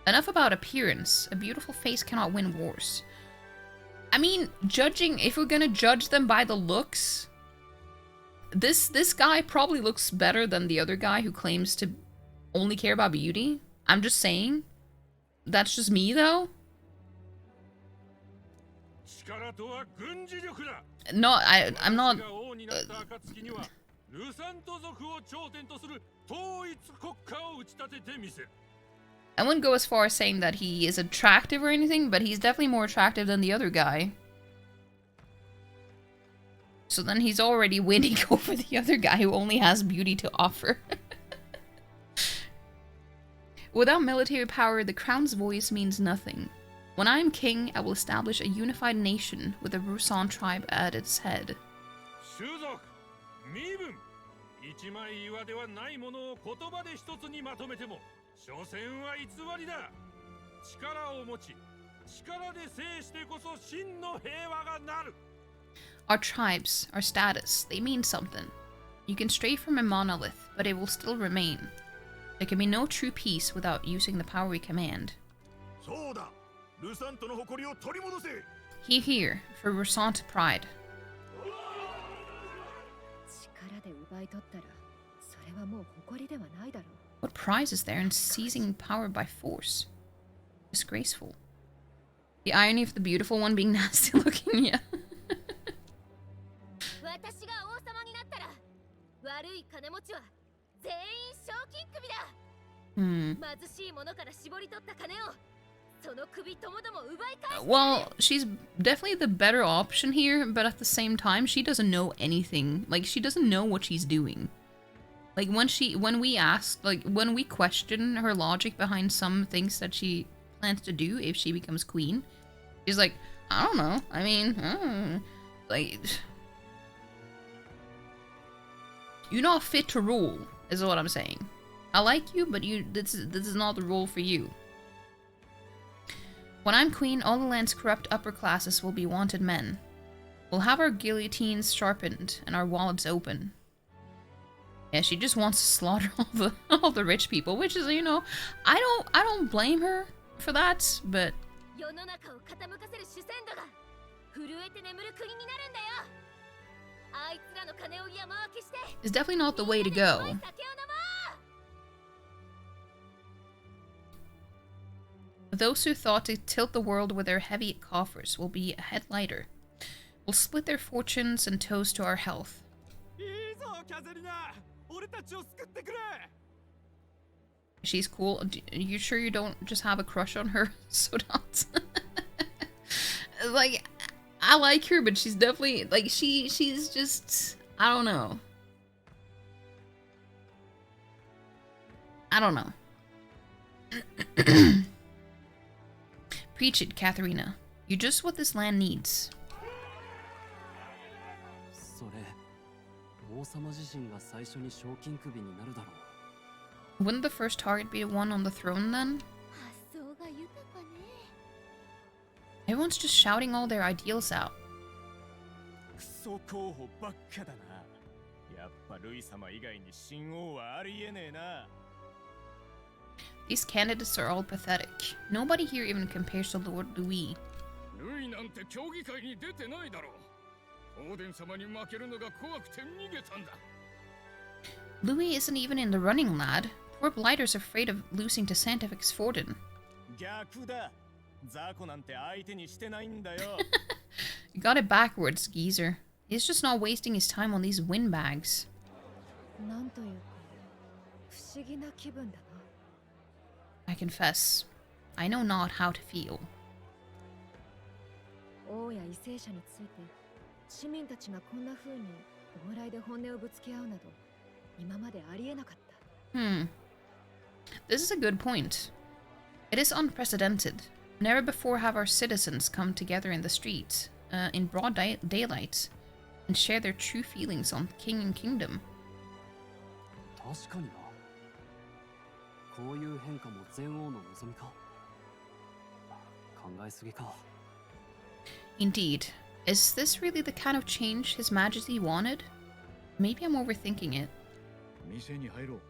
Enough about appearance. A beautiful face cannot win wars. I mean, if we're gonna judge them by the looks, this guy probably looks better than the other guy who claims to only care about beauty. I'm just saying. That's just me, though. No, I'm not... I wouldn't go as far as saying that he is attractive or anything, but he's definitely more attractive than the other guy. So then he's already winning over the other guy who only has beauty to offer. Without military power, the crown's voice means nothing. When I am king, I will establish a unified nation with the Rusan tribe at its head. Our tribes, our status, they mean something. You can stray from a monolith, but it will still remain. There can be no true peace without using the power we command. ルサントの誇りを取り戻せ。 He here for Resant pride. 力で奪い取ったらそれはもう誇りではないだろう。 What prize is there in seizing power by force? Disgraceful. The irony of the beautiful one being nasty looking, yeah. 私が王様になったら悪い金持ちは全員賞金首だ。 Hmm. 貧しい者から絞り取った金をその首ともども奪い返す。 Well, she's definitely the better option here, but at the same time, she doesn't know anything. Like, she doesn't know what she's doing. Like, when we question her logic behind some things that she plans to do if she becomes queen, she's like, I don't know. I mean, like, you're not fit to rule, is what I'm saying. I like you, but this is not the role for you. When I'm queen, all the land's corrupt upper classes will be wanted men. We'll have our guillotines sharpened and our wallets open. Yeah, she just wants to slaughter all the rich people, which is, you know, I don't blame her for that, but 世の中を傾かせる主戦度が震えて眠る国になるんだよ。あいつらの金を山分けして it's definitely not the way to みんな go. でうまい酒を飲もう。 Those who thought to tilt the world with their heavy coffers will be a head lighter. We'll split their fortunes and toast to our health. いいぞキャゼリナ、俺たちを救ってくれ。 She's cool. You sure you don't just have a crush on her? So not. Like, I like her, but she's definitely like she's just, I don't know. I don't know. Preach it, Katharina. You're just what this land needs. それ王様自身が最初に賞金首になるだろう。 Wouldn't the first target be the one on the throne then? 発想が豊かね。 Everyone's just shouting all their ideals out. クソ候補ばっかだな。やっぱルイ様以外に新王はありえねえな。 These candidates are all pathetic. Nobody here even compares to Lord Louis. ルイなんて競技会に出てないだろう。オーデン様に負けるのが怖くて逃げたんだ。 Louis isn't even in the running, lad. Poor Blighter's afraid of losing to Santifex Forden. 逆だ。ザコなんて相手にしてないんだよ。 You got it backwards, geezer. He's just not wasting his time on these windbags. なんというか不思議な気分だな。 I confess, I know not how to feel. 王や為政者について市民たちがこんな風にお笑いで本音をぶつけ合うなど今までありえなかった。 This is a good point. It is unprecedented. Never before have our citizens come together in the streets, in broad daylight, and share their true feelings on king and kingdom. 確かにな。こういう変化も前王の望みか。考えすぎか。 Indeed. Is this really the kind of change His Majesty wanted? Maybe I'm overthinking it. 店に入ろう。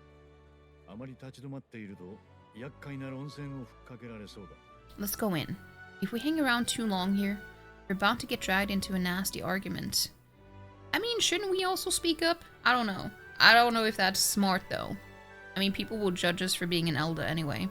あまり立ち止まっていると厄介な論戦をふっかけられそうだ。 Let's go in. If we hang around too long here, we're bound to get dragged into a nasty argument. I mean, shouldn't we also speak up? I don't know. I don't know if that's smart, though. I mean, people will judge us for being an elder anyway.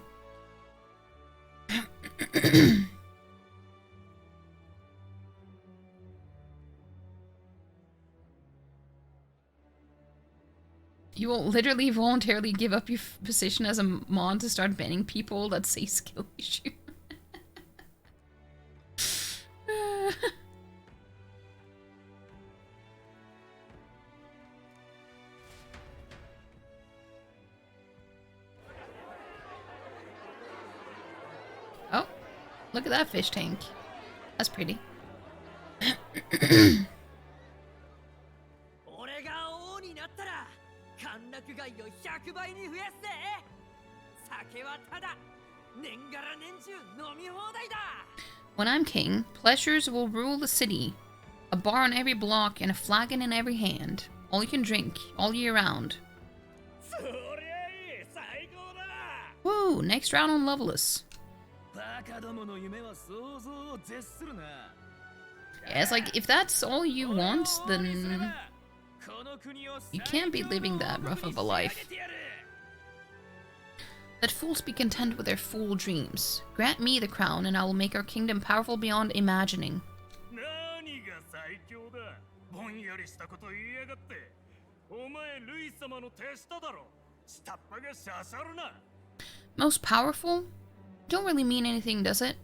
You will literally voluntarily give up your position as a mon to start banning people that say skill issue. Oh, look at that fish tank. That's pretty. 俺が王になったら歓楽街を100倍に増やすぜ。酒はただ、年がら年中飲み放題だ。 When I'm king, pleasures will rule the city. A bar on every block and a flagon in every hand. All you can drink, all year round. そりゃいい、最高だ。 Woo! Next round on Levelus. Yeah, it's like, if that's all you want, then you can't be living that rough of a life. Let fools be content with their fool dreams. Grant me the crown, and I will make our kingdom powerful beyond imagining. Most powerful? Don't really mean anything, does it?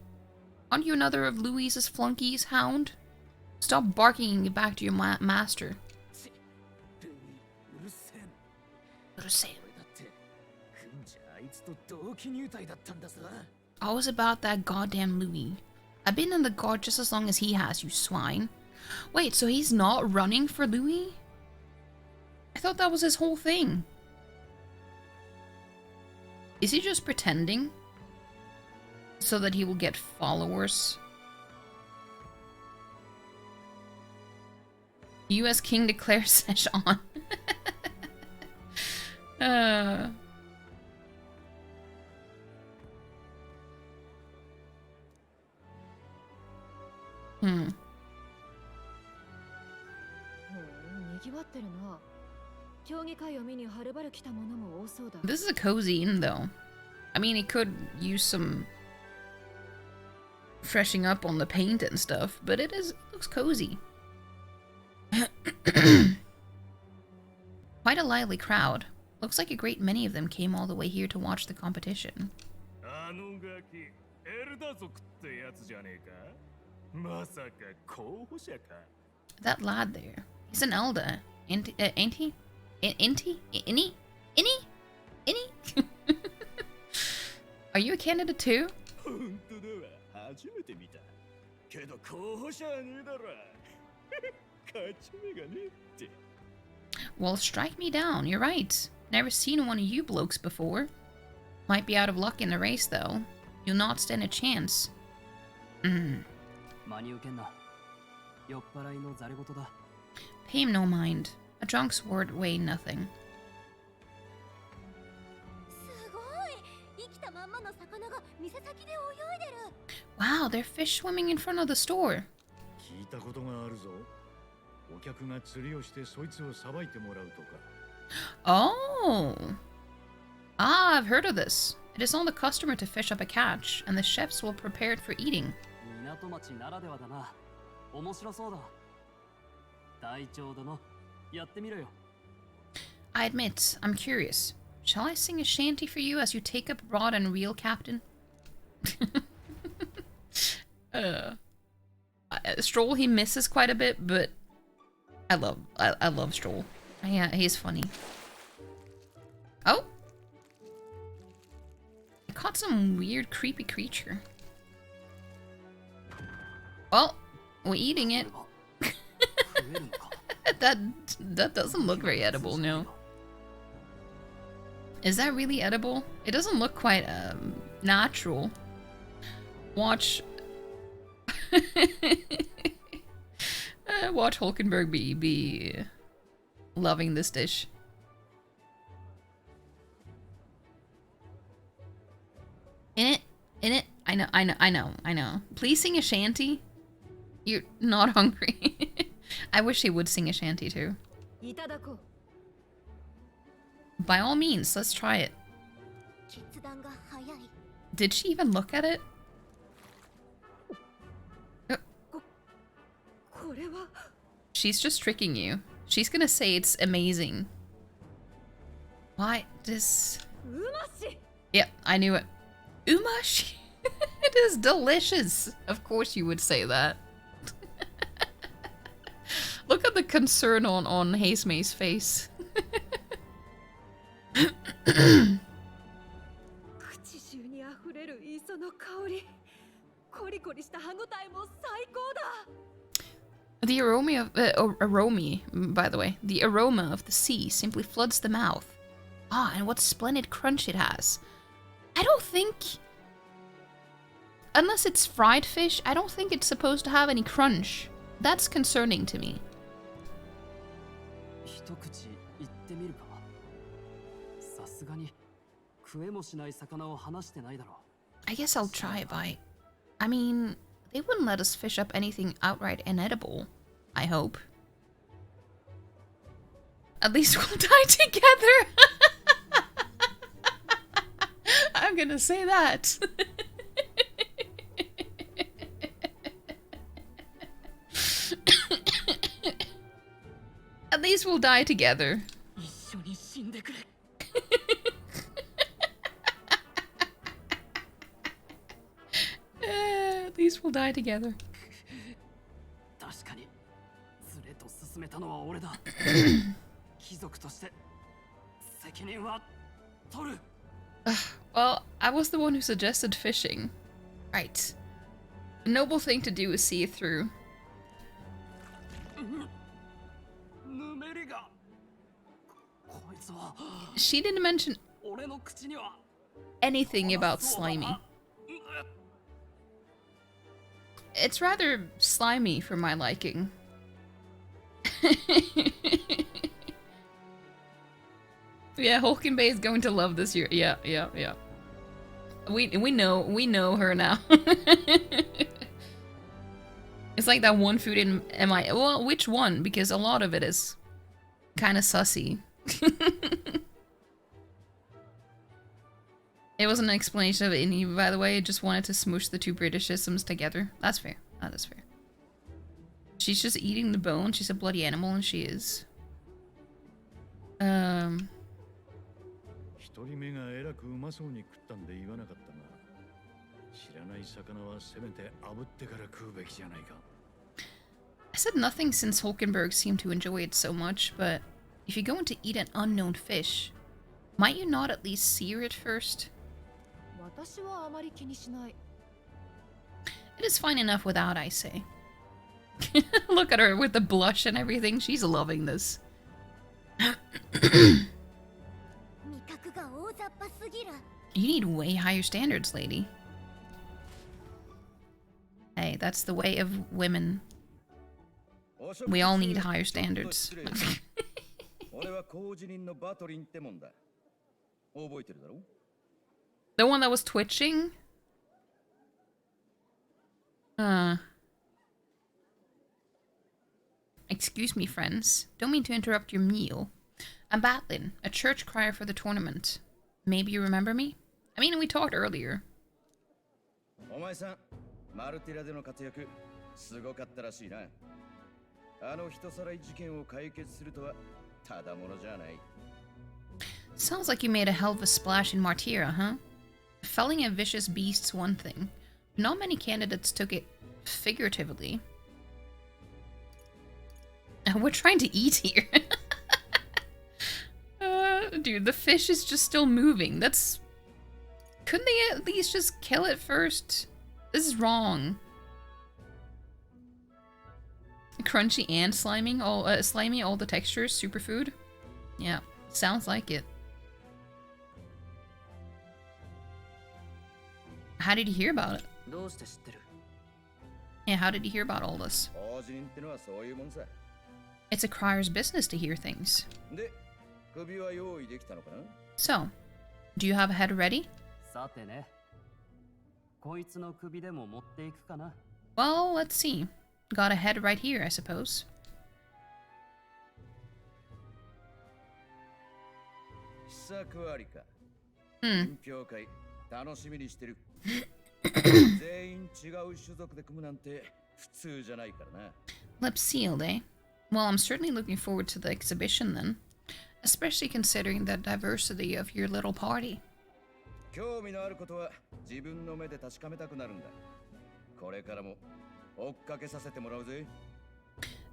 Aren't you another of Louise's flunkies, hound? Stop barking back to your master. Always about that goddamn Louis. I've been in the guard just as long as he has, you swine. Wait, so he's not running for Louis? I thought that was his whole thing. Is he just pretending? So that he will get followers? US King declares sesh on. This is a cozy inn, though. I mean, he could use some freshening up on the paint and stuff, but it looks cozy. Quite a lively crowd. Looks like a great many of them came all the way here to watch the competition. That lad there, he's an elder, ain't he? Any? Are you a candidate too? Well, strike me down, you're right. Never seen one of you blokes before. Might be out of luck in the race, though. You'll not stand a chance. Pay him no mind. A drunk's word weigh nothing. Wow, there are fish swimming in front of the store. Oh! Ah, I've heard of this. It is on the customer to fish up a catch, and the chefs will prepare it for eating. I admit, I'm curious. Shall I sing a shanty for you as you take up rod and reel, Captain? Stroll, he misses quite a bit, but I love Stroll. Yeah, he's funny. Oh! I caught some weird, creepy creature. Well, we're eating it. That doesn't look very edible, no. Is that really edible? It doesn't look quite natural. Watch watch Hulkenberg be loving this dish. In it. I know. Please sing a shanty. You're not hungry. I wish he would sing a shanty too. By all means, let's try it. Did she even look at it? She's just tricking you. She's gonna say it's amazing. Why this? Yep, I knew it. Umashi. It is delicious. Of course you would say that. Look at the concern on Hazemay's face. The aroma of the sea simply floods the mouth. Ah, and what splendid crunch it has. I don't think... Unless it's fried fish, I don't think it's supposed to have any crunch. That's concerning to me. I guess I'll try a bite. I mean, they wouldn't let us fish up anything outright inedible, I hope. At least we'll die together. I'm gonna say that. At least we'll die together. At least we'll die together. Well, I was the one who suggested fishing. Right. A noble thing to do is see it through. She didn't mention anything about slimy. It's rather slimy for my liking. Yeah, Hulkin Bay is going to love this year. Yeah. We know her now. It's like that one food in MI. Well, which one? Because a lot of it is kind of sussy. It wasn't an explanation of any, by the way. I just wanted to smoosh the two British systems together. That's fair. That is fair. She's just eating the bone. She's a bloody animal, and she is. I said nothing since Hulkenberg seemed to enjoy it so much, but if you're going to eat an unknown fish, might you not at least sear it first? It is fine enough without, I say. Look at her with the blush and everything. She's loving this. You need way higher standards, lady. Hey, that's the way of women. We all need higher standards. The one that was twitching? Excuse me, friends. Don't mean to interrupt your meal. I'm Batlin, a church crier for the tournament. Maybe you remember me? I mean, we talked earlier. Sounds like you made a hell of a splash in Martyra, huh? Felling a vicious beast's one thing. Not many candidates took it figuratively. We're trying to eat here. Dude, the fish is just still moving. That's... Couldn't they at least just kill it first? This is wrong. Crunchy and slimy, all the textures, superfood. Yeah, sounds like it. How did you hear about it? Yeah, how did you hear about all this? It's a crier's business to hear things. So, do you have a head ready? Well, let's see. Got a head right here, I suppose. Lips sealed, eh? Well, I'm certainly looking forward to the exhibition then. Especially considering the diversity of your little party.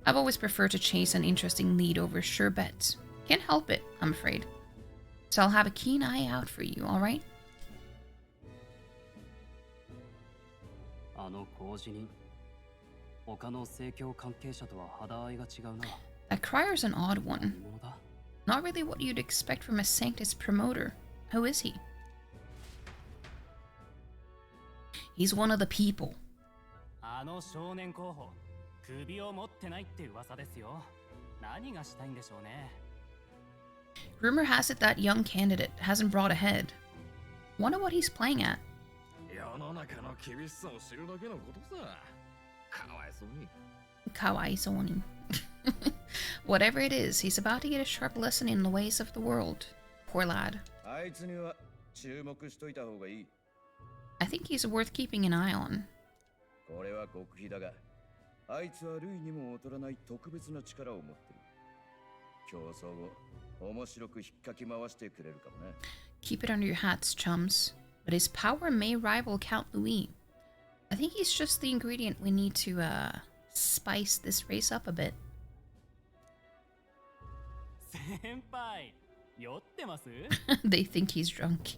I've always preferred to chase an interesting lead over sure bets. Can't help it, I'm afraid. So I'll have a keen eye out for you, alright? That crier's an odd one. Not really what you'd expect from a Sanctus promoter. Who is he? He's one of the people. Rumor has it that young candidate hasn't brought a head. Wonder what he's playing at. の中の厳しさを知るだけのことさ。かわいそうに。Kawaii-soni. Whatever it is, he's about to get a sharp lesson in the ways of the world. Poor lad. あいつには注目しといた方がいい。I think he's worth keeping an eye on. これは極秘だが、あいつは類にも劣らない特別な力を持ってる。競争を面白く引っかき回してくれるかもね。Keep it under your hats, chums. But his power may rival Count Louis. I think he's just the ingredient we need to, spice this race up a bit. 先輩、酔ってます？ They think he's drunk.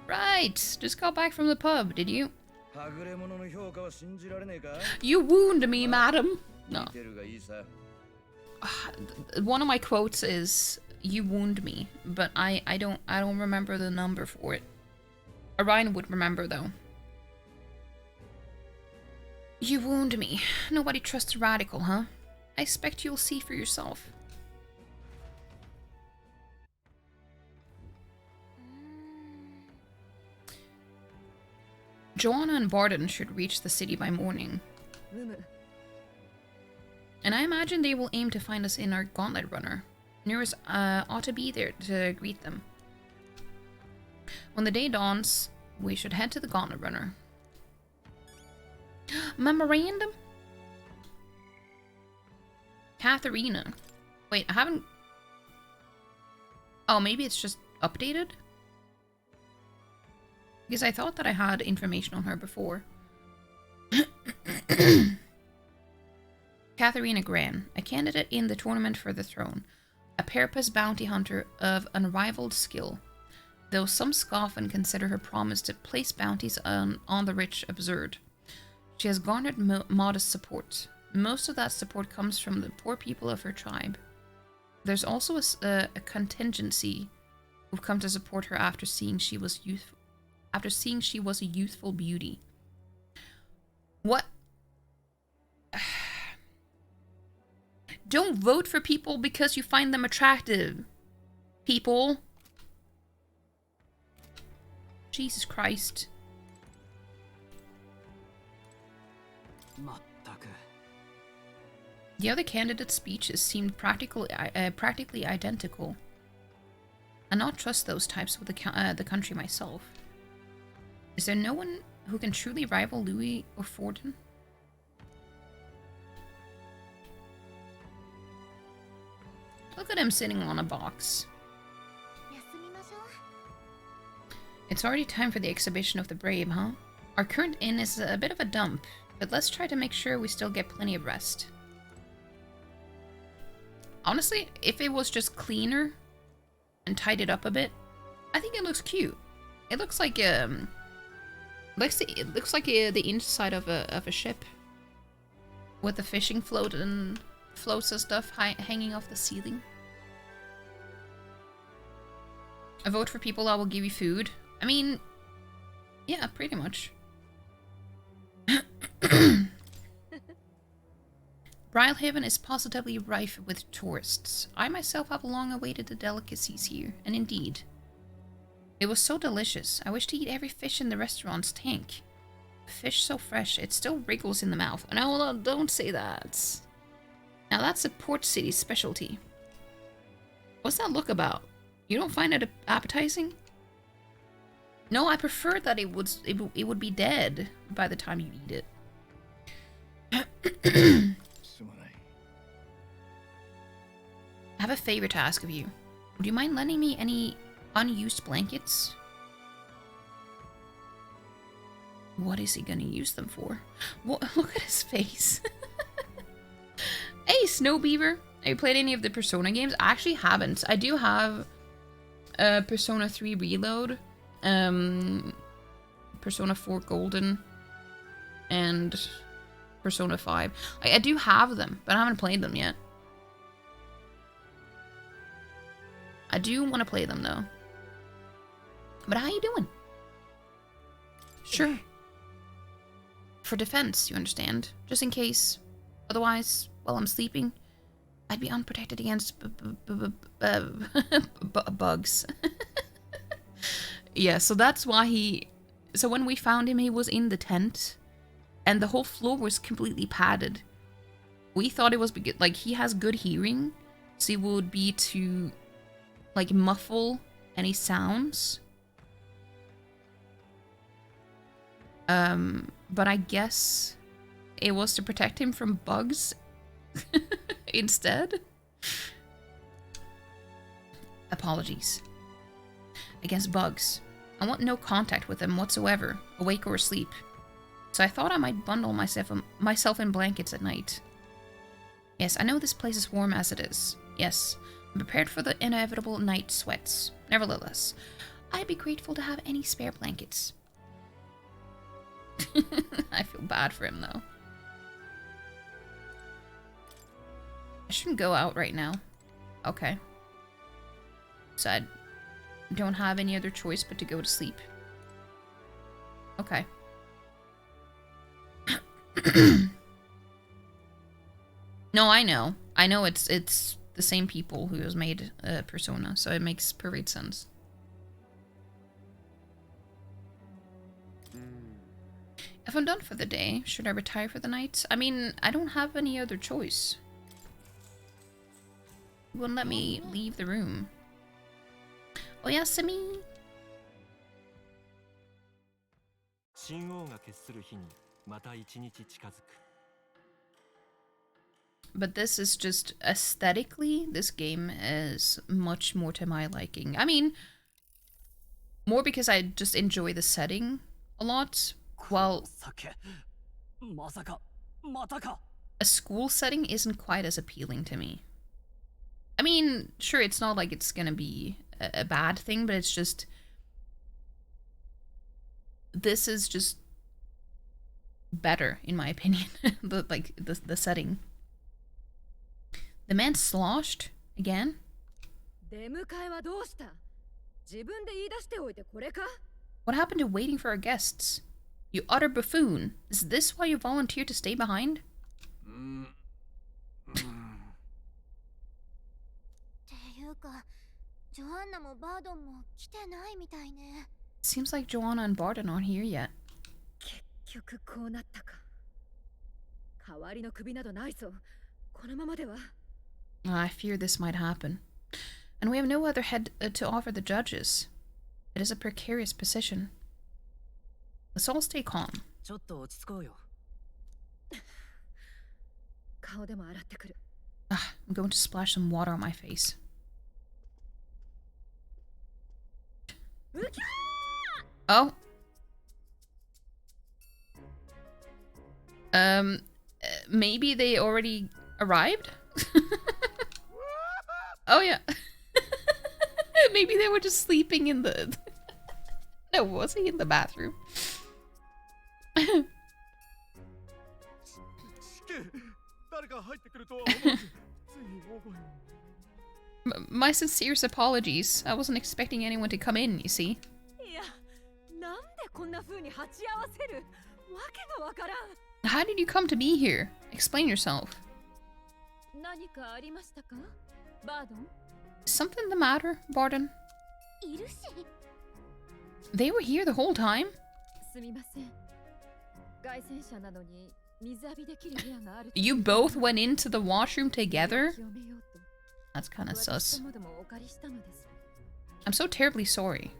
Right, just got back from the pub, did you? はぐれ者の評価は信じられねえか? You wound me, madam. No. 見てるがいいさ。One of my quotes is "You wound me," but I don't remember the number for it. Orion would remember though. You wound me. Nobody trusts a radical, huh? I expect you'll see for yourself. Joanna and Barden should reach the city by morning. And I imagine they will aim to find us in our gauntlet runner. Nearest ought to be there to greet them. When the day dawns, we should head to the gauntlet runner. Memorandum? Katharina. Wait, I haven't... Oh, maybe it's just updated? Because I thought that I had information on her before. Katharina Gran, a candidate in the tournament for the throne. A purpose bounty hunter of unrivaled skill. Though some scoff and consider her promise to place bounties on the rich absurd. She has garnered modest support. Most of that support comes from the poor people of her tribe. There's also a contingency who've come to support her after seeing she was a youthful beauty. What? Don't vote for people because you find them attractive. People. Jesus Christ. The other candidates' speeches seemed practically identical. I not trust those types with the country myself. Is there no one who can truly rival Louis or Forden? Look at him sitting on a box. It's already time for the exhibition of the brave, huh? Our current inn is a bit of a dump, but let's try to make sure we still get plenty of rest. Honestly, if it was just cleaner and tidied up a bit, I think it looks cute. It looks like the inside of a ship with the fishing float and floats and stuff hanging off the ceiling. A vote for people that will give you food. I mean, yeah, pretty much. Brilehaven is positively rife with tourists. I myself have long awaited the delicacies here, and indeed, it was so delicious. I wish to eat every fish in the restaurant's tank. Fish so fresh, it still wriggles in the mouth. No, don't say that. Now that's a port city specialty. What's that look about? You don't find it appetizing? No, I prefer that it would be dead by the time you eat it. I have a favor to ask of you. Would you mind lending me any unused blankets? What is he gonna use them for? What? Look at his face. Hey, Snow Beaver. Have you played any of the Persona games? I actually haven't. I do have Persona 3 Reload, Persona 4 Golden, and Persona 5. I do have them, but I haven't played them yet. I do want to play them though. But how you doing? Sure. For defense, you understand? Just in case. Otherwise, while I'm sleeping, I'd be unprotected against bugs. Yeah, so that's why he So when we found him, he was in the tent, and the whole floor was completely padded. We thought it was because, like, he has good hearing, so it would be to, like, muffle any sounds. But I guess it was to protect him from bugs instead. Apologies. Against bugs. I want no contact with them whatsoever, awake or asleep. So I thought I might bundle myself in blankets at night. Yes, I know this place is warm as it is. Yes, I'm prepared for the inevitable night sweats. Nevertheless, I'd be grateful to have any spare blankets. I feel bad for him, though. I shouldn't go out right now. Okay. So I don't have any other choice but to go to sleep. Okay. No, I know. I know it's the same people who has made Persona, so it makes perfect sense. If I'm done for the day, should I retire for the night? I mean, I don't have any other choice. He wouldn't let me leave the room. Oyasumi! But this is just aesthetically, this game is much more to my liking. I mean, more because I just enjoy the setting a lot. While a school setting isn't quite as appealing to me. I mean, sure, it's not like it's gonna be a bad thing, but it's just... This is just better, in my opinion. the setting. The man sloshed again? What happened to waiting for our guests? You utter buffoon. Is this why you volunteered to stay behind? Seems like Joanna and Barton aren't here yet. I fear this might happen. And we have no other head to offer the judges. It is a precarious position. Let's all stay calm. I'm going to splash some water on my face. Oh. Maybe they already arrived? Oh yeah. Maybe they were just sleeping in the... No, was he in the bathroom? My sincerest apologies. I wasn't expecting anyone to come in, you see. How did you come to be here? Explain yourself. Is something the matter, Barton? They were here the whole time? You both went into the washroom together? That's kinda sus. I'm so terribly sorry.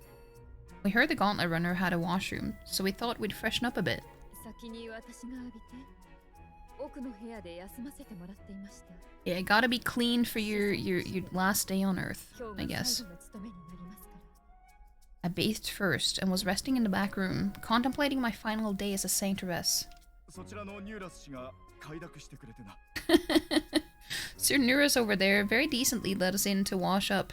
We heard the Gauntlet Runner had a washroom, so we thought we'd freshen up a bit. Yeah, gotta be clean for your last day on Earth, I guess. I bathed first and was resting in the back room, contemplating my final day as a saintress. Sir Nuras over there very decently let us in to wash up.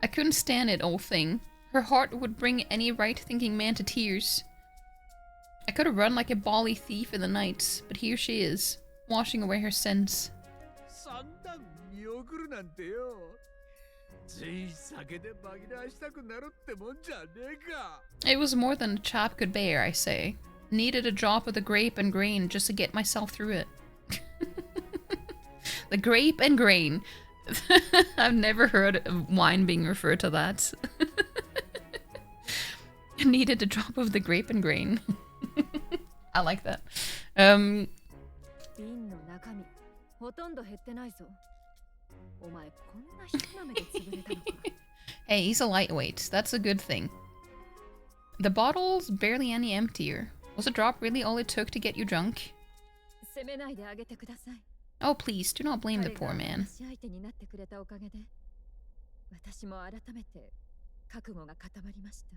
I couldn't stand it, old thing. Her heart would bring any right-thinking man to tears. I could have run like a bally thief in the night, but here she is, washing away her sins. It was more than a chap could bear, I say. Needed a drop of the grape and grain just to get myself through it. The grape and grain. I've never heard of wine being referred to that. Needed a drop of the grape and grain. I like that. Hey, he's a lightweight. That's a good thing. The bottle's barely any emptier. Was a drop really all it took to get you drunk? Oh, please, do not blame the poor man.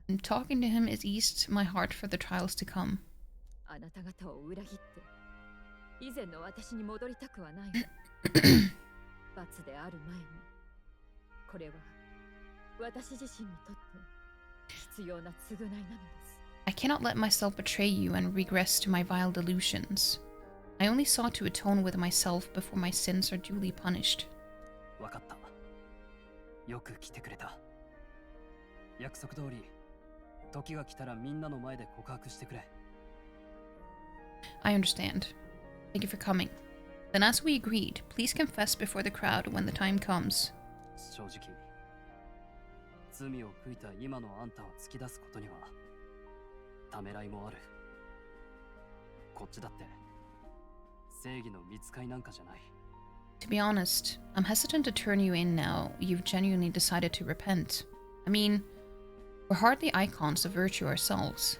And talking to him has eased my heart for the trials to come. I cannot let myself betray you and regress to my vile delusions. I only sought to atone with myself before my sins are duly punished. I understand. Thank you for coming. Then as we agreed, please confess before the crowd when the time comes. To be honest, I'm hesitant to turn you in now you've genuinely decided to repent. I mean, we're hardly icons of virtue ourselves.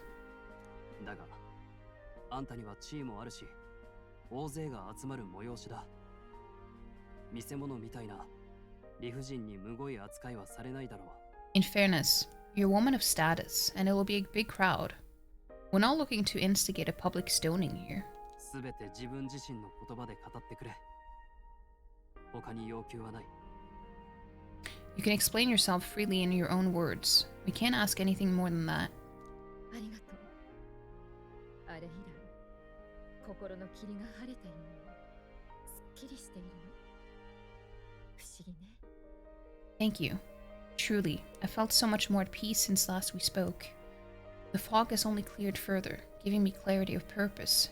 In fairness, you're a woman of status, and it will be a big crowd. We're not looking to instigate a public stoning here. You can explain yourself freely in your own words. We can't ask anything more than that. Thank you. Truly, I felt so much more at peace since last we spoke. The fog has only cleared further, giving me clarity of purpose.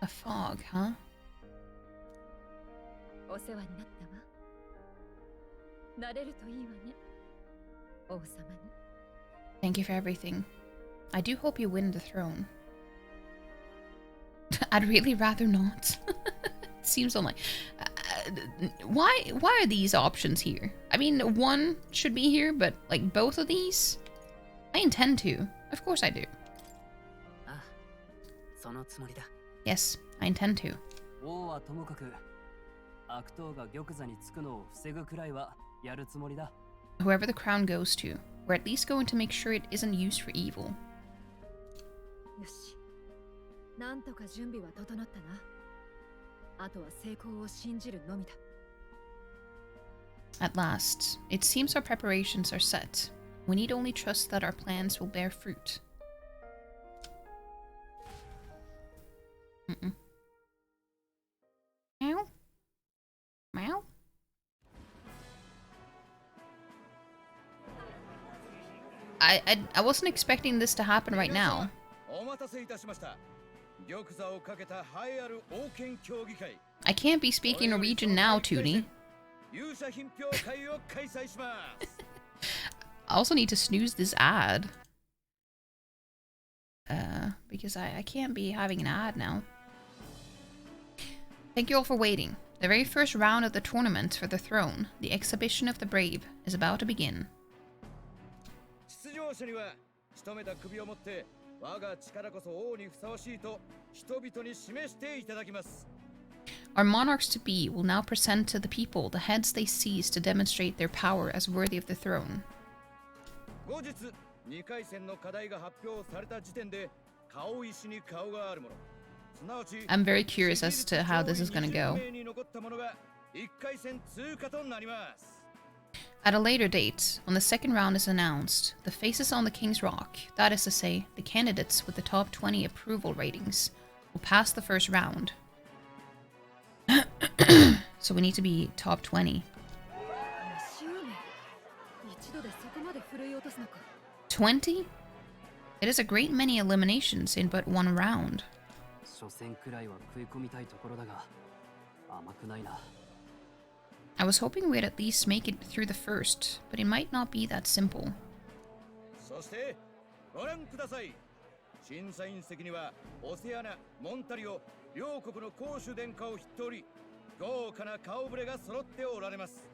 A fog, huh? Thank you for everything. I do hope you win the throne. I'd really rather not. Seems unlike... why are these options here? I mean, one should be here, but like both of these? I intend to. Of course I do. Yes, I intend to. Whoever the crown goes to, we're at least going to make sure it isn't used for evil. At last, it seems our preparations are set. We need only trust that our plans will bear fruit. Meow? Meow? I wasn't expecting this to happen right now. I can't be speaking Norwegian now, Toonie. I also need to snooze this ad. Because I can't be having an ad now. Thank you all for waiting. The very first round of the tournament for the throne, the exhibition of the brave, is about to begin. Our monarchs-to-be will now present to the people the heads they seize to demonstrate their power as worthy of the throne. I'm very curious as to how this is going to go. At a later date, when the second round is announced, the faces on the King's Rock, that is to say, the candidates with the top 20 approval ratings, will pass the first round. So we need to be top 20. 20? It is a great many eliminations in but one round. 初戦くらいは食い込みたいところだが甘くないな。 I was hoping we'd at least make it through the first, but it might not be that simple. そしてご覧ください。審査員席にはオセアナ、モンタリオ両国の公主殿下を筆頭に豪華な顔ぶれが揃っておられます。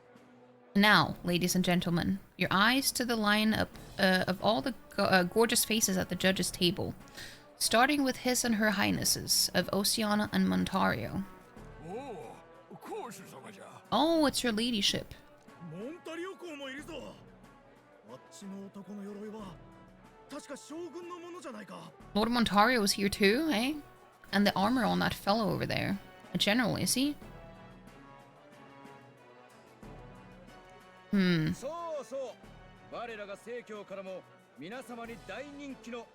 Now, ladies and gentlemen, your eyes to the lineup of all the gorgeous faces at the judges' table, starting with His and Her Highnesses of Oceana and Montario. Oh, it's your ladyship. Lord Montario is here too, eh? And the armor on that fellow over there. A general, is he? そうそう。我らが正教からも皆様に大人気の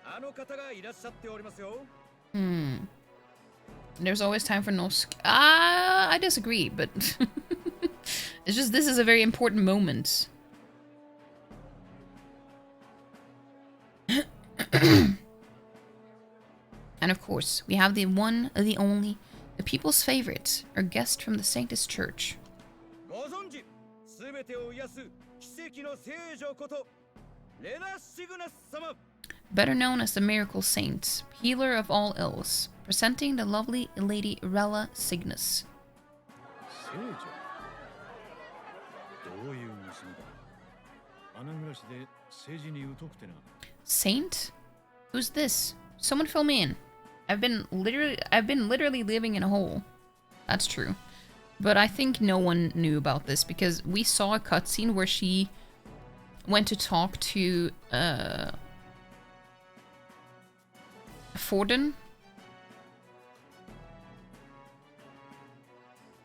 あの方がいらっしゃっておりますよ。There's always time for no I disagree, but it's just this is a very important moment. And of course, we have the one, the only, the people's favorite, our guest from the Sanctus Church. ご存知、すべてを癒す奇跡の聖女ことレナ・シグナス様。 Better known as the Miracle Saint, healer of all ills, presenting the lovely Lady Rella Cygnus. Saint? Who's this? Someone fill me in. I've been literally living in a hole. That's true. But I think no one knew about this because we saw a cutscene where she went to talk to Forden.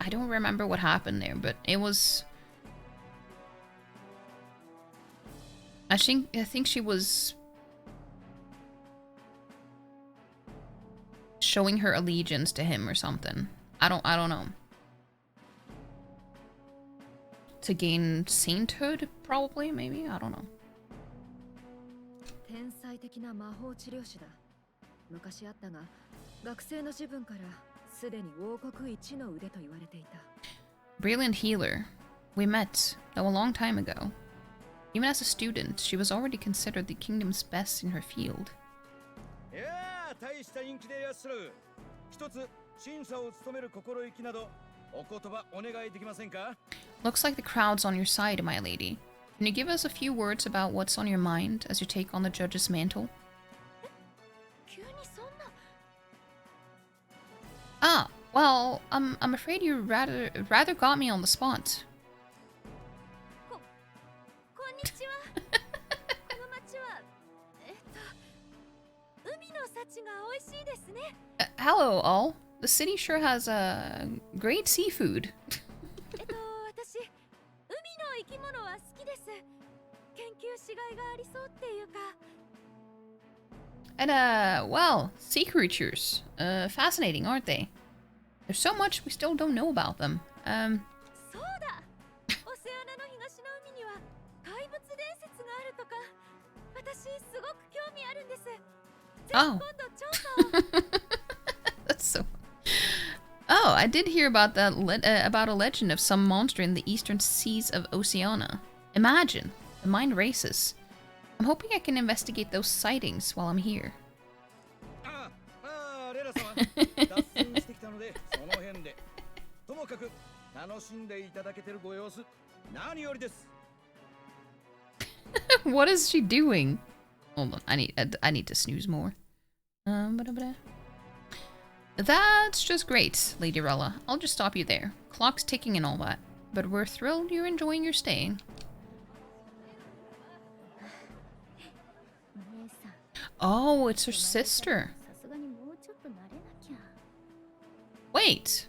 I don't remember what happened there, but it was... I think she was showing her allegiance to him or something. I don't know. To gain sainthood, probably, maybe? I don't know. 天才的な魔法治療師だ。昔あったが、学生の自分からすでに王国一の腕と言われていた。Brilliant healer. We met, though a long time ago. Even as a student, she was already considered the kingdom's best in her field. いやー、大した人気でいらっしゃる。一つ審査を務める心意気などお言葉お願いできませんか? Looks like the crowd's on your side, my lady. Can you give us a few words about what's on your mind as you take on the judge's mantle? Ah, well, I'm afraid you rather got me on the spot. こんにちは。この町は海の幸が美味しいですね。Hello, all. The city sure has great seafood. 私、海の生き物は好きです。研究しがいがありそうっていうか。And well, sea creatures. Fascinating, aren't they? There's so much we still don't know about them. そうだ。オセアナの東の海には怪物伝説があるとか。私すごく興味あるんです。ぜひ今度調査を。That's so. Oh, I did hear about that about a legend of some monster in the eastern seas of Oceania. Imagine, the mind races. I'm hoping I can investigate those sightings while I'm here. レラ様、脱線してきたのでその辺で。ともかく楽しんでいただけてるご様子、何よりです。What is she doing? Hold on, I need to snooze more. That's just great, Lady Rella. I'll just stop you there. Clock's ticking and all that. But we're thrilled you're enjoying your stay. Oh, it's her sister. Wait.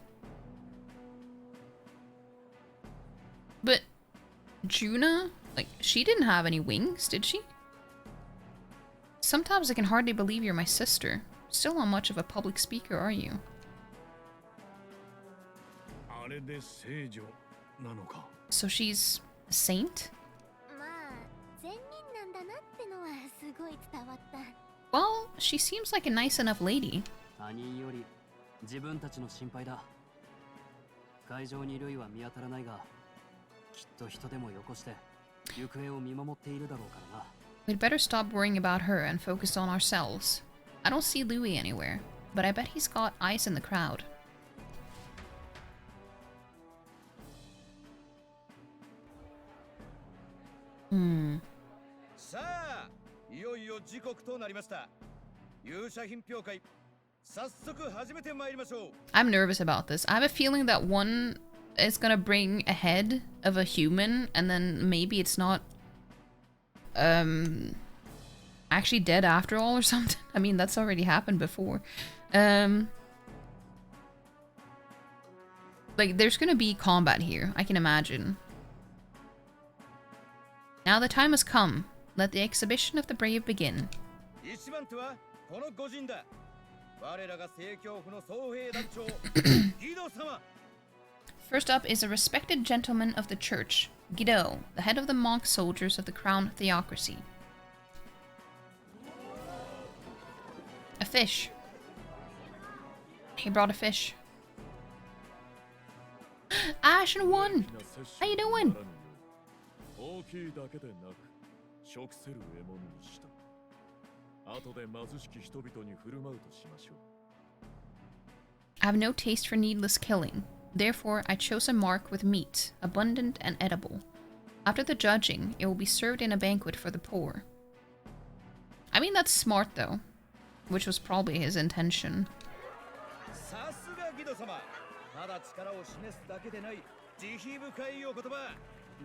But Juna, like, she didn't have any wings, did she? Sometimes I can hardly believe you're my sister. Still not much of a public speaker, are you? So she's a saint? まあ善人なんだなってのはすごい伝わった。 Well, she seems like a nice enough lady. 他人より自分たちの心配だ。会場に類は見当たらないが、きっと人でもよこして行方を見守っているだろうからな。 We'd better stop worrying about her and focus on ourselves. I don't see Louis anywhere, but I bet he's got eyes in the crowd. Hmm. さあ、いよいよ時刻となりました。勇者品評会、早速始めてまいりましょう。 I'm nervous about this. I have a feeling that one is gonna bring a head of a human, and then maybe it's not actually dead after all or something. I mean, that's already happened before. Like, there's gonna be combat here, I can imagine. Now the time has come. Let the exhibition of the brave begin. 一番手はこの御人だ。我らが正教府の総兵団長ギド様。 First up is a respected gentleman of the church, Guido, the head of the monk soldiers of the crown theocracy. A fish. He brought a fish. Ashen One! How you doing? 大きいだけでなく、食せる獲物にした。後で貧しき人々に振る舞うとしましょう。 I have no taste for needless killing. Therefore, I chose a mark with meat, abundant and edible. After the judging, it will be served in a banquet for the poor. I mean, that's smart though, which was probably his intention. さすがギド様。ただ力を示すだけでない慈悲深いお言葉。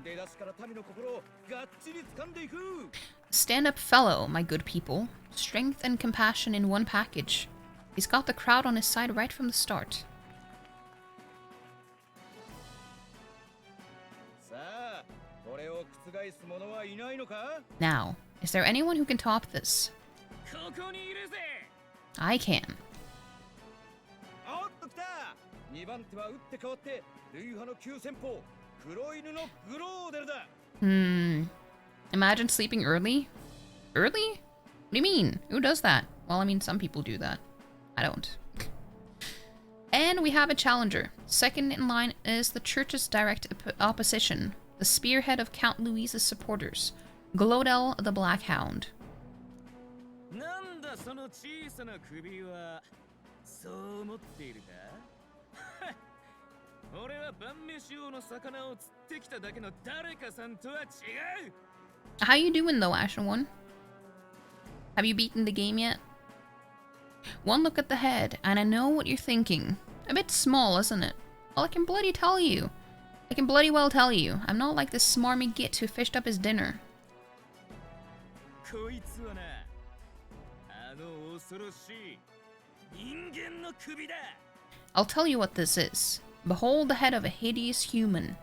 出だしから民の心をがっちり掴んでいく。 Stand up fellow, my good people. Strength and compassion in one package. He's got the crowd on his side right from the start. さあ、これを覆す者はいないのか？ Now, is there anyone who can top this? ここにいるぜ。 I can. おっと来た。2番手は打って変わって類派の急先鋒。 Imagine sleeping early? Early? What do you mean? Who does that? Well, I mean, some people do that. I don't. And we have a challenger. Second in line is the church's direct opposition, the spearhead of Count Louise's supporters, Glodel the Black Hound. なんだその小さな首は。そう思っているか？ 俺は晩飯用の魚を釣ってきただけの誰かさんとは違う。 How you doing though, Ashen One? Have you beaten the game yet? One look at the head, and I know what you're thinking. A bit small, isn't it? Well, I can bloody tell you. I can bloody well tell you. I'm not like this smarmy git who fished up his dinner. こいつはな、あの恐ろしい人間の首だ。 I'll tell you what this is. Behold the head of a hideous human.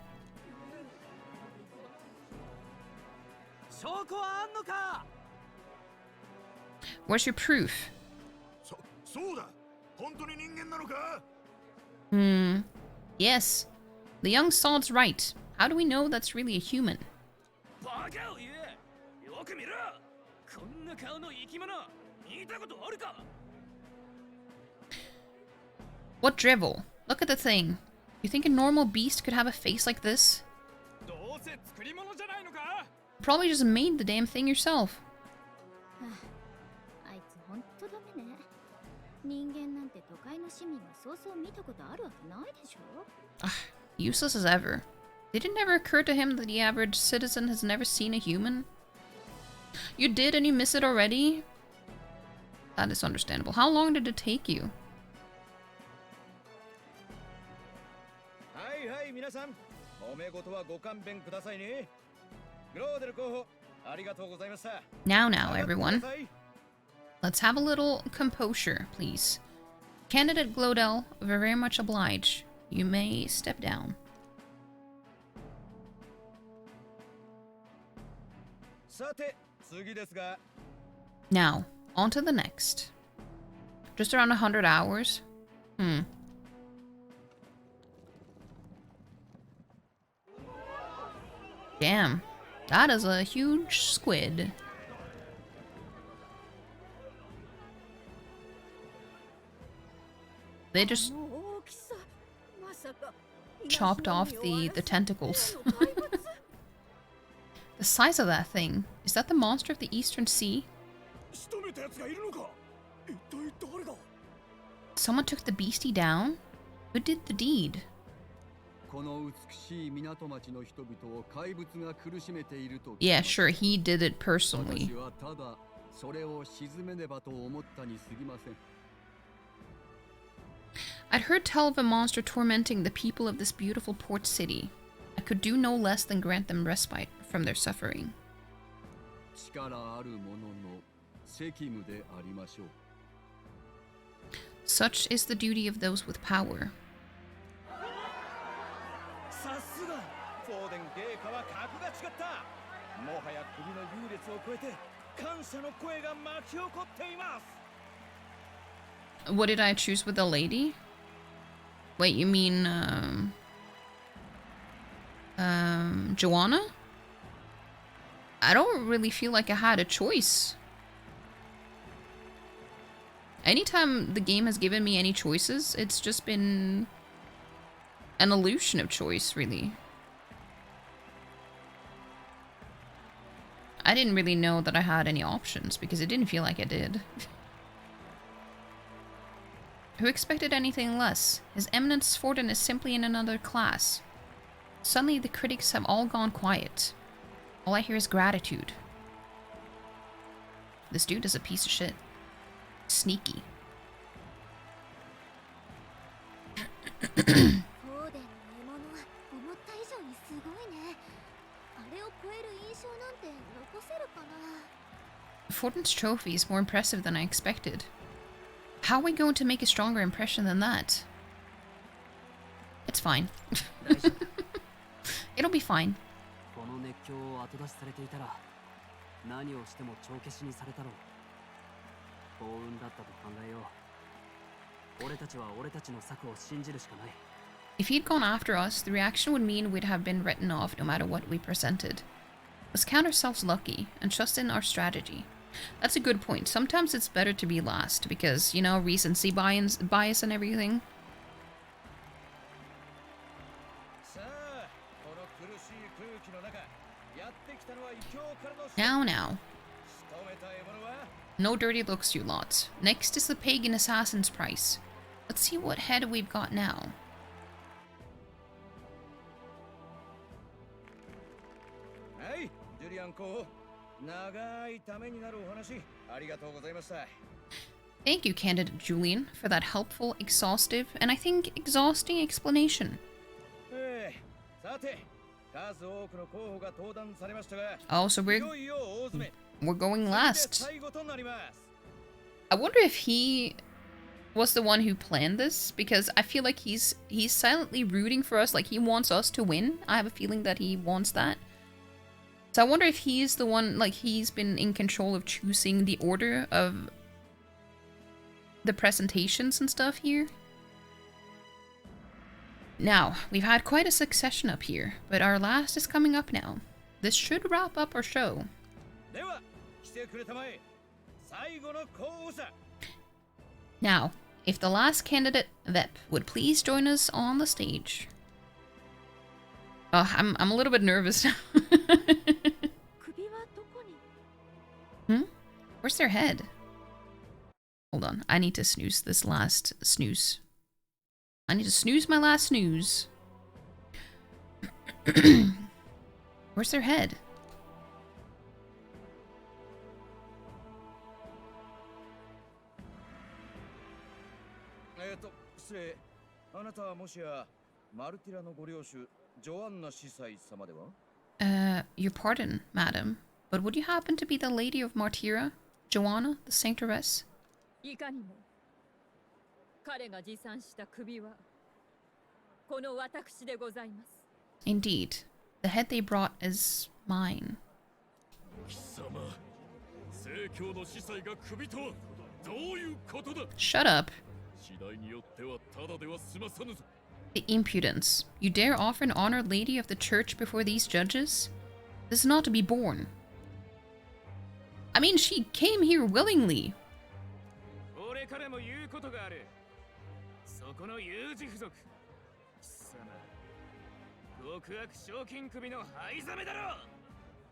証拠はあんのか？ Where's your proof? そうだ。本当に人間なのか？ Yes. The young sod's right. How do we know that's really a human? バカを言え。よく見ろ。こんな顔の生き物見たことあるか？ What drivel? Look at the thing. You think a normal beast could have a face like this? どうせ作り物じゃないのか？ Probably just made the damn thing yourself. あいつほんとダメね。人間なんて都会の市民がそうそう見たことあるわけないでしょ。 Useless as ever. Did it never occur to him that the average citizen has never seen a human? You did and you miss it already? That is understandable. How long did it take you? はいはい、皆さん、揉め事はご勘弁くださいね。グローデル候補、ありがとうございました。 Now, everyone. Let's have a little composure, please. Candidate Glodel, very much obliged. You may step down. さて、次ですが。 Now, on to the next. Just around 100 hours? Damn. That is a huge squid. They just chopped off the tentacles. The size of that thing. Is that the monster of the Eastern Sea? Someone took the beastie down? Who did the deed? Yeah, sure, he did it personally. I'd heard tell of a monster tormenting the people of this beautiful port city. I could do no less than grant them respite from their suffering. Such is the duty of those with power. What did I choose with the lady? Wait, you mean Joanna? I don't really feel like I had a choice. Anytime the game has given me any choices, it's just been an illusion of choice, really. I didn't really know that I had any options because it didn't feel like I did. Who expected anything less? His Eminence Forden is simply in another class. Suddenly the critics have all gone quiet. All I hear is gratitude. This dude is a piece of shit. Sneaky. Fortin's trophy is more impressive than I expected. How are we going to make a stronger impression than that? It's fine. It'll be fine. If he'd gone after us, the reaction would mean we'd have been written off no matter what we presented. Let's count ourselves lucky and trust in our strategy. That's a good point. Sometimes it's better to be last because, you know, recency bias and everything. Now. No dirty looks, you lot. Next is the pagan assassin's price. Let's see what head we've got now. Hey, Julian-ko. Thank you, candidate Julian, for that helpful, exhaustive, and I think exhausting explanation. Oh, so we're going last. I wonder if he was the one who planned this, because I feel like he's silently rooting for us, like he wants us to win. I have a feeling that he wants that. So I wonder if he's the one, like he's been in control of choosing the order of the presentations and stuff here. Now, we've had quite a succession up here, but our last is coming up now. This should wrap up our show. Now, if the last candidate, Vep, would please join us on the stage. Oh, I'm a little bit nervous now. Where's their head? Hold on, I need to snooze this last snooze. I need to snooze my last snooze. Where's their head? Your pardon, madam, but would you happen to be the Lady of Martyra, Joanna, the Sanctoress? Indeed, the head they brought is mine. Shut up. The impudence. You dare offer an honored lady of the church before these judges? This is not to be borne. I mean, she came here willingly.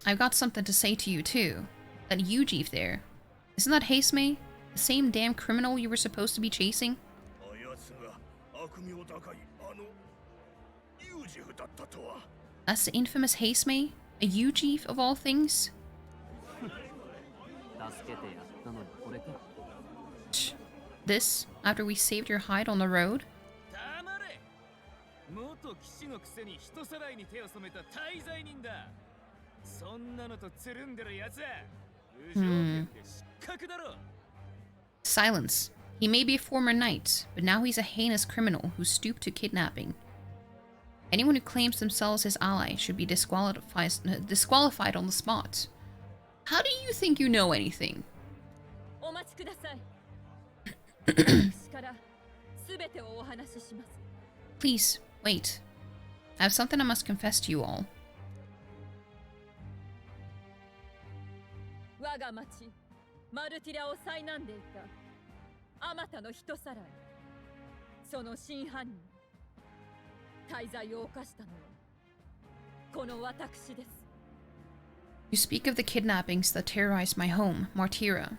I've got something to say to you too. That Yuji there. Isn't that Heismei? The same damn criminal you were supposed to be chasing? That's the infamous Heismei? A Yuji of all things? This, after we saved your hide on the road? Silence. He may be a former knight, but now he's a heinous criminal who stooped to kidnapping. Anyone who claims themselves his ally should be disqualified on the spot. How do you think you know anything? Please, wait. I have something I must confess to you all. You speak of the kidnappings that terrorized my home, Martira.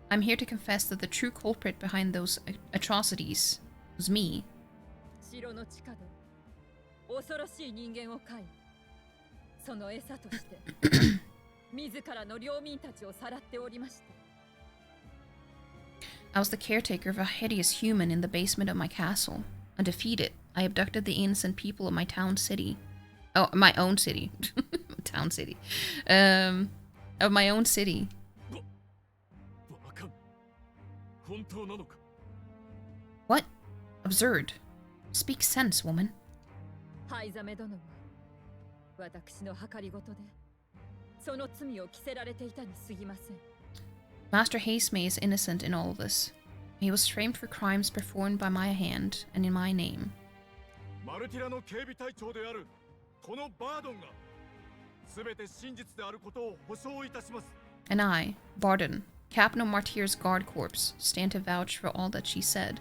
I'm here to confess that the true culprit behind those atrocities was me. I was the caretaker of a hideous human in the basement of my castle. Undefeated, I abducted the innocent people of my town city. Oh, my own city. Town city. Of my own city. What? Absurd. Speak sense, woman. Master Heismei is innocent in all of this. He was framed for crimes performed by my hand and in my name. And I, Bardon, Captain of Martyr's Guard Corps, stand to vouch for all that she said.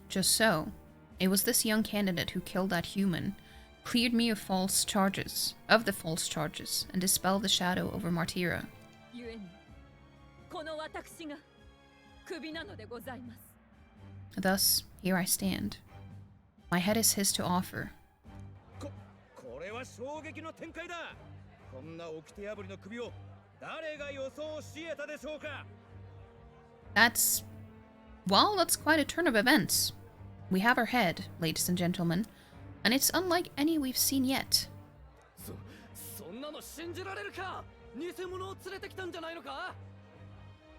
Just so. It was this young candidate who killed that human, cleared me of the false charges, and dispelled the shadow over Martyra. Thus, here I stand. My head is his to offer. That's quite a turn of events. We have our head, ladies and gentlemen, and it's unlike any we've seen yet.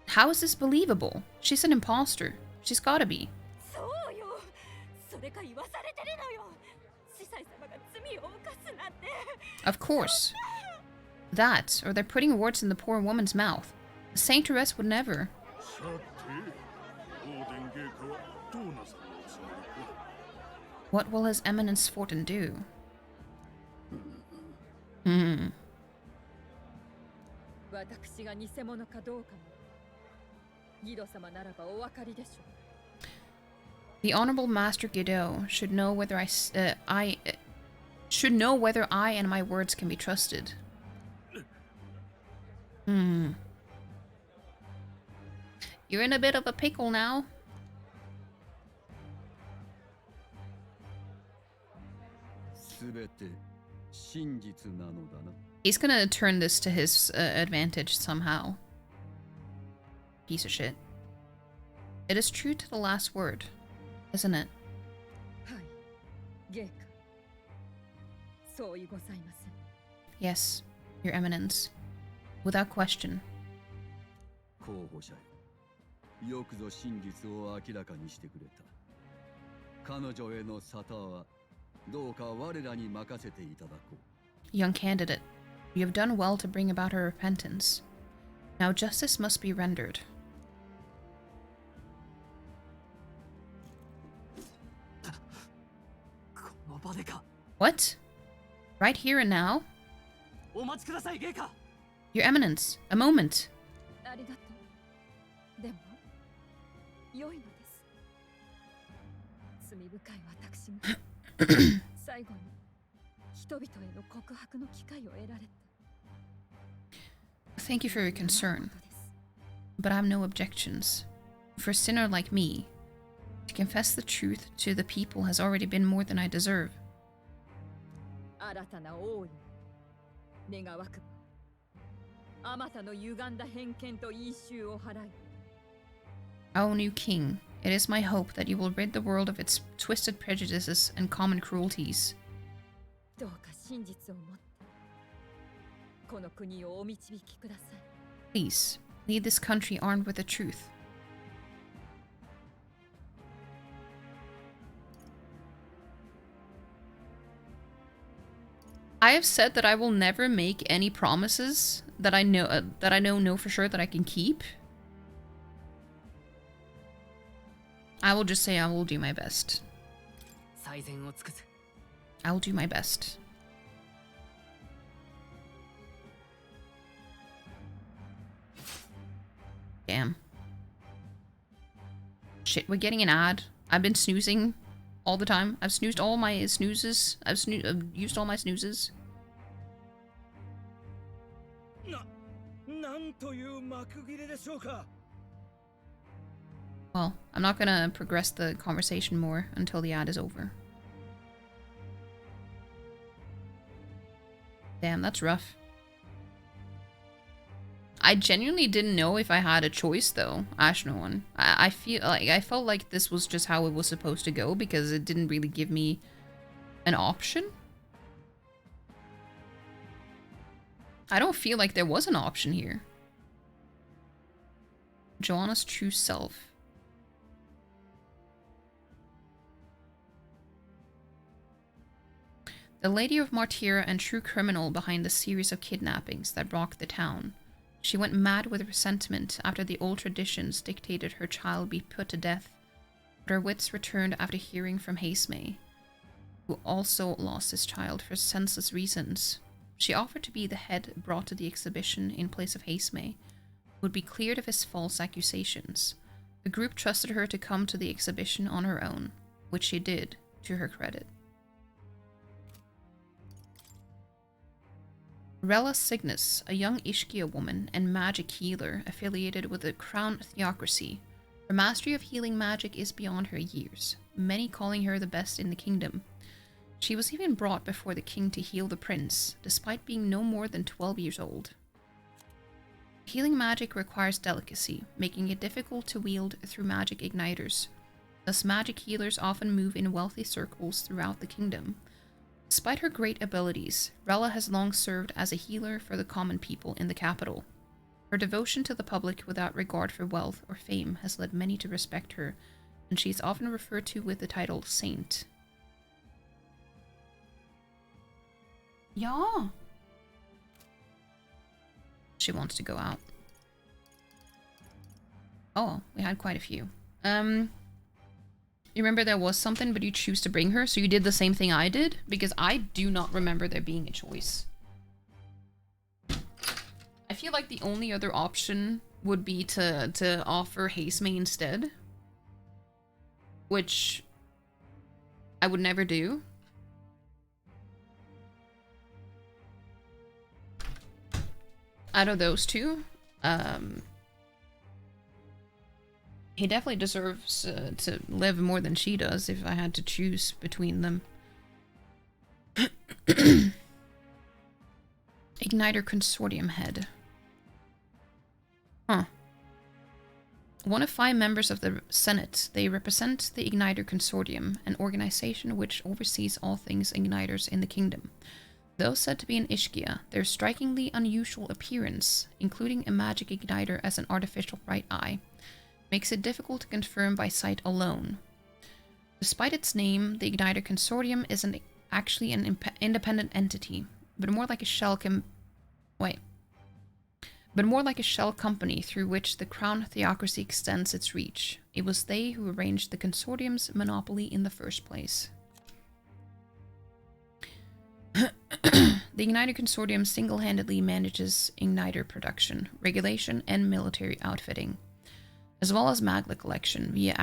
How is this believable? She's an imposter. She's gotta be. Of course. That, or they're putting words in the poor woman's mouth. The saintress would never. What will His Eminence Fortin do? The Honorable Master Guido should know whether I and my words can be trusted. You're in a bit of a pickle now. He's gonna turn this to his advantage somehow. Piece of shit. It is true to the last word, isn't it? Yes, Your Eminence. Without question. Young candidate, you have done well to bring about her repentance. Now justice must be rendered. What? Right here and now? お待ちください、陛下。 Your Eminence, a moment. ありがとう。でも良いのです。罪深い私が最後に人々への告白の機会を得られて。Thank you for your concern, but I have no objections. For a sinner like me, to confess the truth to the people has already been more than I deserve. 新たな王に願わくば、あまたの歪んだ偏見と因習を払い。 O new king, it is my hope that you will rid the world of its twisted prejudices and common cruelties. どうか真実をもってこの国をお導きください。 Please, lead this country armed with the truth. I have said that I will never make any promises that I know for sure that I can keep. I will just say I will do my best. 最善を尽くす。 I will do my best. Damn. Shit, we're getting an ad. I've been snoozing all the time. I've snoozed all my snoozes. I've used all my snoozes. なんという幕切れでしょうか。 Well, I'm not gonna progress the conversation more until the ad is over. Damn, that's rough. I genuinely didn't know if I had a choice though, Ashnoan. I felt like this was just how it was supposed to go because it didn't really give me an option. I don't feel like there was an option here. Joanna's true self. The Lady of Martyra and true criminal behind the series of kidnappings that rocked the town. She went mad with resentment after the old traditions dictated her child be put to death, but her wits returned after hearing from Hasmay, who also lost his child for senseless reasons. She offered to be the head brought to the exhibition in place of Hasmay, who would be cleared of his false accusations. The group trusted her to come to the exhibition on her own, which she did, to her credit. Rella Cygnus, a young Ishkia woman and magic healer affiliated with the Crown Theocracy. Her mastery of healing magic is beyond her years, many calling her the best in the kingdom. She was even brought before the king to heal the prince, despite being no more than 12 years old. Healing magic requires delicacy, making it difficult to wield through magic igniters. Thus, magic healers often move in wealthy circles throughout the kingdom. Despite her great abilities, Rella has long served as a healer for the common people in the capital. Her devotion to the public without regard for wealth or fame has led many to respect her, and she is often referred to with the title Saint. Yeah. She wants to go out. Oh, we had quite a few. You remember there was something, but you choose to bring her, so you did the same thing I did? Because I do not remember there being a choice. I feel like the only other option would be to offer Hasmay instead. Which I would never do. Out of those two, he definitely deserves to live more than she does if I had to choose between them. Igniter Consortium Head. Huh. One of 5 members of the Senate, they represent the Igniter Consortium, an organization which oversees all things igniters in the kingdom. Though said to be an Ishkia, their strikingly unusual appearance, including a magic igniter as an artificial right eye, makes it difficult to confirm by sight alone. Despite its name, the Igniter Consortium isn't actually an independent entity, but more like a shell company through which the Crown Theocracy extends its reach. It was they who arranged the consortium's monopoly in the first place. The Igniter Consortium single-handedly manages Igniter production, regulation, and military outfitting, as well as magma collection via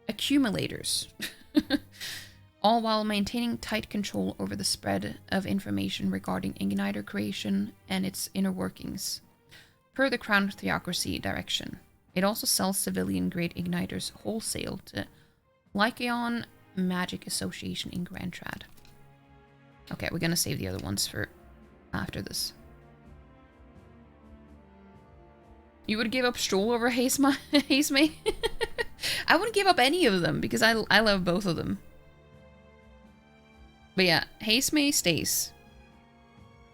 accumulators, all while maintaining tight control over the spread of information regarding Igniter creation and its inner workings, per the Crown Theocracy direction. It also sells civilian-grade igniters wholesale to Lycaon Magic Association in Grand Trad. Okay, we're gonna save the other ones for after this. You would give up Stroll over Hazeme? I wouldn't give up any of them because I love both of them. But yeah, Hazeme stays.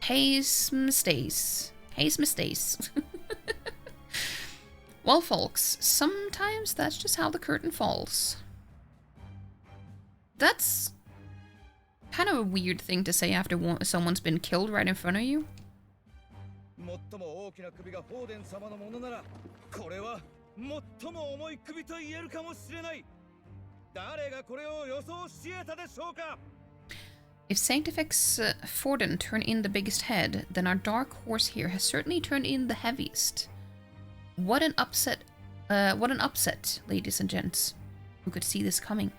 Hazeme stays. Hazeme stays. Well, folks, sometimes that's just how the curtain falls. That's kind of a weird thing to say after someone's been killed right in front of you. If Sanctifex Forden turn in the biggest head, then our dark horse here has certainly turned in the heaviest. What an upset, ladies and gents. Who could see this coming?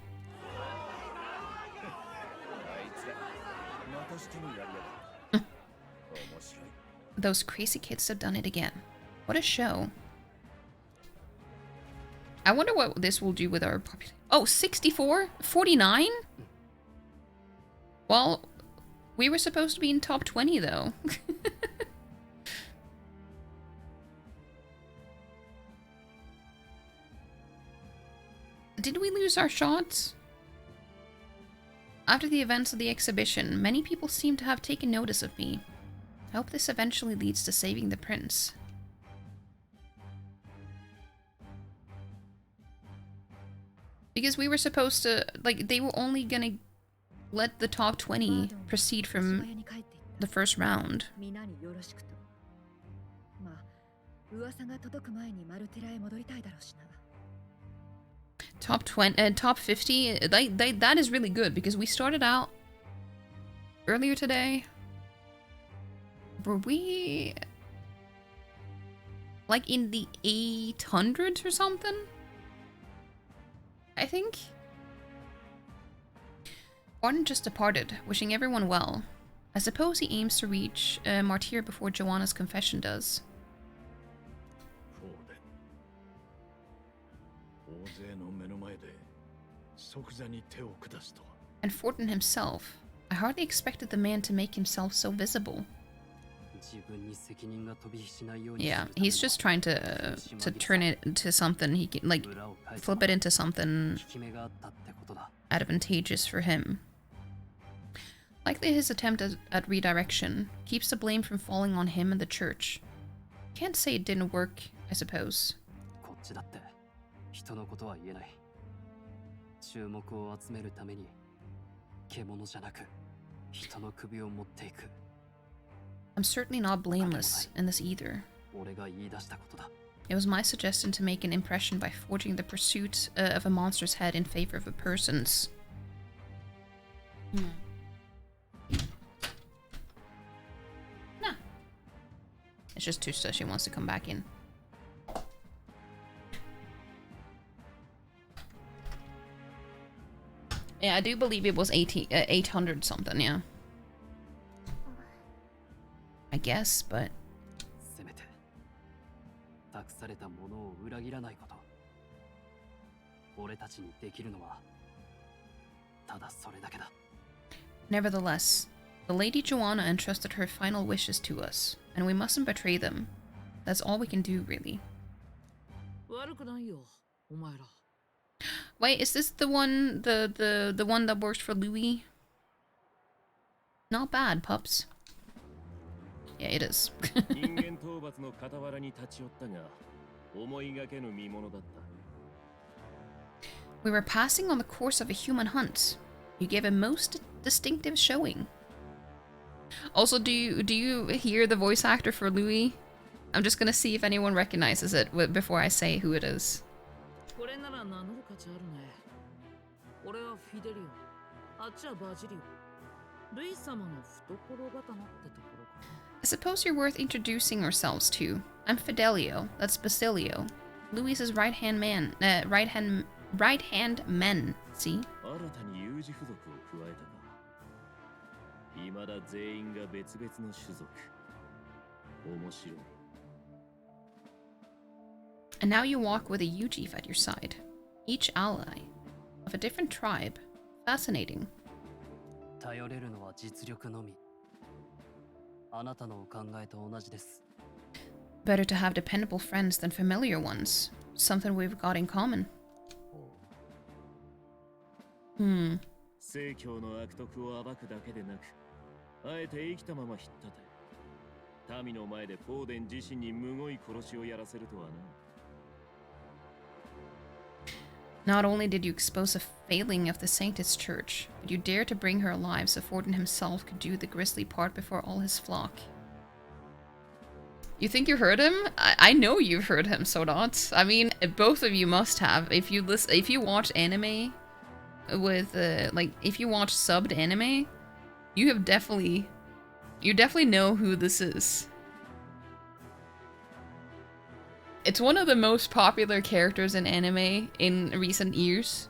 Those crazy kids have done it again. What a show. I wonder what this will do with our population. Oh, 64? 49? Well, we were supposed to be in top 20 though. Did we lose our shots? After the events of the exhibition, many people seem to have taken notice of me. I hope this eventually leads to saving the prince. Because we were supposed to, like, they were only gonna let the top 20 proceed from the first round. Top 20, top 50, that is really good because we started out earlier today. Were we like in the 800s or something? I think. Orton just departed, wishing everyone well. I suppose he aims to reach Martyr before Joanna's confession does. And Fortin himself. I hardly expected the man to make himself so visible. Yeah, he's just trying to turn it into something he can, like, flip it into something advantageous for him. Likely his attempt at redirection keeps the blame from falling on him and the church. Can't say it didn't work, I suppose. I'm certainly not blameless in this either. It was my suggestion to make an impression by forging the pursuit of a monster's head in favor of a person's. Nah. It's just Tusta, she wants to come back in. Yeah, I do believe it was 800 something, yeah. I guess, but... Nevertheless, the Lady Joanna entrusted her final wishes to us, and we mustn't betray them. That's all we can do, really. Wait, is this the one, the one that works for Louis? Not bad, pups. Yeah, it is. We were passing on the course of a human hunt. You gave a most distinctive showing. Also, do you hear the voice actor for Louis? I'm just gonna see if anyone recognizes it before I say who it is. I suppose you're worth introducing ourselves to. I'm Fidelio. That's Basilio. Luis's right-hand man. Right-hand men. See? And now you walk with a Yuji at your side. Each ally of a different tribe. Fascinating. Better to have dependable friends than familiar ones. Something we've got in common. Hmm. Not only did you expose a failing of the Sanctus Church, but you dared to bring her alive so Forden himself could do the grisly part before all his flock. You think you heard him? I know you've heard him, Sodot. I mean, both of you must have. If you watch anime with if you watch subbed anime, you definitely know who this is. It's one of the most popular characters in anime in recent years.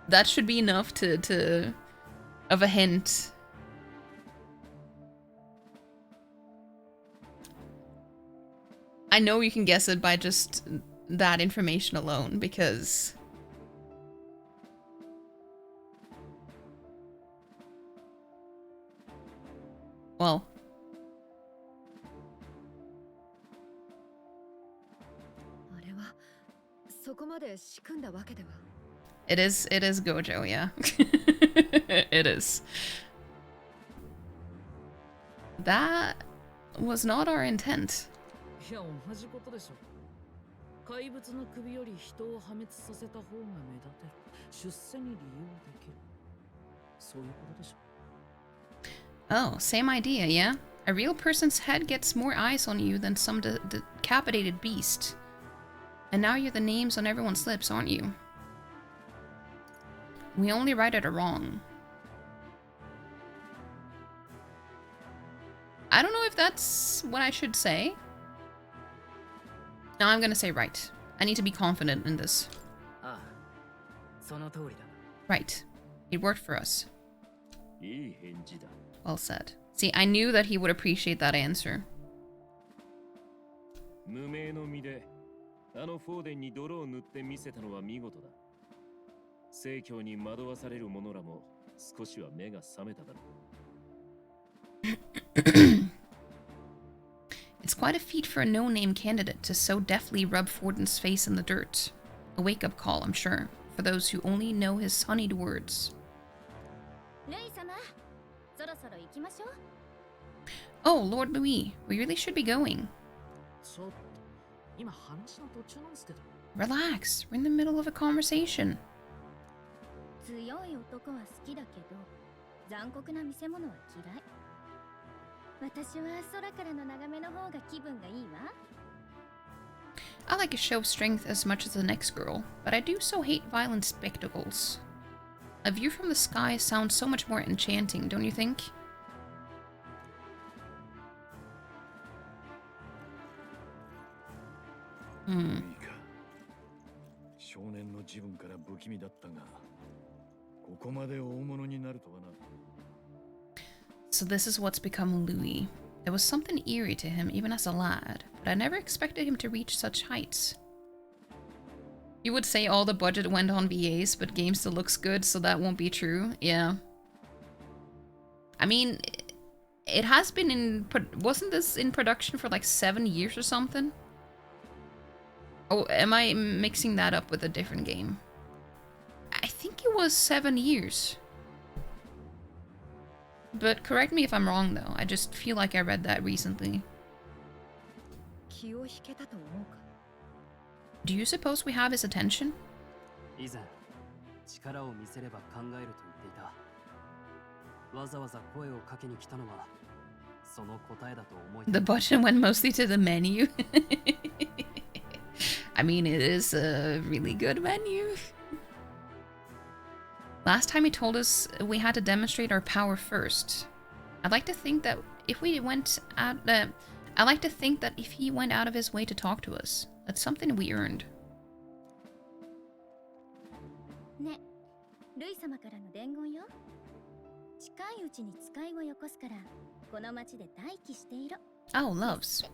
That should be enough of a hint. I know you can guess it by just that information alone, because... well... It is Gojo, yeah. It is. That was not our intent. Oh, same idea, yeah? A real person's head gets more eyes on you than some decapitated beast. And now you're the names on everyone's lips, aren't you? We only right it or wrong. I don't know if that's what I should say. No, I'm gonna say right. I need to be confident in this. Right. It worked for us. Well said. See, I knew that he would appreciate that answer. It's quite a feat for a no-name candidate to so deftly rub Forden's face in the dirt. A wake-up call, I'm sure, for those who only know his honeyed words. Oh, Lord Louis, we really should be going. Relax, we're in the middle of a conversation. I like a show of strength as much as the next girl, but I do so hate violent spectacles. A view from the sky sounds so much more enchanting, don't you think? So this is what's become Louis. There was something eerie to him even as a lad, but I never expected him to reach such heights. You would say all the budget went on VAs, but game still looks good, so that won't be true. Yeah. I mean, it has been in... wasn't this in production for like 7 years or something? Oh, am I mixing that up with a different game? I think it was 7 years. But correct me if I'm wrong, though. I just feel like I read that recently. Do you suppose we have his attention? The budget went mostly to the menu. I mean, it is a really good menu. Last time he told us we had to demonstrate our power first. I'd like to think that if we went out, I like to think that if he went out of his way to talk to us, that's something we earned. ね、ルイ様からの伝言よ。近いうちに使いをよこすから、この町で待機していろ。Oh, loves.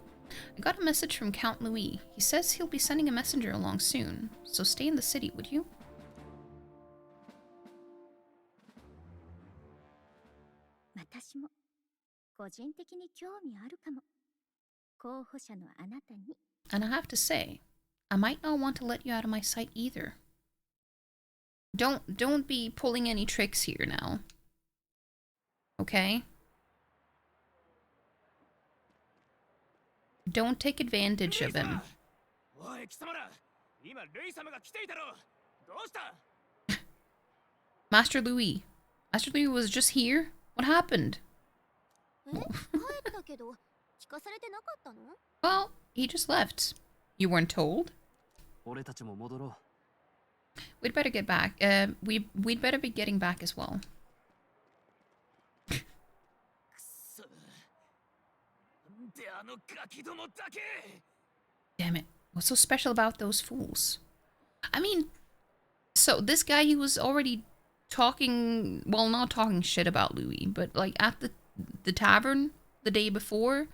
I got a message from Count Louis. He says he'll be sending a messenger along soon, so stay in the city, would you? 私も個人的に興味あるかも。候補者のあなたに。And I have to say, I might not want to let you out of my sight either. Don't be pulling any tricks here now. Okay? Don't take advantage of him. Master Louis. Master Louis was just here? What happened? Well, he just left. You weren't told? We'd better get back. We'd better be getting back as well. Damn it. What's so special about those fools? I mean, so this guy, he was already talking, well, not talking shit about Louis, but like at the tavern the day before,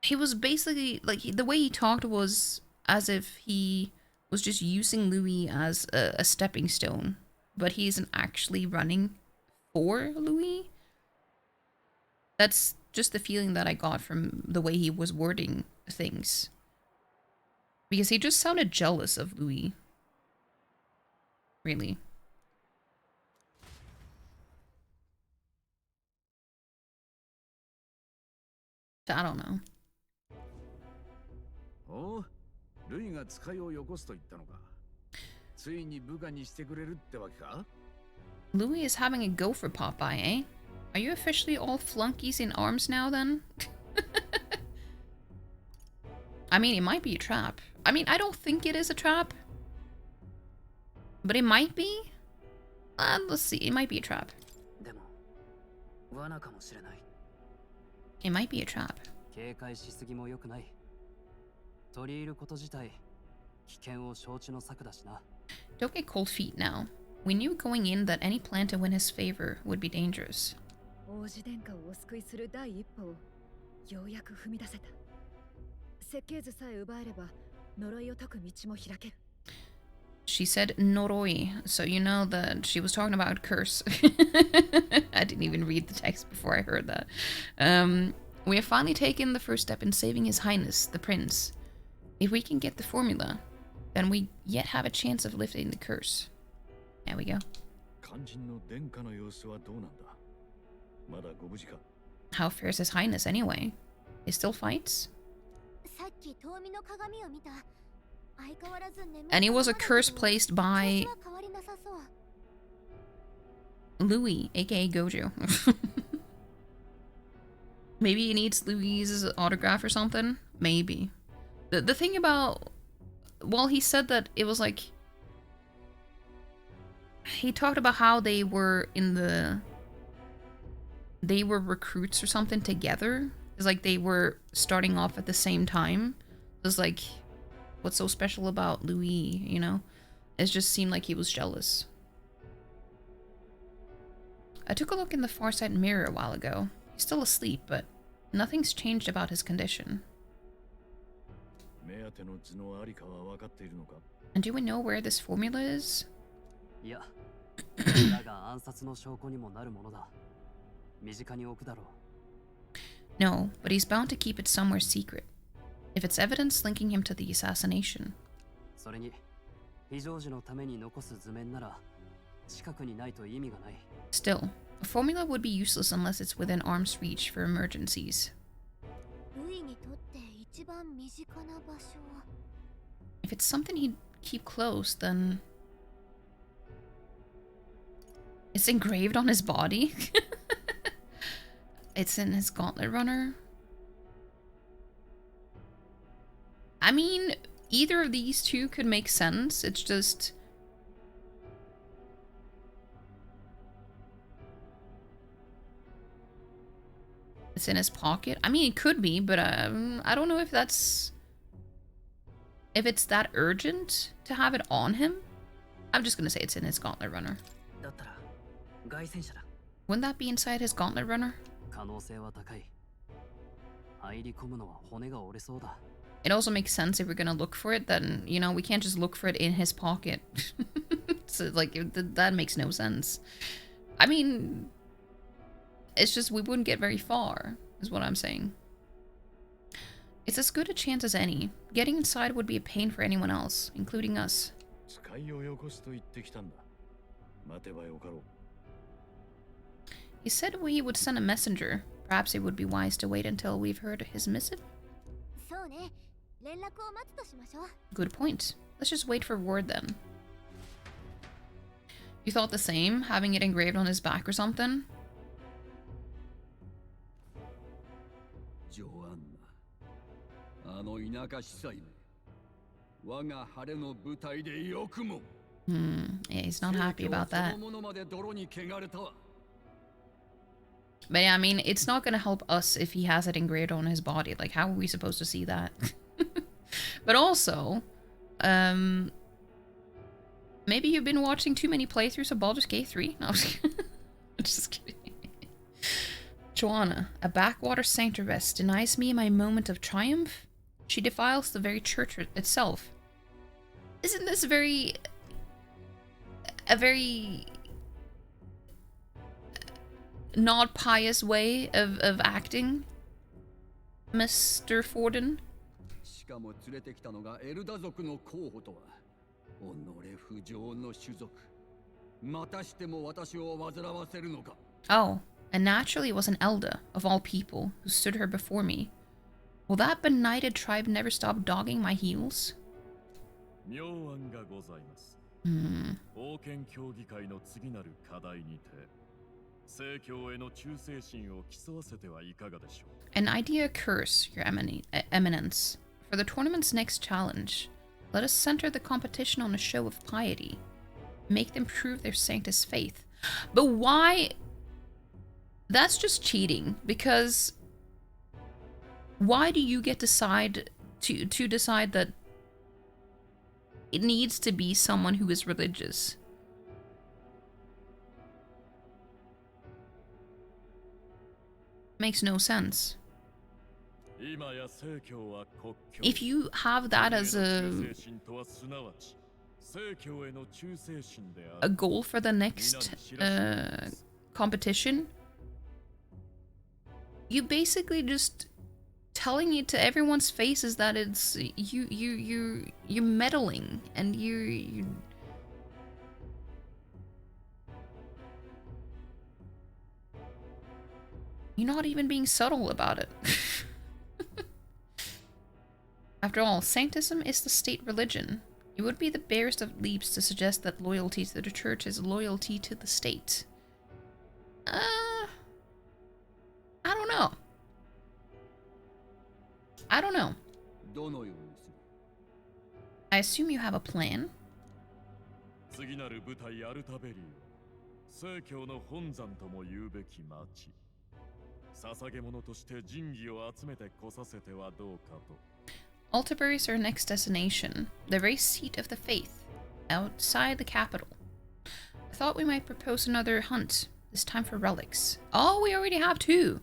he was basically, like, the way he talked was as if he was just using Louis as a stepping stone, but he isn't actually running for Louis. That's just the feeling that I got from the way he was wording things. Because he just sounded jealous of Louis. Really. So I don't know. Oh, ルイが使いをよこすと言ったのか。ついに部下にしてくれるってわけか? Louis is having a go for Popeye, eh? Are you officially all flunkies in arms now, then? I mean, it might be a trap. I mean, I don't think it is a trap. But it might be? Let's see. It might be a trap. It might be a trap. Don't get cold feet now. We knew going in that any plan to win his favor would be dangerous. She said noroi, so you know that she was talking about curse. I didn't even read the text before I heard that. We have finally taken the first step in saving His Highness, the Prince. If we can get the formula, then we yet have a chance of lifting the curse. There we go. How fares His Highness anyway? He still fights? And it was a curse placed by Louis, aka Gojo. Maybe he needs Louis's autograph or something? Maybe. The thing about... Well, he said that it was like... He talked about how they were in the... They were recruits or something together. It's like they were starting off at the same time. It was like... What's so special about Louis, you know? It just seemed like he was jealous. I took a look in the far side mirror a while ago. He's still asleep, but nothing's changed about his condition. And do we know where this formula is? No, but he's bound to keep it somewhere secret. If it's evidence linking him to the assassination. Still, a formula would be useless unless it's within arm's reach for emergencies. If it's something he'd keep close, then... It's engraved on his body? It's in his gauntlet runner? I mean, either of these two could make sense. It's just... It's in his pocket. I mean, it could be, but I don't know if that's... if it's that urgent to have it on him. I'm just gonna say it's in his gauntlet runner. Wouldn't that be inside his gauntlet runner? It also makes sense if we're gonna look for it, then, you know, we can't just look for it in his pocket. So, like, that makes no sense. I mean, it's just we wouldn't get very far, is what I'm saying. It's as good a chance as any. Getting inside would be a pain for anyone else, including us. He said he would send a messenger. Perhaps it would be wise to wait until we've heard his missive. Good point. Let's just wait for word then. You thought the same? Having it engraved on his back or something? Yeah, he's not happy about that. But yeah, I mean, it's not gonna help us if he has it engraved on his body. Like, how are we supposed to see that? But also, maybe you've been watching too many playthroughs of Baldur's Gate 3? No, I'm just kidding. Joanna, a backwater sanctuaress, denies me my moment of triumph? She defiles the very church itself. Isn't this a very not pious way of acting, Mr. Forden? Oh, and naturally it was an elder, of all people, who stood her before me. Will that benighted tribe never stop dogging my heels? An idea occurs, Your Eminence. For the tournament's next challenge, let us center the competition on a show of piety. Make them prove their Sanctus faith. But why? That's just cheating, because why do you get to decide that it needs to be someone who is religious? Makes no sense. If you have that as a goal for the next competition, you basically just telling it to everyone's faces that it's you're meddling and you're not even being subtle about it. After all, Sanctism is the state religion. It would be the barest of leaps to suggest that loyalty to the church is loyalty to the state. I don't know. I assume you have a plan. Altabury is our next destination, the very seat of the faith, outside the capital. I thought we might propose another hunt, this time for relics. Oh, we already have 2.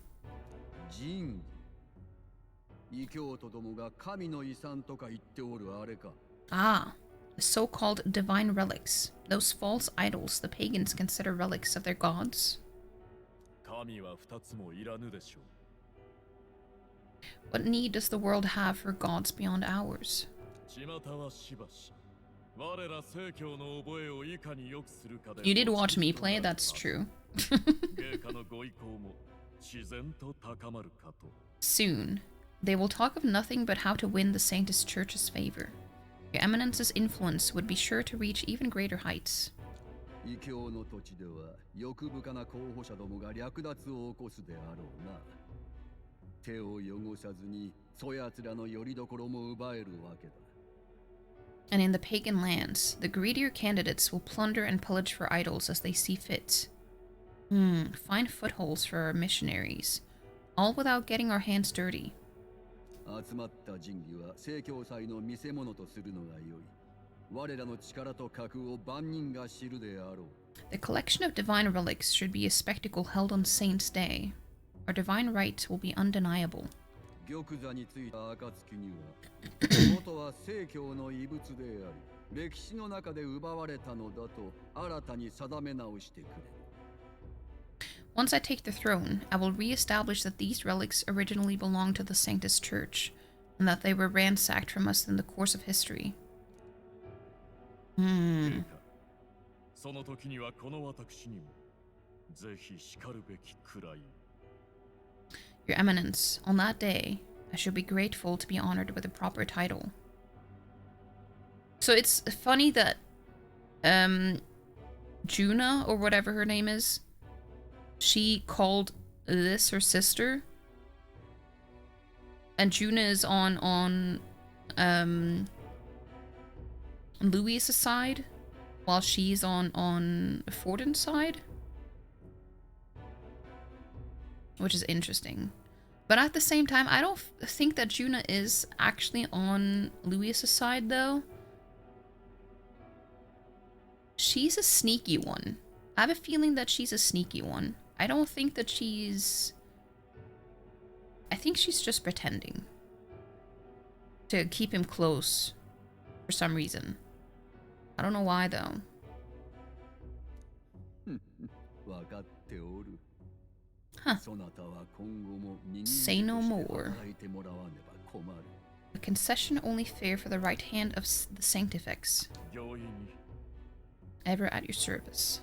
Ah, the so-called divine relics, those false idols the pagans consider relics of their gods. What need does the world have for gods beyond ours? You did watch me play, that's true. Soon, they will talk of nothing but how to win the Sanctus Church's favor. Your Eminence's influence would be sure to reach even greater heights. And in the pagan lands, the greedier candidates will plunder and pillage for idols as they see fit. Find footholds for our missionaries. all without getting our hands dirty. 集まった神器は聖教祭の見せ物とするのが良い。我らの力と格を万人が知るであろう。The collection of divine relics should be a spectacle held on Saints' Day. Our divine right will be undeniable. 玉座についた暁には、元は聖教の遺物であり、歴史の中で奪われたのだと新たに定め直してくれ。Once I take the throne, I will re-establish that these relics originally belonged to the Sanctus Church, and that they were ransacked from us in the course of history. その時にはこの私にもぜひ叱るべきくらい。 Your Eminence, on that day, I should be grateful to be honored with a proper title. So it's funny that Juna, or whatever her name is, she called this her sister, and Juna is on Louis's side, while she's on Forden's side, which is interesting. But at the same time, I don't think that Juna is actually on Louis's side, though. She's a sneaky one. I have a feeling that she's a sneaky one. I don't think that she's... I think she's just pretending to keep him close for some reason. I don't know why, though. Huh. Say no more. A concession only fair for the right hand of the Sanctifex. Ever at your service.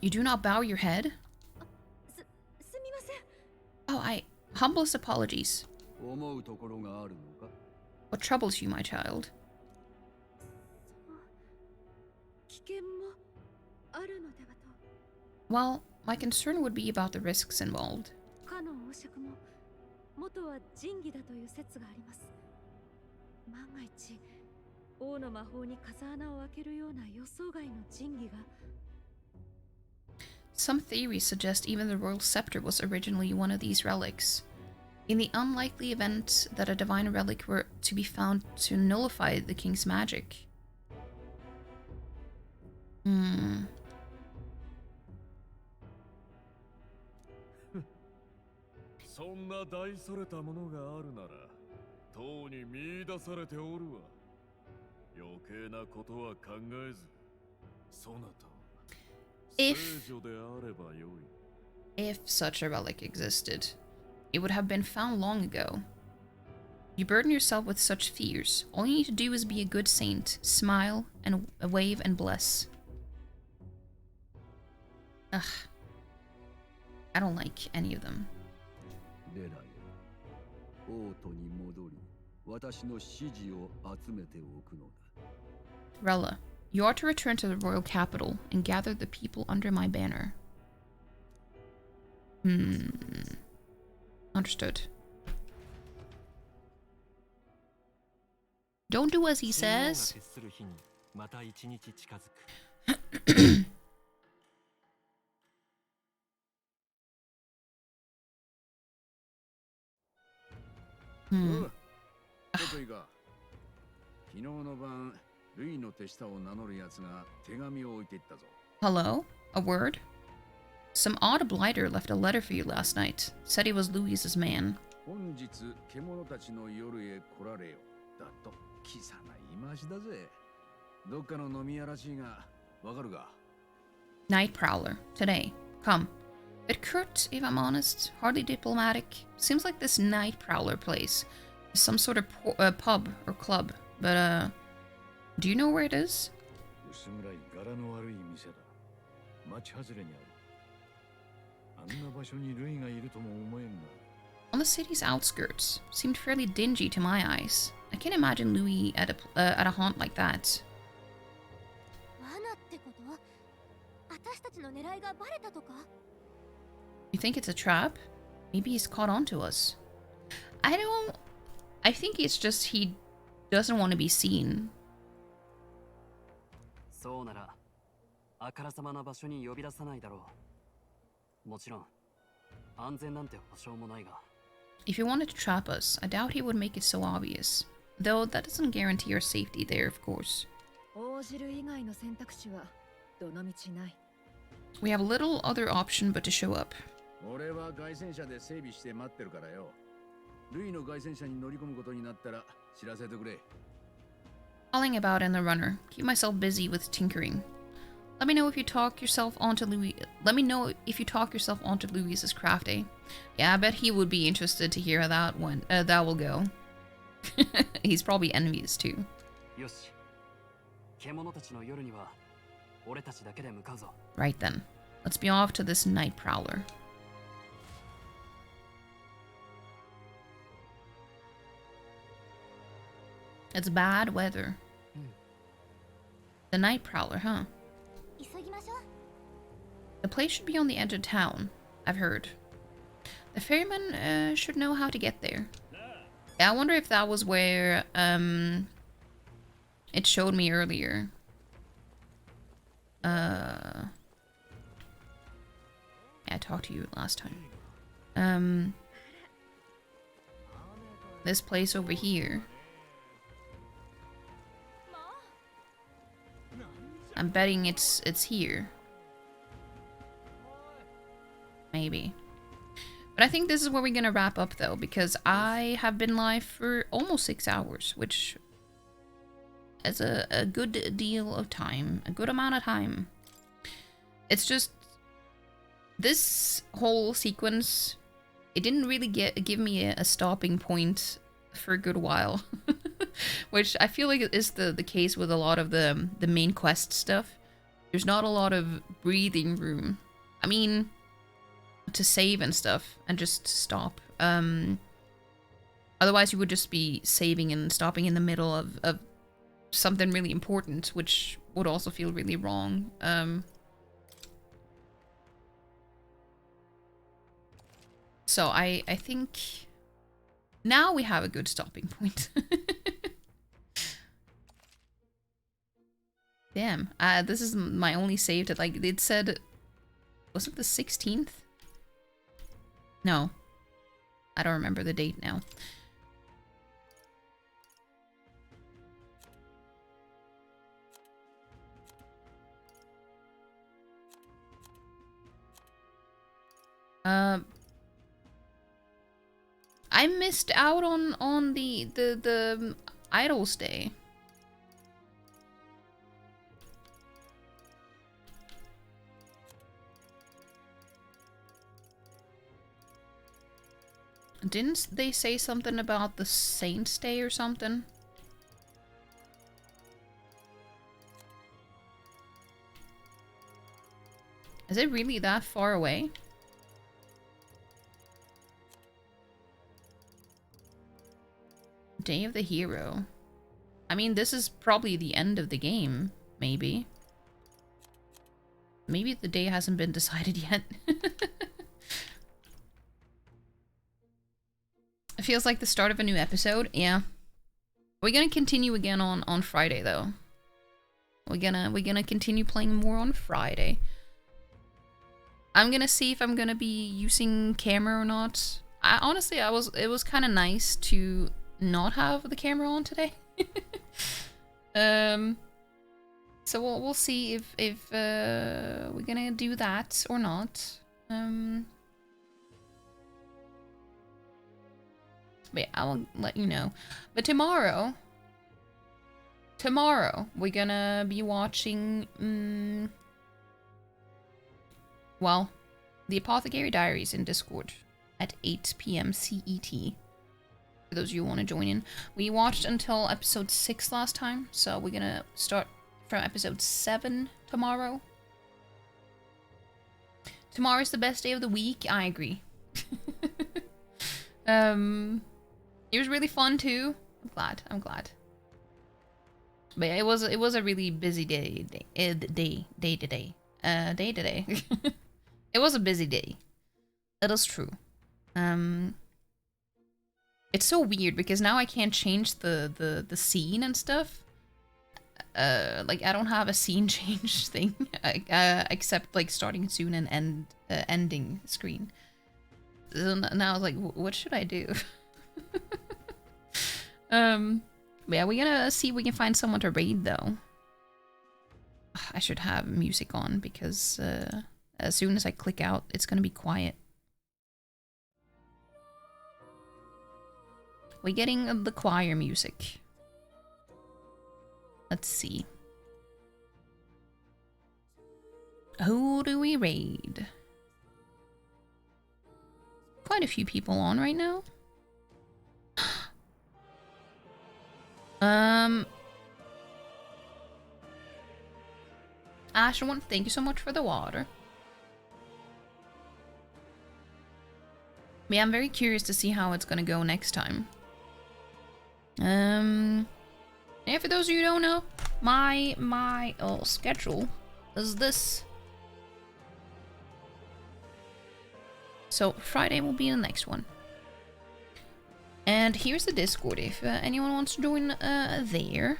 You do not bow your head? Oh, humblest apologies. What troubles you, my child? Well, my concern would be about the risks involved. Some theories suggest even the royal scepter was originally one of these relics. In the unlikely event that a divine relic were to be found to nullify the king's magic. Hmm. そんな大それたものがあるなら、とうに見出されておるわ。余計なことは考えず、そなたは聖女であればよい。If such a relic existed, it would have been found long ago. You burden yourself with such fears. All you need to do is be a good saint, smile, and wave and bless. Ugh. I don't like any of them. Rella, you are to return to the royal capital and gather the people under my banner. Understood. Don't do as he says. Hello? A word? Some odd blighter left a letter for you last night. Said he was Louis's man. Night Prowler. Today. Come. Bit curt, if I'm honest. Hardly diplomatic. Seems like this Night Prowler place is some sort of pub or club. But, do you know where it is? On the city's outskirts. Seemed fairly dingy to my eyes. I can't imagine Louis at a haunt like that. You think it's a trap? Maybe he's caught on to us. I think it's just he doesn't want to be seen. If he wanted to trap us, I doubt he would make it so obvious. Though that doesn't guarantee our safety there, of course. We have little other option but to show up. Calling about in the runner. Keep myself busy with tinkering. Let me know if you talk yourself onto Louis. Let me know if you talk yourself onto Louis's craft day. Yeah, I bet he would be interested to hear how that one that will go. He's probably envious too. Right then, let's be off to this night prowler. It's bad weather. The night prowler, huh? The place should be on the edge of town, I've heard. The ferryman should know how to get there. Yeah, I wonder if that was where it showed me earlier. Yeah, I talked to you last time. This place over here. I'm betting it's here. Maybe. But I think this is where we're gonna wrap up though, because I have been live for almost 6 hours, which is a good deal of time, a good amount of time. It's just this whole sequence, it didn't really give me a stopping point for a good while. Which I feel like is the case with a lot of the main quest stuff. There's not a lot of breathing room. I mean, to save and stuff and just stop. Otherwise you would just be saving and stopping in the middle of something really important, which would also feel really wrong. So I think now we have a good stopping point. Damn, this is my only save that, like, it said, was it the 16th? No. I don't remember the date now. I missed out on the Idols Day. Didn't they say something about the Saints Day or something? Is it really that far away? Day of the Hero. I mean, this is probably the end of the game, maybe. Maybe the day hasn't been decided yet. It feels like the start of a new episode. Yeah. We're gonna continue again on Friday though. We're gonna continue playing more on Friday. I'm gonna see if I'm gonna be using camera or not. Honestly, it was kind of nice to not have the camera on today. So we'll see if we're gonna do that or not. But yeah, I will let you know. But tomorrow we're gonna be watching well, the Apothecary Diaries in Discord at 8 PM CET. For those of you who want to join in. We watched until episode 6 last time, so we're gonna start from episode 7 tomorrow. Tomorrow's the best day of the week. I agree. It was really fun too. I'm glad. But yeah, it was a really busy day today. It was a busy day. That is true. It's so weird because now I can't change the scene and stuff. Like I don't have a scene change thing, except like starting soon and ending screen. now I was like, what should I do? Yeah, we're gonna see if we can find someone to raid though. I should have music on because as soon as I click out, it's gonna be quiet. We're getting the choir music. Let's see. Who do we raid? Quite a few people on right now. Asherone, thank you so much for the water. Yeah, I'm very curious to see how it's gonna go next time. Yeah, for those of you who don't know, my schedule is this. So Friday will be the next one. And here's the Discord if anyone wants to join there.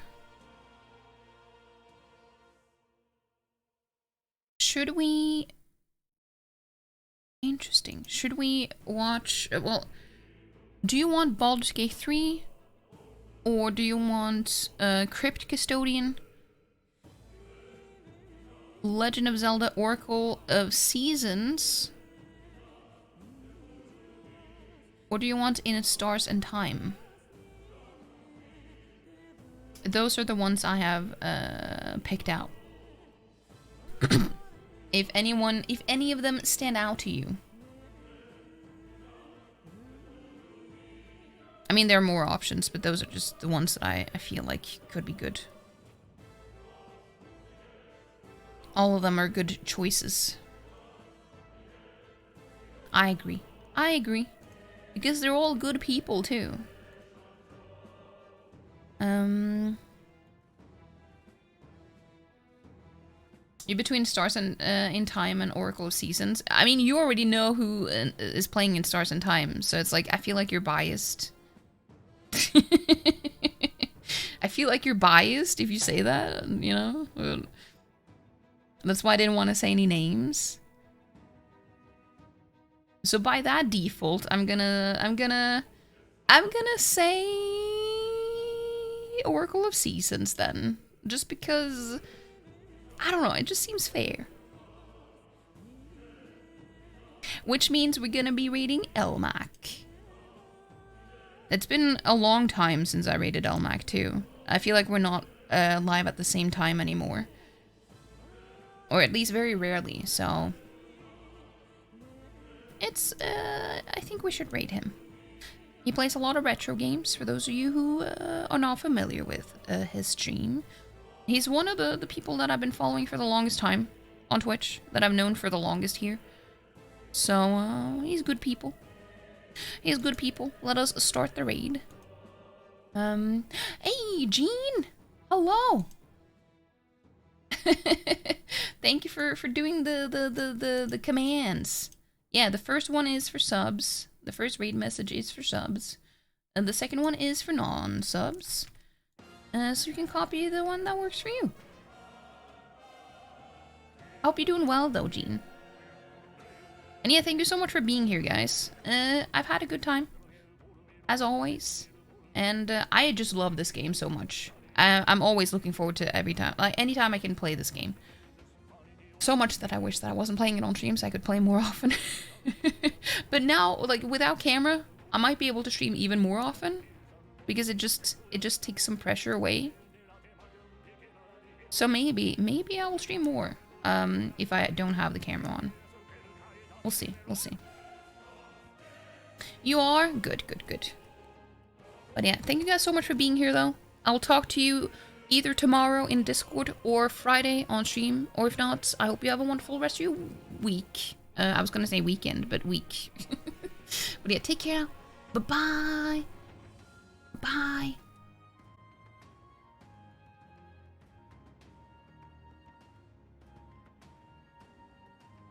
Should we... Interesting. Should we watch... well, do you want Baldur's Gate 3? Or do you want Crypt Custodian? Legend of Zelda Oracle of Seasons? Or do you want In Stars and Time? Those are the ones I have picked out. If any of them stand out to you. I mean, there are more options, but those are just the ones that I feel like could be good. All of them are good choices. I agree. I agree. Because they're all good people, too. You're between Stars and in Time and Oracle of Seasons. I mean, you already know who is playing in Stars and Time, so it's like, I feel like you're biased. I feel like you're biased if you say that, you know? That's why I didn't want to say any names. So by that default, I'm gonna say Oracle of Seasons then. Just because, I don't know, it just seems fair. Which means we're gonna be rating Elmac. It's been a long time since I rated Elmac too. I feel like we're not live at the same time anymore. Or at least very rarely, so... It's, I think we should rate him. He plays a lot of retro games, for those of you who are not familiar with his stream. He's one of the people that I've been following for the longest time on Twitch, that I've known for the longest here. So, he's good people. He's good people. Let us start the raid. Hey, Jean! Hello! Thank you for doing the commands. Yeah, the first one is for subs. The first raid message is for subs. And the second one is for non-subs. So you can copy the one that works for you. I hope you're doing well though, Jean. And yeah, thank you so much for being here, guys. I've had a good time. As always. And I just love this game so much. I'm always looking forward to every time. Like, anytime I can play this game. So much that I wish that I wasn't playing it on stream so I could play more often. But now, like, without camera, I might be able to stream even more often. Because it just takes some pressure away. So maybe I will stream more. If I don't have the camera on. We'll see. We'll see. You are? Good, good, good. But yeah, thank you guys so much for being here, though. I'll talk to you either tomorrow in Discord or Friday on stream. Or if not, I hope you have a wonderful rest of your week. I was gonna say weekend, but week. But yeah, take care now. Bye-bye. Bye.